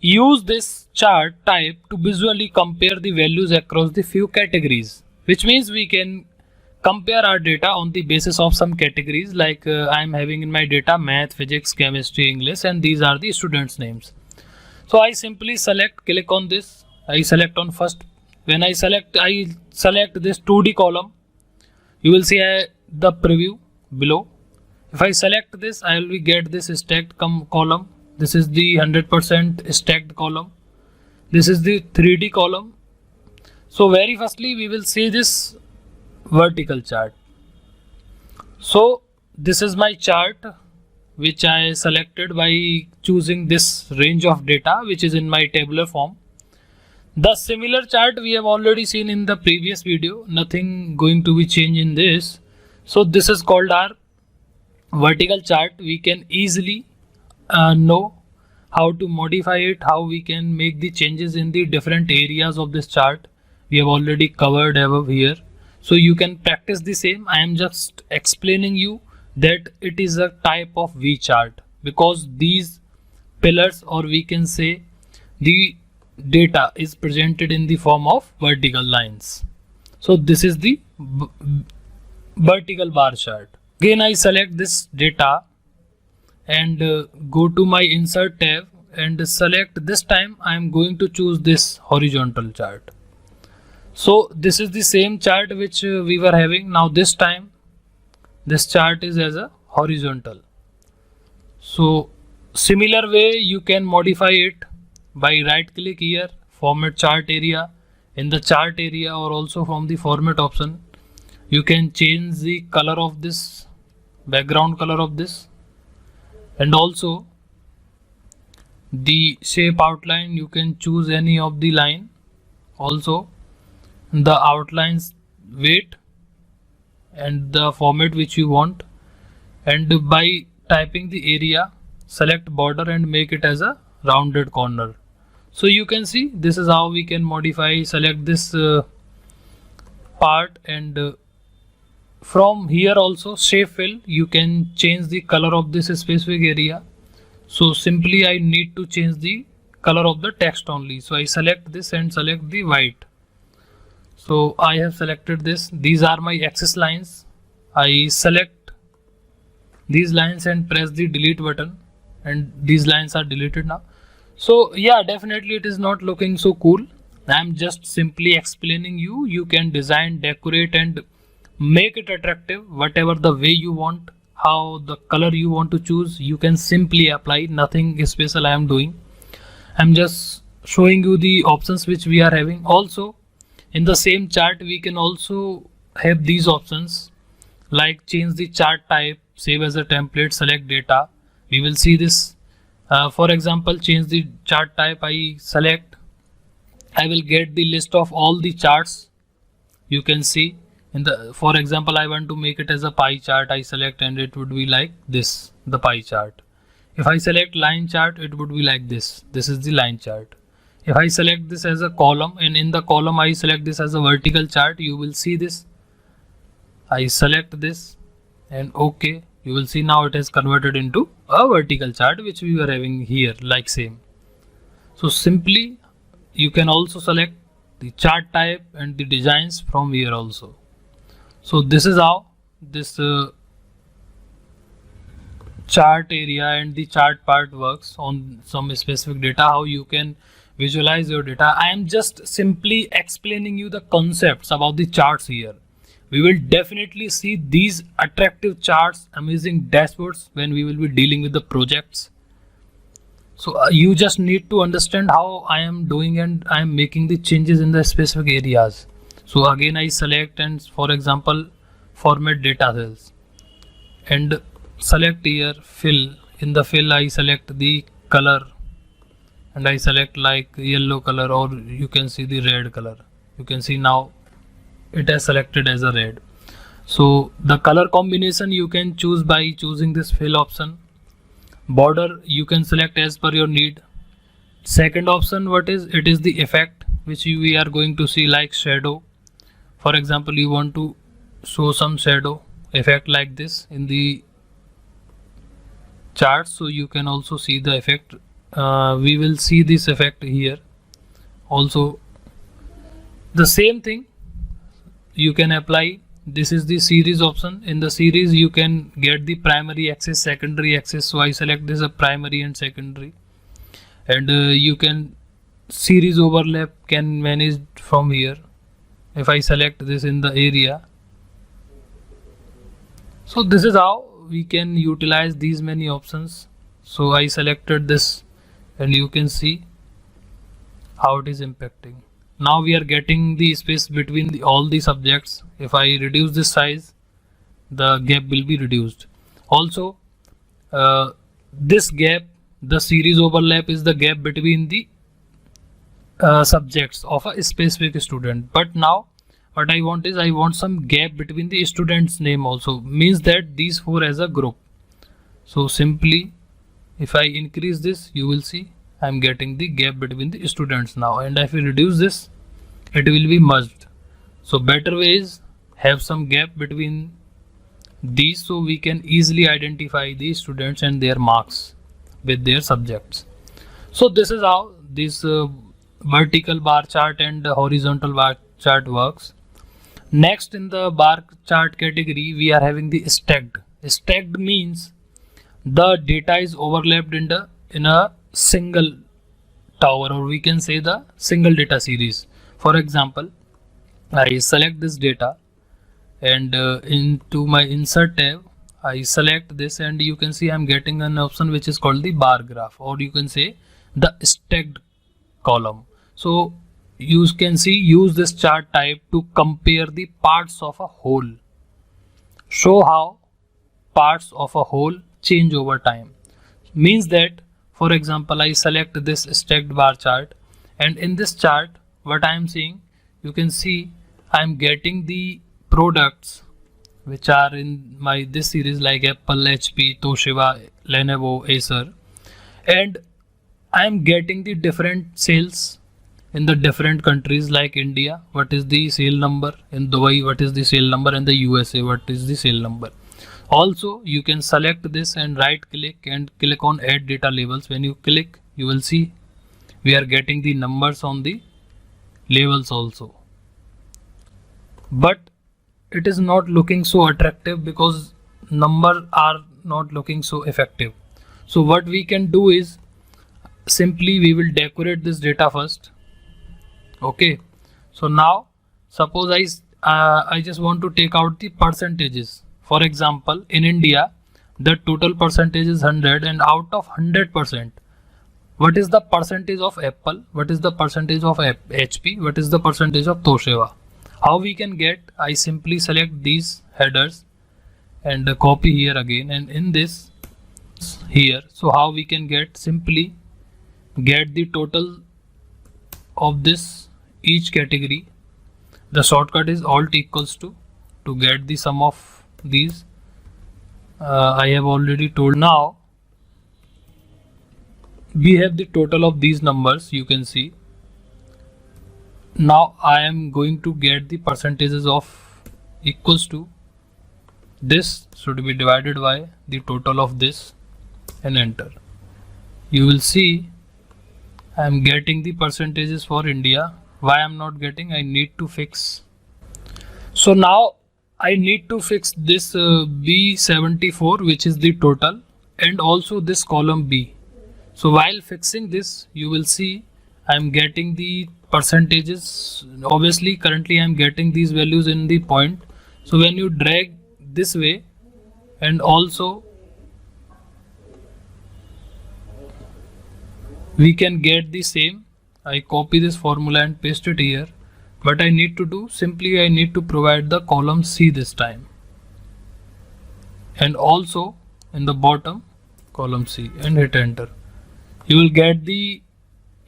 Use this chart type to visually compare the values across the few categories, which means we can compare our data on the basis of some categories, like I am having in my data math, physics, chemistry, English, and these are the students' names. So I simply select, click on this, I select on first. When I select this 2D column, you will see the preview below. If I select this, I will get this stacked column. This is the 100% stacked column. This is the 3D column. So very firstly, we will see this vertical chart. So this is my chart which I selected by choosing this range of data which is in my tabular form. The similar chart we have already seen in the previous video. Nothing going to be changed in this. So this is called our vertical chart. We can easily know how to modify it, how we can make the changes in the different areas of this chart. We have already covered above here. So you can practice the same. I am just explaining you that it is a type of V chart because these pillars, or we can say the data, is presented in the form of vertical lines. So this is the vertical bar chart. Again I select this data and go to my insert tab and select, this time I am going to choose this horizontal chart. So this is the same chart which we were having. Now this time this chart is as a horizontal. So similar way you can modify it by right click here, format chart area. In the chart area, or also from the format option, you can change the color of this, background color of this, and also the shape outline. You can choose any of the line, also the outlines weight and the format which you want, and by typing the area, select border and make it as a rounded corner. So you can see this is how we can modify, select this part, and from here also shape fill, you can change the color of this specific area. So simply I need to change the color of the text only. So I select this and select the white. So I have selected this. These are my axis lines. I select these lines and press the delete button, and these lines are deleted now. So yeah, definitely it is not looking so cool. I am just simply explaining you. You can design, decorate and Make it attractive whatever the way you want, how the color you want to choose, you can simply apply. Nothing special I am doing. I'm just showing you the options which we are having. Also in the same chart we can also have these options like change the chart type, save as a template, select data. We will see this. For example, change the chart type, I select, I will get the list of all the charts. You can see in the, for example, I want to make it as a pie chart. I select and it would be like this, the pie chart. If I select line chart, it would be like this. This is the line chart. If I select this as a column, and in the column I select this as a vertical chart, you will see this. I select this and OK. You will see now it has converted into a vertical chart which we were having here, like same. So simply you can also select the chart type and the designs from here also. So this is how this chart area and the chart part works on some specific data, how you can visualize your data. I am just simply explaining you the concepts about the charts here. We will definitely see these attractive charts, amazing dashboards when we will be dealing with the projects. So you just need to understand how I am doing and I am making the changes in the specific areas. So again I select and for example format data cells and select here fill. In the fill I select the color and I select like yellow color, or you can see the red color. You can see now it has selected as a red. So the color combination you can choose by choosing this fill option. Border you can select as per your need. Second option, what is it, is the effect which we are going to see, like shadow. For example, you want to show some shadow effect like this in the chart, so you can also see the effect. We will see this effect here also. The same thing you can apply. This is the series option. In the series you can get the primary axis, secondary axis. So I select this as primary and secondary, and you can series overlap can manage from here. If I select this in the area, so this is how we can utilize these many options. So I selected this and you can see how it is impacting. Now we are getting the space between all the subjects. If I reduce this size, the gap will be reduced. Also this gap, the series overlap, is the gap between the subjects of a specific student. But now what I want is, I want some gap between the student's name also, means that these four as a group. So simply if I increase this, you will see I am getting the gap between the students now, and if I reduce this, it will be merged. So better way is have some gap between these, so we can easily identify the students and their marks with their subjects. So this is how this vertical bar chart and horizontal bar chart works. Next, in the bar chart category, we are having the stacked. Stacked means the data is overlapped in a single tower, or we can say the single data series. For example, I select this data and into my insert tab I select this, and you can see I'm getting an option which is called the bar graph, or you can say the stacked column. So you can see, use this chart type to compare the parts of a whole. Show how parts of a whole change over time. Means that, for example, I select this stacked bar chart, and in this chart what I am seeing, you can see I am getting the products which are in my this series, like Apple, HP, Toshiba, Lenovo, Acer, and I am getting the different sales in the different countries, like India, what is the sale number, in Dubai what is the sale number, and the USA what is the sale number. Also you can select this and right click and click on add data labels. When you click, you will see we are getting the numbers on the labels also, but it is not looking so attractive because numbers are not looking so effective. So what we can do is, simply we will decorate this data first. Okay, so now suppose I just want to take out the percentages. For example, in India, the total percentage is 100, and out of 100%, what is the percentage of Apple? What is the percentage of HP? What is the percentage of Toshiba? How we can get? I simply select these headers and copy here again, and in this here. So how we can get? Simply get the total of this each category. The shortcut is alt equals to get the sum of these. I have already told. Now we have the total of these numbers, you can see. Now I am going to get the percentages of equals to this should be divided by the total of this and enter. You will see I am getting the percentages for India. Why I am not getting? I need to fix. So now I need to fix this B74, which is the total, and also this column B. So while fixing this, you will see I am getting the percentages. Obviously currently I am getting these values in the point. So when you drag this way, and also we can get the same. I copy this formula and paste it here. What I need to do, simply I need to provide the column C this time, and also in the bottom column C, and hit enter. You will get the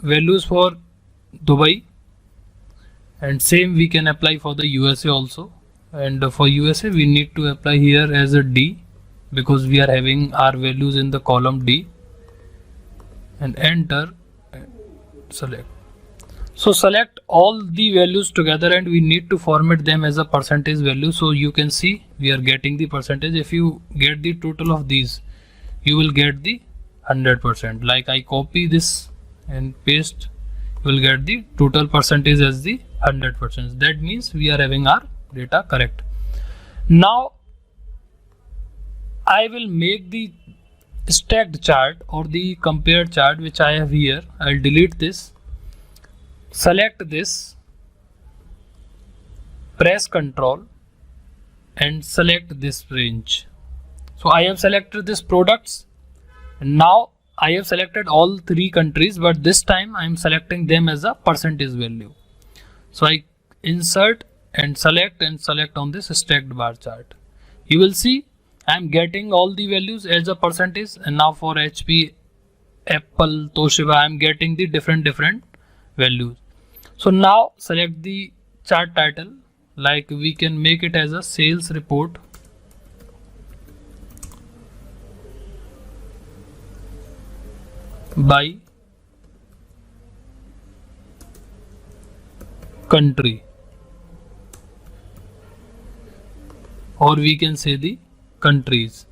values for Dubai, and same we can apply for the USA also. And for USA we need to apply here as a D, because we are having our values in the column D, and enter, select. So select all the values together, and we need to format them as a percentage value. So you can see we are getting the percentage. If you get the total of these, you will get the 100%. Like I copy this and paste, you will get the total percentage as the 100%. That means we are having our data correct. Now I will make the stacked chart or the compared chart, which I have here. I'll delete this, select this, press Ctrl and select this range. So I have selected this products, and now I have selected all three countries, but this time I am selecting them as a percentage value. So I insert and select on this stacked bar chart. You will see I am getting all the values as a percentage, and now for HP, Apple, Toshiba, I am getting the different values. So now select the chart title, like we can make it as a sales report. By country, or we can say the countries.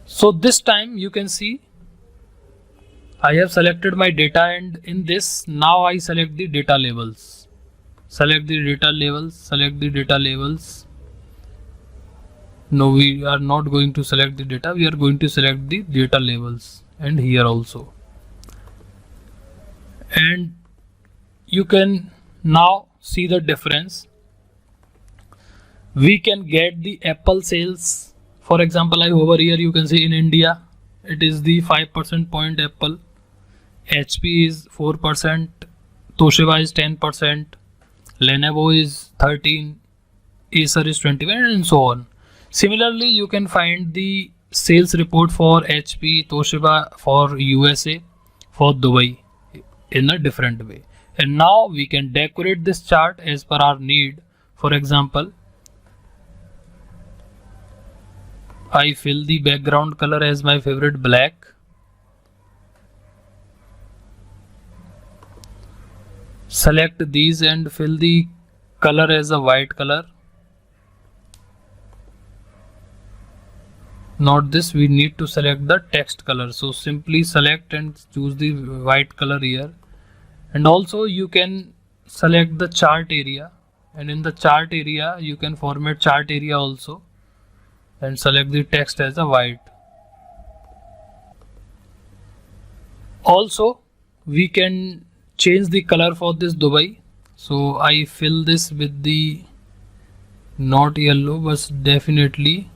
So this time you can see I have selected my data, and in this now I select the data labels. Select the data labels, select the data labels. No, we are not going to select the data, we are going to select the data labels, and here also. And you can now see the difference. We can get the Apple sales. For example, I hover here, you can see in India it is the 5% point Apple, HP is 4%, Toshiba is 10%, Lenovo is 13%, Acer is 21%, and so on. Similarly, you can find the sales report for HP, Toshiba, for USA, for Dubai in a different way. And now we can decorate this chart as per our need. For example, I fill the background color as my favorite, black. Select these and fill the color as a white color. Not this, we need to select the text color. So simply select and choose the white color here. And also you can select the chart area, and in the chart area you can format chart area also, and select the text as a white. Also we can change the color for this Dubai. So I fill this with the not yellow but definitely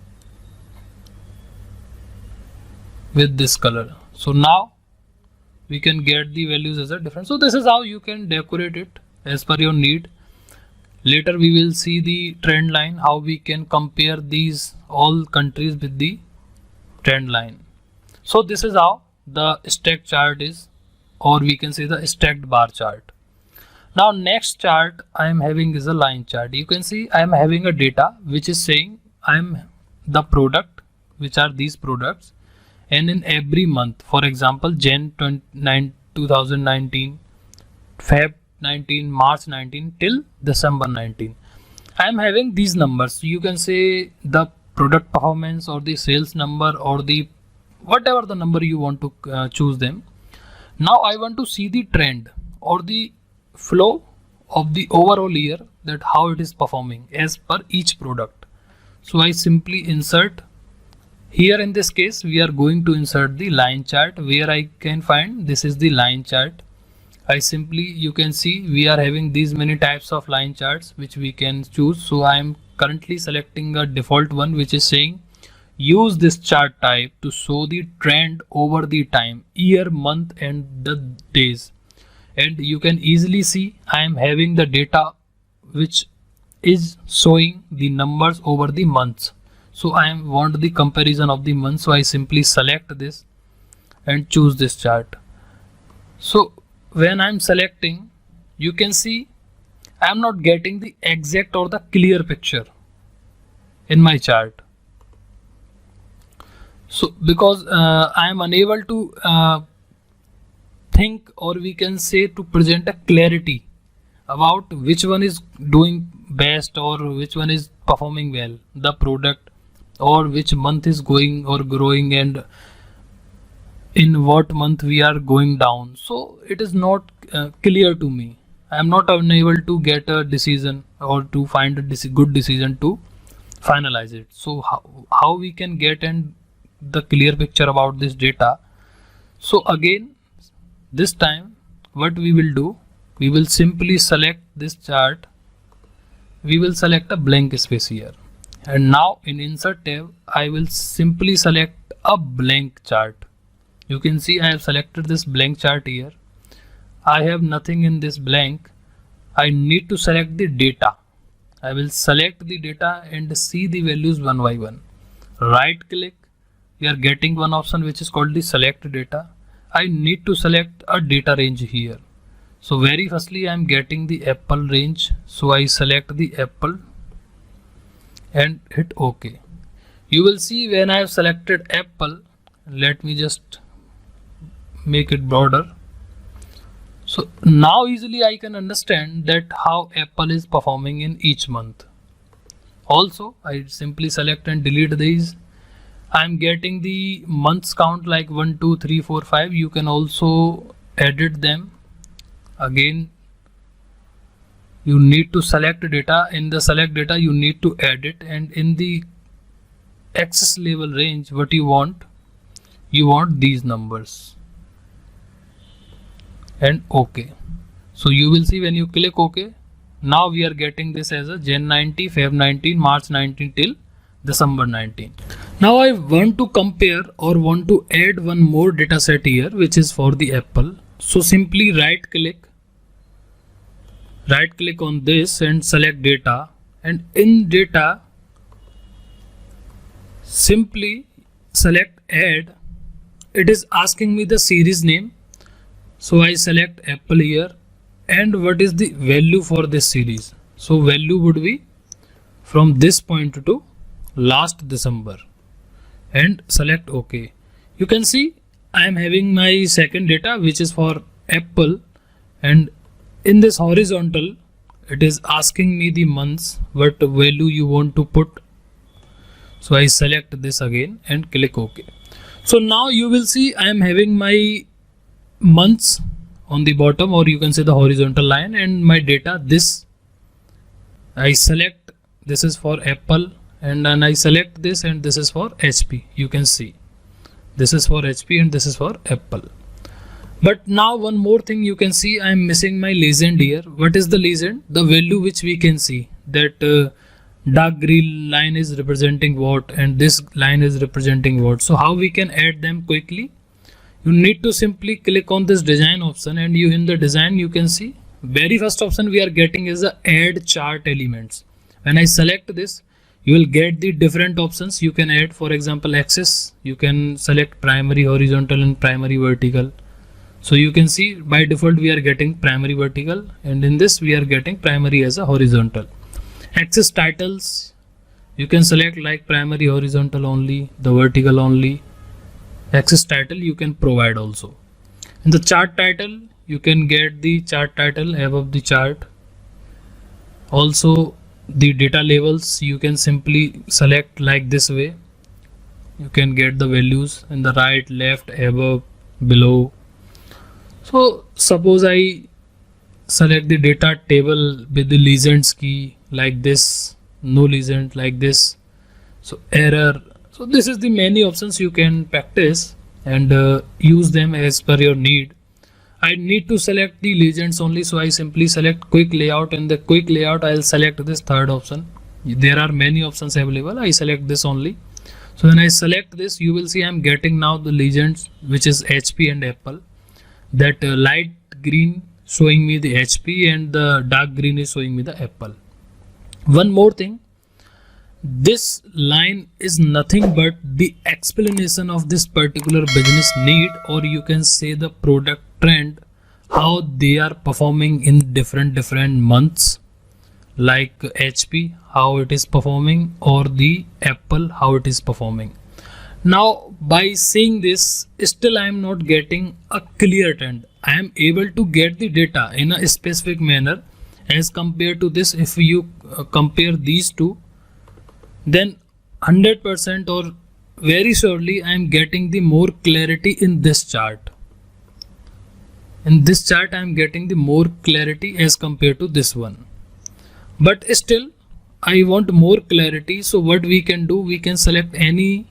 with this color. So now we can get the values as a difference. So this is how you can decorate it as per your need. Later we will see the trend line, how we can compare these all countries with the trend line. So this is how the stack chart is, or we can say the stacked bar chart. Now next chart I am having is a line chart. You can see I am having a data which is saying I am the product, which are these products, and in every month, for example Jan 2019, Feb 19, March 19 till December 19, I am having these numbers. You can say the product performance or the sales number or the whatever the number you want to choose them. Now I want to see the trend or the flow of the overall year, that how it is performing as per each product. So I simply insert here. In this case we are going to insert the line chart, where I can find this is the line chart. I simply, you can see we are having these many types of line charts which we can choose. So I am currently selecting a default one which is saying use this chart type to show the trend over the time, year, month and the days. And you can easily see I am having the data which is showing the numbers over the months. So I want the comparison of the month. So I simply select this and choose this chart. So when I'm selecting, you can see I'm not getting the exact or the clear picture in my chart. So because I am unable to think, or we can say to present a clarity about which one is doing best or which one is performing well, the product, or which month is going or growing and in what month we are going down. So it is not clear to me. I am not unable to get a decision or to find a good decision to finalize it. So how we can get the clear picture about this data? So again, this time what we will do, we will simply select this chart. We will select a blank space here, and now in insert tab I will simply select a blank chart. You can see I have selected this blank chart here. I have nothing in this blank. I need to select the data. I will select the data and see the values one by one. Right click, we are getting one option which is called the select data. I need to select a data range here. So very firstly I am getting the Apple range. So I select the Apple and hit OK. You will see when I have selected Apple, let me just make it broader. So now easily I can understand that how Apple is performing in each month. Also I simply select and delete these. I am getting the months count like 1, 2, 3, 4, 5. You can also edit them. Again, you need to select data. In the select data you need to edit, and in the access level range what you want these numbers and OK. So you will see when you click OK, now we are getting this as a Jan 90, Feb 19, March 19 till December 19. Now I want to compare or want to add one more data set here which is for the Apple. So simply right click on this and select data, and in data simply select add. It is asking me the series name. So I select Apple here, and what is the value for this series? So value would be from this point to last December, and select OK. You can see I am having my second data which is for Apple, and in this horizontal it is asking me the months, what value you want to put. So I select this again and click OK. So now you will see I am having my months on the bottom, or you can say the horizontal line, and my data this I select. This is for Apple, and then I select this, and this is for HP. You can see this is for HP and this is for Apple. But now one more thing, you can see I am missing my legend here. What is the legend? The value which we can see that dark green line is representing what and this line is representing what. So how we can add them quickly? You need to simply click on this design option, and you in the design you can see very first option we are getting is the add chart elements. When I select this, you will get the different options you can add. For example, axis, you can select primary horizontal and primary vertical. So you can see by default we are getting primary vertical, and in this we are getting primary as a horizontal. Axis titles, you can select like primary horizontal only, the vertical only. Axis title you can provide also. In the chart title, you can get the chart title above the chart. Also the data labels, you can simply select like this way. You can get the values in the right, left, above, below. So suppose I select the data table with the legends key like this, no legend like this, so error. So this is the many options you can practice and use them as per your need. I need to select the legends only, so I simply select quick layout. In the quick layout I'll select this third option. There are many options available, I select this only. So when I select this, you will see I'm getting now the legends which is HP and Apple. That light green showing me the HP and the dark green is showing me the Apple. One more thing, this line is nothing but the explanation of this particular business need, or you can say the product trend, how they are performing in different months, like HP how it is performing, or the Apple how it is performing. Now by seeing this, still I am not getting a clear trend. I am able to get the data in a specific manner as compared to this. If you compare these two, then 100% or very surely I am getting the more clarity in this chart. In this chart I am getting the more clarity as compared to this one. But still I want more clarity. So what we can do, we can select any.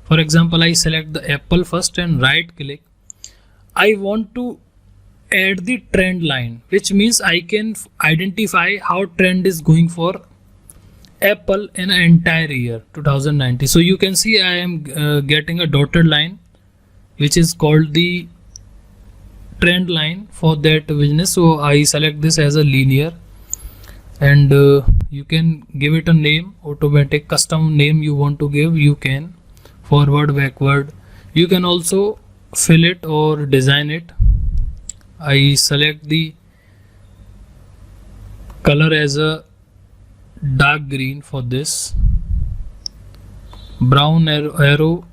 For example, I select the Apple first and right click. I want to add the trend line, which means I can identify how trend is going for Apple in an entire year 2019. So you can see I am getting a dotted line which is called the trend line for that business. So I select this as a linear, and you can give it a name, automatic custom name you want to give, you can. Forward, backward, you can also fill it or design it. I select the color as a dark green for this. Brown arrow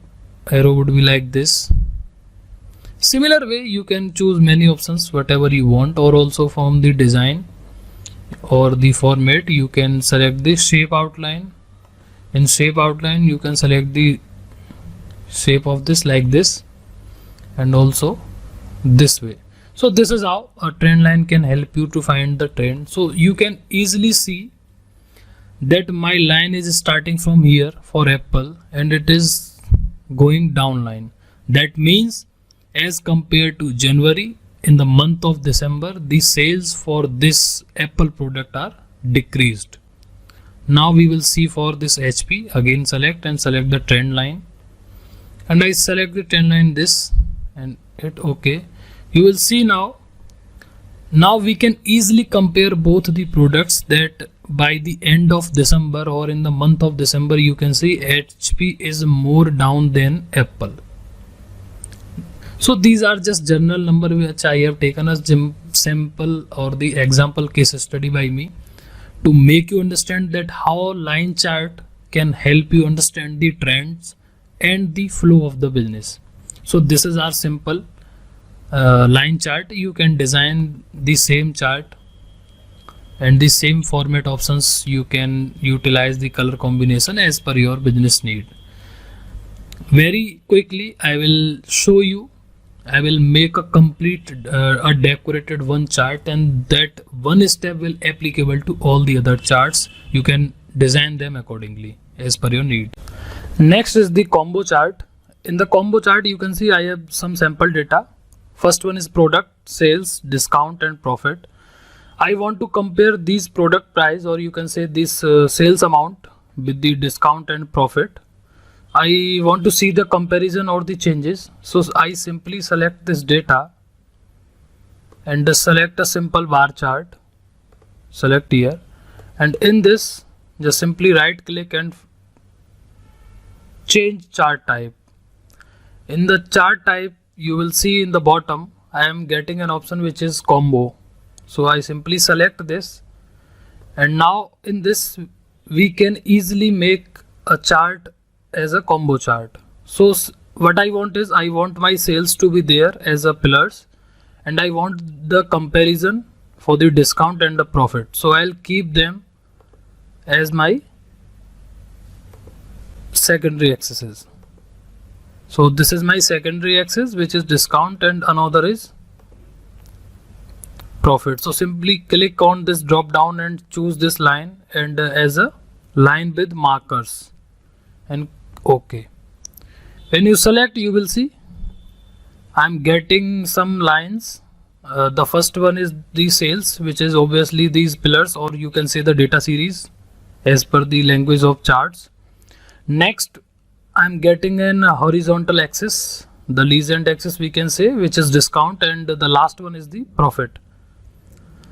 would be like this. Similar way you can choose many options, whatever you want, or also from the design or the format you can select the shape outline. In shape outline you can select the shape of this like this, and also this way. So this is how a trend line can help you to find the trend. So you can easily see that my line is starting from here for Apple and it is going down line. That means as compared to January, in the month of December, the sales for this Apple product are decreased. Now we will see for this HP, again select and select the trend line, and I select the trend line this and hit OK. You will see now we can easily compare both the products, that by the end of December or in the month of December you can see HP is more down than Apple. So these are just journal number which I have taken as sample or the example case study by me to make you understand that how line chart can help you understand the trends and the flow of the business. So this is our simple line chart. You can design the same chart and the same format options. You can utilize the color combination as per your business need. Very quickly I will show you. I will make a complete a decorated one chart, and that one step will applicable to all the other charts. You can design them accordingly as per your need. Next is the combo chart. In the combo chart you can see I have some sample data First one is product, sales, discount and profit. I want to compare these product price, or you can say this sales amount with the discount and profit. I want to see the comparison or the changes. So I simply select this data and select a simple bar chart. Select here, and in this just simply right click and change chart type. In the chart type, you will see in the bottom I am getting an option which is combo. So I simply select this, and now in this we can easily make a chart as a combo chart. So what I want is, I want my sales to be there as a pillars, and I want the comparison for the discount and the profit. So I'll keep them as my secondary axes. So this is my secondary axis, which is discount, and another is profit. So simply click on this drop down and choose this line, and as a line with markers, and OK. When you select, you will see I'm getting some lines. The first one is the sales, which is obviously these pillars, or you can say the data series as per the language of charts. Next, I'm getting an horizontal axis, the legend axis we can say, which is discount, and the last one is the profit.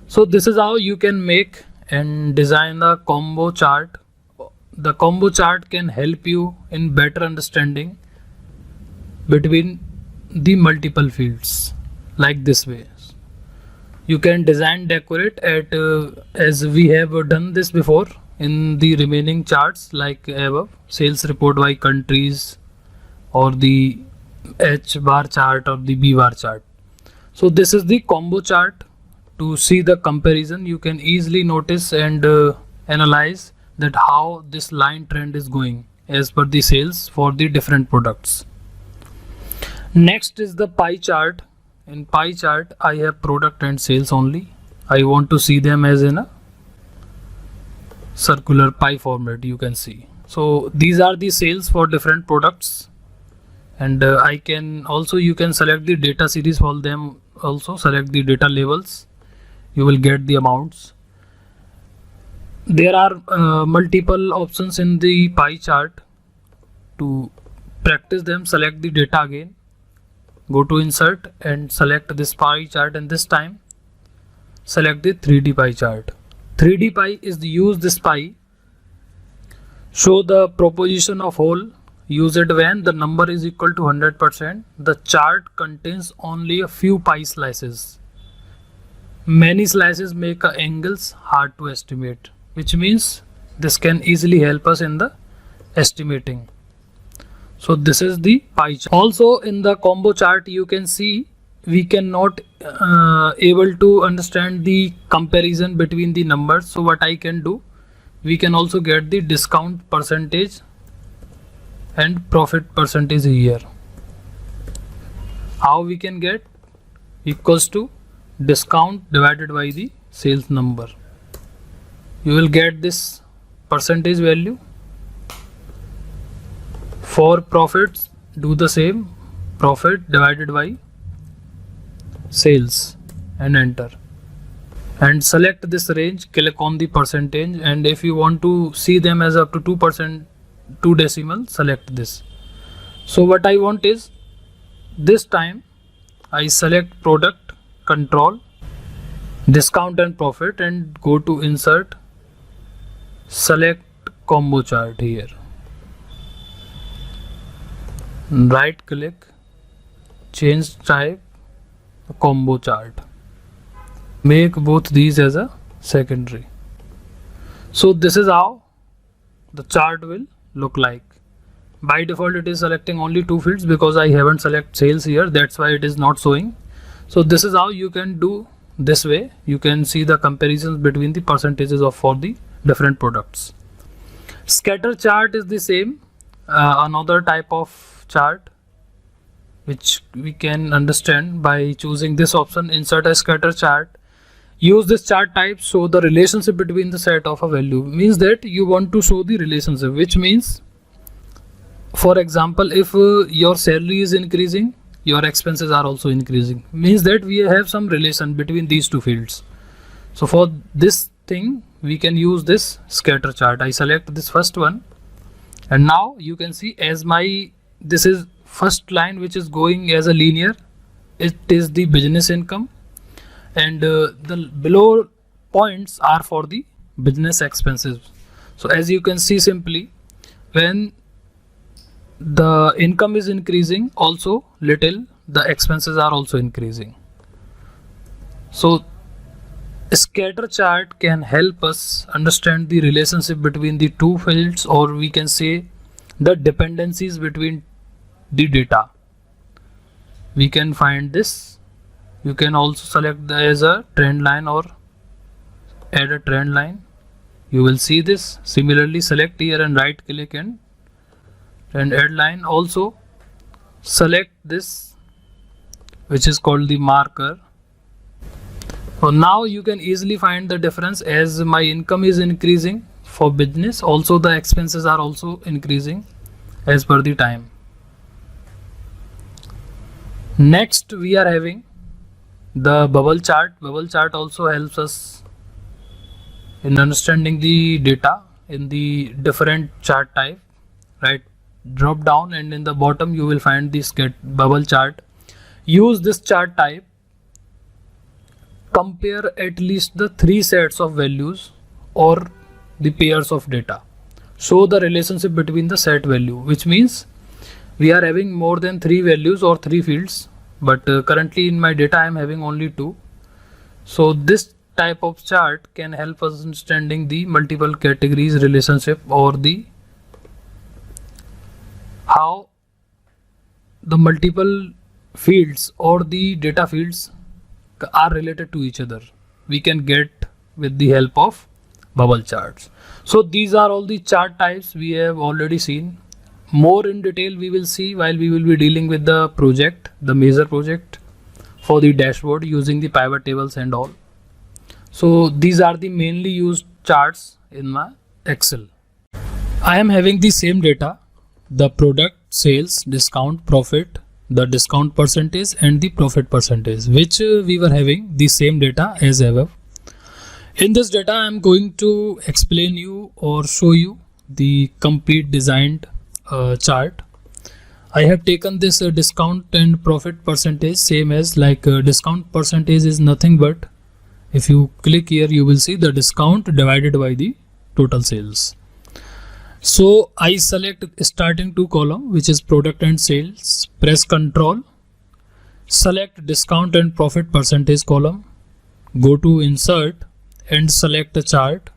So this is how you can make and design the combo chart. The combo chart can help you in better understanding between the multiple fields, like this way. You can design, decorate at as we have done this before in the remaining charts, like above, sales report by countries, or the H bar chart or the B bar chart. So this is the combo chart. To see the comparison, you can easily notice and analyze that how this line trend is going as per the sales for the different products. Next is the pie chart. In pie chart, I have product and sales only. I want to see them as in a circular pie format, you can see. So these are the sales for different products, and I can also, you can select the data series for them, also select the data labels. You will get the amounts. There are multiple options in the pie chart. To practice them, select the data again, go to insert and select this pie chart, and this time select the 3D pie chart. 3D pie is use this pie, show the proposition of whole. Use it when the number is equal to 100%. The chart contains only a few pie slices. Many slices make angles hard to estimate, which means this can easily help us in the estimating. So this is the pie chart. Also in the combo chart, you can see we cannot able to understand the comparison between the numbers. So what I can do, we can also get the discount percentage and profit percentage here. How we can get? Equals to discount divided by the sales number. You will get this percentage value. For profits, do the same, profit divided by sales, and enter, and select this range, click on the percentage, and if you want to see them as up to 2%, 2 decimal, select this. So what I want is, this time I select product, control, discount and profit, and go to insert, select combo chart here, right click, change type, combo chart, make both these as a secondary. So this is how the chart will look like. By default it is selecting only 2 fields because I haven't select sales here, that's why it is not showing. So this is how you can do this way. You can see the comparisons between the percentages of for the different products. Scatter chart is the same, another type of chart which we can understand by choosing this option, insert a scatter chart. Use this chart type, show the relationship between the set of a value. Means that you want to show the relationship, which means, for example, if your salary is increasing, your expenses are also increasing. Means that we have some relation between these two fields. So for this thing we can use this scatter chart. I select this first one, and now you can see as this is first line which is going as a linear, it is the business income, and the below points are for the business expenses. So as you can see, simply when the income is increasing also little, the expenses are also increasing. So a scatter chart can help us understand the relationship between the two fields, or we can say the dependencies between the data. We can find this. You can also select as a trend line or add a trend line. You will see this. Similarly, select here and right click and add line. Also select this which is called the marker. So now you can easily find the difference. As my income is increasing for business, also the expenses are also increasing as per the time. Next we are having the bubble chart. Bubble chart also helps us in understanding the data in the different chart type. Right, drop down and in the bottom you will find this bubble chart. Use this chart type. Compare at least the 3 sets of values or the pairs of data. Show the relationship between the set value, which means we are having more than 3 values or 3 fields, but currently in my data I am having only 2. So this type of chart can help us understanding the multiple categories relationship, or the how the multiple fields or the data fields are related to each other. We can get with the help of bubble charts. So these are all the chart types we have already seen. More in detail we will see while we will be dealing with the project, the major project for the dashboard using the pivot tables and all. So these are the mainly used charts in my Excel. I am having the same data, the product, sales, discount, profit, the discount percentage and the profit percentage, which we were having the same data as above. In this data I am going to explain you or show you the complete designed chart. I have taken this discount and profit percentage same as like discount percentage is nothing but, if you click here you will see the discount divided by the total sales. So I select starting 2 column, which is product and sales, press Ctrl, select discount and profit percentage column, go to insert and select a chart,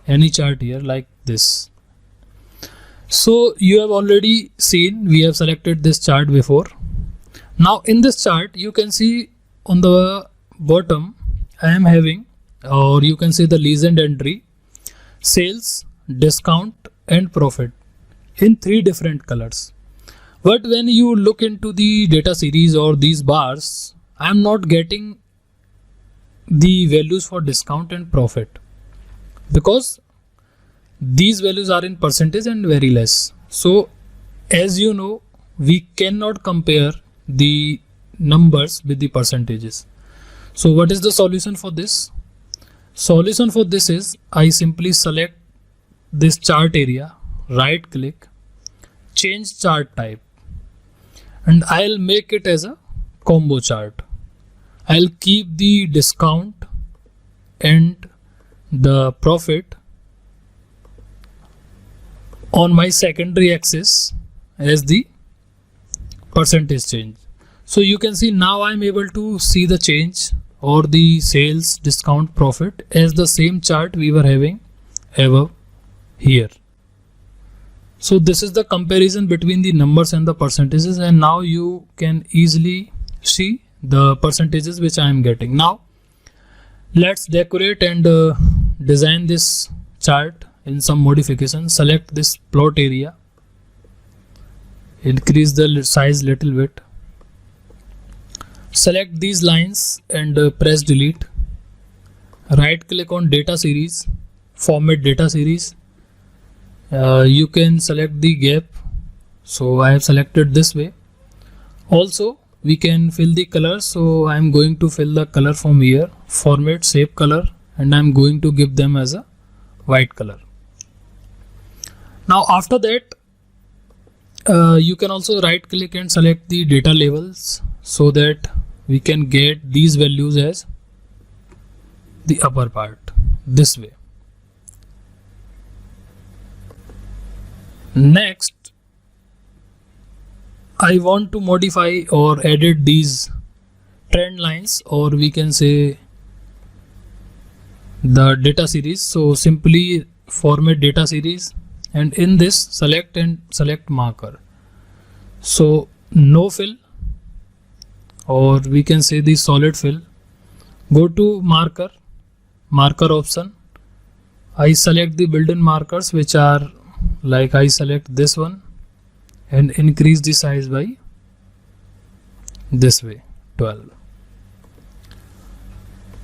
any chart here like this. So you have already seen we have selected this chart before. Now in this chart you can see on the bottom I am having, or you can see the legend entry, sales, discount and profit in 3 different colors. But when you look into the data series or these bars, I am not getting the values for discount and profit because these values are in percentage and very less. So as you know, we cannot compare the numbers with the percentages. So what is the solution for this? Solution for this is I simply select this chart area, right click, change chart type, and I'll make it as a combo chart. I'll keep the discount and the profit on my secondary axis as the percentage change. So you can see now I'm able to see the change or the sales, discount, profit as the same chart we were having above here. So this is the comparison between the numbers and the percentages, and now you can easily see the percentages which I am getting. Now let's decorate and design this chart in some modification. Select this plot area, increase the size little bit, select these lines and press delete. Right click on data series, format data series. You can select the gap, so I have selected this way. Also we can fill the color. So I'm going to fill the color from here, format, shape, color, and I'm going to give them as a white color. Now after that, you can also right click and select the data labels so that we can get these values as the upper part this way. Next, I want to modify or edit these trend lines, or we can say the data series. So simply format data series, and in this select and select marker. So no fill, or we can say the solid fill. Go to marker option. I select the built-in markers, which are like, I select this one and increase the size by this way, 12.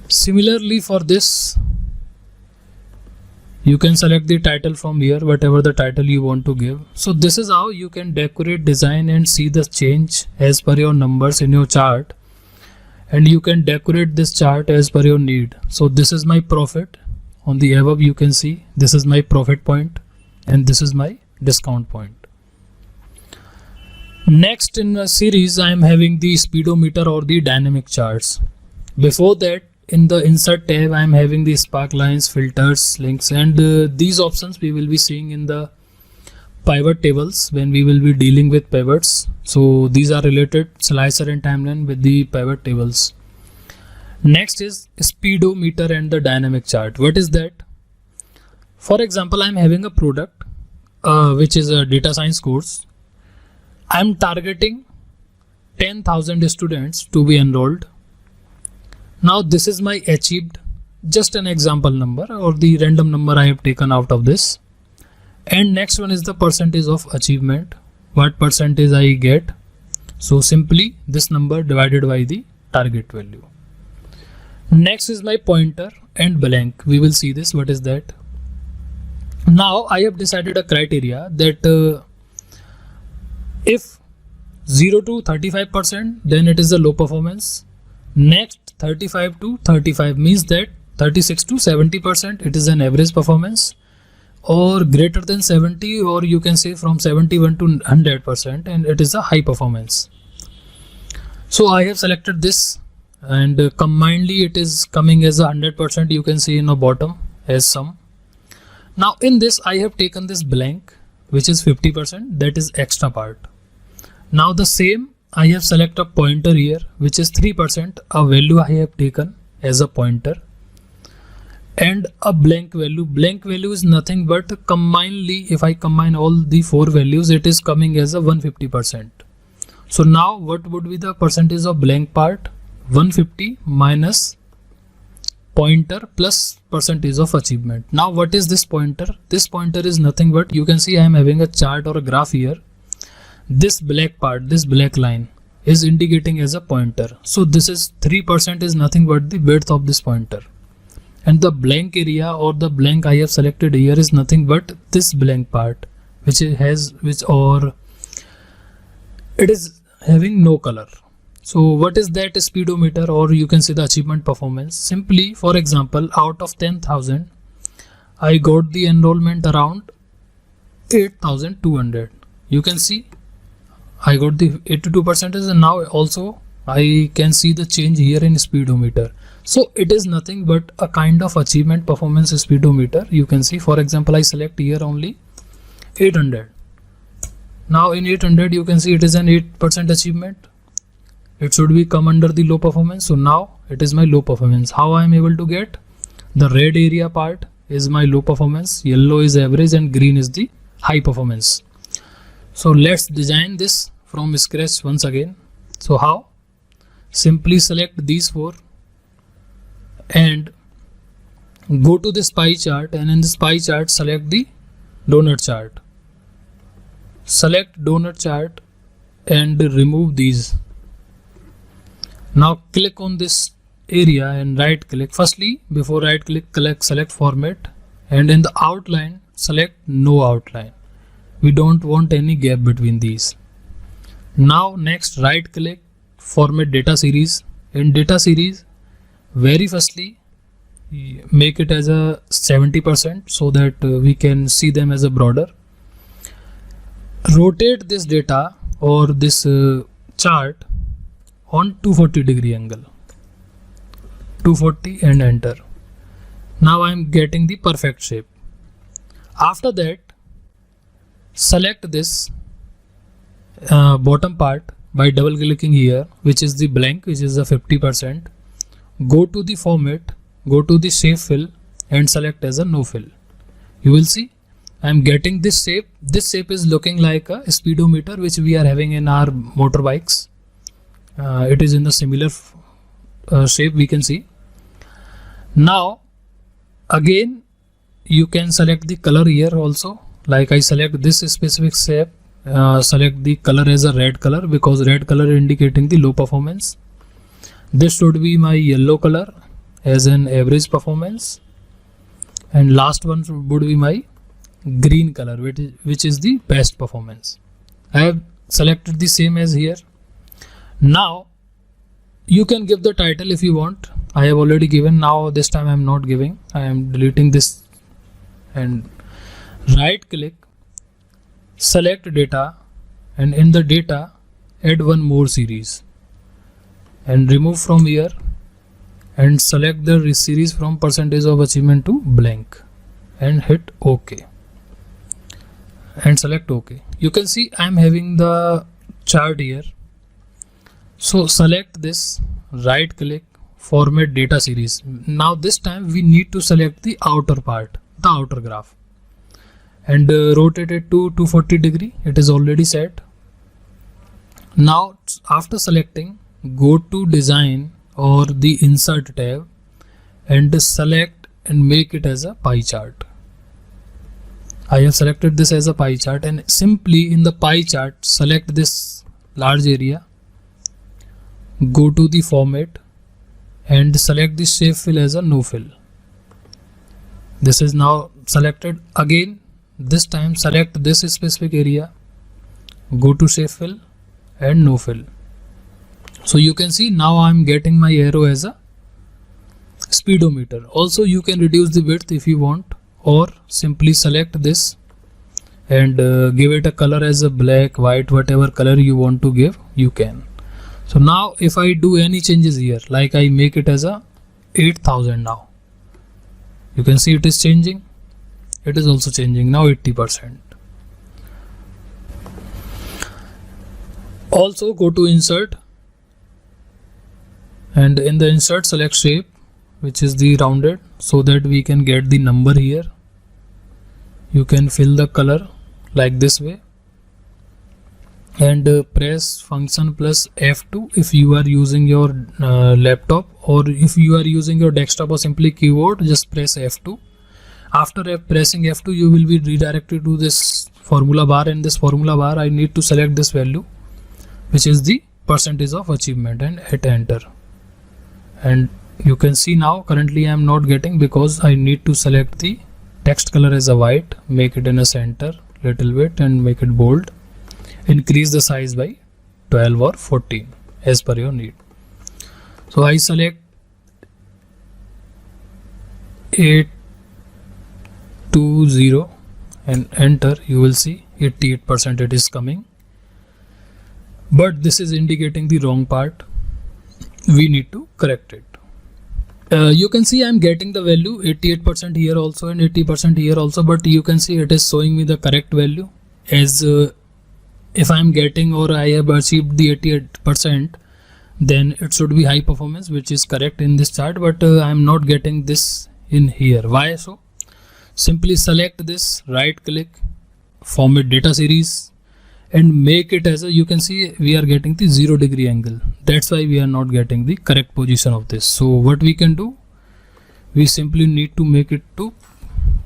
Similarly for this, you can select the title from here, whatever the title you want to give. So this is how you can decorate, design and see the change as per your numbers in your chart. And you can decorate this chart as per your need. So this is my profit. On the above you can see this is my profit point and this is my discount point. Next in the series, I am having the speedometer or the dynamic charts. Before that, in the insert tab, I am having the spark lines, filters, links, and these options we will be seeing in the pivot tables when we will be dealing with pivots. So these are related, slicer and timeline, with the pivot tables. Next is speedometer and the dynamic chart. What is that? For example, I am having a product which is a data science course. I am targeting 10,000 students to be enrolled. Now this is my achieved, just an example number or the random number I have taken out of this. And next one is the percentage of achievement, what percentage I get. So simply this number divided by the target value. Next is my pointer and blank. We will see this, what is that. Now I have decided a criteria that if 0 to 35%, then it is a low performance. Next 35 to 35 means that 36 to 70%, it is an average performance, or greater than 70, or you can say from 71 to 100%, and it is a high performance. So I have selected this, and combinedly it is coming as a 100%. You can see in the bottom as sum. Now in this I have taken this blank, which is 50%, that is extra part. Now the same, I have selected a pointer here, which is 3%, a value I have taken as a pointer, and a blank value. Blank value is nothing but combinedly, if I combine all the 4 values, it is coming as a 150%. So now what would be the percentage of blank part? 150 minus pointer plus percentage of achievement. Now what is this pointer? This pointer is nothing but, you can see I am having a chart or a graph here. This black part, this black line is indicating as a pointer. So this is 3% is nothing but the width of this pointer. And the blank area or the blank I have selected here is nothing but this blank part, which it is having no color. So what is that speedometer, or you can say the achievement performance? Simply, for example, out of 10,000, I got the enrollment around 8,200. You can see I got the 82%, and now also I can see the change here in speedometer. So it is nothing but a kind of achievement performance speedometer. You can see, for example, I select here only 800. Now in 800 you can see it is an 8% achievement. It should be come under the low performance. So now it is my low performance. How I am able to get? The red area part is my low performance, yellow is average, and green is the high performance. So let's design this from scratch once again. So how? Simply select these 4 and go to this pie chart, and in this pie chart select the donut chart. Select donut chart and remove these. Now click on this area and right click. Firstly, before right click, select format, and in the outline select no outline. We don't want any gap between these. Now next right click, format data series. In data series, very firstly make it as a 70% so that we can see them as a broader. Rotate this data or this chart on 240 angle, 240, and enter. Now I am getting the perfect shape. After that, select this bottom part by double clicking here, which is the blank, which is the 50%. Go to the format, go to the shape fill and select as a no fill. You will see I am getting this shape. This shape is looking like a speedometer which we are having in our motorbikes. It is in the similar shape we can see. Now again you can select the color here also. Like I select this specific shape, select the color as a red color because red color indicating the low performance. This should be my yellow color as an average performance, and last one would be my green color which is the best performance. I have selected the same as here. Now you can give the title if you want. I have already given. Now this time I am not giving. I am deleting this and right click, select data, and in the data add one more series and remove from here and select the series from percentage of achievement to blank and hit OK and select OK. You can see I am having the chart here. So select this, right click, format data series. Now this time we need to select the outer part, the outer graph, and rotate it to 240. It is already set. Now after selecting, go to design or the insert tab and select and make it as a pie chart. I have selected this as a pie chart, and simply in the pie chart select this large area, go to the format and select the shape fill as a no fill. This is now selected. Again this time select this specific area, go to shape fill and no fill. So you can see now I am getting my arrow as a speedometer. Also you can reduce the width if you want, or simply select this and give it a color as a black, white, whatever color you want to give, you can. So now if I do any changes here, like I make it as a 8000 now, you can see it is changing. It is also changing now 80%. Also go to insert and in the insert select shape, which is the rounded, so that we can get the number here. You can fill the color like this way and press function plus F2 if you are using your laptop, or if you are using your desktop or simply keyboard, just press F2. After pressing F2 you will be redirected to this formula bar. In this formula bar I need to select this value, which is the percentage of achievement, and hit enter. And you can see now currently I am not getting because I need to select the text color as a white, make it in a center little bit and make it bold. Increase the size by 12 or 14 as per your need. So I select 820 and enter. You will see 88% it is coming, but this is indicating the wrong part. We need to correct it. You can see I am getting the value 88% here also and 80% here also, but you can see it is showing me the correct value. As if I am getting or I have achieved the 88%, then it should be high performance, which is correct in this chart, but I am not getting this in here. Why so? Simply select this, right click, format data series and make it as a, you can see we are getting the 0 degree angle. That's why we are not getting the correct position of this. So what we can do, we simply need to make it to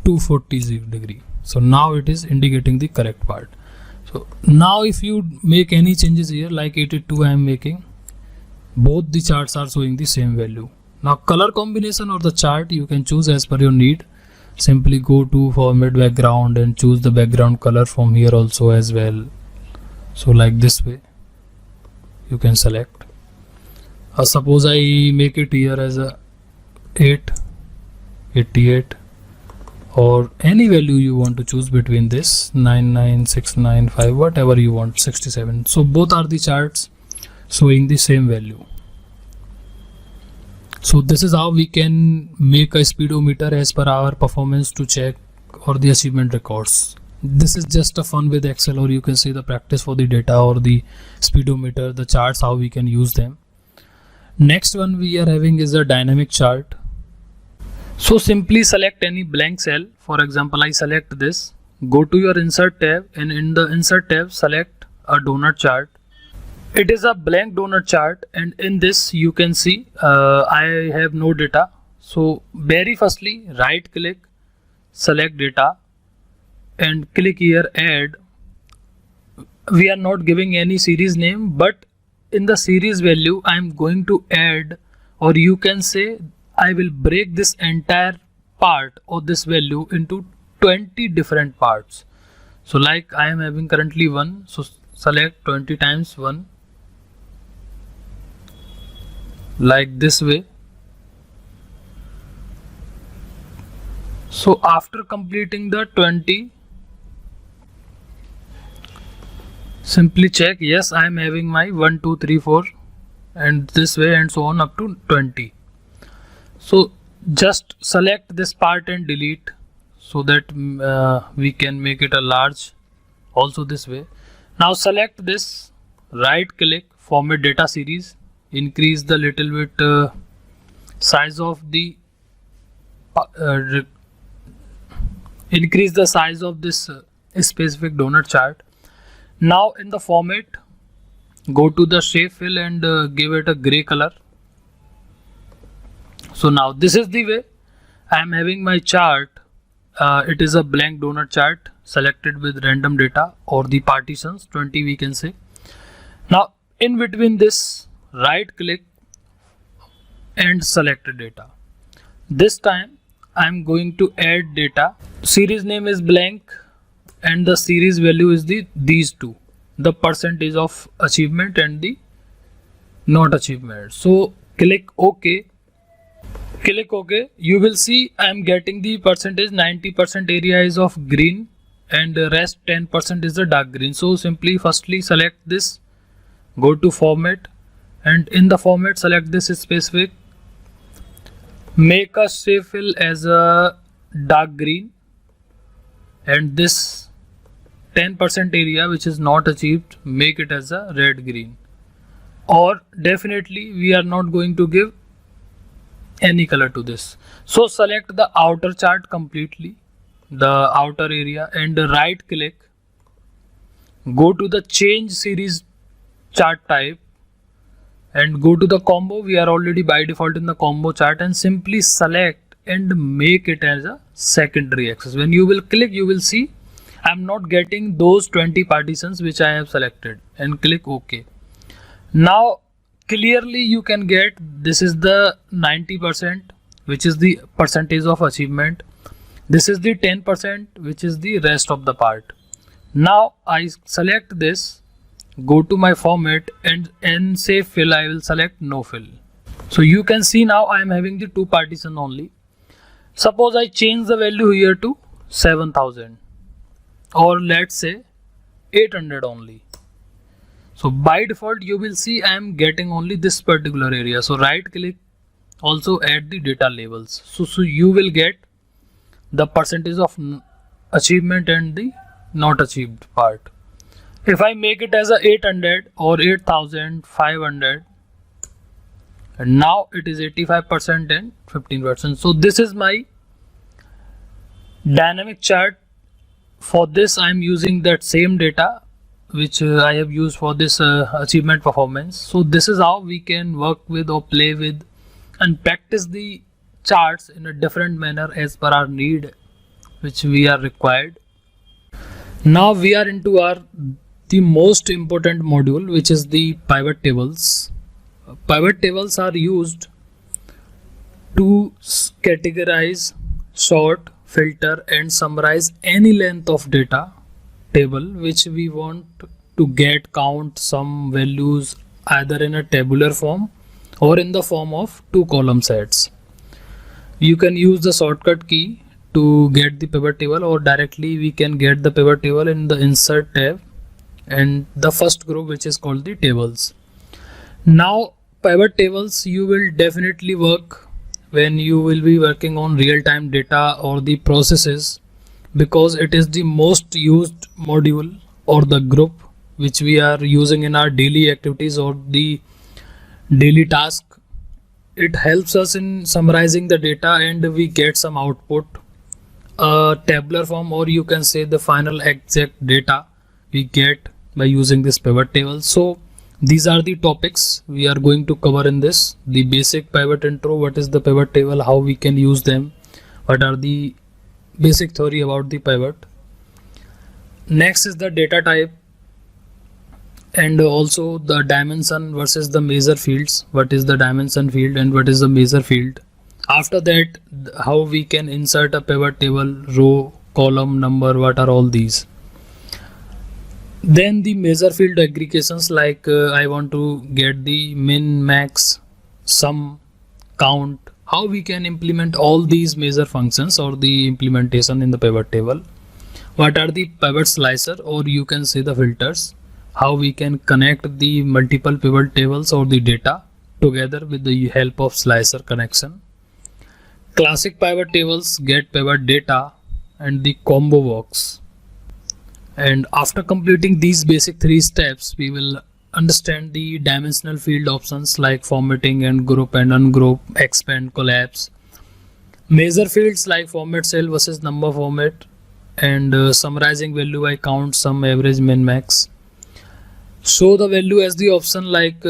240 degree. So now it is indicating the correct part. So now if you make any changes here, like 82 I am making, both the charts are showing the same value. Now color combination or the chart you can choose as per your need. Simply go to format background and choose the background color from here also as well. So like this way you can select. Suppose I make it here as a 8, 88, or any value you want to choose between this 99695, whatever you want, 67. So both are the charts showing the same value. So this is how we can make a speedometer as per our performance to check or the achievement records. This is just a fun with Excel, or you can say the practice for the data or the speedometer, the charts, how we can use them. Next one we are having is a dynamic chart. So simply select any blank cell. For example, I select this, go to your insert tab, and in the insert tab select a donut chart. It is a blank donut chart, and in this you can see I have no data. So very firstly, right click, select data, and click here add. We are not giving any series name, but in the series value I am going to add, or you can say I will break this entire part or this value into 20 different parts. So like I am having currently 1, so select 20 times 1, like this way. So after completing the 20, simply check, yes, I am having my 1, 2, 3, 4, and this way and so on up to 20. So just select this part and delete, so that we can make it a large also this way. Now select this, right click, format data series, increase the little bit size of the increase the size of this specific donut chart. Now in the format, go to the shape fill and give it a gray color. So now this is the way I am having my chart. It is a blank donut chart selected with random data, or the partitions 20 we can say. Now in between this, right click and select data. This time I am going to add data. Series name is blank and the series value is these two, the percentage of achievement and the not achievement. So click OK. Click OK. You will see I am getting the percentage. 90% area is of green and the rest 10% is the dark green. So simply firstly select this, go to format, and in the format select this specific, make a shape fill as a dark green, and this 10% area which is not achieved, make it as a red green. Or definitely we are not going to give any color to this. So select the outer chart completely, the outer area, and right click, go to the change series chart type and go to the combo. We are already by default in the combo chart, and simply select and make it as a secondary axis. When you will click, you will see I am not getting those 20 partitions which I have selected, and click OK. Now clearly you can get, this is the 90% which is the percentage of achievement, this is the 10% which is the rest of the part. Now I select this, go to my format, and in save fill I will select no fill. So you can see now I am having the 2 partitions only. Suppose I change the value here to 7000, or let's say 800 only. So by default you will see I am getting only this particular area. So right click, also add the data labels. So you will get the percentage of achievement and the not achieved part. If I make it as a 800 or 8500, and now it is 85% and 15%. So this is my dynamic chart. For this I am using that same data which I have used for this achievement performance. So this is how we can work with or play with and practice the charts in a different manner as per our need which we are required. Now we are into the most important module, which is the pivot tables. Pivot tables are used to categorize, sort, filter and summarize any length of data table which we want to get, count some values either in a tabular form or in the form of 2-column sets. You can use the shortcut key to get the pivot table, or directly we can get the pivot table in the insert tab and the first group, which is called the tables. Now pivot tables you will definitely work when you will be working on real-time data or the processes, because it is the most used module or the group which we are using in our daily activities or the daily task. It helps us in summarizing the data and we get some output, a tabular form, or you can say the final exact data we get by using this pivot table. So these are the topics we are going to cover in this: the basic pivot intro, what is the pivot table, how we can use them, what are the basic theory about the pivot. Next is the data type, and also the dimension versus the measure fields. What is the dimension field and what is the measure field? After that, how we can insert a pivot table, row, column, number, what are all these. Then the measure field aggregations, like I want to get the min, max, sum, count, how we can implement all these measure functions or the implementation in the pivot table. What are the pivot slicer, or you can say the filters, how we can connect the multiple pivot tables or the data together with the help of slicer connection. Classic pivot tables, get pivot data, and the combo works. And after completing these basic 3 steps, we will understand the dimensional field options like formatting and group and ungroup, expand, collapse. Measure fields like format cell versus number format, and summarizing value by count, sum, average, min, max. Show the value as the option like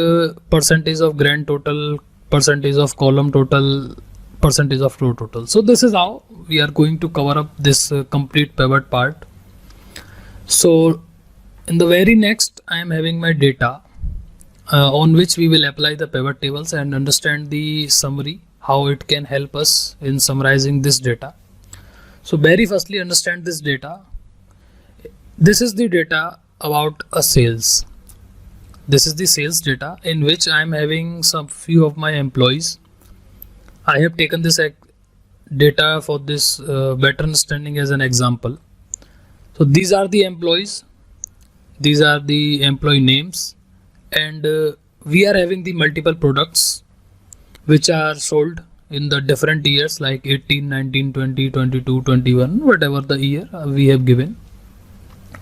percentage of grand total, percentage of column total, percentage of row total. So this is how we are going to cover up this complete pivot part. So in the very next, I am having my data on which we will apply the pivot tables and understand the summary, how it can help us in summarizing this data. So very firstly, understand this data. This is the data about a sales. This is the sales data in which I am having some few of my employees. I have taken this data for this better understanding as an example. So these are the employees, these are the employee names, and we are having the multiple products which are sold in the different years like 18, 19, 20, 22, 21, whatever the year we have given.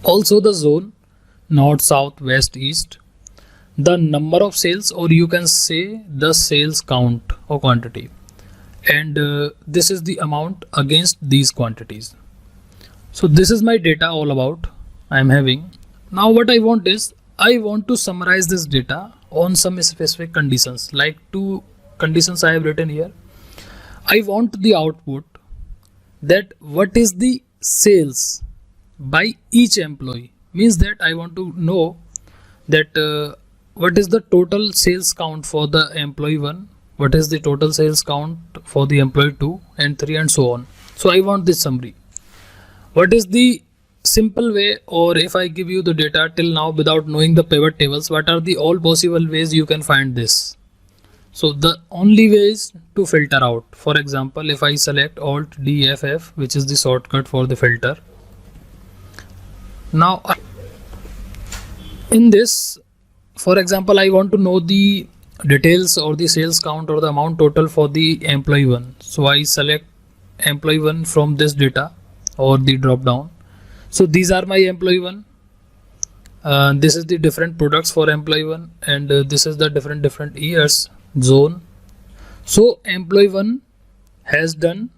Also the zone, north, south, west, east, the number of sales, or you can say the sales count or quantity, and this is the amount against these quantities. So this is my data all about I am having. Now what I want is, I want to summarize this data on some specific conditions, like 2 conditions I have written here. I want the output that what is the sales by each employee, means that I want to know that what is the total sales count for the employee 1, what is the total sales count for the employee 2 and 3, and so on. So I want this summary. What is the simple way, or if I give you the data till now without knowing the pivot tables, what are the all possible ways you can find this? So the only way is to filter out. For example, if I select Alt D F F, which is the shortcut for the filter. Now in this, for example, I want to know the details or the sales count or the amount total for the employee 1. So I select employee 1 from this data or the drop down. So these are my employee 1. This is the different products for employee 1, and this is the different years zone. So employee 1 has done,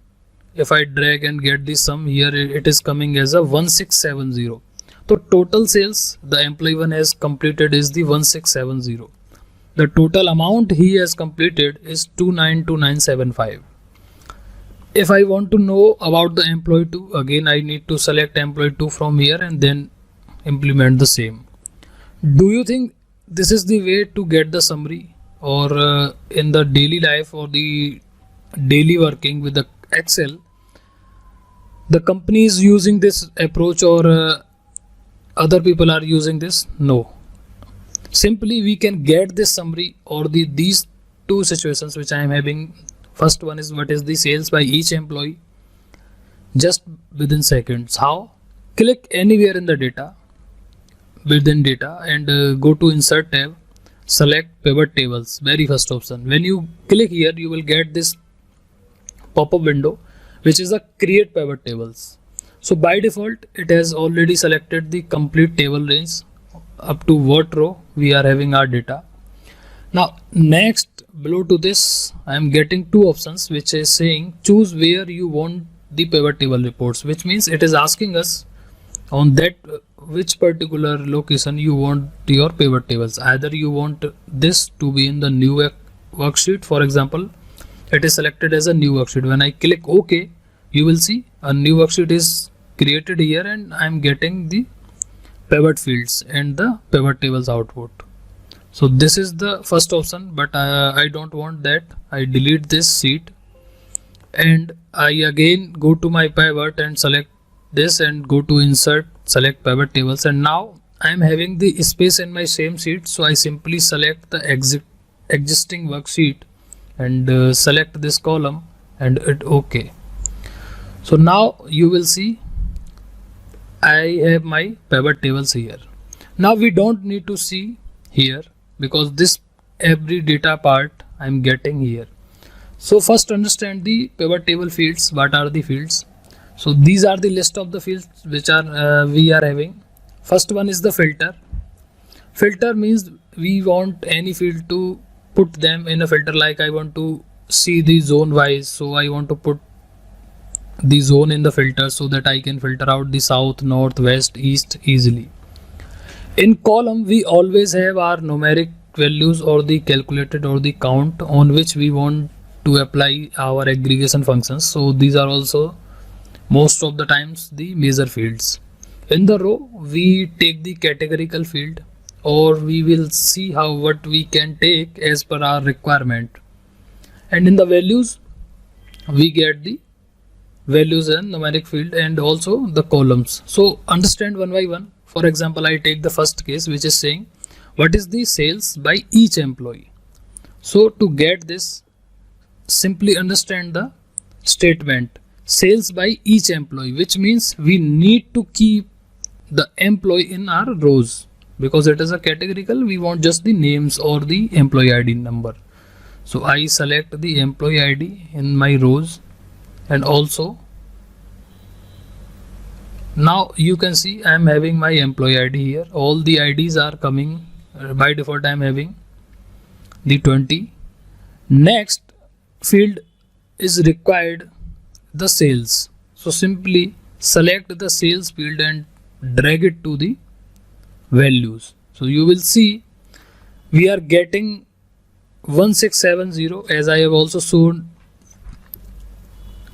if I drag and get the sum here, it is coming as a 1670. So total sales the employee 1 has completed is the 1670. The total amount he has completed is 292975. If I want to know about the employee 2, again I need to select employee 2 from here and then implement the same. Do you think this is the way to get the summary, or in the daily life or the daily working with the Excel, the company is using this approach, or other people are using this? No. Simply we can get this summary or these two situations which I am having. First one is what is the sales by each employee, just within seconds. How? Click anywhere in the data, within data, and go to insert tab, select pivot tables, very first option. When you click here, you will get this pop-up window which is a create pivot tables. So by default it has already selected the complete table range up to what row we are having our data. Now next, below to this I am getting two options which is saying choose where you want the pivot table reports, which means it is asking us on that which particular location you want your pivot tables. Either you want this to be in the new worksheet, for example it is selected as a new worksheet. When I click OK, you will see a new worksheet is created here and I am getting the pivot fields and the pivot tables output. So this is the first option, but I don't want that. I delete this sheet and I again go to my pivot and select this and go to insert, select pivot tables, and now I am having the space in my same sheet, so I simply select the existing worksheet and select this column and hit OK. So now you will see I have my pivot tables here. Now we don't need to see here because this every data part I am getting here. So first understand the pivot table fields. What are the fields? So these are the list of the fields which are we are having. First one is the filter. Filter means we want any field to put them in a filter, like I want to see the zone wise, so I want to put the zone in the filter so that I can filter out the south, north, west, east easily. In column we always have our numeric values or the calculated or the count on which we want to apply our aggregation functions. So these are also most of the times the major fields. In the row we take the categorical field, or we will see how what we can take as per our requirement. And in the values we get the values and numeric field and also the columns. So understand one by one. For example, I take the first case which is saying what is the sales by each employee. So to get this, simply understand the statement sales by each employee, which means we need to keep the employee in our rows because it is a categorical. We want just the names or the employee ID number. So I select the employee ID in my rows, and also now you can see I am having my employee ID here. All the IDs are coming. By default I am having the 20. Next field is required the sales. So simply select the sales field and drag it to the values. So you will see we are getting 1670, as I have also shown.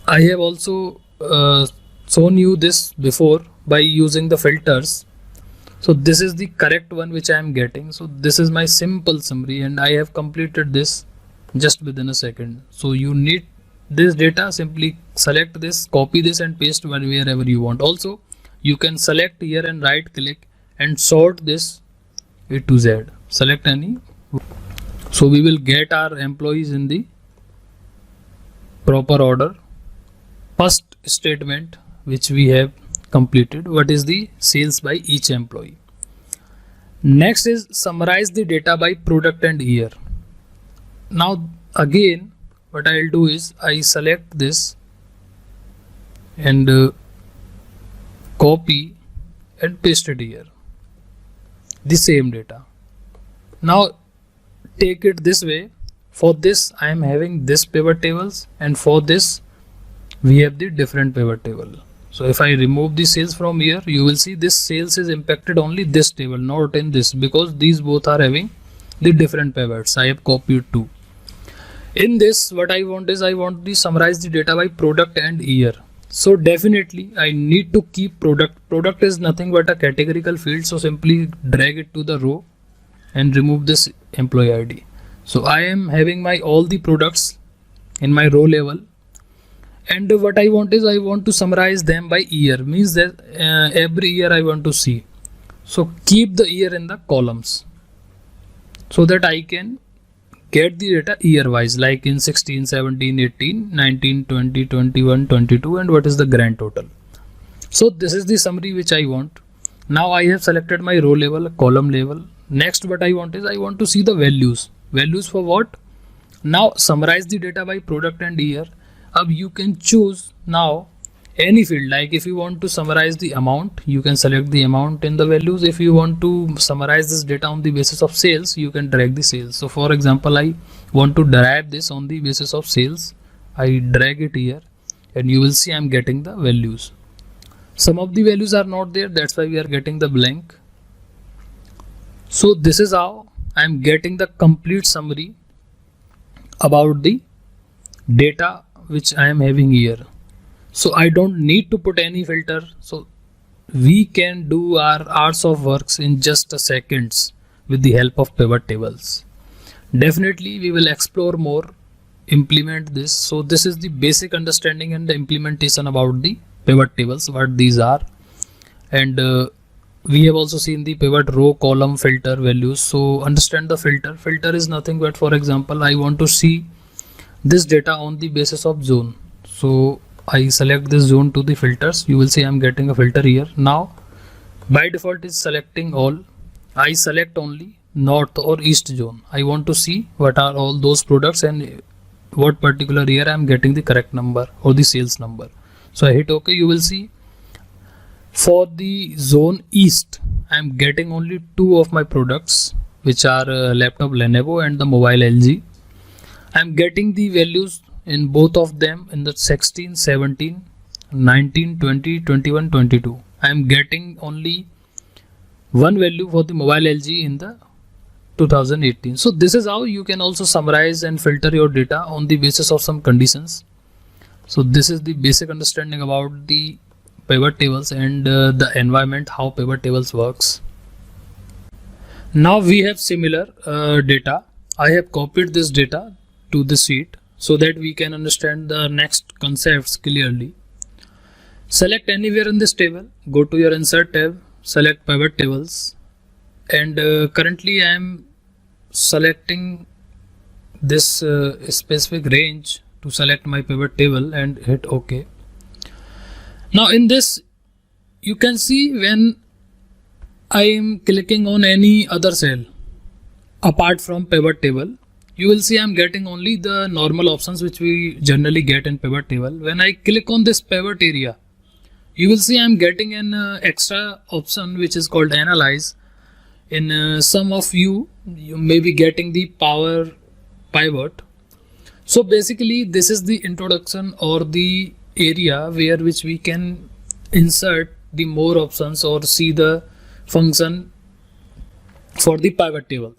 I have also shown you this before by using the filters. So this is the correct one which I am getting. So this is my simple summary and I have completed this just within a second. So you need this data, simply select this, copy this and paste wherever you want. Also you can select here and right click and sort this A to Z. Select any. So we will get our employees in the proper order. First statement which we have completed, what is the sales by each employee. Next is summarize the data by product and year. Now again what I'll do is I select this and copy and paste it here, the same data. Now take it this way. For this I am having this pivot tables, and for this we have the different pivot table. So if I remove the sales from here, you will see this sales is impacted only this table, not in this, because these both are having the different pivots. I have copied two. In this what I want is I want to summarize the data by product and year. So definitely I need to keep product. Product is nothing but a categorical field, so simply drag it to the row and remove this employee ID. So I am having my all the products in my row level, and what I want is I want to summarize them by year, means that every year I want to see. So keep the year in the columns so that I can get the data year wise, like in 16, 17, 18, 19, 20, 21, 22, and what is the grand total. So this is the summary which I want. Now I have selected my row level, column level. Next what I want is I want to see the values. Values for what? Now summarize the data by product and year. You can choose now any field, like if you want to summarize the amount, you can select the amount in the values. If you want to summarize this data on the basis of sales, you can drag the sales. So for example, I want to derive this on the basis of sales. I drag it here and you will see I'm getting the values. Some of the values are not there, that's why we are getting the blank. So this is how I'm getting the complete summary about the data which I am having here. So I don't need to put any filter. So we can do our hours of works in just a seconds with the help of pivot tables. Definitely we will explore more, implement this. So this is the basic understanding and the implementation about the pivot tables, what these are. And we have also seen the pivot row, column, filter values. So understand the filter. Filter is nothing but, for example, I want to see this data on the basis of zone. So I select this zone to the filters. You will see I'm getting a filter here. Now by default is selecting all. I select only north or east zone. I want to see what are all those products and what particular year I'm getting the correct number or the sales number. So I hit OK. You will see for the zone east I'm getting only two of my products, which are laptop Lenovo and the mobile LG. I'm getting the values in both of them in the 16, 17, 19, 20, 21, 22. I'm getting only one value for the mobile LG in the 2018. So this is how you can also summarize and filter your data on the basis of some conditions. So this is the basic understanding about the pivot tables and the environment, how pivot tables works. Now we have similar data. I have copied this data to the sheet so that we can understand the next concepts clearly. Select anywhere in this table, go to your insert tab, select pivot tables, and currently I am selecting this specific range to select my pivot table and hit OK. Now in this you can see when I am clicking on any other cell apart from pivot table, you will see I'm getting only the normal options which we generally get in pivot table. When I click on this pivot area, you will see I'm getting an extra option which is called analyze. In some of you may be getting the power pivot. So basically this is the introduction or the area where which we can insert the more options or see the function for the pivot table,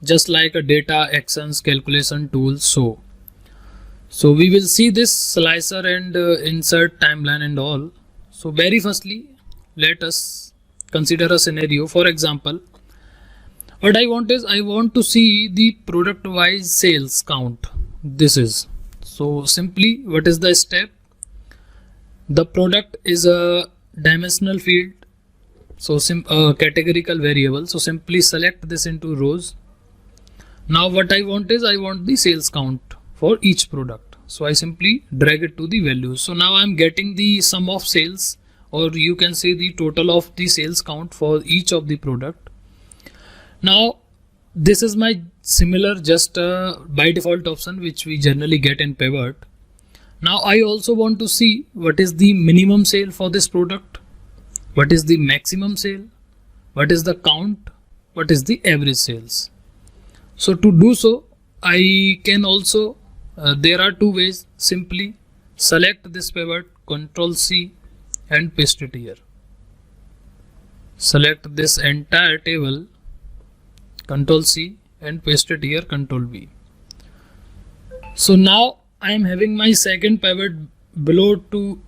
just like a data, actions, calculation tools. So we will see this slicer and insert timeline and all. So very firstly, let us consider a scenario. For example, what I want is I want to see the product wise sales count. This is so simply what is the step? The product is a dimensional field, so categorical variable. So simply select this into rows. Now what I want is I want the sales count for each product. So I simply drag it to the values. So now I'm getting the sum of sales, or you can say the total of the sales count for each of the product. Now this is my similar just by default option which we generally get in pivot. Now I also want to see what is the minimum sale for this product, what is the maximum sale, what is the count, what is the average sales. So to do so, I can also there are two ways. Simply select this pivot, Ctrl C and paste it here. Select this entire table, Ctrl C and paste it here, Ctrl V. So now I am having my second pivot below to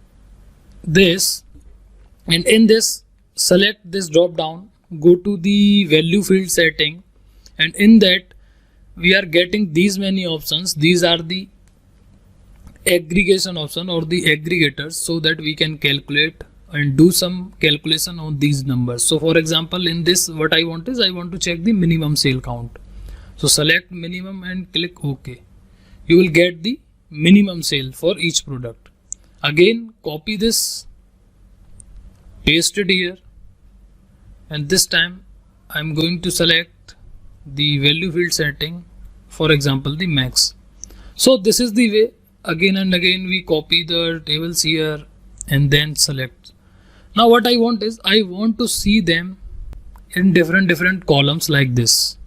this, and in this select this drop down, go to the value field setting, and in that we are getting these many options. These are the aggregation option or the aggregators, so that we can calculate and do some calculation on these numbers. So for example, in this what I want is I want to check the minimum sale count. So select minimum and click OK. You will get the minimum sale for each product. Again, copy this, paste it here, and this time I'm going to select the value field setting, for example the max. So this is the way again and again we copy the tables here and then select. Now what I want is I want to see them in different columns like this.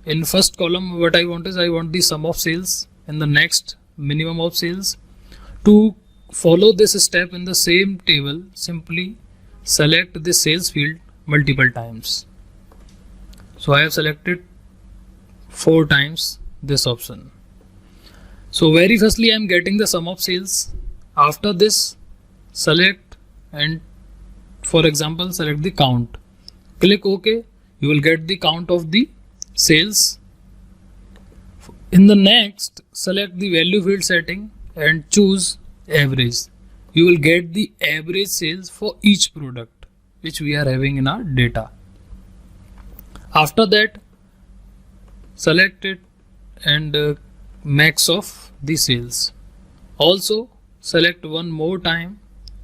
In first column what I want is I want the sum of sales, in the next minimum of sales. To follow this step in the same table, simply select the sales field multiple times. So I have selected 4 times this option. So very firstly I am getting the sum of sales. After this, select and for example select the count. Click OK. You will get the count of the sales. In the next, select the value field setting and choose average. You will get the average sales for each product which we are having in our data. After that, select it and max of the sales. Also select one more time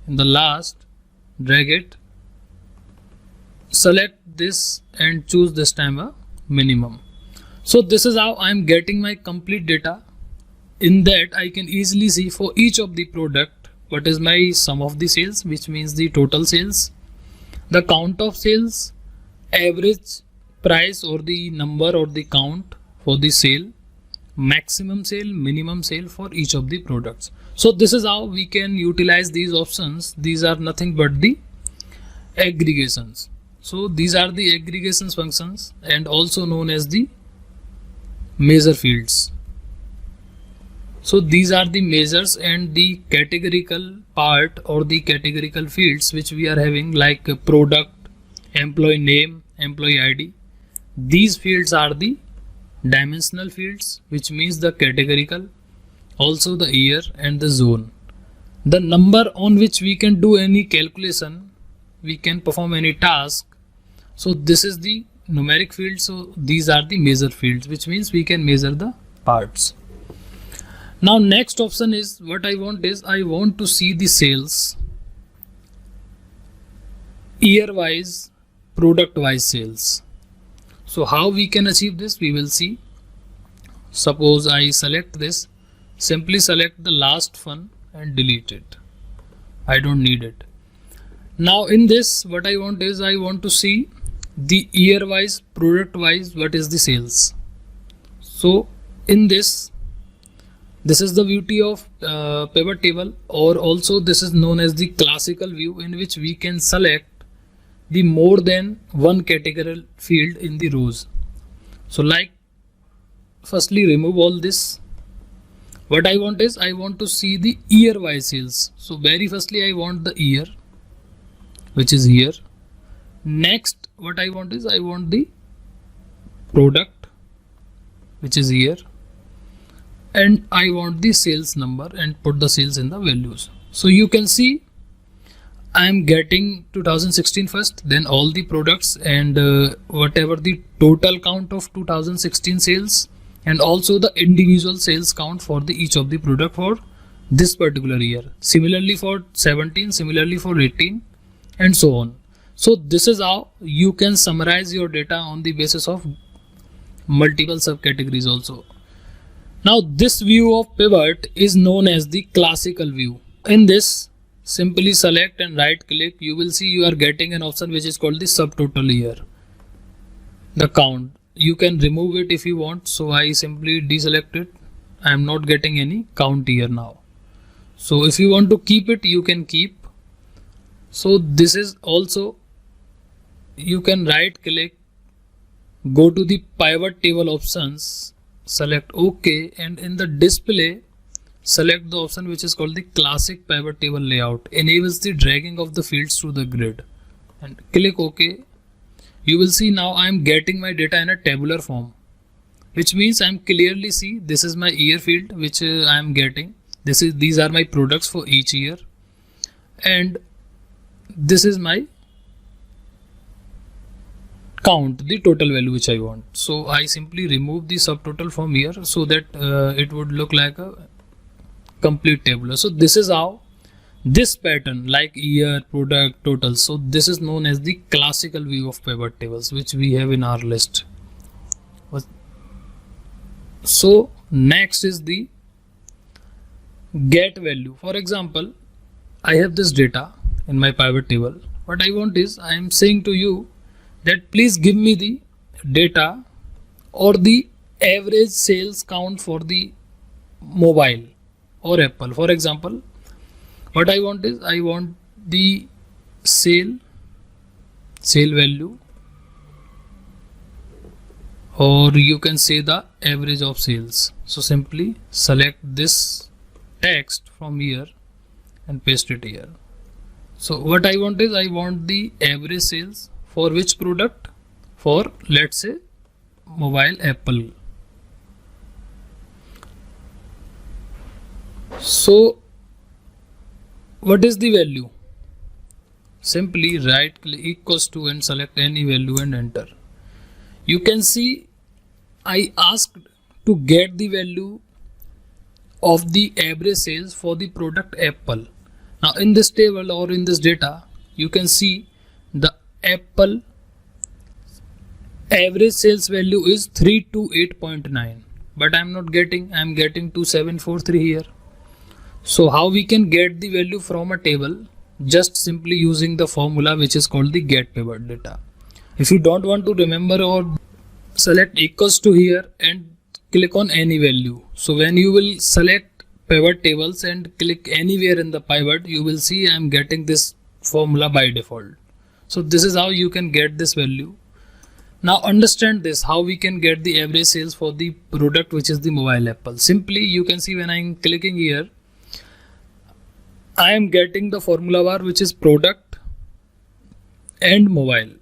in the last, drag it, select this and choose this time a minimum. So this is how I am getting my complete data. In that I can easily see for each of the product what is my sum of the sales, which means the total sales, the count of sales, average price or the number or the count for the sale, maximum sale, minimum sale for each of the products. So this is how we can utilize these options. These are nothing but the aggregations. So these are the aggregations functions and also known as the measure fields. So these are the measures and the categorical part or the categorical fields which we are having, like product, employee name, employee ID. These fields are the dimensional fields, which means the categorical, also the year and the zone. The number on which we can do any calculation, we can perform any task. So this is the numeric field. So these are the measure fields, which means we can measure the parts. Now next option is what I want is I want to see the sales year wise, product wise sales. So how we can achieve this, we will see. Suppose I select this, simply select the last one and delete it. I don't need it. Now in this what I want is I want to see the year wise, product wise, what is the sales. So in this is the beauty of pivot table, or also this is known as the classical view, in which we can select the more than one categorical field in the rows. So like firstly remove all this. What I want is I want to see the year wise sales. So very firstly I want the year, which is here. Next what I want is I want the product, which is here, and I want the sales number and put the sales in the values. So you can see I am getting 2016 first, then all the products and whatever the total count of 2016 sales, and also the individual sales count for the each of the product for this particular year. Similarly for 17, similarly for 18, and so on. So this is how you can summarize your data on the basis of multiple subcategories also. Now this view of pivot is known as the classical view. In this, simply select and right click. You will see you are getting an option which is called the subtotal year, the count. You can remove it if you want. So I simply deselect it. I am not getting any count here now. So if you want to keep it, you can keep. So this is also, you can right click, go to the pivot table options, select OK, and in the display select the option which is called the classic pivot table layout. Enables the dragging of the fields through the grid, and click OK. You will see now I am getting my data in a tabular form, which means I am clearly see this is my year field which I am getting. These are my products for each year, and this is my count the total value which I want. So I simply remove the subtotal from here so that it would look like a complete table. So this is how this pattern, like year, product, total, so this is known as the classical view of pivot tables which we have in our list. So next is the get value. For example, I have this data in my pivot table. What I want is, I am saying to you that please give me the data or the average sales count for the mobile or Apple. For example, what I want is, I want the sale value, or you can say the average of sales. So simply select this text from here and paste it here. So what I want is, I want the average sales for which product? For, let's say, mobile Apple. So what is the value? Simply right click equals to and select any value and enter. You can see I asked to get the value of the average sales for the product Apple. Now in this table or in this data, you can see the Apple average sales value is 328.9, but I am not getting, I am getting 2743 here. So how we can get the value from a table? Just simply using the formula which is called the get pivot data. If you don't want to remember, or select equals to here and click on any value. So when you will select pivot tables and click anywhere in the pivot, you will see I am getting this formula by default. So this is how you can get this value. Now understand this, how we can get the average sales for the product which is the mobile Apple. Simply you can see when I am clicking here, I am getting the formula bar which is product and mobile.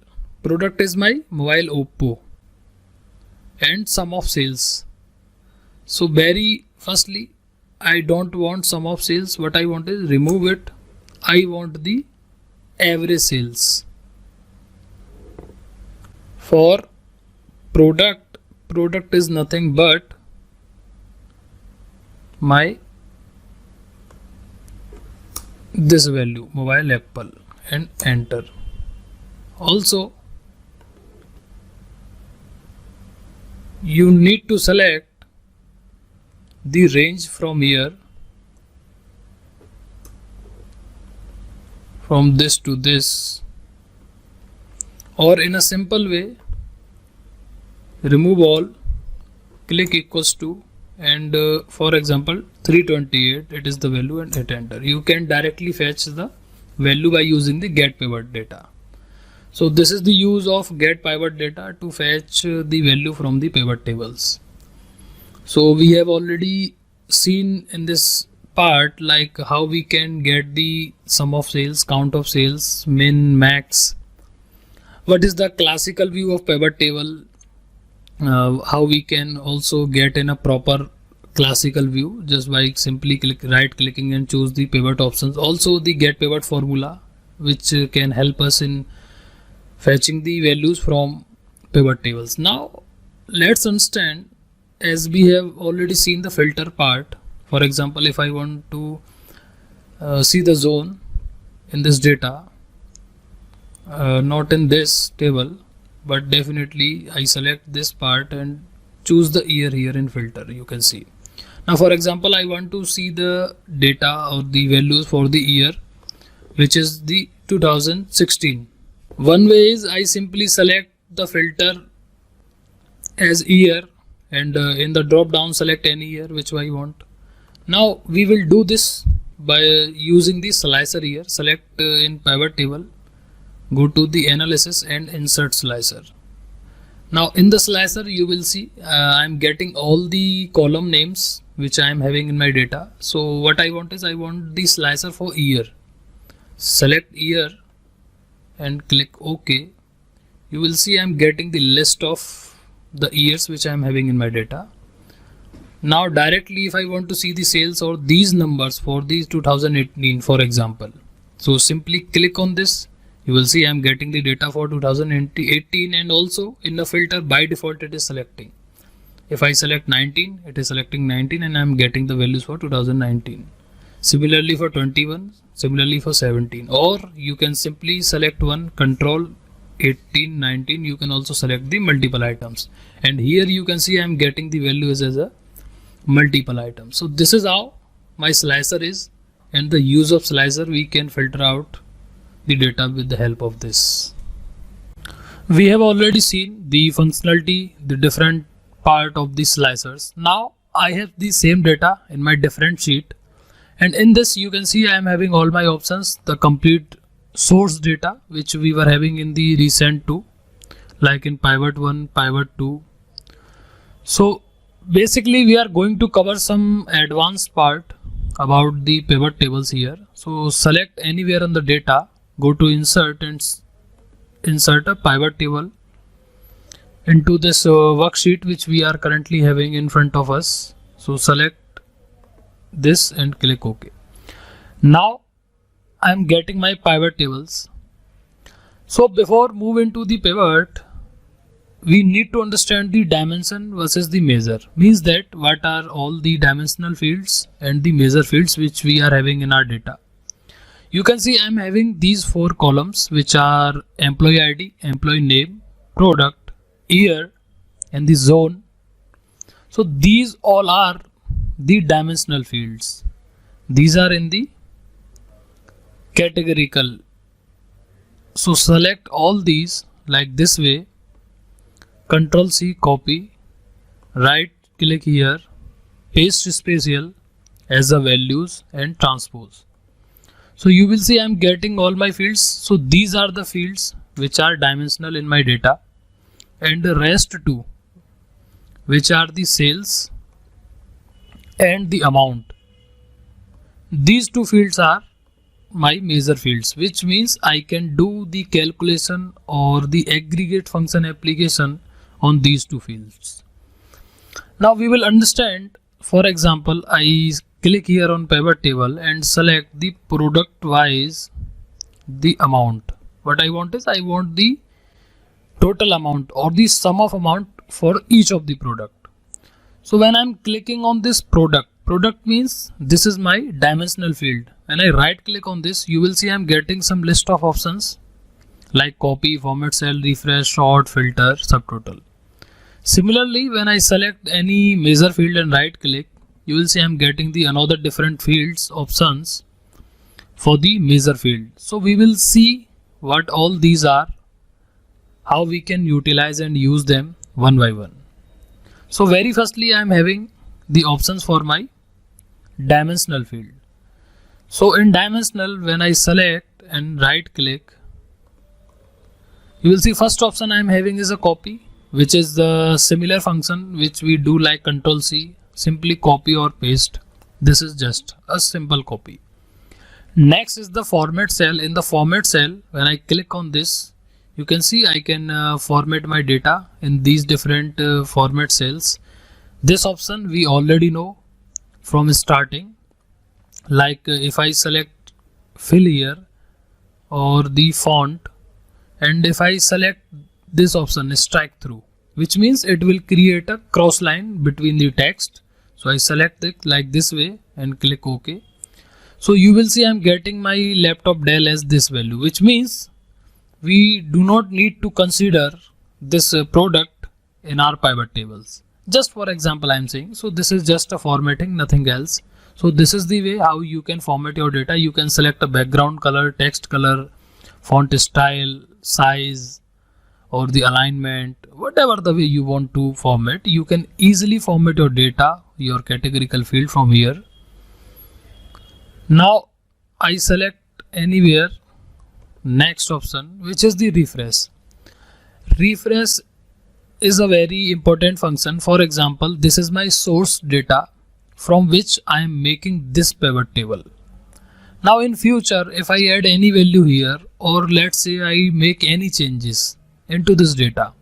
Product is my mobile Oppo and sum of sales. So very firstly, I don't want sum of sales. What I want is remove it. I want the average sales. For product is nothing but my this value, mobile Apple, and enter. Also you need to select the range from here, from this to this, or in a simple way, remove all, click equals to, and for example 328, it is the value, and hit enter. You can directly fetch the value by using the get pivot data. So this is the use of get pivot data to fetch the value from the pivot tables. So we have already seen in this part like how we can get the sum of sales, count of sales, min, max. What is the classical view of pivot table? How we can also get in a proper classical view just by simply right clicking and choose the pivot options. Also the get pivot formula which can help us in fetching the values from pivot tables. Now let's understand, as we have already seen the filter part. For example, if I want to see the zone in this data, not in this table, but definitely I select this part and choose the year here in filter, you can see. Now for example, I want to see the data or the values for the year which is the 2016. One way is I simply select the filter as year and in the drop down select any year which I want. Now we will do this by using the slicer here. Select in pivot table, go to the analysis and insert slicer. Now in the slicer you will see I am getting all the column names which I am having in my data. So what I want is, I want the slicer for year. Select year and click OK. You will see I am getting the list of the years which I am having in my data. Now directly if I want to see the sales or these numbers for these 2018 for example, so simply click on this You will see I'm getting the data for 2018, and also in the filter by default it is selecting. If I select 19, it is selecting 19 and I'm getting the values for 2019. Similarly for 21, similarly for 17, or you can simply select one, control 18, 19, you can also select the multiple items, and here you can see I'm getting the values as a multiple item. So this is how my slicer is, and the use of slicer we can filter out the data with the help of this. We have already seen the functionality, the different part of the slicers. Now I have the same data in my different sheet, and in this you can see I am having all my options, the complete source data which we were having in the recent two, like in pivot 1, pivot 2. So basically we are going to cover some advanced part about the pivot tables here. So select anywhere on the data, go to insert and insert a pivot table into this worksheet which we are currently having in front of us. So select this and click OK. Now I am getting my pivot tables. So before move into the pivot, we need to understand the dimension versus the measure. Means that what are all the dimensional fields and the measure fields which we are having in our data. You can see I am having these 4 columns which are employee ID, employee name, product, year and the zone. So these all are the dimensional fields. These are in the categorical. So select all these like this way, Control C, copy, right click here, paste spatial as the values and transpose. So you will see I am getting all my fields. So these are the fields which are dimensional in my data, and the rest two which are the sales and the amount. These two fields are my measure fields, which means I can do the calculation or the aggregate function application on these two fields. Now we will understand. For example, I click here on pivot table and select the product wise the amount. What I want is I want the total amount or the sum of amount for each of the product. So when I'm clicking on this product means this is my dimensional field. When I right click on this, you will see I'm getting some list of options like copy, format cell, refresh, sort, filter, subtotal. Similarly, when I select any measure field and right click, you will see I'm getting the another different fields options for the measure field. So we will see what all these are, how we can utilize and use them one by one. So very firstly I am having the options for my dimensional field. So in dimensional, when I select and right click, you will see first option I am having is a copy, which is the similar function which we do like Control C, simply copy or paste. This is just a simple copy. Next is the format cell. In the format cell, when I click on this, you can see I can format my data in these different format cells. This option we already know from starting, like if I select fill here or the font, and if I select this option strike through, which means it will create a cross line between the text. So I select it like this way and click OK. So you will see I'm getting my laptop Dell as this value, which means we do not need to consider this product in our pivot tables. Just for example I am saying. So this is just a formatting, nothing else. So this is the way how you can format your data. You can select a background color, text color, font style, size, or the alignment, whatever the way you want to format. You can easily format your data, your categorical field from here. Now I select anywhere next option, which is the refresh. Refresh is a very important function. For example, this is my source data from which I am making this pivot table. Now in future, if I add any value here, or let's say I make any changes into this data,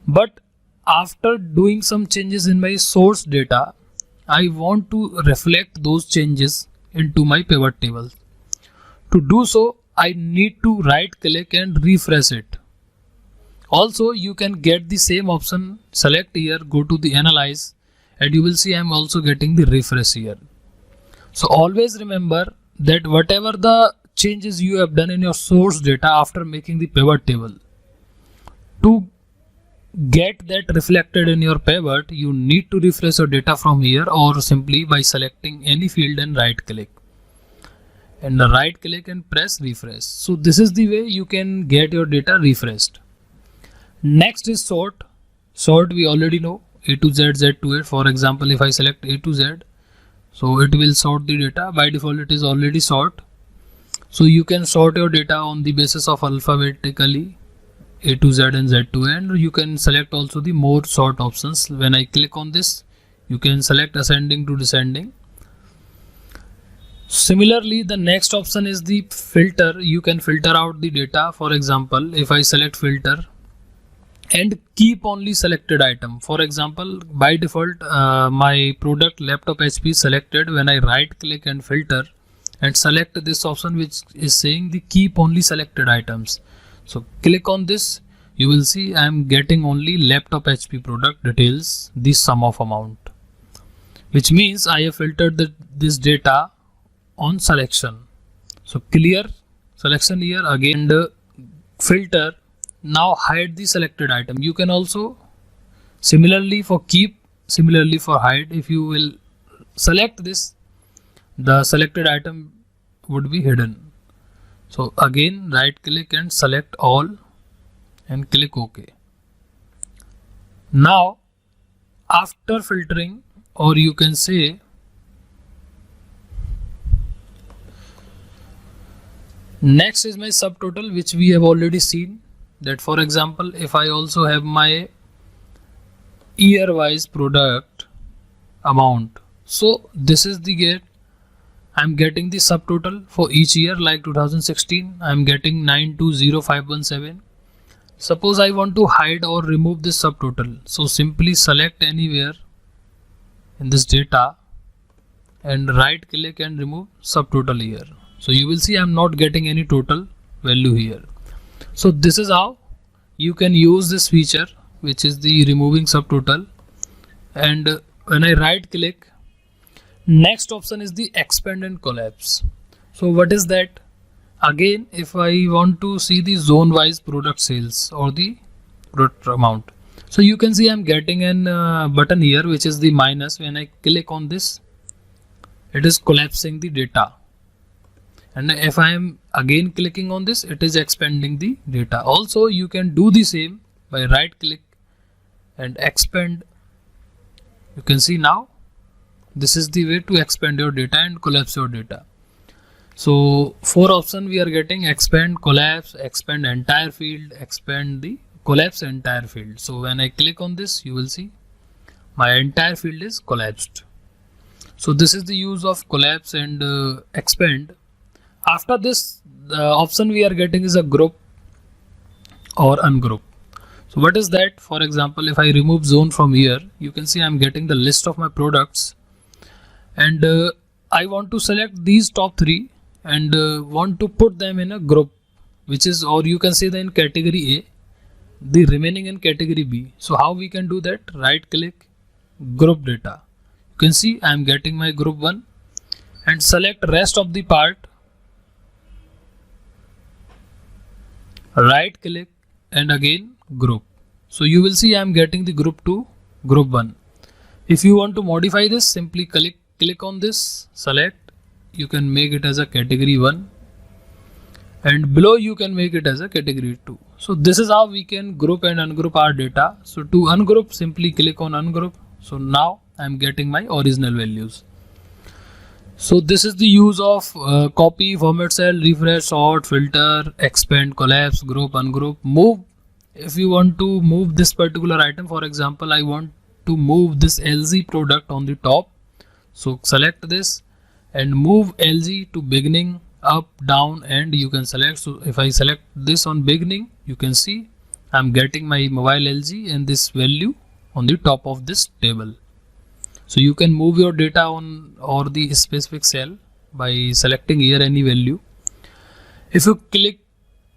but after doing some changes in my source data, I want to reflect those changes into my pivot table. To do so, I need to right click and refresh it. Also, you can get the same option, select here, go to the analyze, and you will see I am also getting the refresh here. So always remember that whatever the changes you have done in your source data after making the pivot table, to get that reflected in your pivot, you need to refresh your data from here, or simply by selecting any field and right click. And right click and press refresh. So this is the way you can get your data refreshed. Next is sort. Sort we already know, A to Z, Z to 8. For example, if I select A to Z, so it will sort the data. By default it is already sort. So you can sort your data on the basis of alphabetically A to Z and Z to A, and you can select also the more sort options. When I click on this, you can select ascending to descending. Similarly, the next option is the filter. You can filter out the data. For example, if I select filter and keep only selected item. For example, by default my product laptop HP is selected. When I right click and filter and select this option which is saying the keep only selected items, so click on this, you will see I am getting only laptop HP product details, the sum of amount, which means I have filtered this data on selection. So clear selection here again, and filter. Now hide the selected item. You can also similarly for keep, similarly for hide. If you will select this, the selected item would be hidden. So again right click and select all and click OK. Now after filtering, or you can say next is my subtotal, which we have already seen. That for example, if I also have my year wise product amount, so this is the get, I'm getting the subtotal for each year. Like 2016 I'm getting 920517. Suppose I want to hide or remove this subtotal, so simply select anywhere in this data and right click and remove subtotal here. So you will see I'm not getting any total value here. So this is how you can use this feature, which is the removing subtotal. And when I right click, next option is the expand and collapse. So what is that? Again, if I want to see the zone wise product sales or the product amount, so you can see I'm getting an button here which is the minus. When I click on this, it is collapsing the data. And if I am again clicking on this, it is expanding the data. Also you can do the same by right click and expand. You can see now this is the way to expand your data and collapse your data. So 4 options we are getting: expand, collapse, expand entire field, expand the collapse entire field. So when I click on this, you will see my entire field is collapsed. So this is the use of collapse and expand. After this, the option we are getting is a group or ungroup. So what is that? For example, if I remove zone from here, you can see I'm getting the list of my products, and I want to select these top 3 and want to put them in a group, which is, or you can say that in category A, the remaining in category B. So how we can do that? Right click, group data. You can see I'm getting my group 1 and select rest of the part. Right click and again group. So you will see I am getting the group 2, group 1. If you want to modify this, simply click on this, select, you can make it as a category 1, and below you can make it as a category 2. So this is how we can group and ungroup our data. So to ungroup, simply click on ungroup. So now I am getting my original values. So this is the use of copy, format cell, refresh, sort, filter, expand, collapse, group, ungroup, move. If you want to move this particular item, for example, I want to move this LG product on the top. So select this and move LG to beginning, up, down, and you can select. So if I select this on beginning, you can see I'm getting my mobile LG and this value on the top of this table. So you can move your data on or the specific cell by selecting here any value. If you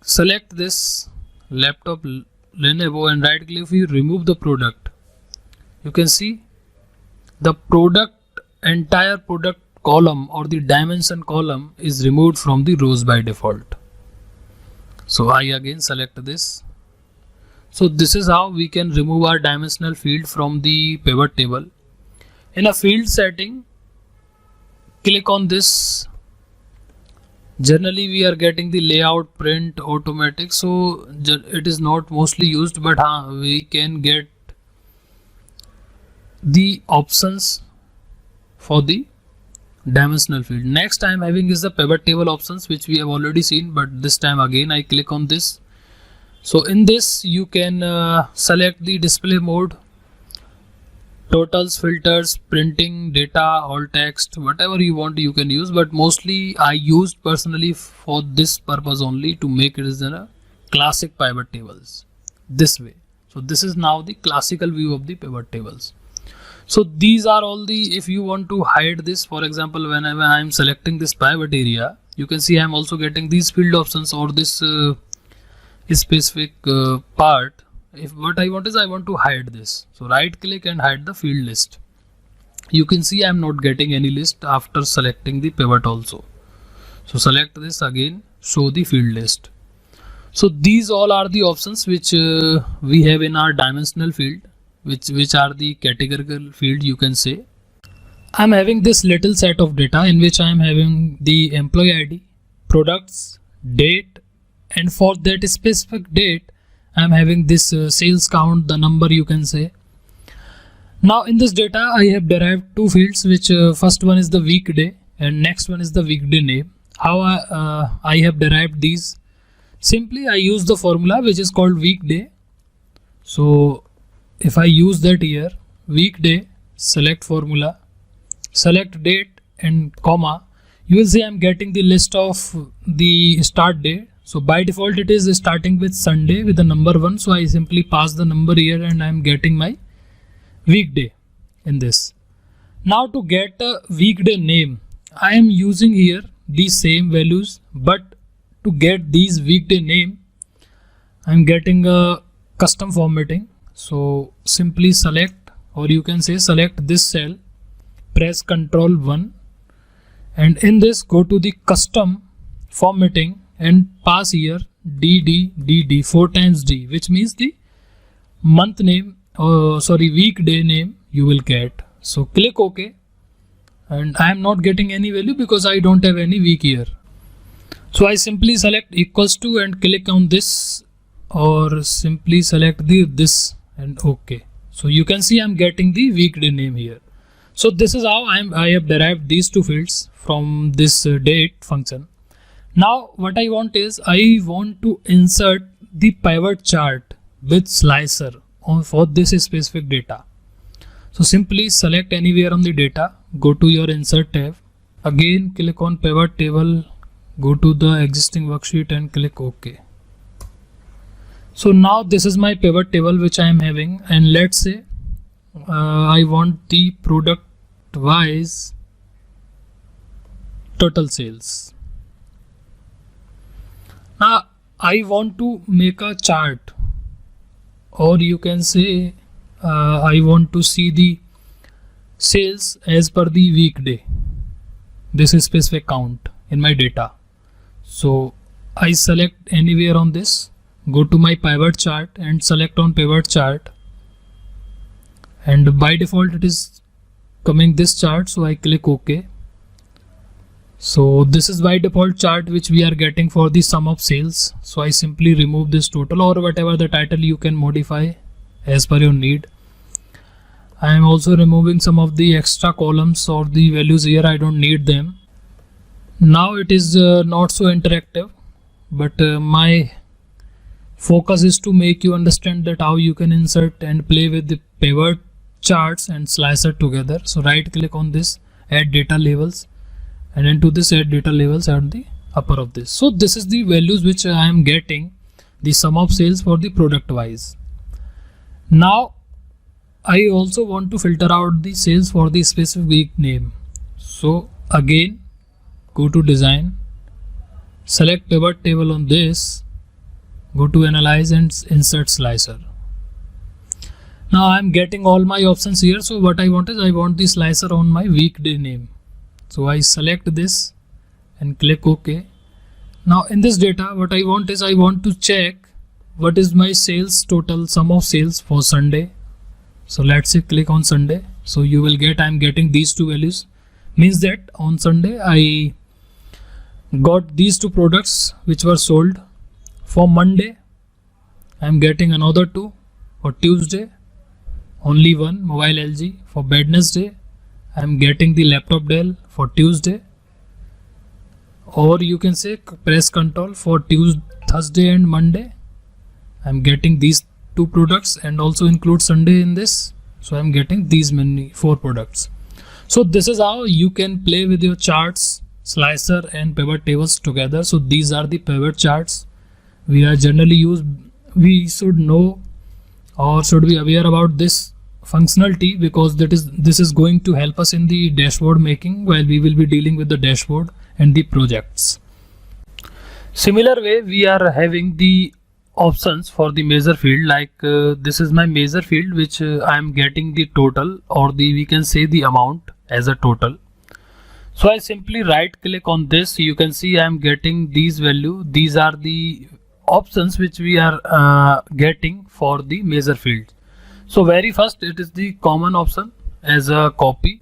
select this laptop Lenovo and right click, if you remove the product, you can see the entire product column or the dimension column is removed from the rows by default. So I again select this. So this is how we can remove our dimensional field from the pivot table. In a field setting, click on this. Generally we are getting the layout print automatic, so it is not mostly used, but we can get the options for the dimensional field. Next I am having is the pivot table options, which we have already seen, but this time again I click on this. So in this you can select the display mode, totals, filters, printing, data, all text, whatever you want you can use, but mostly I used personally for this purpose only, to make it as a classic pivot tables this way. So this is now the classical view of the pivot tables. So these are all the, if you want to hide this, for example, whenever I am selecting this pivot area, you can see I am also getting these field options or this specific part. If what I want is I want to hide this, so right click and hide the field list. You can see I am not getting any list after selecting the pivot also. So select this again, show the field list. So these all are the options which we have in our dimensional field, which are the categorical field, you can say. I'm having this little set of data in which I'm having the employee ID, products, date, and for that specific date I'm having this sales count, the number you can say. Now in this data I have derived two fields, which first one is the weekday and next one is the weekday name. How I have derived these? Simply I use the formula which is called weekday. So if I use that here, weekday, select formula, select date and comma, you will see I'm getting the list of the start date. So by default it is starting with Sunday with the number 1. So I simply pass the number here and I am getting my weekday in this. Now to get a weekday name, I am using here these same values, but to get these weekday name, I am getting a custom formatting. So simply select, or you can say select this cell, press Ctrl 1, and in this go to the custom formatting and pass here DD 4 times D, which means the month name, weekday name you will get. So click OK, and I am not getting any value because I don't have any week here. So I simply select equals to and click on this, or simply select this and OK. So you can see I'm getting the weekday name here. So this is how I have derived these two fields from this date function. Now what I want is I want to insert the pivot chart with slicer for this specific data. So simply select anywhere on the data, go to your insert tab, again click on pivot table, go to the existing worksheet and click OK. So now this is my pivot table which I am having, and let's say I want the product wise total sales. Now I want to make a chart, or you can say I want to see the sales as per the weekday, this is specific count in my data. So I select anywhere on this, go to my pivot chart and select on pivot chart, and by default it is coming this chart, so I click OK. So this is by default chart which we are getting for the sum of sales. So I simply remove this total, or whatever the title you can modify as per your need. I am also removing some of the extra columns or the values here, I don't need them. Now it is not so interactive, but my focus is to make you understand that how you can insert and play with the pivot charts and slicer together. So right click on this, add data labels, and into this add data labels at the upper of this. So this is the values which I am getting, the sum of sales for the product wise. Now I also want to filter out the sales for the specific week name. So again go to design, select pivot table on this, go to analyze and insert slicer. Now I am getting all my options here. So what I want is, I want the slicer on my weekday name. So I select this and click OK. Now in this data, what I want is, I want to check what is my sales total, sum of sales for Sunday. So let's say click on Sunday. So you will get, I am getting these two values. Means that on Sunday I got these two products which were sold. For Monday I am getting another two. For Tuesday only one, mobile LG. For Wednesday I am getting the laptop Dell. For Tuesday, or you can say press Ctrl, for Tuesday, Thursday and Monday I am getting these two products, and also include Sunday in this. So I am getting these many 4 products. So this is how you can play with your charts, slicer and pivot tables together. So these are the pivot charts we are generally use. We should know, or should be aware about this functionality, because this is going to help us in the dashboard making while we will be dealing with the dashboard and the projects. Similar way, we are having the options for the measure field, like this is my measure field, which I am getting the total, or we can say the amount as a total. So I simply right click on this. You can see I am getting these value. These are the options which we are getting for the measure field. So very first, it is the common option as a copy.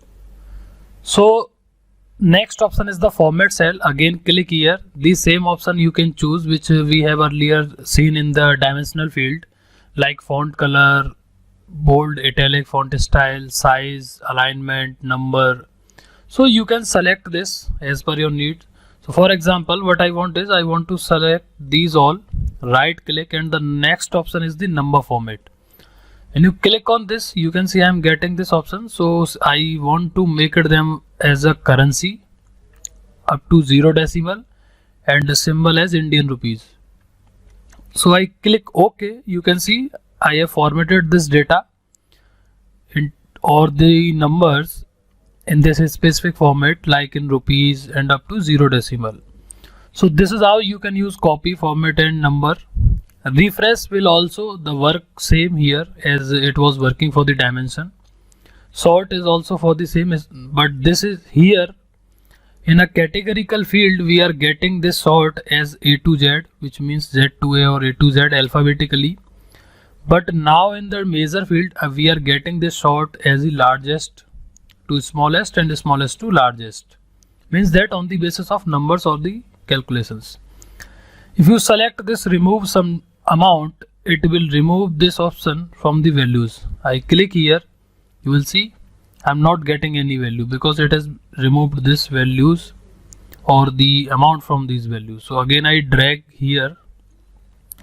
So next option is the format cell. Again click here. The same option you can choose which we have earlier seen in the dimensional field, like font color, bold, italic, font style, size, alignment, number. So you can select this as per your need. So for example, what I want is, I want to select these all, right click, and the next option is the number format. When you click on this, you can see I am getting this option. So I want to make it them as a currency up to 0 decimal and the symbol as Indian rupees. So I click OK. You can see I have formatted this data or the numbers in this specific format, like in rupees and up to 0 decimal. So this is how you can use copy, format and number. Refresh will also the work same here as it was working for the dimension. Sort is also for the same, but this is here in a categorical field we are getting this sort as A to Z, which means Z to A or A to Z alphabetically. But now in the measure field we are getting this sort as the largest to smallest and the smallest to largest. Means that on the basis of numbers or the calculations. If you select this remove some amount, it will remove this option from the values. I click here, you will see I'm not getting any value because it has removed this values or the amount from these values. So again I drag here,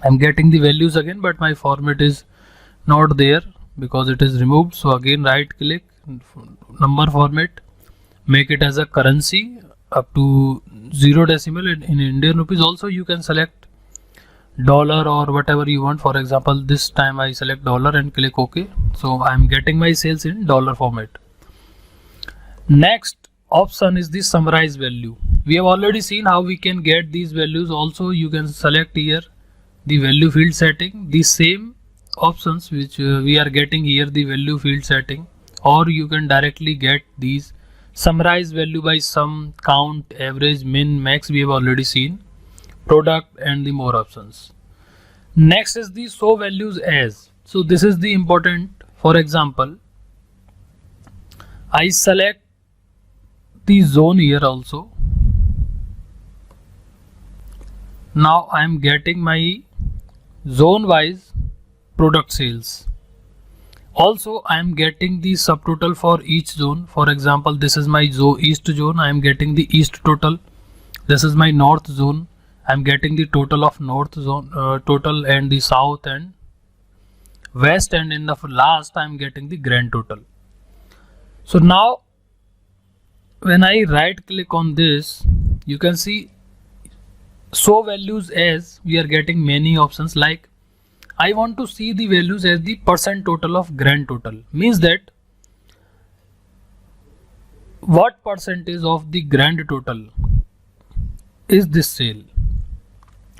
I'm getting the values again, but my format is not there because it is removed. So again right click, number format, make it as a currency up to 0 decimal in Indian rupees. Also you can select dollar or whatever you want. For example, this time I select dollar and click OK. So I am getting my sales in dollar format. Next option is the summarize value. We have already seen how we can get these values. Also you can select here the value field setting, the same options which we are getting here, the value field setting, or you can directly get these summarize value by sum, count, average, min, max. We have already seen product and the more options. Next is the show values as. So this is the important. For example, I select the zone here also. Now I am getting my zone wise product sales. Also I am getting the subtotal for each zone. For example, this is my east zone. I am getting the east total. This is my north zone. I am getting the total of north zone total, and the south and west, and in the last I am getting the grand total. So now when I right click on this, you can see show values as. We are getting many options, like I want to see the values as the percent total of grand total. Means that what percentage of the grand total is this sale.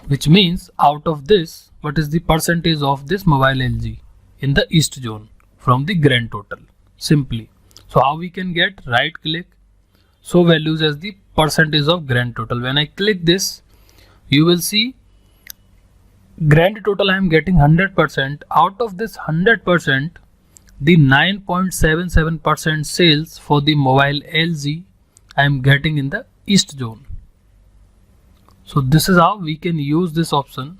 which means out of this, what is the percentage of this mobile LG in the east zone from the grand total, simply. So how we can get? Right click, show values as the percentage of grand total. When I click this, you will see grand total I am getting 100%. Out of this 100%, the 9.77% sales for the mobile LG I am getting in the east zone. So this is how we can use this option,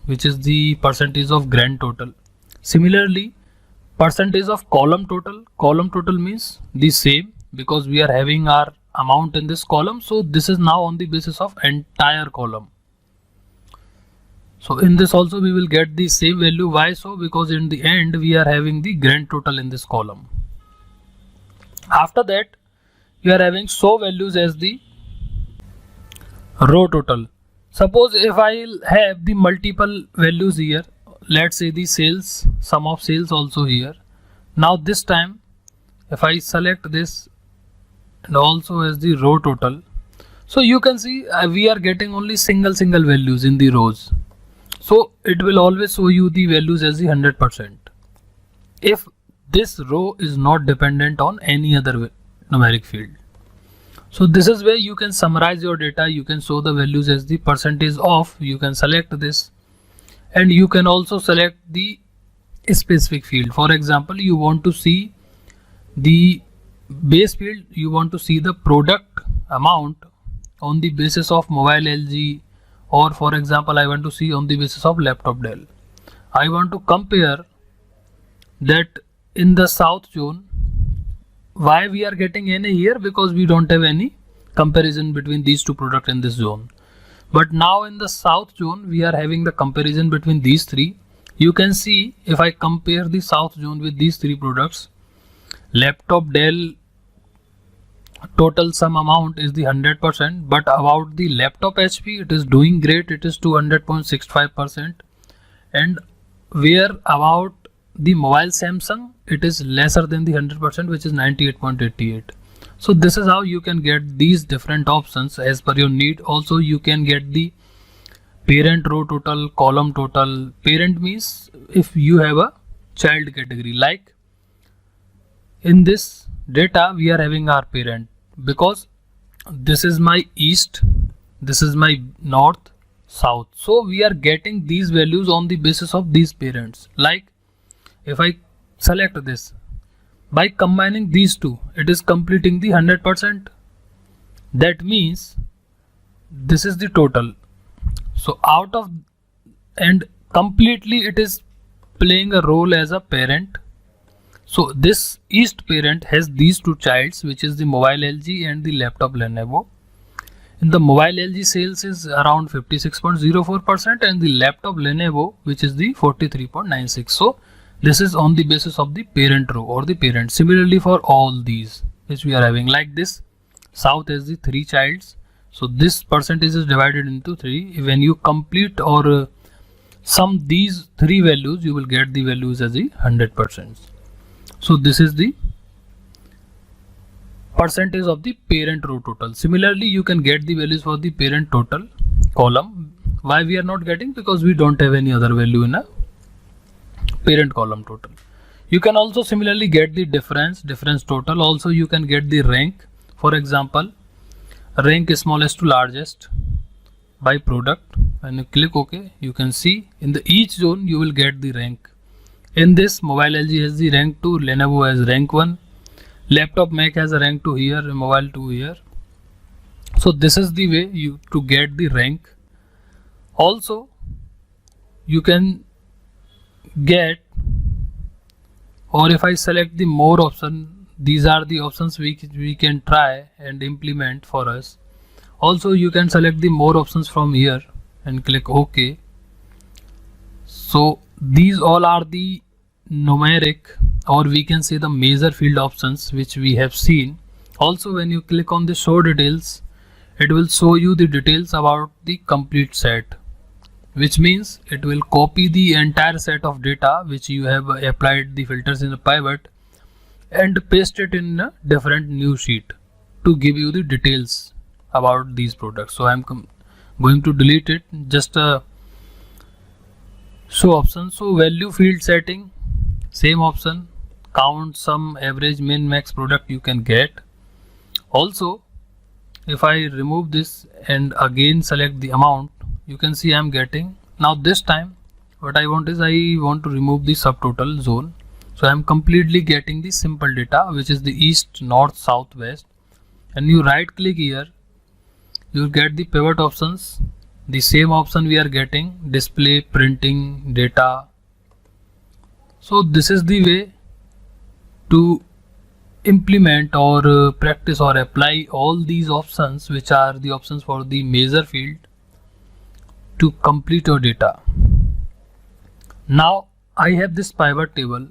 which is the percentage of grand total. Similarly, percentage of column total. Column total means the same, because we are having our amount in this column. So this is now on the basis of entire column. So in this also we will get the same value. Why so? Because in the end we are having the grand total in this column. After that, we are having show values as the row total. Suppose if I have the multiple values here, let's say the sales, sum of sales also here. Now this time if I select this and also as the row total, so you can see we are getting only single values in the rows. So it will always show you the values as the 100% if this row is not dependent on any other numeric field. So this is where you can summarize your data. You can show the values as the percentage of, you can select this, and you can also select the specific field. For example, you want to see the base field, you want to see the product amount on the basis of mobile LG, or for example I want to see on the basis of laptop Dell. I want to compare that in the south zone. Why we are getting NA here? Because we don't have any comparison between these two products in this zone. But now in the south zone we are having the comparison between these three. You can see if I compare the south zone with these three products, laptop Dell total sum amount is the 100%, but about the laptop HP it is doing great, it is 200.65%, and where about the mobile Samsung it is lesser than the 100%, which is 98.88. So this is how you can get these different options as per your need. Also you can get the parent row total, column total. Parent means if you have a child category, like in this data we are having our parent, because this is my east, this is my north, south. So we are getting these values on the basis of these parents. Like if I select this, by combining these two it is completing the 100%. That means this is the total. So out of, and completely it is playing a role as a parent. So this east parent has these two childs, which is the mobile LG and the laptop Lenovo. In the mobile LG sales is around 56.04% and the laptop Lenovo, which is the 43.96. So this is on the basis of the parent row or the parent. Similarly for all these which we are having, like this south has the three childs. So this percentage is divided into 3. When you complete or sum these three values, you will get the values as the 100%. So this is the percentage of the parent row total. Similarly, you can get the values for the parent total column. Why we are not getting? Because we don't have any other value in a parent column total. You can also similarly get the difference total. Also you can get the rank. For example, rank smallest to largest by product. When you click OK, you can see in the each zone you will get the rank. In this, mobile LG has the rank 2, Lenovo has rank 1, laptop Mac has a rank 2 here, mobile 2 here. So this is the way you to get the rank. Also you can get, or if I select the more option, these are the options we can try and implement for us. Also you can select the more options from here and click OK. So these all are the numeric, or we can say the major field options which we have seen. Also when you click on the show details, it will show you the details about the complete set, which means it will copy the entire set of data which you have applied the filters in the pivot and paste it in a different new sheet to give you the details about these products. So I'm going to delete it. Just show option. So value field setting, same option, count, sum, average, min, max product you can get. Also, if I remove this and again select the amount, you can see I'm getting. Now this time what I want is I want to remove the subtotal zone. So I'm completely getting the simple data, which is the east, north, south, west. And you right click here, you get the pivot options. The same option we are getting, display, printing, data. So this is the way to implement or practice or apply all these options, which are the options for the measure field, to complete your data. Now I have this pivot table.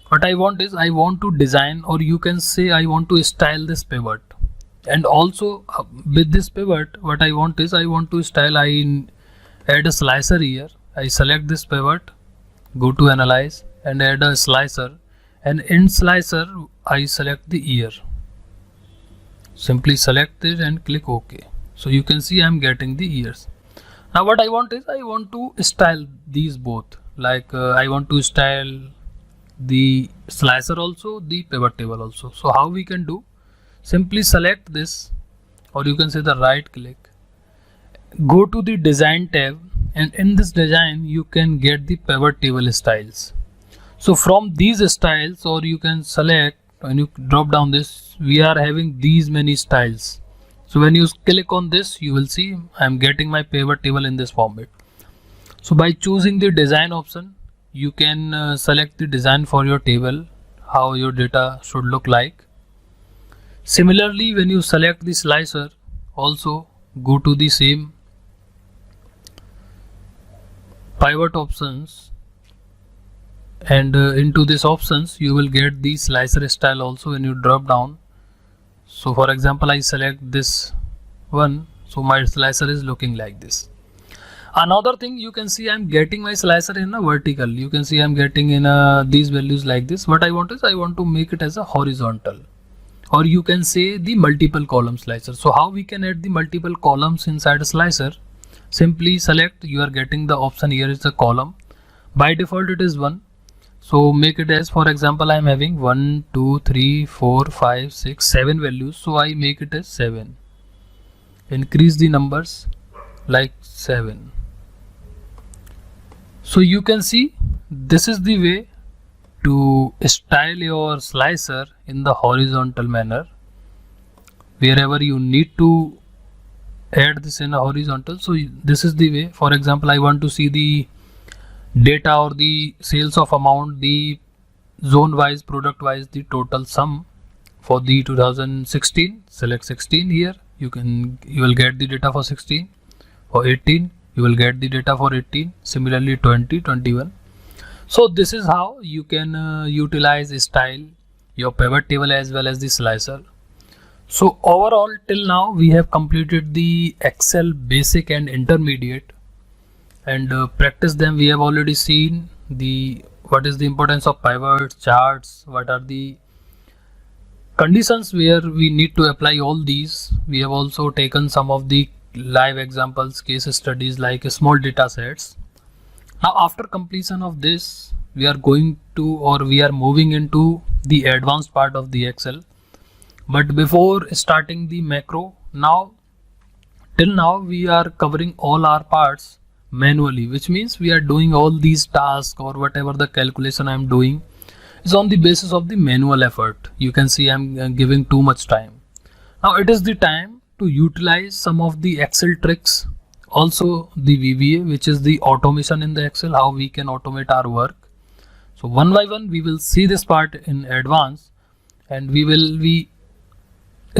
What I want is I want to design, or you can say I want to style this pivot. And also with this pivot, what I want is I want to style, I add a slicer here. I select this pivot, go to analyze and add a slicer, and in slicer I select the year. Simply select it and click OK. So you can see I'm getting the years. Now what I want is I want to style these both. Like I want to style the slicer also, the pivot table also. So how we can do? Simply select this, or you can say the right click, go to the design tab, and in this design you can get the pivot table styles. So from these styles, or you can select, when you drop down this, we are having these many styles. So when you click on this, you will see I am getting my pivot table in this format. So by choosing the design option, you can select the design for your table, how your data should look like. Similarly, when you select the slicer, also go to the same pivot options, and into this options you will get the slicer style also when you drop down. So for example, I select this one, so my slicer is looking like this. Another thing, you can see I'm getting my slicer in a vertical. You can see I'm getting in these values like this. What I want is I want to make it as a horizontal, or you can say the multiple column slicer. So how we can add the multiple columns inside a slicer? Simply select, you are getting the option here is a column. By default it is 1. So make it as, for example, I am having 1, 2, 3, 4, 5, 6, 7 values. So I make it as 7. Increase the numbers like 7. So you can see this is the way to style your slicer in the horizontal manner. Wherever you need to add this in a horizontal, so this is the way. For example, I want to see the data or the sales of amount, the zone wise, product wise, the total sum for the 2016. Select 16 here. You will get the data for 16. For 18, you will get the data for 18. Similarly 20, 21. So this is how you can utilize style your pivot table as well as the slicer. So overall, till now we have completed the Excel basic and intermediate, and practice them. We have already seen what is the importance of pivots, charts, what are the conditions where we need to apply all these. We have also taken some of the live examples, case studies like small data sets. Now after completion of this, we are moving into the advanced part of the Excel. But before starting the macro, till now we are covering all our parts manually, which means we are doing all these tasks or whatever the calculation I am doing is on the basis of the manual effort. You can see I am giving too much time. Now it is the time to utilize some of the Excel tricks, also the VBA, which is the automation in the Excel, how we can automate our work. So one by one we will see this part in advance, and we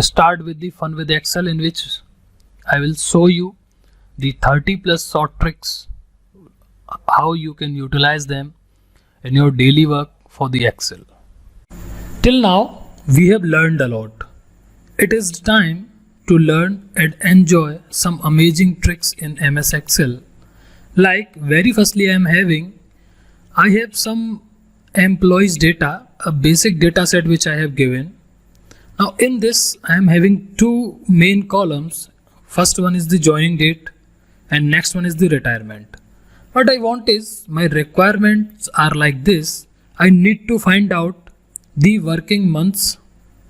start with the fun with Excel, in which I will show you the 30+ short tricks, how you can utilize them in your daily work for the Excel. Till now we have learned a lot. It is time to learn and enjoy some amazing tricks in MS Excel. Like very firstly I have some employees data, a basic data set which I have given. Now in this I am having two main columns. First one is the joining date, and next one is the retirement. What I want is, my requirements are like this. I need to find out the working months,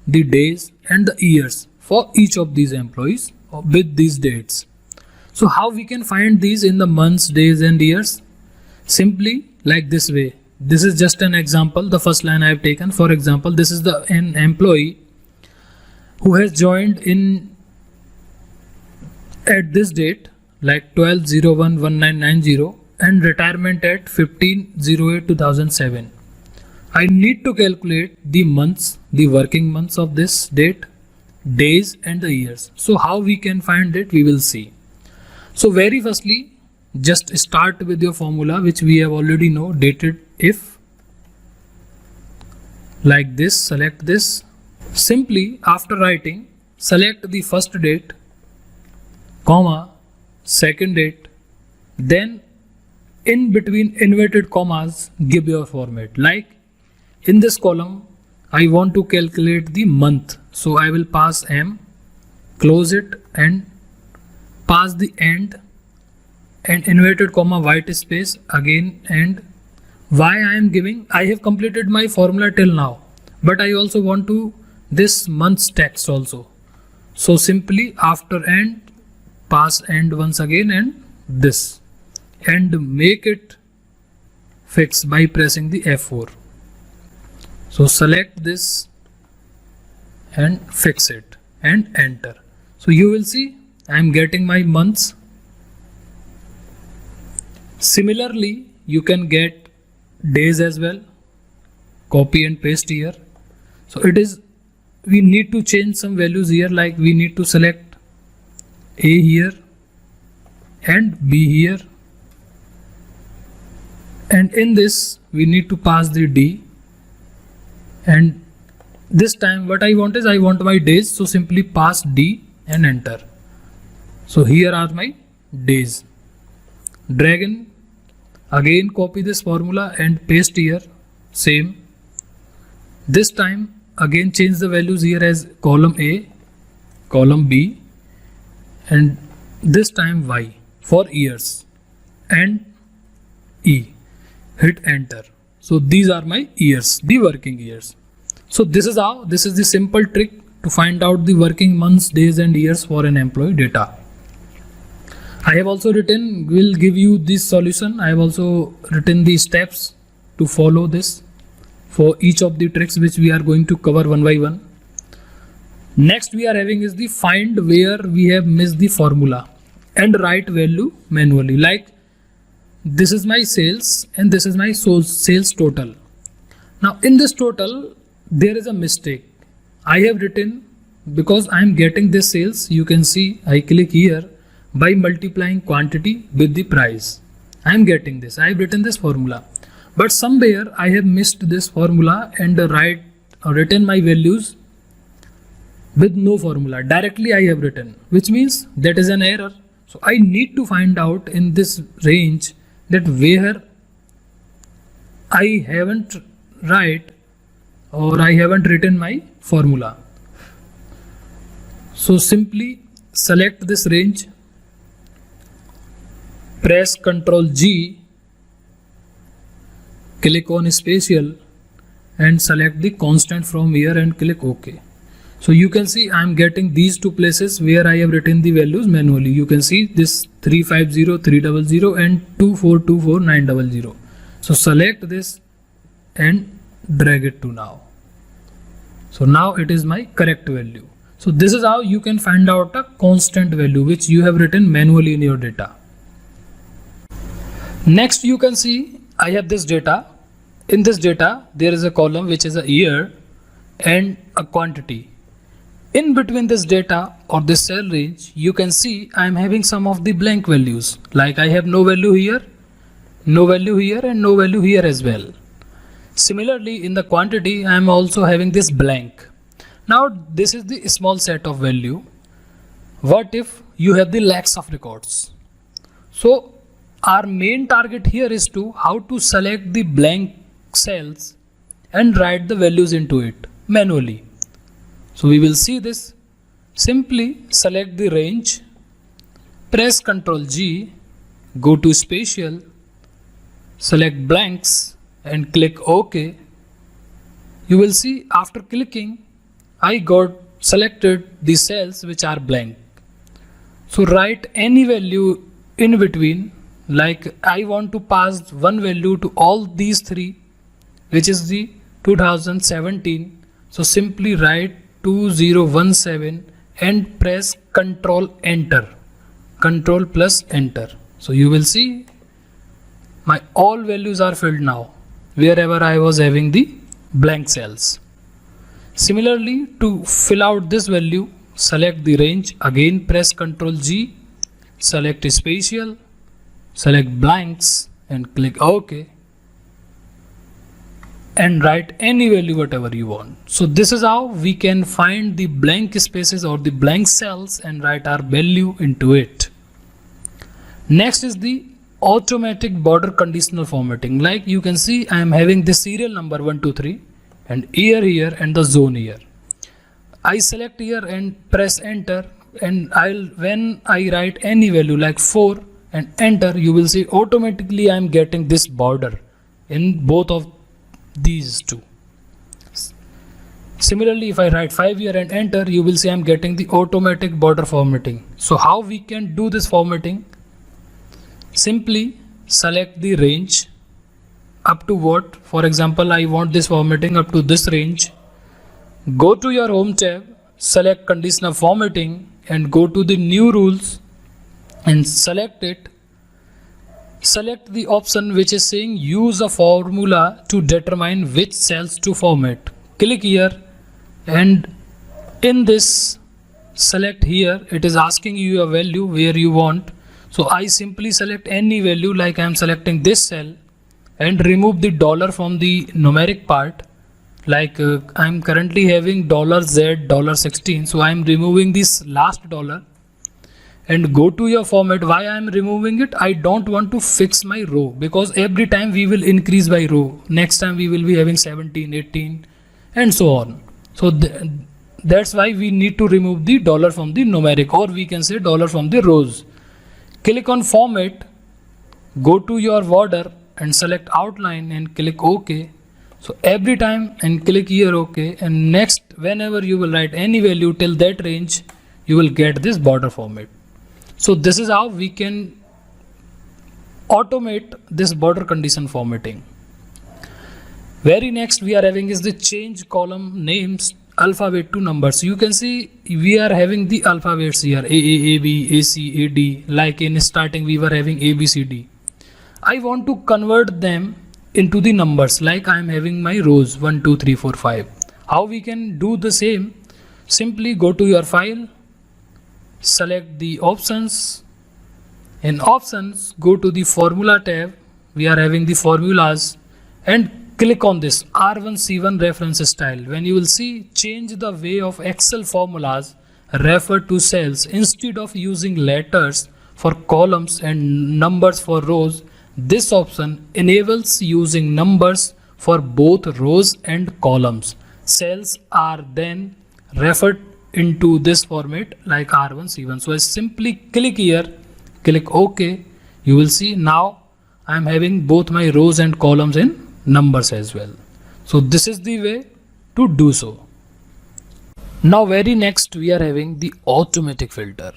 the days and the years for each of these employees with these dates. So how we can find these in the months, days and years? Simply like this way. This is just an example. The first line I have taken. For example, this is an employee who has joined in at this date, like 12/01/1990, and retirement at 15/08/2007. I need to calculate the months, the working months of this date, days and the years. So how we can find it, we will see. So very firstly, just start with your formula, which we have already know, dated if, like this. Select this. Simply after writing, select the first date, comma, second date, then in between inverted commas give your format. Like in this column I want to calculate the month, so I will pass M, close it and pass the end and inverted comma white space again. And why I am giving, I have completed my formula till now, but I also want to this month's text also. So simply after end, pass end once again and this, and make it fix by pressing the F4. So select this and fix it and enter. So you will see I am getting my months. Similarly, you can get days as well. Copy and paste here. So it is, we need to change some values here, like we need to select A here and B here, and in this we need to pass the D, and this time what I want is, I want my days, so simply pass D and enter. So here are my days. Drag in, again copy this formula and paste here, same. This time again change the values here as column A, column B, and this time Y for years, and E. Hit enter. So these are my years, the working years. So this is how, this is the simple trick to find out the working months, days and years for an employee data. I have also written, will give you this solution. I have also written the steps to follow this for each of the tricks, which we are going to cover one by one. Next we are having is the find where we have missed the formula and write value manually. Like this is my sales and this is my sales total. Now in this total there is a mistake. I have written, because I am getting this sales, you can see I click here, by multiplying quantity with the price. I am getting this. I have written this formula, but somewhere I have missed this formula and written my values with no formula. Directly I have written, which means that is an error. So I need to find out in this range that where I haven't written my formula. So simply select this range, press Ctrl G, click on spatial and select the constant from here and click OK. So you can see I am getting these two places where I have written the values manually. You can see this 350300 and 2424900. So select this and drag it to now. So now it is my correct value. So this is how you can find out a constant value which you have written manually in your data. Next you can see I have this data. In this data there is a column which is a year and a quantity. In between this data or this cell range, you can see I am having some of the blank values, like I have no value here, no value here and no value here as well. Similarly in the quantity I am also having this blank. Now this is the small set of value. What if you have the lakhs of records? So our main target here is to how to select the blank cells and write the values into it manually. So we will see this. Simply select the range, press Ctrl G, go to spatial, select blanks and click OK. You will see after clicking I got selected the cells which are blank. So write any value in between, like I want to pass one value to all these three, which is the 2017. So simply write 2017 and press Ctrl Enter, Ctrl plus Enter. So you will see my all values are filled now wherever I was having the blank cells. Similarly, to fill out this value, select the range, again press Ctrl G, select spatial, select blanks and click OK and write any value whatever you want. So this is how we can find the blank spaces or the blank cells and write our value into it. Next is the automatic border conditional formatting. Like you can see I am having this serial number 123 and year here and the zone here. I select here and press enter, and when I write any value like 4 and enter, you will see automatically I am getting this border in both of these two. Similarly, if I write 5 here and enter, you will see I am getting the automatic border formatting. So how we can do this formatting? Simply select the range up to what. For example, I want this formatting up to this range. Go to your home tab, select conditional formatting and go to the new rules and select it. Select the option which is saying use a formula to determine which cells to format. Click here and in this select here, it is asking you a value where you want. So I simply select any value, like I am selecting this cell and remove the dollar from the numeric part. Like I am currently having $Z $16, so I am removing this last dollar and go to your format. Why I am removing it? I don't want to fix my row, because every time we will increase by row. Next time we will be having 17, 18 and so on. So that's why we need to remove the dollar from the numeric, or we can say dollar from the rows. Click on format, go to your border and select outline and click OK. So every time and click here OK, and next whenever you will write any value till that range, you will get this border format. So this is how we can automate this border condition formatting. Very next we are having is the change column names alphabet to numbers. You can see we are having the alphabets here, A, B, A, C, A, D. Like in starting we were having A, B, C, D. I want to convert them into the numbers, like I am having my rows 1, 2, 3, 4, 5. How we can do the same? Simply go to your file, select the options. In options, go to the formula tab. We are having the formulas and click on this R1C1 reference style. When you will see change the way of Excel formulas refer to cells instead of using letters for columns and numbers for rows. This option enables using numbers for both rows and columns. Cells are then referred into this format like R1C1. So I simply click here, click OK. You will see now I am having both my rows and columns in numbers as well. So this is the way to do so. Now very next we are having the automatic filter.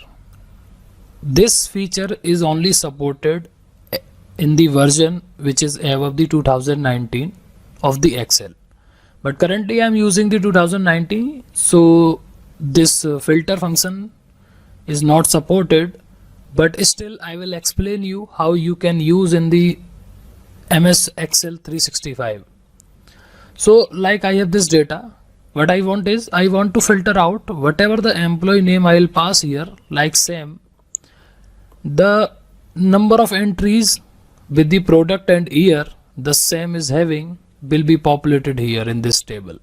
This feature is only supported in the version which is above the 2019 of the Excel, but currently I am using the 2019, so this filter function is not supported, but still I will explain you how you can use in the MS Excel 365. So like I have this data, what I want is I want to filter out whatever the employee name I will pass here, like same, the number of entries with the product and year the same is having will be populated here in this table.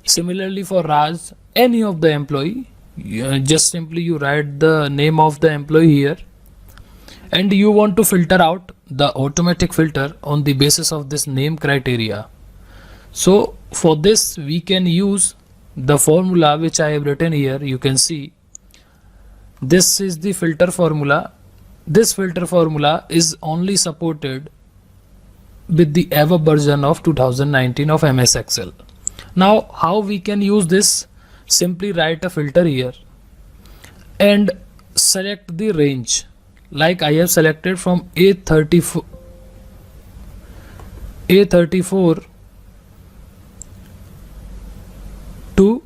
Similarly for Raj, any of the employee, just simply you write the name of the employee here, and you want to filter out the automatic filter on the basis of this name criteria. So for this we can use the formula which I have written here. You can see This is the filter formula. This filter formula is only supported with the above version of 2019 of MS Excel. Now how we can use this? Simply write a filter here and select the range. Like I have selected from A34 to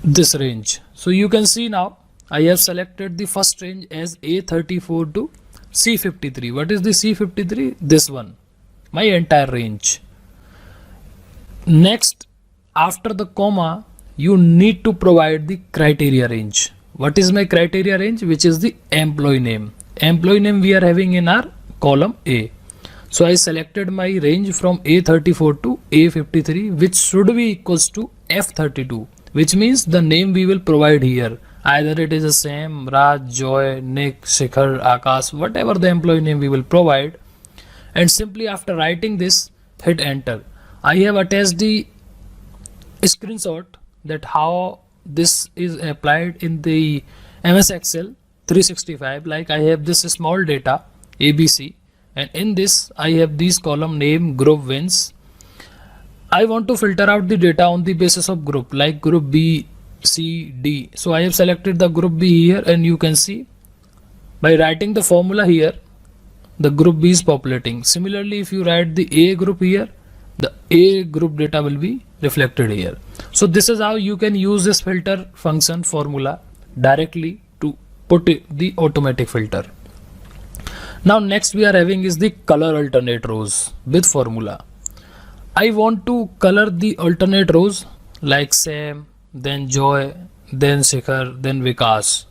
this range. So you can see now I have selected the first range as A34 to C53. What is the C53? This one, my entire range. Next, after the comma, you need to provide the criteria range. What is my criteria range? Which is the employee name. Employee name we are having in our column A. So I selected my range from A34 to A53, which should be equals to F32, which means the name we will provide here. Either it is the same, Raj, Joy, Nick, Shikhar, Akash, whatever the employee name we will provide. And simply after writing this, hit enter. I have attached the screenshot that how this is applied in the MS Excel 365. Like I have this small data ABC, and in this I have this column name group wins. I want to filter out the data on the basis of group, like group B, C, D. So I have selected the group B here, and you can see by writing the formula here, the group B is populating. Similarly, if you write the A group here, the A group data will be reflected here. So this is how you can use this filter function formula directly to put the automatic filter. Now next we are having is the color alternate rows with formula. I want to color the alternate rows like Sam, then Joy, then Shikhar, then Vikas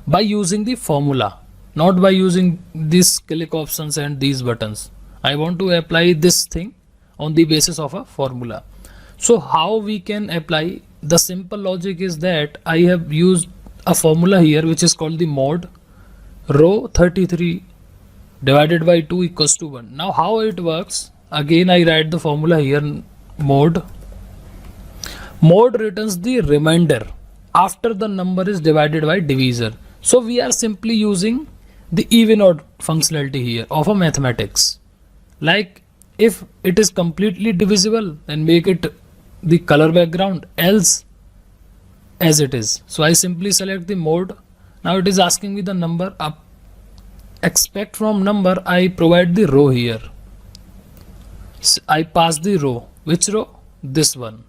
by using the formula, not by using these click options and these buttons. I want to apply this thing on the basis of a formula. So how we can apply? The simple logic is that I have used a formula here which is called the mod. Row 33 divided by 2 equals to 1. Now how it works? Again I write the formula here, mod. Mod returns the remainder after the number is divided by divisor. So we are simply using the even odd functionality here of a mathematics. Like if it is completely divisible, then make it the color background, else as it is. So I simply select the mode. Now it is asking me the number up. Expect from number, I provide the row here. I pass the row. Which row? This one.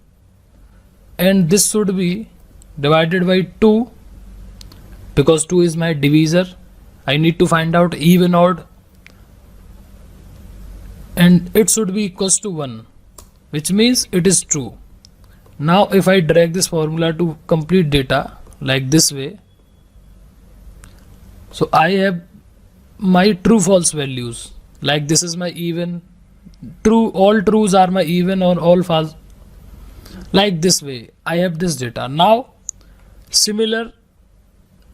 And this should be divided by 2 because 2 is my divisor. I need to find out even odd, and it should be equals to 1, which means it is true. Now if I drag this formula to complete data like this way, so I have my true false values, like this is my even, true, all trues are my even or all false, like this way I have this data. Now similar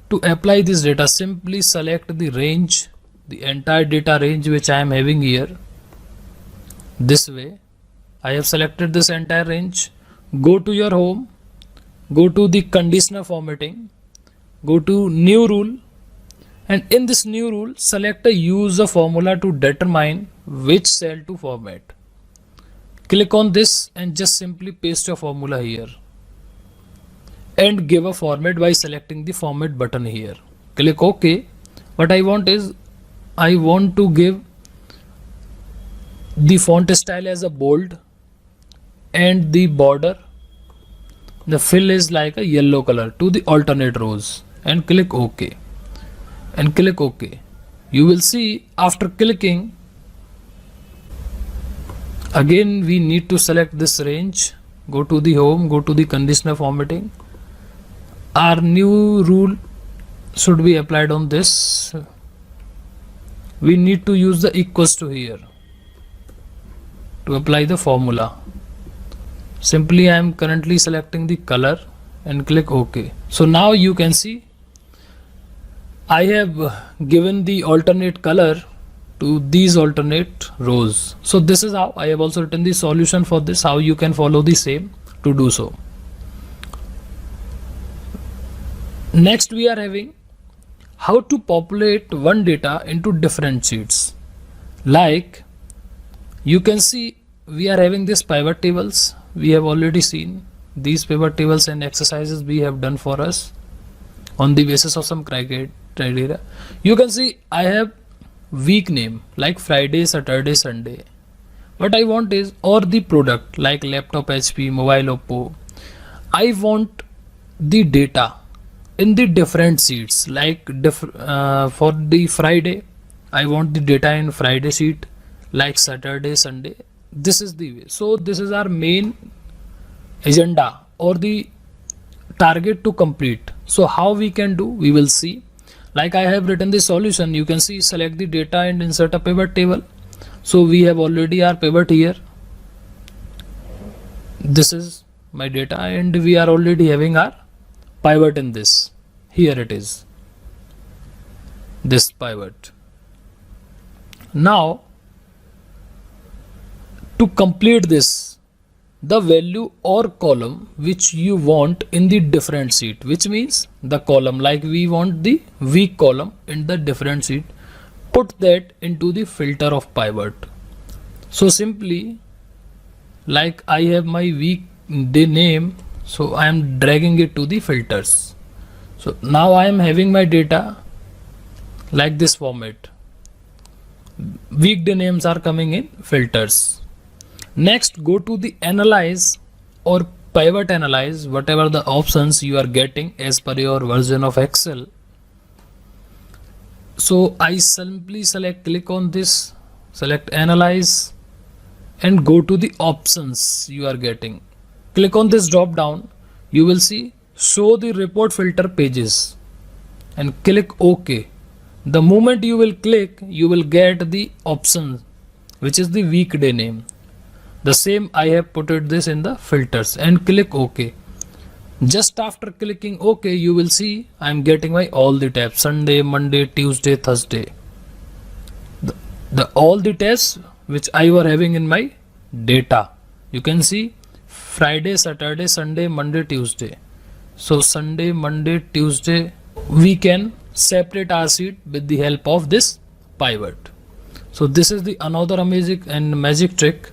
to apply this data, simply select the range, the entire data range which I am having here. This way I have selected this entire range. Go to your home, go to the conditional formatting, go to new rule, and in this new rule select a use a formula to determine which cell to format. Click on this and just simply paste your formula here and give a format by selecting the format button here. Click OK. What I want is, I want to give the font style as a bold and the border, the fill is like a yellow color to the alternate rows, and click OK. And click OK. You will see after clicking, again we need to select this range, go to the home, go to the conditional formatting. Our new rule should be applied on this. We need to use the equals to here to apply the formula. Simply I am currently selecting the color and click OK. So now you can see I have given the alternate color to these alternate rows. So this is how I have also written the solution for this, how you can follow the same to do so. Next we are having how to populate one data into different sheets. Like you can see we are having this pivot tables. We have already seen these pivot tables and exercises we have done for us on the basis of some criteria. You can see I have week name like Friday, Saturday, Sunday. What I want is, or the product like laptop HP, mobile Oppo. I want the data in the different sheets, like for the Friday I want the data in Friday sheet, like Saturday, Sunday. This is the way. So this is our main agenda or the target to complete. So how we can do, we will see. Like I have written the solution. You can see, select the data and insert a pivot table. So we have already our pivot here. This is my data and we are already having our pivot in this. Here it is, this pivot. Now to complete this, the value or column which you want in the different sheet, which means the column, like we want the week column in the different sheet, put that into the filter of pivot. So simply, like I have my week day name, so I am dragging it to the filters. So now I am having my data like this format. Weekday names are coming in filters. Next, go to the analyze or pivot analyze, whatever the options you are getting as per your version of Excel. So I simply click on this, select analyze and go to the options you are getting. Click on this drop down. You will see show the report filter pages and click OK. The moment you will click, you will get the option which is the weekday name. The same I have put this in the filters and click OK. Just after clicking OK, you will see I am getting my all the tabs: Sunday, Monday, Tuesday, Thursday. All the tabs which I were having in my data. You can see Friday, Saturday, Sunday, Monday, Tuesday. So Sunday, Monday, Tuesday, we can separate our sheet with the help of this pivot. So this is the another amazing and magic trick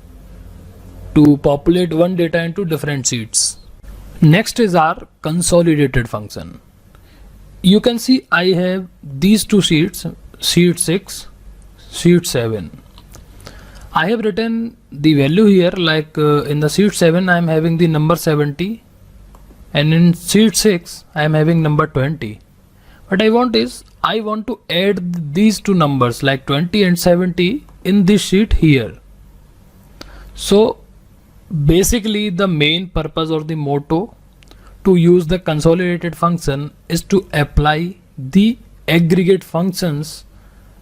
to populate one data into different sheets. Next is our consolidated function. You can see I have these two sheets, sheet 6, sheet 7. I have written the value here, like in the sheet 7 I am having the number 70 and in sheet 6 I am having number 20. What I want is, I want to add these two numbers like 20 and 70 in this sheet here. So basically the main purpose or the motto to use the consolidated function is to apply the aggregate functions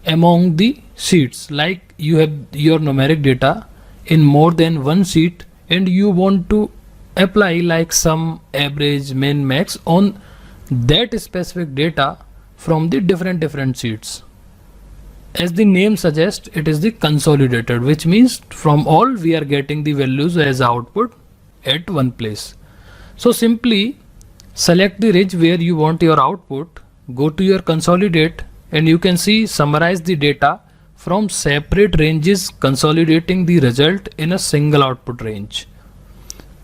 among the sheets. Like you have your numeric data in more than one sheet and you want to apply like sum, average, min, max on that specific data from the different sheets. As the name suggests, it is the consolidated, which means from all we are getting the values as output at one place. So simply select the range where you want your output, go to your consolidate and you can see summarize the data from separate ranges, consolidating the result in a single output range.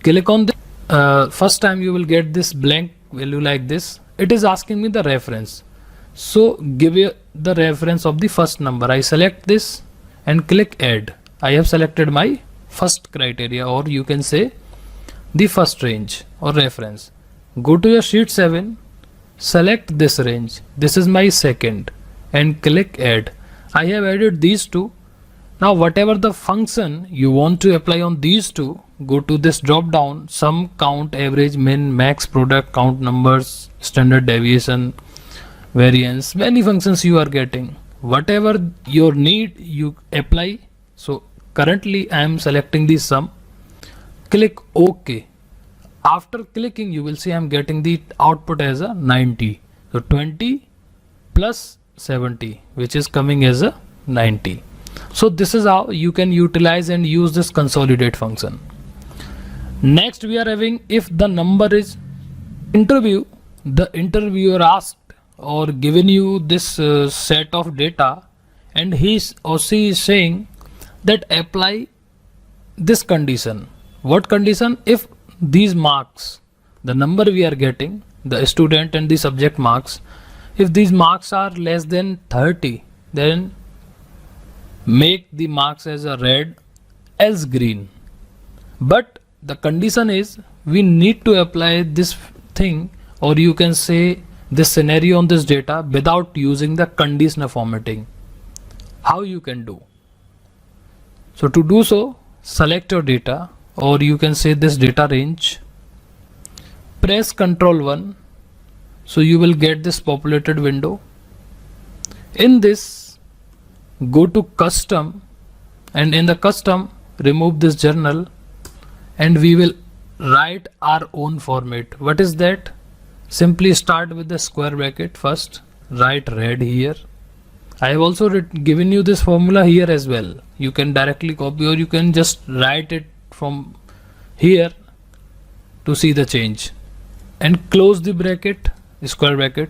Click on the first time you will get this blank value like this. It is asking me the reference. So give you the reference of the first number. I select this and click add. I have selected my first criteria, or you can say the first range or reference. Go to your sheet 7, select this range. This is my second and click add. I have added these two. Now whatever the function you want to apply on these two, go to this drop down, sum, count, average, min, max, product, count numbers, standard deviation, variance, many functions you are getting. Whatever your need you apply. So currently I am selecting the sum. Click OK. After clicking you will see I am getting the output as a 90. So 20 plus 70, which is coming as a 90. So this is how you can utilize and use this consolidate function. Next we are having if the number is interview the interviewer asked or given you this set of data, and he or she is saying that apply this condition. What condition? If these marks, the number we are getting, the student and the subject marks, if these marks are less than 30, then make the marks as a red, else green. But the condition is we need to apply this thing, or you can say this scenario on this data without using the conditional formatting. How you can do? So to do so, select your data, or you can say this data range, press Ctrl 1, so you will get this populated window. In this, go to custom, and in the custom remove this journal, and we will write our own format. What is that? Simply start with the square bracket first, write red here. I have also given you this formula here as well. You can directly copy, or you can just write it from here to see the change, and close the bracket, square bracket.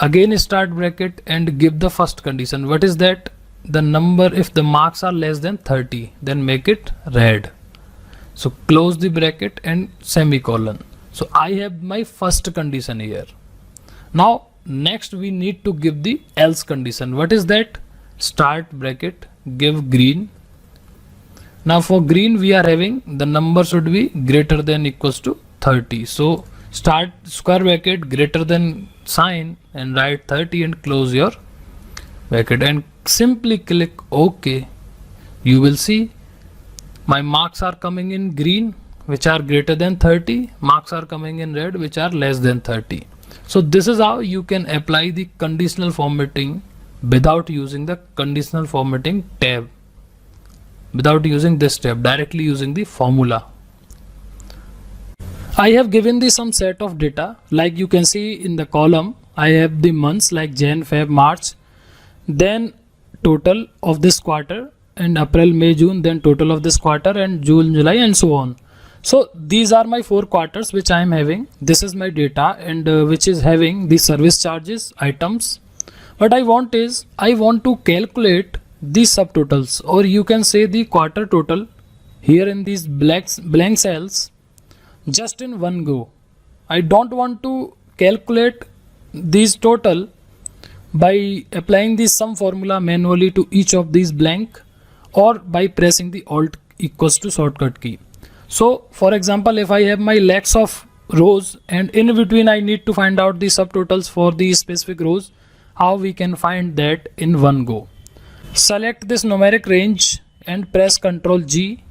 Again start bracket and give the first condition. What is that? The number, if the marks are less than 30, then make it red. So close the bracket and semicolon. So I have my first condition here. Now next we need to give the else condition. What is that? Start bracket, give green. Now for green we are having the number should be greater than equals to 30. So start square bracket, greater than sign, and write 30 and close your bracket and simply click OK. You will see my marks are coming in green, which are greater than 30. Marks are coming in red, which are less than 30. So this is how you can apply the conditional formatting without using the conditional formatting tab, without using this tab, directly using the formula. I have given the some set of data, like you can see in the column. I have the months like Jan, Feb, March, then total of this quarter, and April, May, June, then total of this quarter, and June, July, and so on. So these are my 4 quarters which I am having. This is my data, and which is having the service charges items. What I want is I want to calculate the subtotals, or you can say the quarter total here in these blank cells just in one go. I don't want to calculate these total by applying the sum formula manually to each of these blank, or by pressing the Alt equals to shortcut key. So for example, if I have my lakhs of rows and in between I need to find out the subtotals for these specific rows, how we can find that in one go? Select this numeric range and press Ctrl G,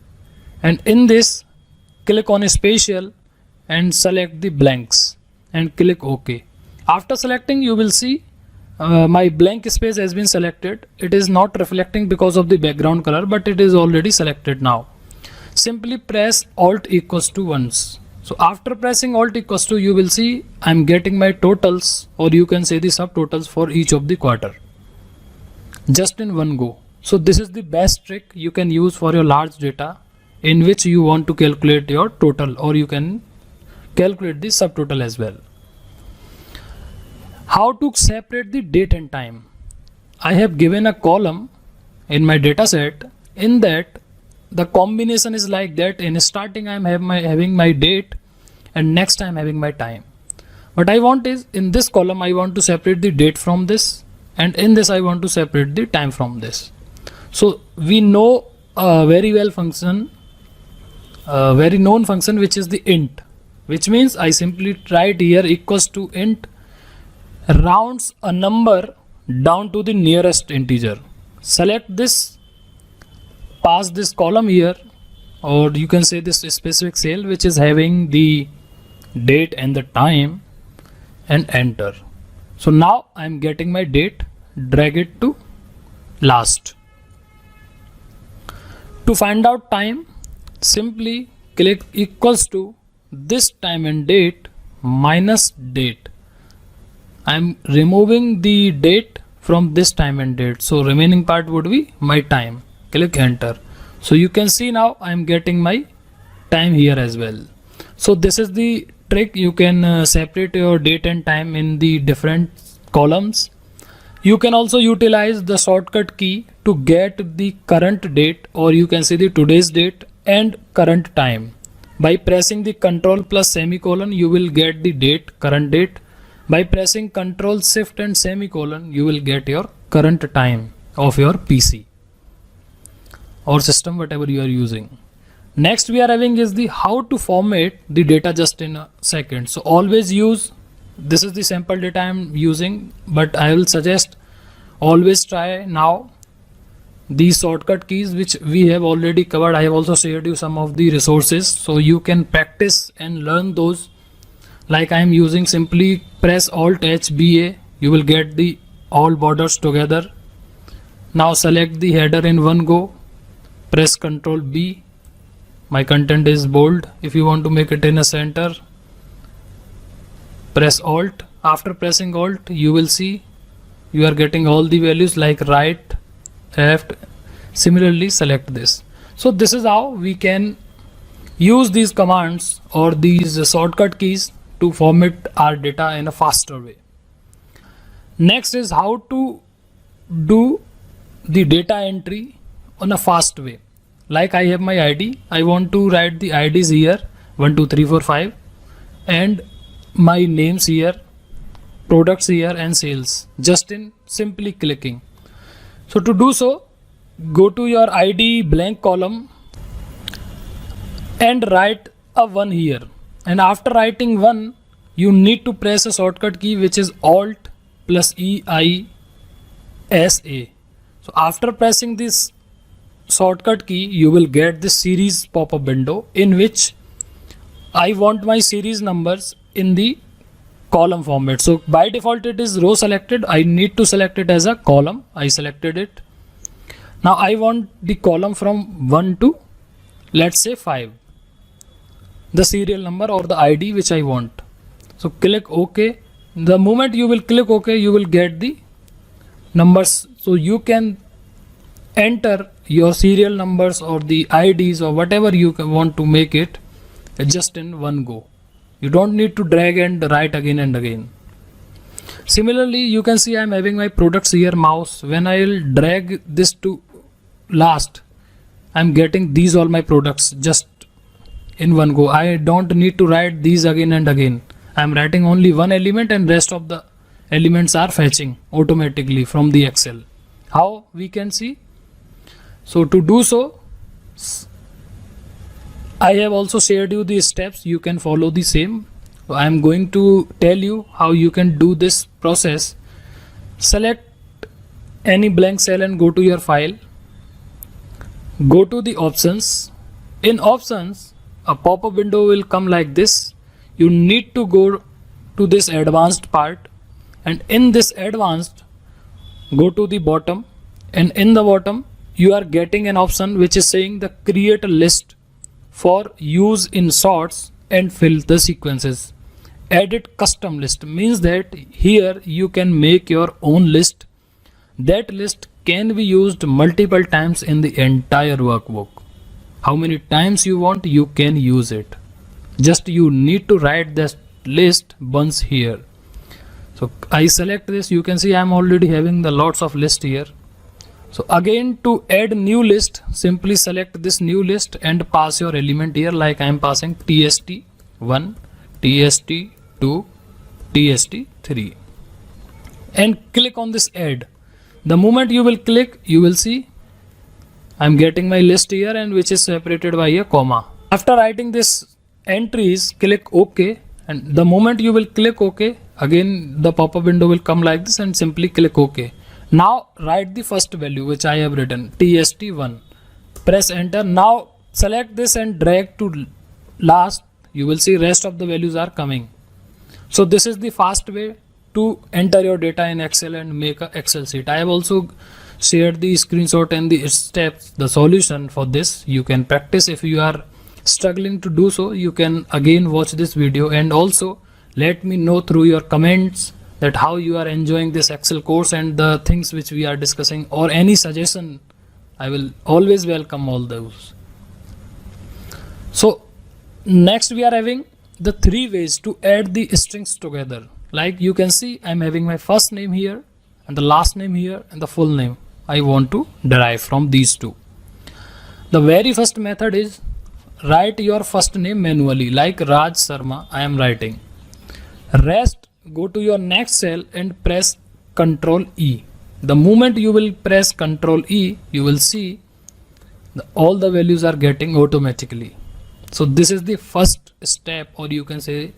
and in this click on spatial and select the blanks and click OK. After selecting, you will see my blank space has been selected. It is not reflecting because of the background color, but it is already selected now. Simply press Alt equals to once. So after pressing Alt equals to, you will see I'm getting my totals, or you can say the subtotals for each of the quarter just in one go. So this is the best trick you can use for your large data in which you want to calculate your total, or you can calculate the subtotal as well. How to separate the date and time? I have given a column in my data set. In that, the combination is like that. In starting, I am having my date, and next I am having my time. What I want is, in this column I want to separate the date from this, and in this I want to separate the time from this. So we know a very well function, a very known function, which is the int, which means I simply write here equals to int, rounds a number down to the nearest integer. Select this, pass this column here, or you can say this specific cell which is having the date and the time, and enter. So now I am getting my date, drag it to last. To find out time, simply click equals to this time and date minus date. I am removing the date from this time and date, so remaining part would be my time. Click enter. So you can see now I am getting my time here as well. So this is the trick, you can separate your date and time in the different columns. You can also utilize the shortcut key to get the current date, or you can see the today's date and current time. By pressing the Ctrl plus semicolon, you will get the date, current date. By pressing Ctrl Shift and semicolon, you will get your current time of your PC or system, whatever you are using. Next we are having is the how to format the data just in a second. So always use, this is the sample data I am using, but I will suggest always try now these shortcut keys which we have already covered. I have also shared you some of the resources, so you can practice and learn those. Like I am using, simply press Alt H BA, you will get the all borders together. Now select the header in one go, press Ctrl B. My content is bold. If you want to make it in a center, press Alt. After pressing Alt, you will see you are getting all the values like right, left. Similarly, select this. So this is how we can use these commands or these shortcut keys to format our data in a faster way. Next is how to do the data entry on a fast way. Like I have my ID, I want to write the IDs here 1 2 3 4 5 and my names here, products here and sales, just in simply clicking. So to do so, go to your ID blank column and write a 1 here, and after writing 1 you need to press a shortcut key which is Alt plus EISA. So after pressing this shortcut key, you will get this series pop-up window in which I want my series numbers in the column format. So by default it is row selected. I need to select it as a column. I selected it. Now I want the column from 1 to, let's say, 5, the serial number or the ID which I want. So click OK. The moment you will click OK, you will get the numbers. So you can enter your serial numbers or the IDs or whatever you want to make it just in one go. You don't need to drag and write again and again. Similarly, you can see I am having my products here, mouse. When I will drag this to last, I am getting these all my products just in one go. I don't need to write these again and again. I am writing only one element and rest of the elements are fetching automatically from the Excel. How we can see? So to do so, I have also shared you the steps. You can follow the same. I am going to tell you how you can do this process. Select any blank cell and go to your file. Go to the options. In options, a pop-up window will come like this. You need to go to this advanced part, and in this advanced, go to the bottom, and in the bottom you are getting an option which is saying the create a list for use in sorts and fill the sequences. Edit custom list means that here you can make your own list. That list can be used multiple times in the entire workbook. How many times you want, you can use it. Just you need to write this list once here. So I select this. You can see I am already having the lots of list here. So again, to add new list, simply select this new list and pass your element here. Like I am passing TST1, TST2, TST3 and click on this add. The moment you will click, you will see I am getting my list here and which is separated by a comma. After writing this entries, click OK, and the moment you will click OK, again the pop-up window will come like this and simply click OK. Now write the first value which I have written, TST1. Press enter. Now select this and drag to last. You will see rest of the values are coming. So this is the fast way to enter your data in Excel and make a Excel sheet. I have also shared the screenshot and the steps, the solution for this. You can practice. If you are struggling to do so, you can again watch this video and also let me know through your comments that how you are enjoying this Excel course and the things which we are discussing, or any suggestion. I will always welcome all those. So next we are having the three ways to add the strings together. Like you can see, I'm having my first name here and the last name here and the full name I want to derive from these two. The very first method is write your first name manually, like Raj Sharma I am writing. Rest, go to your next cell and press Ctrl E. The moment you will press Ctrl E, you will see all the values are getting automatically. So this is the first step, or you can say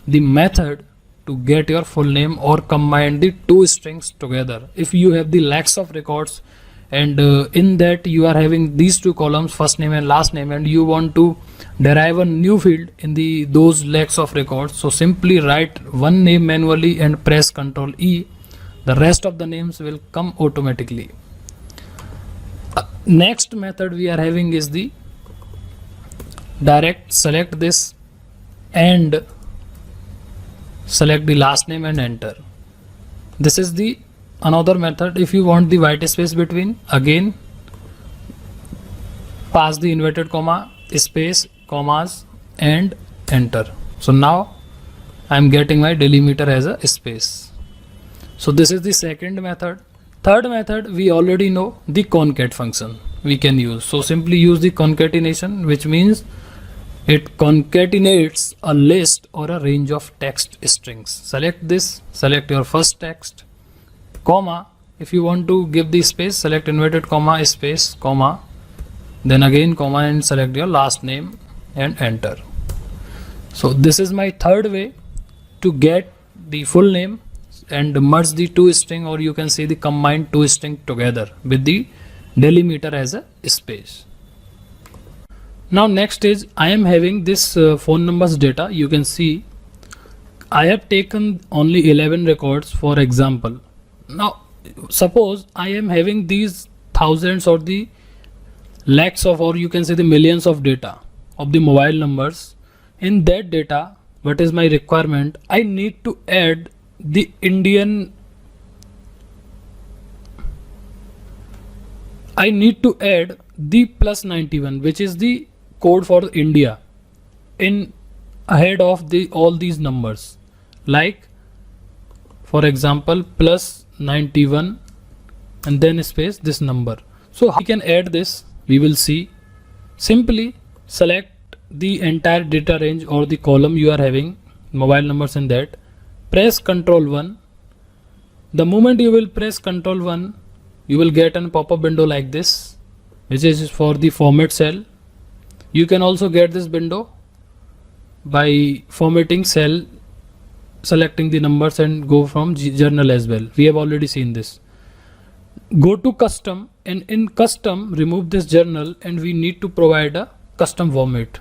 the method to get your full name or combine the two strings together. If you have the lakhs of records and in that you are having these two columns, first name and last name, and you want to derive a new field in those lakhs of records, so simply write one name manually and press Ctrl E. The rest of the names will come automatically. Next method we are having is the direct select this and select the last name and enter. This is the another method. If you want the white space between, again pass the inverted comma, space, commas and enter. So now I am getting my delimiter as a space. So this is the second method. Third method, we already know, the concat function we can use. So simply use the concatenation, which means it concatenates a list or a range of text strings. Select this, select your first text, comma. If you want to give the space, select inverted comma, space, comma, then again comma and select your last name and enter. So this is my third way to get the full name and merge the two string, or you can say the combined two string together with the delimiter as a space. Now next is I am having this phone numbers data. You can see I have taken only 11 records for example. Now suppose I am having these thousands or the lakhs of, or you can say the millions of data of the mobile numbers. In that data, what is my requirement? I need to add the I need to add the plus 91, which is the code for India, in ahead of all these numbers. Like for example, plus 91 and then space this number. So how we can add this, we will see. Simply select the entire data range or the column you are having mobile numbers in that. Press Ctrl 1. The moment you will press Ctrl 1, you will get a pop-up window like this, which is for the format cell. You can also get this window by formatting cell, selecting the numbers and go from journal as well. We have already seen this. Go to custom, and in custom remove this journal, and we need to provide a custom format,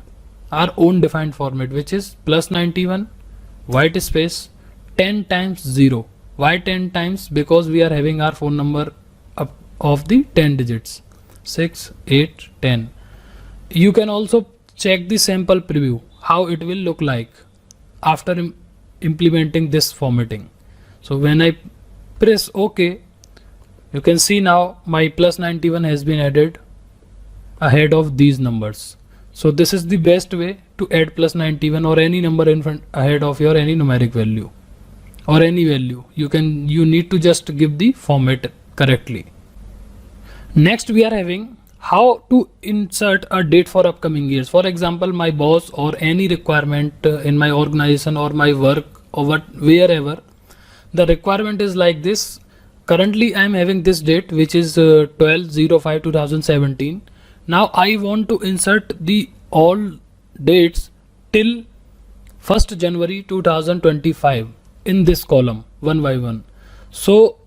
our own defined format, which is plus 91 white space 10 times 0. Why 10 times? Because we are having our phone number of the 10 digits, 6, 8, 10. You can also check the sample preview, how it will look like after implementing this formatting. So when I press OK, you can see now my plus 91 has been added ahead of these numbers. So this is the best way to add plus 91 or any number in front ahead of your any numeric value or any value. You need to just give the format correctly. Next we are having how to insert a date for upcoming years. For example, my boss or any requirement in my organization or my work or wherever, the requirement is like this. Currently I am having this date, which is 12/05/2017. Now I want to insert the all dates till 1st January 2025 in this column one by one. So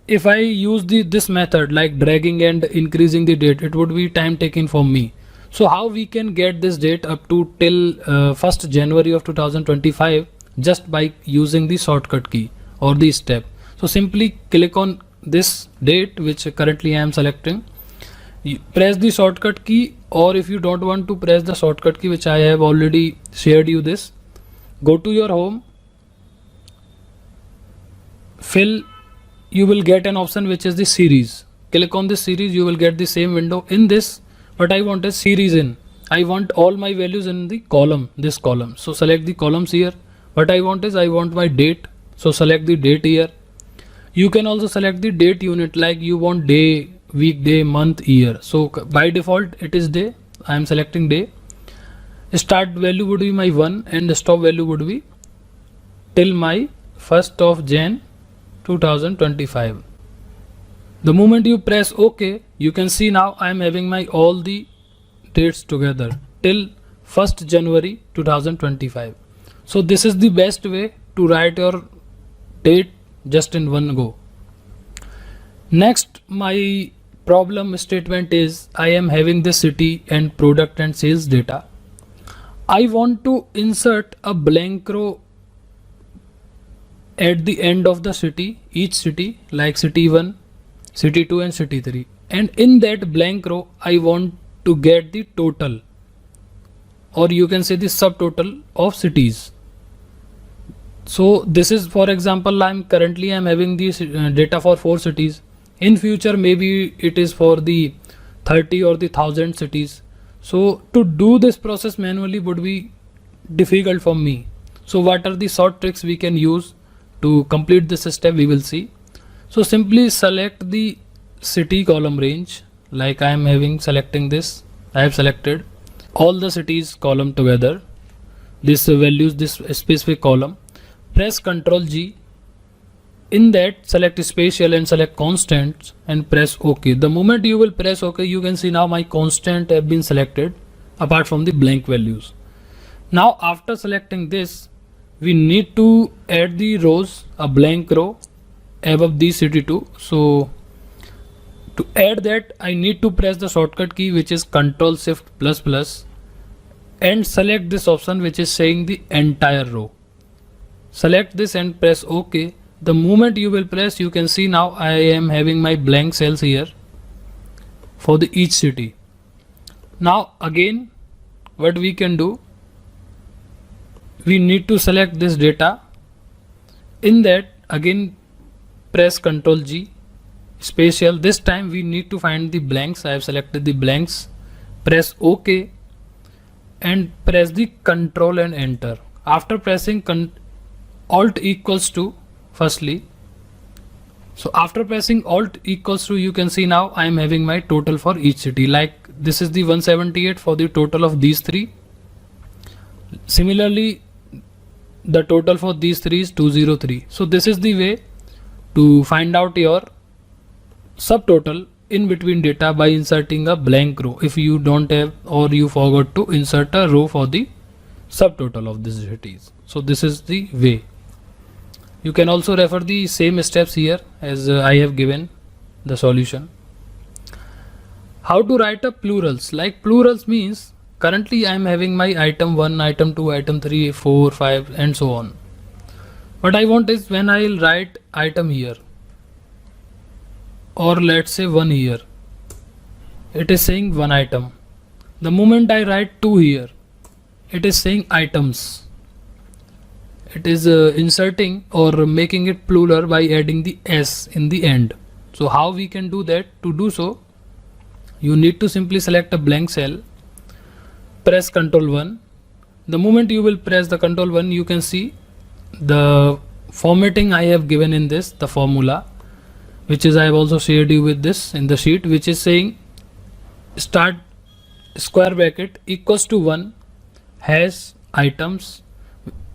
if I use this method like dragging and increasing the date, it would be time taking for me. So how we can get this date up to till 1st January of 2025? Just by using the shortcut key or the step. So simply click on this date, which currently I am selecting. You press the shortcut key, or if you don't want to press the shortcut key, which I have already shared you this, go to your home, fill, you will get an option which is the series. Click on this series, you will get the same window. In this, what I want is series in. I want all my values in the column, this column. So select the columns here. What I want is I want my date. So select the date here. You can also select the date unit, like you want day, week, day, month, year. So by default it is day. I am selecting day. Start value would be my 1 and the stop value would be till my 1st of Jan 2025. The moment you press OK, you can see now I am having my all the dates together till 1st January 2025. So this is the best way to write your date just in one go. Next, my problem statement is I am having the city and product and sales data. I want to insert a blank row at the end of the city, each city, like city 1, city 2 and city 3, and in that blank row I want to get the total, or you can say the subtotal of cities. So this is, for example, I'm having this data for 4 cities. In future maybe it is for the 30 or the 1000 cities. So to do this process manually would be difficult for me. So what are the short tricks we can use to complete this step, we will see. So simply select the city column range, like I am having selecting this. I have selected all the cities column together, this values, this specific column. Press Ctrl G. In that select spatial and select constants and press OK. The moment you will press OK, you can see now my constant have been selected apart from the blank values. Now after selecting this, we need to add the rows, a blank row above the city 2. So to add that, I need to press the shortcut key, which is Ctrl Shift plus plus, and select this option which is saying the entire row. Select this and press OK. The moment you will press, you can see now I am having my blank cells here for the each city. Now again, what we can do, we need to select this data. In that, again press Ctrl G, spatial. This time we need to find the blanks. I have selected the blanks. Press OK and press the Ctrl and enter. After pressing Alt equals to, firstly, so after pressing Alt equals to, you can see now I am having my total for each city, like this is the 178 for the total of these 3. Similarly, the total for these 3 is 203. So this is the way to find out your subtotal in between data by inserting a blank row if you don't have or you forgot to insert a row for the subtotal of these cities. So this is the way. You can also refer the same steps here as I have given the solution. How to write up plurals? Like plurals means currently I am having my item 1, item 2, item 3, 4, 5 and so on. What I want is when I will write item here, or let's say 1 here, it is saying 1 item. The moment I write 2 here, it is saying items. It is inserting or making it plural by adding the S in the end. So how we can do that? To do so, you need to simply select a blank cell, press Ctrl 1. The moment you will press the Ctrl 1, you can see the formatting I have given in this, the formula, which is I have also shared you with this in the sheet, which is saying start square bracket equals to 1 hash items.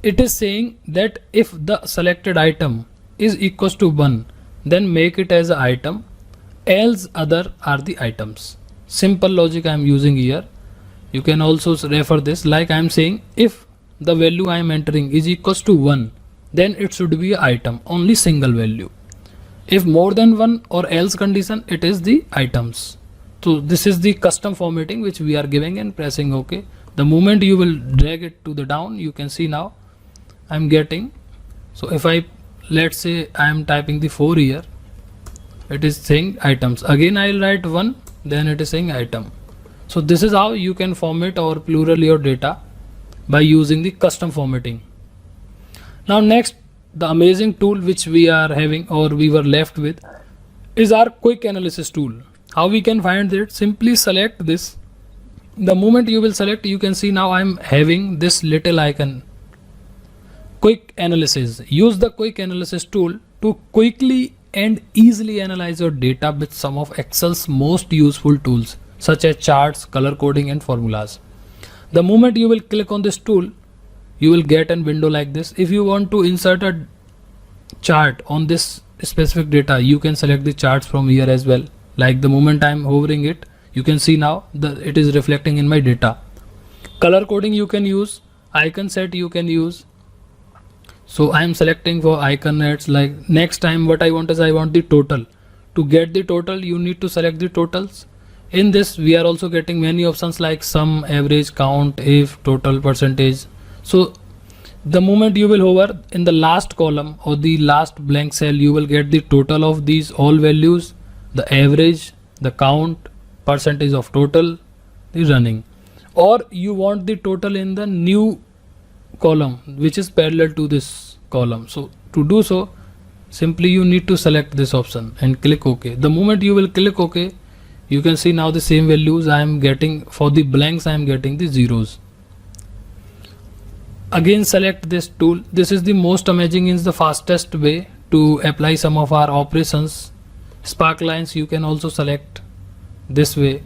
It is saying that if the selected item is equals to 1, then make it as an item, else other are the items. Simple logic I am using here. You can also refer this, like I am saying if the value I am entering is equals to 1, then it should be an item, only single value. If more than 1 or else condition, it is the items. So this is the custom formatting which we are giving and pressing OK. The moment you will drag it to the down, you can see now I am getting. So if I, let's say I am typing the 4 here, it is saying items. Again I will write 1, then it is saying item. So this is how you can format or plural your data by using the custom formatting. Now next, the amazing tool which we are having or we were left with is our quick analysis tool. How we can find it? Simply select this The moment you will select, you can see now I'm having this little icon, quick analysis. Use the quick analysis tool to quickly and easily analyze your data with some of Excel's most useful tools such as charts, color coding and formulas. The moment you will click on this tool, you will get a window like this. If you want to insert a chart on this specific data, you can select the charts from here as well. Like the moment I'm hovering it, you can see now that it is reflecting in my data. Color coding you can use, icon set you can use. So I am selecting for icon nets. Like next time what I want is I want the total. To get the total, you need to select the totals. In this we are also getting many options like sum, average, count, if, total, percentage. So the moment you will hover in the last column or the last blank cell, you will get the total of these all values, the average, the count, percentage of total, the running. Or you want the total in the new column which is parallel to this column. So to do so, simply you need to select this option and click OK. The moment you will click OK, you can see now the same values I am getting. For the blanks I am getting the zeros. Again select this tool. This is the most amazing, is the fastest way to apply some of our operations. Spark lines you can also select this way.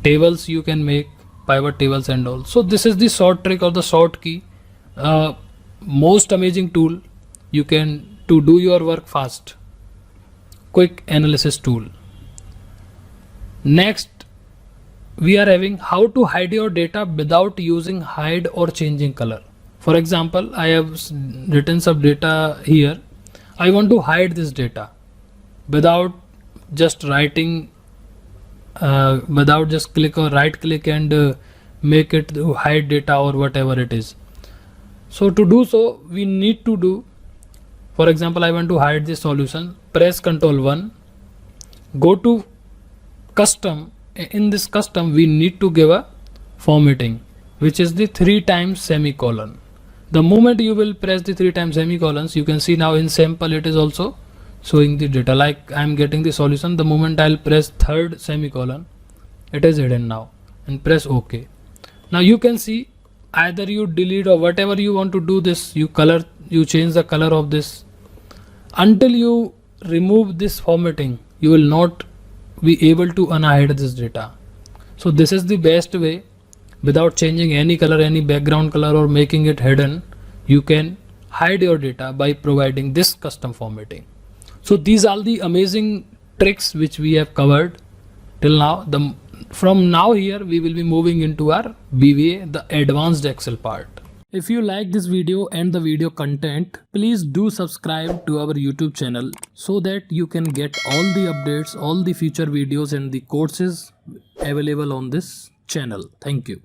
Tables you can make, pivot tables and all. So this is the short trick or the short key. Most amazing tool you can to do your work fast. Quick analysis tool. Next we are having how to hide your data without using hide or changing color. For example, I have written some data here. I want to hide this data without just writing, without just click or right click and make it to hide data or whatever it is. So to do so, we need to do, for example, I want to hide this solution. Press Ctrl 1, go to custom. In this custom we need to give a formatting which is the 3 times semicolon. The moment you will press the 3 times semicolons, you can see now in sample it is also showing the data. Like I am getting the solution. The moment I'll press 3rd semicolon, it is hidden now, and press OK. Now you can see either you delete or whatever you want to do this, you change the color of this. Until you remove this formatting, you will not be able to unhide this data. So this is the best way. Without changing any color, any background color or making it hidden, you can hide your data by providing this custom formatting. So these are the amazing tricks which we have covered till now. From now here we will be moving into our VBA, the advanced Excel part. If you like this video and the video content, please do subscribe to our YouTube channel so that you can get all the updates, all the future videos and the courses available on this channel. Thank you.